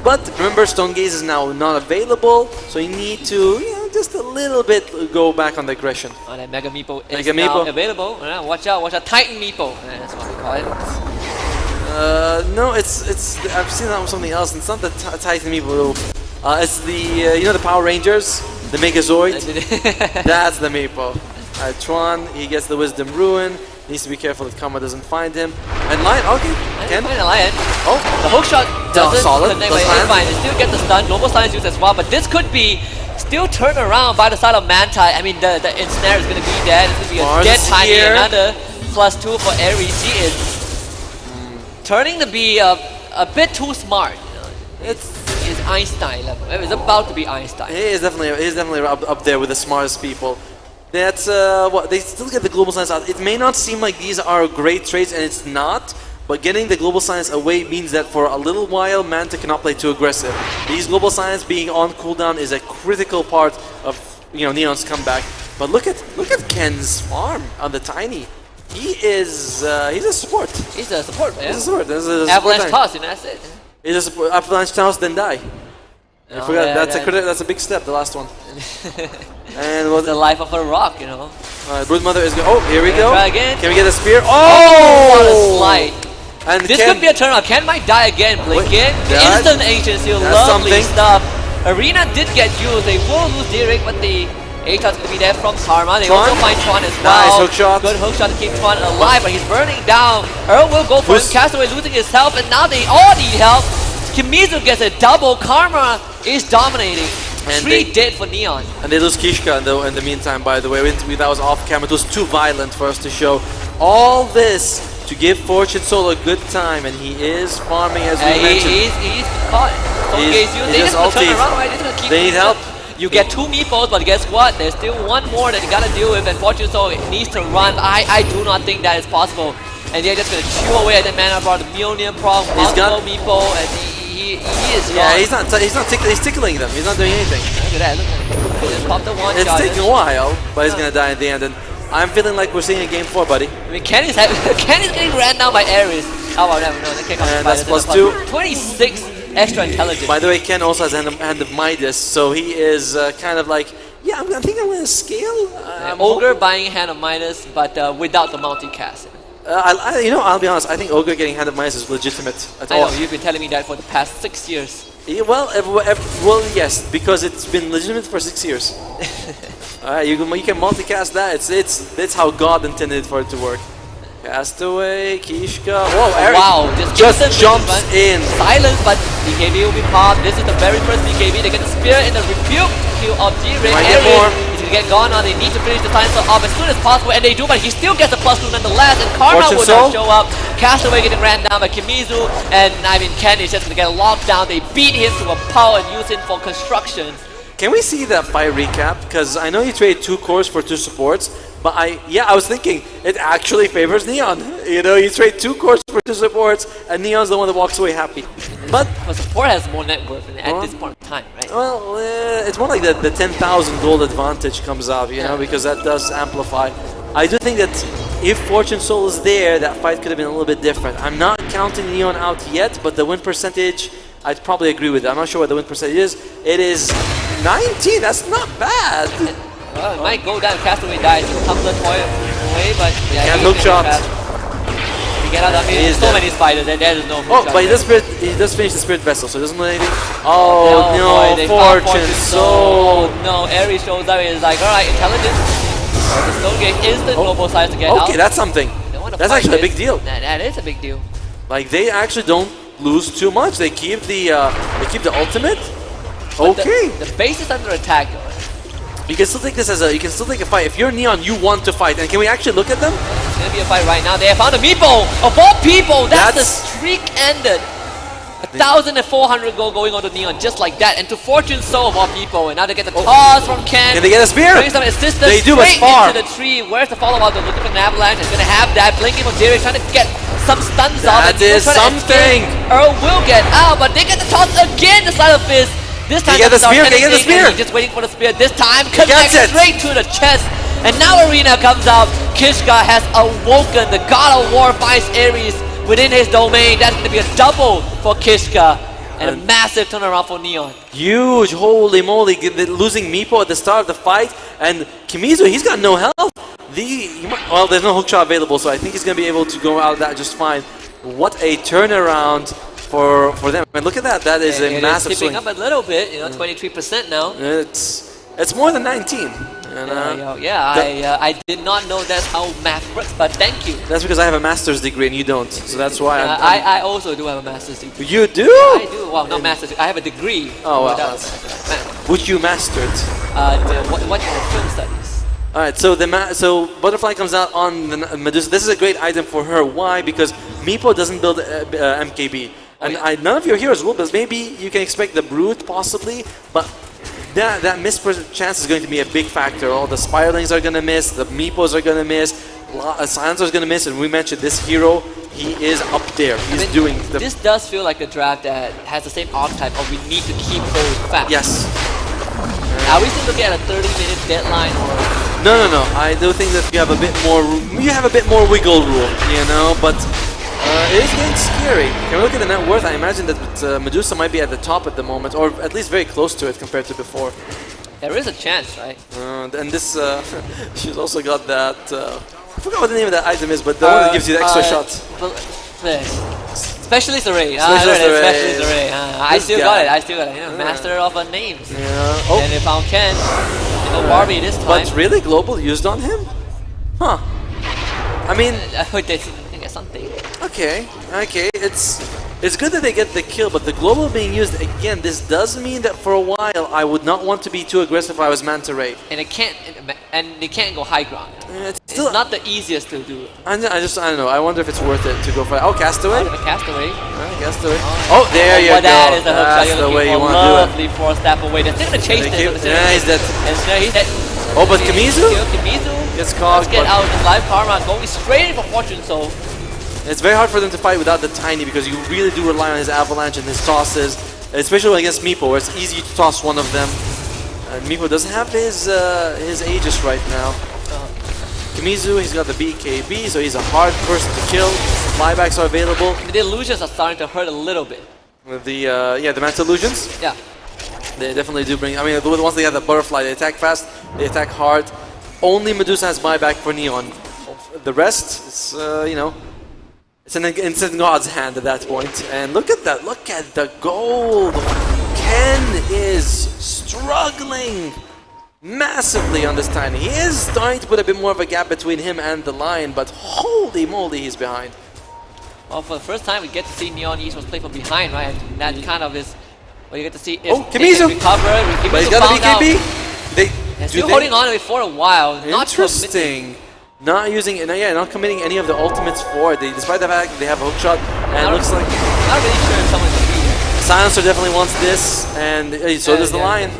But remember, Stone Gaze is now not available, so you need to just a little bit go back on the aggression. Oh, that Mega Meepo is Mega now Meepo. available. Watch out, Titan Meepo. That's what we call it. No, it's I've seen that on something else. It's not the Titan Meepo. It's the you know the Power Rangers, the Megazoid. That's the Meepo. Tron, he gets the Wisdom Ruin. Needs to be careful that Karma doesn't find him. And Lion, okay, Ken. Find a Lion. Oh, the hook shot doesn't solid. connect, Does but land. it's fine. They still get the stun. Global Silence used as well, but this could be still turned around by the side of Mantai. I mean, the ensnare is going to be there. It's going to be a Mars dead is Tiny. here. Another +2 for Aries. He is turning to be a bit too smart. It's Einstein level. It's about to be Einstein. He is definitely up there with the smartest people. That's what they still get the global science out. It may not seem like these are great trades, and it's not. But getting the global science away means that for a little while, Manta cannot play too aggressive. These global science being on cooldown is a critical part of Neon's comeback. But look at Ken's farm on the Tiny. He's a support. He's a support man. He's a support. Avalanche toss, that's it. He's a support. Avalanche toss, then die. I forgot. That's a big step. The last one. And the life of a rock, Broodmother is going. Oh, here we go. Try again. Can we get a spear? Oh, what a Oh! slide. And This could be a turnaround. Ken might die again. Blinken. that- Instant ancient seal. that's Lovely something. stuff. Arena did get used. They will lose Derek, but the Aton's going to be there from Karma. They Tron? also find Tron as Nice well. hook shot. Good hook shot to keep Tron alive, but he's burning down. Earl will go for him. Who's- Castaway losing his health, and now they all need help. Kimizu gets a double. Karma is dominating. And 3 they- dead for Neon. And they lose Kishka in the meantime, by the way. That was off camera. It was too violent for us to show. All this to give Fortune Soul a good time, and he is farming as we mentioned. He's caught. He's- They he's just just gonna turn ulted. around, right? They're just gonna keep They need help. You get 2 meeples, but guess what? There's still one more that you gotta deal with, and Fortune Soul needs to run. I do not think that is possible. And they're just gonna chew away at the mana bar, the Mjolnir Prong, multiple meeple, and he is Yeah, gone. he's tickling them. He's not doing anything. Look at that, look at that. He just popped the one It's shot. taking a while, but he's gonna die in the end. And I'm feeling like we're seeing a game 4, buddy. I mean, Ken is getting ran down by Ares. Oh, well, no, they can't come And by that's this. +2. 26 extra intelligence. By the way, Ken also has Hand of Midas, so he is kind of like, yeah, I think I'm gonna scale. Ogre buying Hand of Midas, but without the multicast. I'll be honest. I think Ogre getting Hand of Midas is legitimate at I all. know, you've been telling me that for the past 6 years. Yeah, well, yes, because it's been legitimate for 6 years. You can multicast that. It's how God intended for it to work. Castaway, Kishka. Whoa, Eric just jumps in. Silence, but BKB will be popped. This is the very first BKB. They get the spear in the rebuke kill of G-Ray. Might get more. He's gonna get gone on. They need to finish the time slot off as soon as possible, and they do, but he still gets a +2 nonetheless. And Karma Fortune will Soul. not show up. Castaway getting ran down by Kimizu, and Ken is just gonna get locked down. They beat him to a pulse and use him for construction. Can we see that fight recap? Because I know you trade 2 cores for 2 supports, but I was thinking it actually favors Neon. You trade 2 cores for 2 supports, and Neon's the one that walks away happy. But support has more net worth at this point in time, right? Well, it's more like the 10,000 gold advantage comes out, because that does amplify. I do think that if Fortune Soul is there, that fight could have been a little bit different. I'm not counting Neon out yet, but the win percentage, I'd probably agree with it. I'm not sure what the win percentage is. It is 19. That's not bad. Well, it might go down. Castaway dies. Tumbler toy away, but yeah, Can't he's hook shot. fast. He get out of it. There's so many spiders that there is no hook Oh, shot but he does finish the Spirit Vessel, so he doesn't do anything. Oh, no, boy, they found Fortune Soul. Soul. No, Ares shows up and is like, alright, intelligence. The Stone Gate instant noble size to get out. Okay, that's something. That's actually a big deal. That is a big deal. Like, they actually don't lose too much. They keep the ultimate. But Okay. The base is under attack. You can still take this as a fight. If you're Neon, you want to fight. And can we actually look at them? It's gonna be a fight right now. They have found a meeple of all people. That's the streak ended. 1,400 gold going on to Neon just like that, and to Fortune Soul of all people. And now they get the toss from Ken. Can they get a spear? Bring some assistance. They do, but straight far. into the tree. Where's the follow-up? They're looking for an avalanche. It's gonna have that. Blinking from Jerry trying to get some stuns off. That is something. Earl will get out, but they get the toss again. The side of Fist. This time They get the spear. They get the spear. He's just waiting for the spear. This time connects it. straight to the chest. And now Arena comes out. Kishka has awoken. The God of War finds Ares within his domain. That's going to be a double for Kishka. And a massive turnaround for Neon. Huge, holy moly, losing Meepo at the start of the fight, and Kimizu, he's got no health. Well, there's no hook shot available, so I think he's going to be able to go out of that just fine. What a turnaround for them. I mean, look at that, that is a massive swing. Tipping up a little bit, 23% now. It's more than 19. I did not know that's how math works, but thank you. That's because I have a master's degree and you don't, so that's why I also do have a master's degree. You do? I do. Well, not master's. I have a degree. Oh, well. Which you mastered? What film studies? Alright, so Butterfly comes out on the Medusa. This is a great item for her. Why? Because Meepo doesn't build MKB. And none of your heroes will, but maybe you can expect the Brute possibly, but that missed chance is going to be a big factor. All the Spiralings are going to miss, the Meepos are going to miss, Silencer is going to miss, and we mentioned this hero, he is up there. He's doing the... This does feel like a draft that has the same archetype of we need to keep going fast. Yes. Are we still looking at a 30-minute deadline? Or? No. I do think that you have a bit more wiggle room, you know, but it is getting scary. Can we look at the net worth? I imagine that Medusa might be at the top at the moment, or at least very close to it compared to before. There is a chance, right? And this, she's also got that, I forgot what the name of that item is, but the one that gives you the extra shot. Specialist Array. Specialist Array. I still got it. You know, master of names. Yeah. Oh. And they found Ken. No Barbie this time. But really, Global used on him? Huh. I mean... they get something. Okay. It's good that they get the kill, but the Global being used, again, this does mean that for a while I would not want to be too aggressive if I was Manta Ray. And they can't go high ground. It's not the easiest to do. I don't know. I wonder if it's worth it to go for it. Oh, Castaway? Castaway. Castaway. Oh, there you go. That is the hook shot you're looking for. Lovely force step away. They're still going to chase this. Yeah, he's dead. He's dead. Oh, but Kimizu? Kimizu gets caught. Let's get out of his life. Karma going straight in for Fortune Soul. It's very hard for them to fight without the Tiny because you really do rely on his avalanche and his tosses, especially against Meepo, where it's easy to toss one of them. And Meepo doesn't have his Aegis right now. Kimizu, he's got the BKB, so he's a hard person to kill. Buybacks are available. The illusions are starting to hurt a little bit. With the the Manta illusions. Yeah. They definitely do bring. I mean, once they have the butterfly, they attack fast, they attack hard. Only Medusa has buyback for Neon. The rest, it's it's an instant God's hand at that point. And look at that, look at the gold. Ken is struggling massively on this Tiny. He is starting to put a bit more of a gap between him and the Lion, but holy moly, he's behind. Well, for the first time, we get to see Neon Esports play from behind, right? And that kind of is where you get to see if Kimizu! they can recover. But he's got the BKB. They're still holding on to it for a while. Interesting. Not using it, not committing any of the ultimates for it. Despite the fact that they have a hook shot, and it looks like... Not really sure if someone's going to be there. Silencer definitely wants this, and so does the Lion.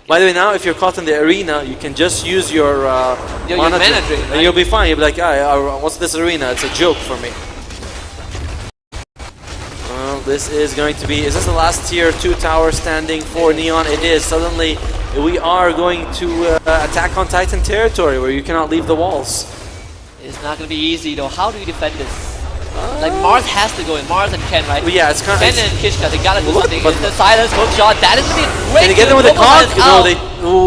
By the way, now if you're caught in the arena, you can just use your mana drain, and you'll be fine. You'll be like, what's this arena? It's a joke for me. Well, this is going to be... Is this the last tier 2 tower standing for Neon? It is. Suddenly, we are going to Attack on Titan territory where you cannot leave the walls. It's not going to be easy though. How do you defend this? Like Mars has to go in. Mars and Ken, right? Well, yeah, it's kind of. Ken and Kishka, they gotta do Look, something. but- It's the silence hook shot. That is going to be a great. Can you get them with a Global con? Silence No, out. they.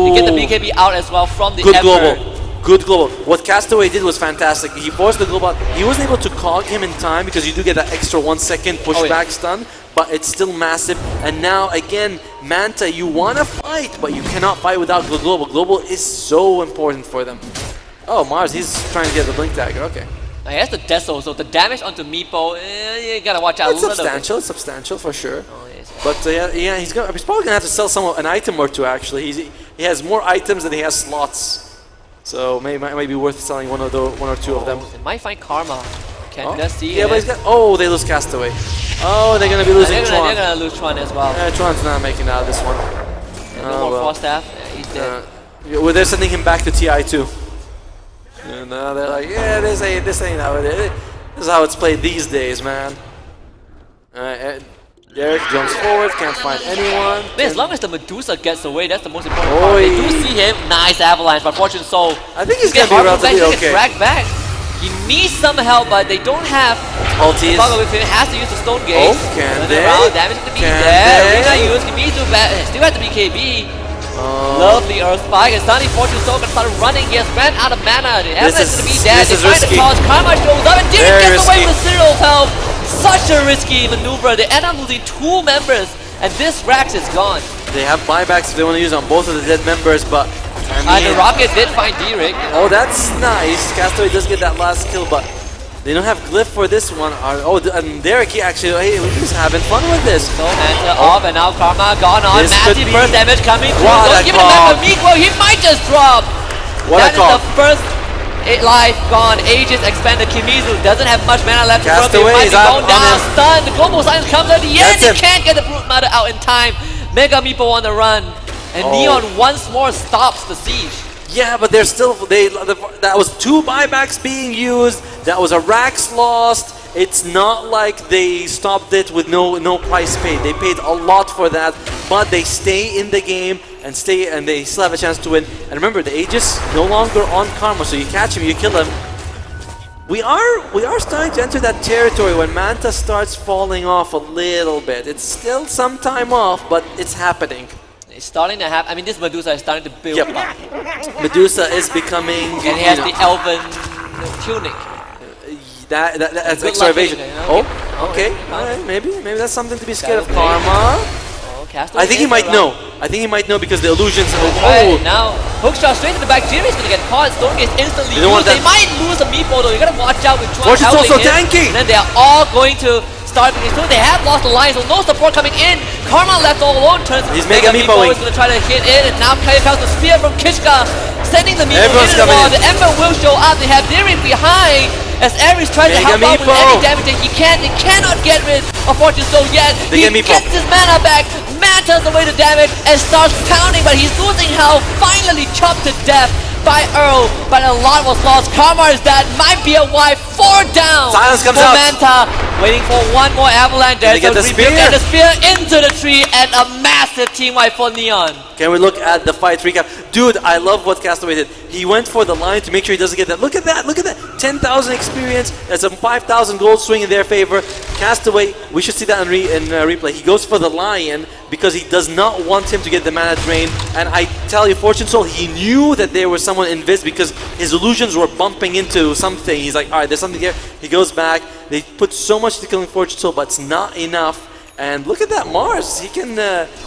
You get the Ooh. BKB out as well from the Good Ember. global. Good global. What Castaway did was fantastic. He forced the global. He wasn't able to cog him in time because you do get that extra 1 second pushback stun, but it's still massive. And now again, Manta, you want to fight, but you cannot fight without the global. Global is so important for them. Oh, Mars, he's trying to get the blink dagger. Okay. He has the Deso, so the damage onto Meepo, you gotta watch out It's a little substantial. It's substantial for sure. Oh, yes. But yeah, he's probably gonna have to sell an item or two. Actually, he has more items than he has slots. So might be worth selling one or two of them. They might find Karma. Can Oh. see Yeah, but he's got. Oh, they lose Castaway. Oh, they're gonna be losing Tron. They're gonna lose Tron as well. Yeah, Tron's not making it out of this one. No more well. Frost Staff. He's dead. Well, they're sending him back to TI too. And they're like, yeah, this ain't how it is. This is how it's played these days, man. Derek jumps forward, can't find anyone. Man, as long as the Medusa gets away, that's the most important part. They do see him. Nice avalanche by Fortune Soul. I think he's Get gonna be Harpoon relatively back, okay. Get dragged back. He needs some help, but they don't have. Ulties. With him, has to use the Stone Gate. Oh, can Turn they? around, damage to the beat Can there. they? Arena use, Kimizu back. Still has the BKB. Lovely Earth Spike, and suddenly Fortune Soul gonna start running. He has ran out of mana. The Avalanche is gonna be dead. They find the toss. Karma shows up and didn't Very get away risky. with Cyril's help. Such a risky maneuver. They end up losing 2 members, and this Rax is gone. They have buybacks if they want to use on both of the dead members, but I The mean, Rocket did find D-Rig. oh, that's nice. Castaway does get that last kill, but they don't have Glyph for this one. And Derek, he actually, hey, he's having fun with this. So Manta off, and now Karma gone on. This could Massive be- burst damage coming through. What Don't a give it back call. to Meepo. He might just drop. What a That is call. the first life gone. Aegis expanded. Kimizu doesn't have much mana left to work with. Castaway Might is be out going on down. him. Stun. The global silence comes at the end. That's They him. can't get the Brute Mother out in time. Mega Meepo on the run. And Oh. Neon once more stops the siege. Yeah, but they're still, that was 2 buybacks being used. That was a Rax lost. It's not like they stopped it with no price paid. They paid a lot for that, but they stay in the game and they still have a chance to win. And remember, the Aegis no longer on Karma, so you catch him, you kill him. We are starting to enter that territory when Manta starts falling off a little bit. It's still some time off, but it's happening. It's starting to happen. I mean, this Medusa is starting to build Yep. up. Medusa is becoming. And he has the Elven tunic. That's Good extra luck evasion. hitting it, you know? Oh, okay. All right, maybe that's something to be scared of. That was great. Karma. Oh, Castaway I think he is might around. know. I think he might know because the illusions. Right, now hookshot straight to the back. Jimmy's gonna get caught. Stone Gate's instantly You don't want used. They that- might lose a Meepo though. You gotta watch out with Tron Fortune's also helping him. tanky. And then they are all going to start because so they have lost the line, so no support coming in. Karma left all alone. Turns He's Mega Mega Meepo Meepoing. is gonna try to hit in, and now Kaya comes the spear from Kishka, sending the Meepo Everyone's in as coming well. in. The Ember will show up. They have Derek behind. As Ares tries to Mega help out with Meepo. any damage that he can, they cannot get rid of Fortune Soul yet. Mega He Meepo. gets his mana back, Manta's away to damage, and starts pounding, but he's losing health, finally chopped to death by Earl, but a lot was lost. Karma is dead, might be a wipe, 4 down Silence comes for out. Manta, waiting for one more avalanche. Gonna There's get a the rebuke spear. and the spear into the tree, and a massive team wipe for Neon. Can we look at the fight recap? Dude, I love what Castaway did. He went for the line to make sure he doesn't get that. Look at that. Look at that. 10,000 experience. That's a 5,000 gold swing in their favor. Castaway, we should see that in replay. He goes for the lion because he does not want him to get the mana drain. And I tell you, Fortune Soul, he knew that there was someone in Viz because his illusions were bumping into something. He's like, all right, there's something here. He goes back. They put so much to killing Fortune Soul, but it's not enough. And look at that Mars. He can.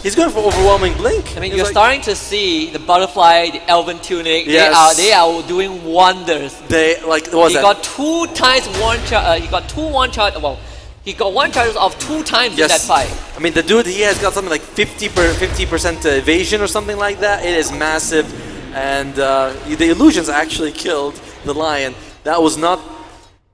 He's going for overwhelming blink. I mean, He's you're like- starting to see the butterfly, the elven tunic. Yes. They are doing wonders. They like what was He that? got 2 times one charge. He got 2 1 charge. Well, he got 1 charge of 2 times in that fight. I mean, the dude, he has got something like 50% evasion or something like that. It is massive. And the illusions actually killed the lion. That was not...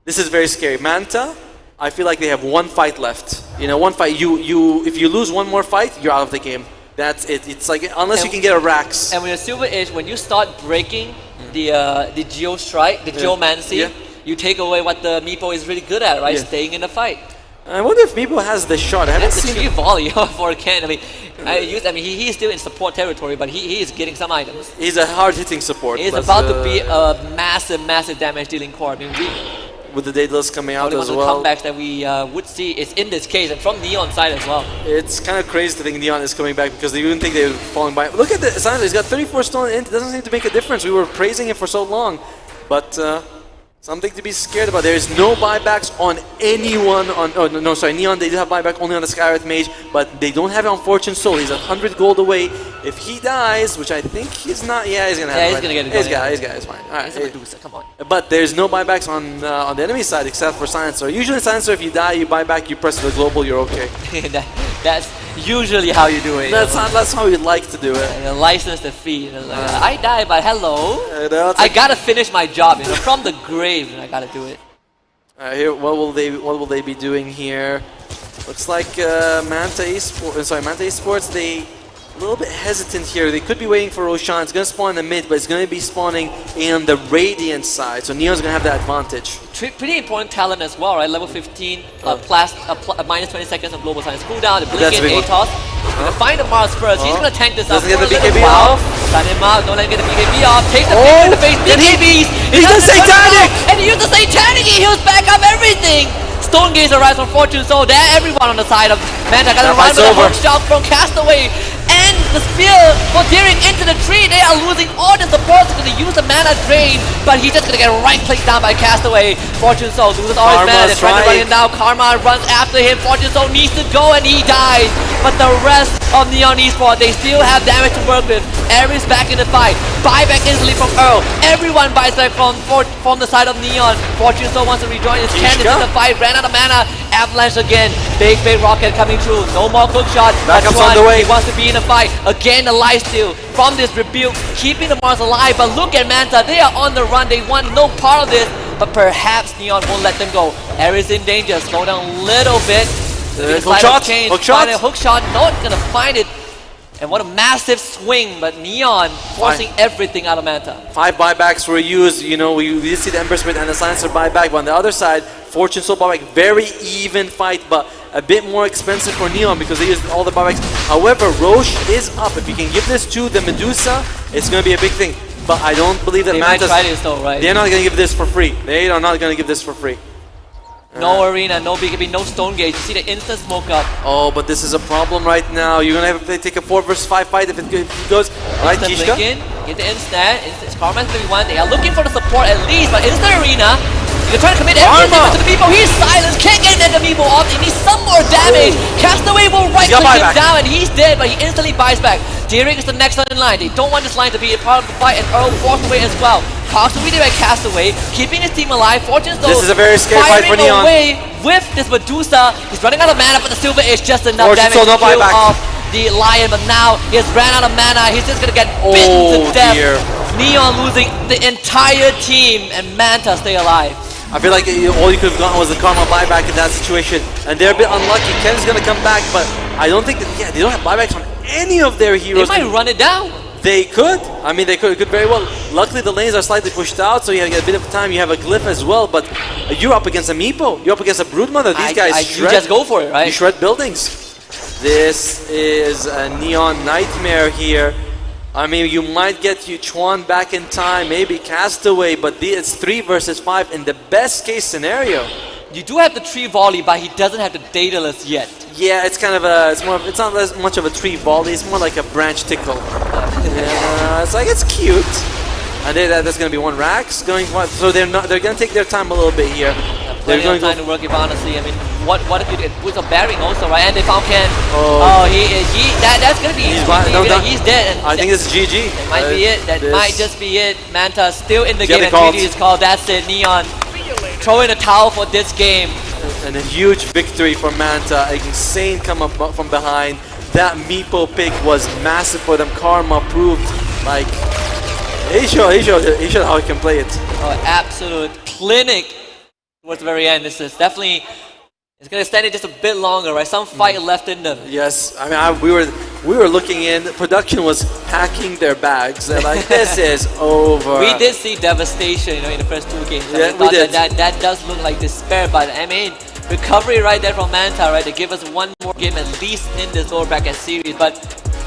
This is very scary. Manta, I feel like they have 1 fight left. You know, 1 fight. If you lose 1 more fight, you're out of the game. That's it. It's like, unless you can get a Rax. And with a Silver Edge, when you start breaking the Geo Strike, the Geomancy, Yeah. you take away what the Meepo is really good at, right? Yeah. Staying in the fight. I wonder if Meepo has the shot. I haven't That's the seen tree it. volley for Ken. I mean, he's still in support territory, but he is getting some items. He's a hard-hitting support. He's but, about to be a massive damage-dealing core. I mean, with the Daedalus coming out one as of well. the comebacks that we would see is in this case, and from Neon side as well. It's kind of crazy to think Neon is coming back because they wouldn't think they were falling by. Look at the Silence. He's got 34 stone in. It doesn't seem to make a difference. We were praising him for so long, but something to be scared about. There is no buybacks on anyone on. Oh no, sorry, Neon. They do have buyback only on the Skywrath Mage, but they don't have it on Fortune Soul. He's 100 gold away. If he dies, which I think he's not, yeah, he's gonna have. Yeah, it he's right gonna now. get it. He's got it. It's fine. All right. He's a Medusa, come on. But there's no buybacks on the enemy side except for Silencer. Usually Silencer, if you die, you buy back, you press the global, you're okay. That's usually how you do it. That's how we like to do it. License the fee. I die, but hello. No, I gotta finish my job. From the grave, I gotta do it. Here, what will they be doing here? Looks like Manta Esports. They a little bit hesitant here. They could be waiting for Roshan. It's gonna spawn in the mid, but it's gonna be spawning in the Radiant side. So Neon's gonna have that advantage. Pretty important talent as well, right? Level 15, minus 20 seconds of global science cooldown. The That's a big Blink in ATOS. Gonna find the Mars first. He's gonna tank this Doesn't up get for the a little BKB while. off. Stun him out. Don't let him get the BKB off. Take the finger in the face. BKBs. He does Satanic! And he used the Satanic. He heals back up everything. Stone Gaze arrives from Fortune Soul. There, everyone on the side of Manta. Gonna run with a hook shot from Castaway. And the spear for Deering into the tree. They are losing all the supports. He's gonna use the mana drain, but he's just gonna get right clicked down by Castaway. Fortune Soul loses all his mana. They're trying to run him now. Karma runs after him. Fortune Soul needs to go and he dies. But the rest of Neon Esports, they still have damage to work with. Ares back in the fight. Buyback instantly from Earl. Everyone buys back from the side of Neon. Fortune Soul wants to rejoin his Candace in the fight. Ran out of mana. Avalanche again. Big rocket coming through. No more cook shot. Backup's on the way. He wants to be in a fight. Again, the lifesteal from this rebuke, keeping the Mars alive. But look at Manta. They are on the run. They want no part of this. But perhaps Neon won't let them go. Ares in danger. Slow down a little bit. Hook shot. Hook shot. Not gonna find it. And what a massive swing, but Neon forcing everything out of Manta. 5 buybacks were used. You know, we did see the Ember Smith and the Silencer buyback, but on the other side, Fortune Soul buyback, very even fight, but a bit more expensive for Neon because they used all the buybacks. However, Roche is up. If you can give this to the Medusa, it's going to be a big thing. But I don't believe that They might try this though, right? They're not going to give this for free. They are not going to give this for free. No arena, no BKB, no stone gate. You see the instant smoke up. Oh, but this is a problem right now. You're going to have to take a 4 versus 5 fight if it goes. Alright, Kishka. Get the instant. Karma's going to be one. They are looking for the support at least, but instant arena. You're trying to commit everything to the Meepo. He's silenced. Can't get the Meepo off. He needs some more damage. Castaway will right click him down and he's dead, but he instantly buys back. Deering is the next one in line. They don't want this line to be a part of the fight, and Earl forced away as well. Cox will be there by Castaway, keeping his team alive. Fortune Soul this is a very scary fight for Neon. away with this Medusa. He's running out of mana, but the silver is just enough Fortune damage Soul, to no kill buyback. off the Lion, but now he has ran out of mana. He's just gonna get bitten to death. Dear. Neon losing the entire team, and Manta stay alive. I feel like all you could have gotten was the Karma buyback in that situation, and they're a bit unlucky. Ken's gonna come back, but I don't think that, they don't have buybacks on any of their heroes. They might run it down. They could. I mean, they could very well. Luckily, the lanes are slightly pushed out, so you get a bit of time. You have a Glyph as well, but you're up against a Meepo. You're up against a Broodmother. These guys shred. You just go for it, right? You shred buildings. This is a Neon nightmare here. I mean, you might get Chuan back in time, maybe Castaway, but it's 3 versus 5 in the best case scenario. You do have the tree volley, but he doesn't have the Daedalus yet. Yeah, it's kind of it's not as much of a tree volley, it's more like a branch tickle. It's like, it's cute. And that's going to be 1 Rax going, so they're going to take their time a little bit here. They're going to time to work it, honestly. I mean, what if you put some bearing also, right? And they found Ken. That's going to be he's dead. And I think this is GG. That might be it. That might just be it. Manta still in the game, and GG is called. That's it. Neon throwing a towel for this game. And a huge victory for Manta. An insane come up from behind. That Meepo pick was massive for them. Karma proved like he showed how he can play it. Oh, absolute clinic towards the very end. This is definitely, it's going to stand it just a bit longer, right? Some fight left in them. Yes, I mean, we were looking in. Production was packing their bags. They're like, this is over. We did see devastation, in the first 2 games. Yeah, we did. That does look like despair, but I mean, recovery right there from Manta, right, to give us one more game at least in this lower bracket series, but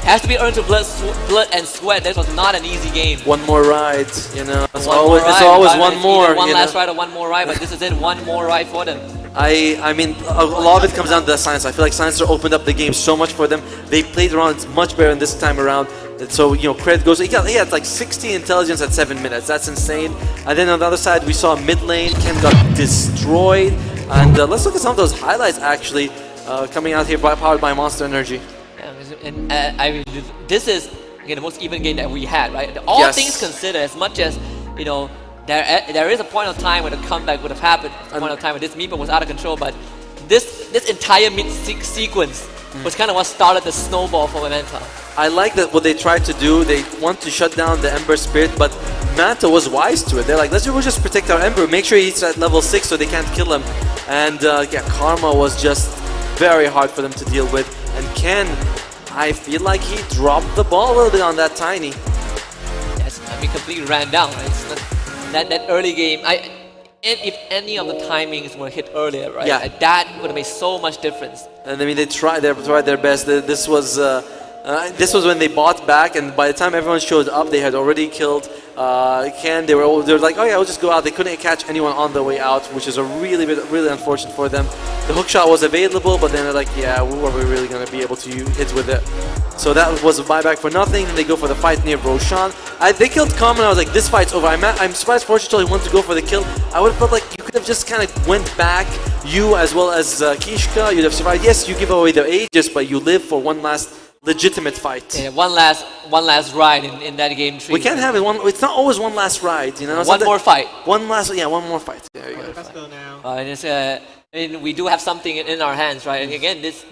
has to be earned to blood and sweat. This was not an easy game. One more ride, you know. It's always one It's more. one last ride or one more ride, but this is it, one more ride for them. I mean, a lot of it comes down to the Science. I feel like Science opened up the game so much for them. They played around much better this time around. And so, you know, credit goes. He had like 60 intelligence at 7 minutes. That's insane. And then on the other side, we saw mid lane. Ken got destroyed. And let's look at some of those highlights actually coming out here powered by Monster Energy. Yeah, and I mean, this is again the most even game that we had, right? All things considered, as much as you know. There is a point of time when the comeback would have happened, a point of time when this meetup was out of control, but this entire mid sequence was kind of what started the snowball for Manta. I like that what they tried to do. They want to shut down the Ember Spirit, but Manta was wise to it. They're like, we'll just protect our Ember, make sure he's at level 6 so they can't kill him. And yeah, Karma was just very hard for them to deal with. And Ken, I feel like he dropped the ball a little bit on that Tiny. Yes, I mean, completely ran down. Right? It's not, that early game, if any of the timings were hit earlier, right? Yeah. That would have made so much difference. And I mean, they tried their best. This was when they bought back, and by the time everyone showed up, they had already killed Ken. They were like, oh yeah, we'll just go out. They couldn't catch anyone on the way out, which is really unfortunate for them. The hook shot was available, but then they're like, yeah, what are we really gonna be able to hit with it? So that was a buyback for nothing. Then they go for the fight near Roshan. They killed Common. I was like, this fight's over. I'm surprised Fortune told he wanted to go for the kill. I would have felt like you could have just kind of went back, you as well as Kishka. You'd have survived. Yes, you give away their ages, but you live for one last legitimate fight. Yeah, one last ride in that game tree. We can't have it. It's not always one last ride, you know. One more fight. One more fight. There you go. Let's go now. And it's, I mean, we do have something in our hands, right? And again, this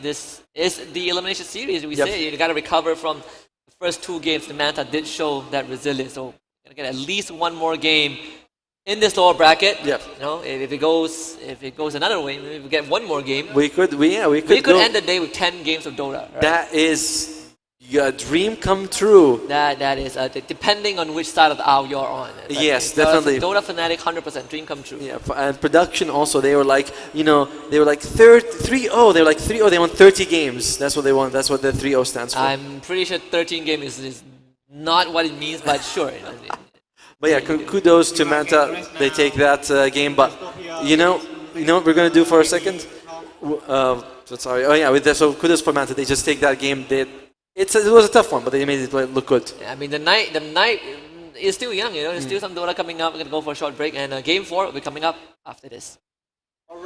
is the elimination series. We say you got to recover from the first 2 games. The Manta did show that resilience, so gotta get at least one more game in this lower bracket. Yep. You know, if it goes another way, maybe we get one more game. We could end the day with 10 games of Dota. Right? That is a dream come true. That is depending on which side of the aisle you're on. Right? Yes, definitely. Dota fanatic, 100% dream come true. Yeah, and production also. They were like, you know, they were like 3-0. They were like 3-0. They won 30 games. That's what they want. That's what the 3-0 stands for. I'm pretty sure 13 games is not what it means, but sure. You know, but yeah, kudos to Manta. They take that game. But you know what we're gonna do for a second. Sorry. Oh yeah, so kudos for Manta. They just take that game. It was a tough one, but they made it look good. Yeah, I mean, the night is still young, you know. There's still some Dota coming up. We're going to go for a short break, and Game 4 will be coming up after this. All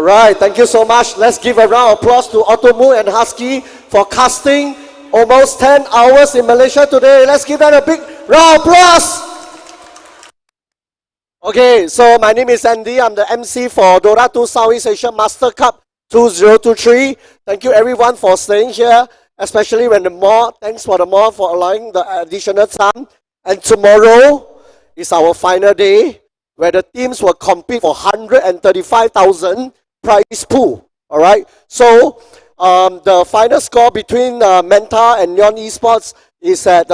right. Thank you so much. Let's give a round of applause to Otomu and Husky for casting almost 10 hours in Malaysia today. Let's give them a big round of applause. Okay, so my name is Andy. I'm the MC for Dota 2 Southeast Asia Master Cup 2023. Thank you everyone for staying here. Especially when thanks for the mall for allowing the additional time. And tomorrow is our final day where the teams will compete for 135,000 prize pool. All right. So the final score between Manta and Neon Esports is at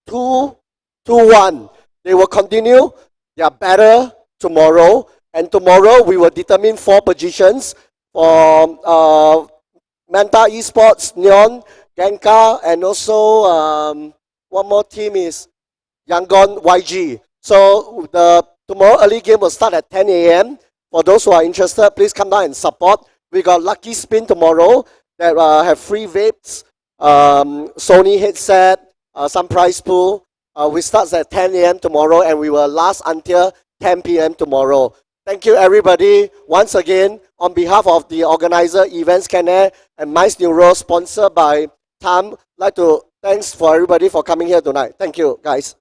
2-1. They will continue their battle tomorrow, and tomorrow we will determine 4 positions for Manta Esports, Neon, Genka, and also one more team is Yangon YG. So the tomorrow early game will start at 10 a.m. For those who are interested, please come down and support. We got Lucky Spin tomorrow that have free vapes, Sony headset, some prize pool. We start at 10 a.m. tomorrow, and we will last until 10 p.m. tomorrow. Thank you, everybody. Once again, on behalf of the organizer, Events Scanner, and Mice Neuro, sponsored by Tam, I'd like to thanks for everybody for coming here tonight. Thank you, guys.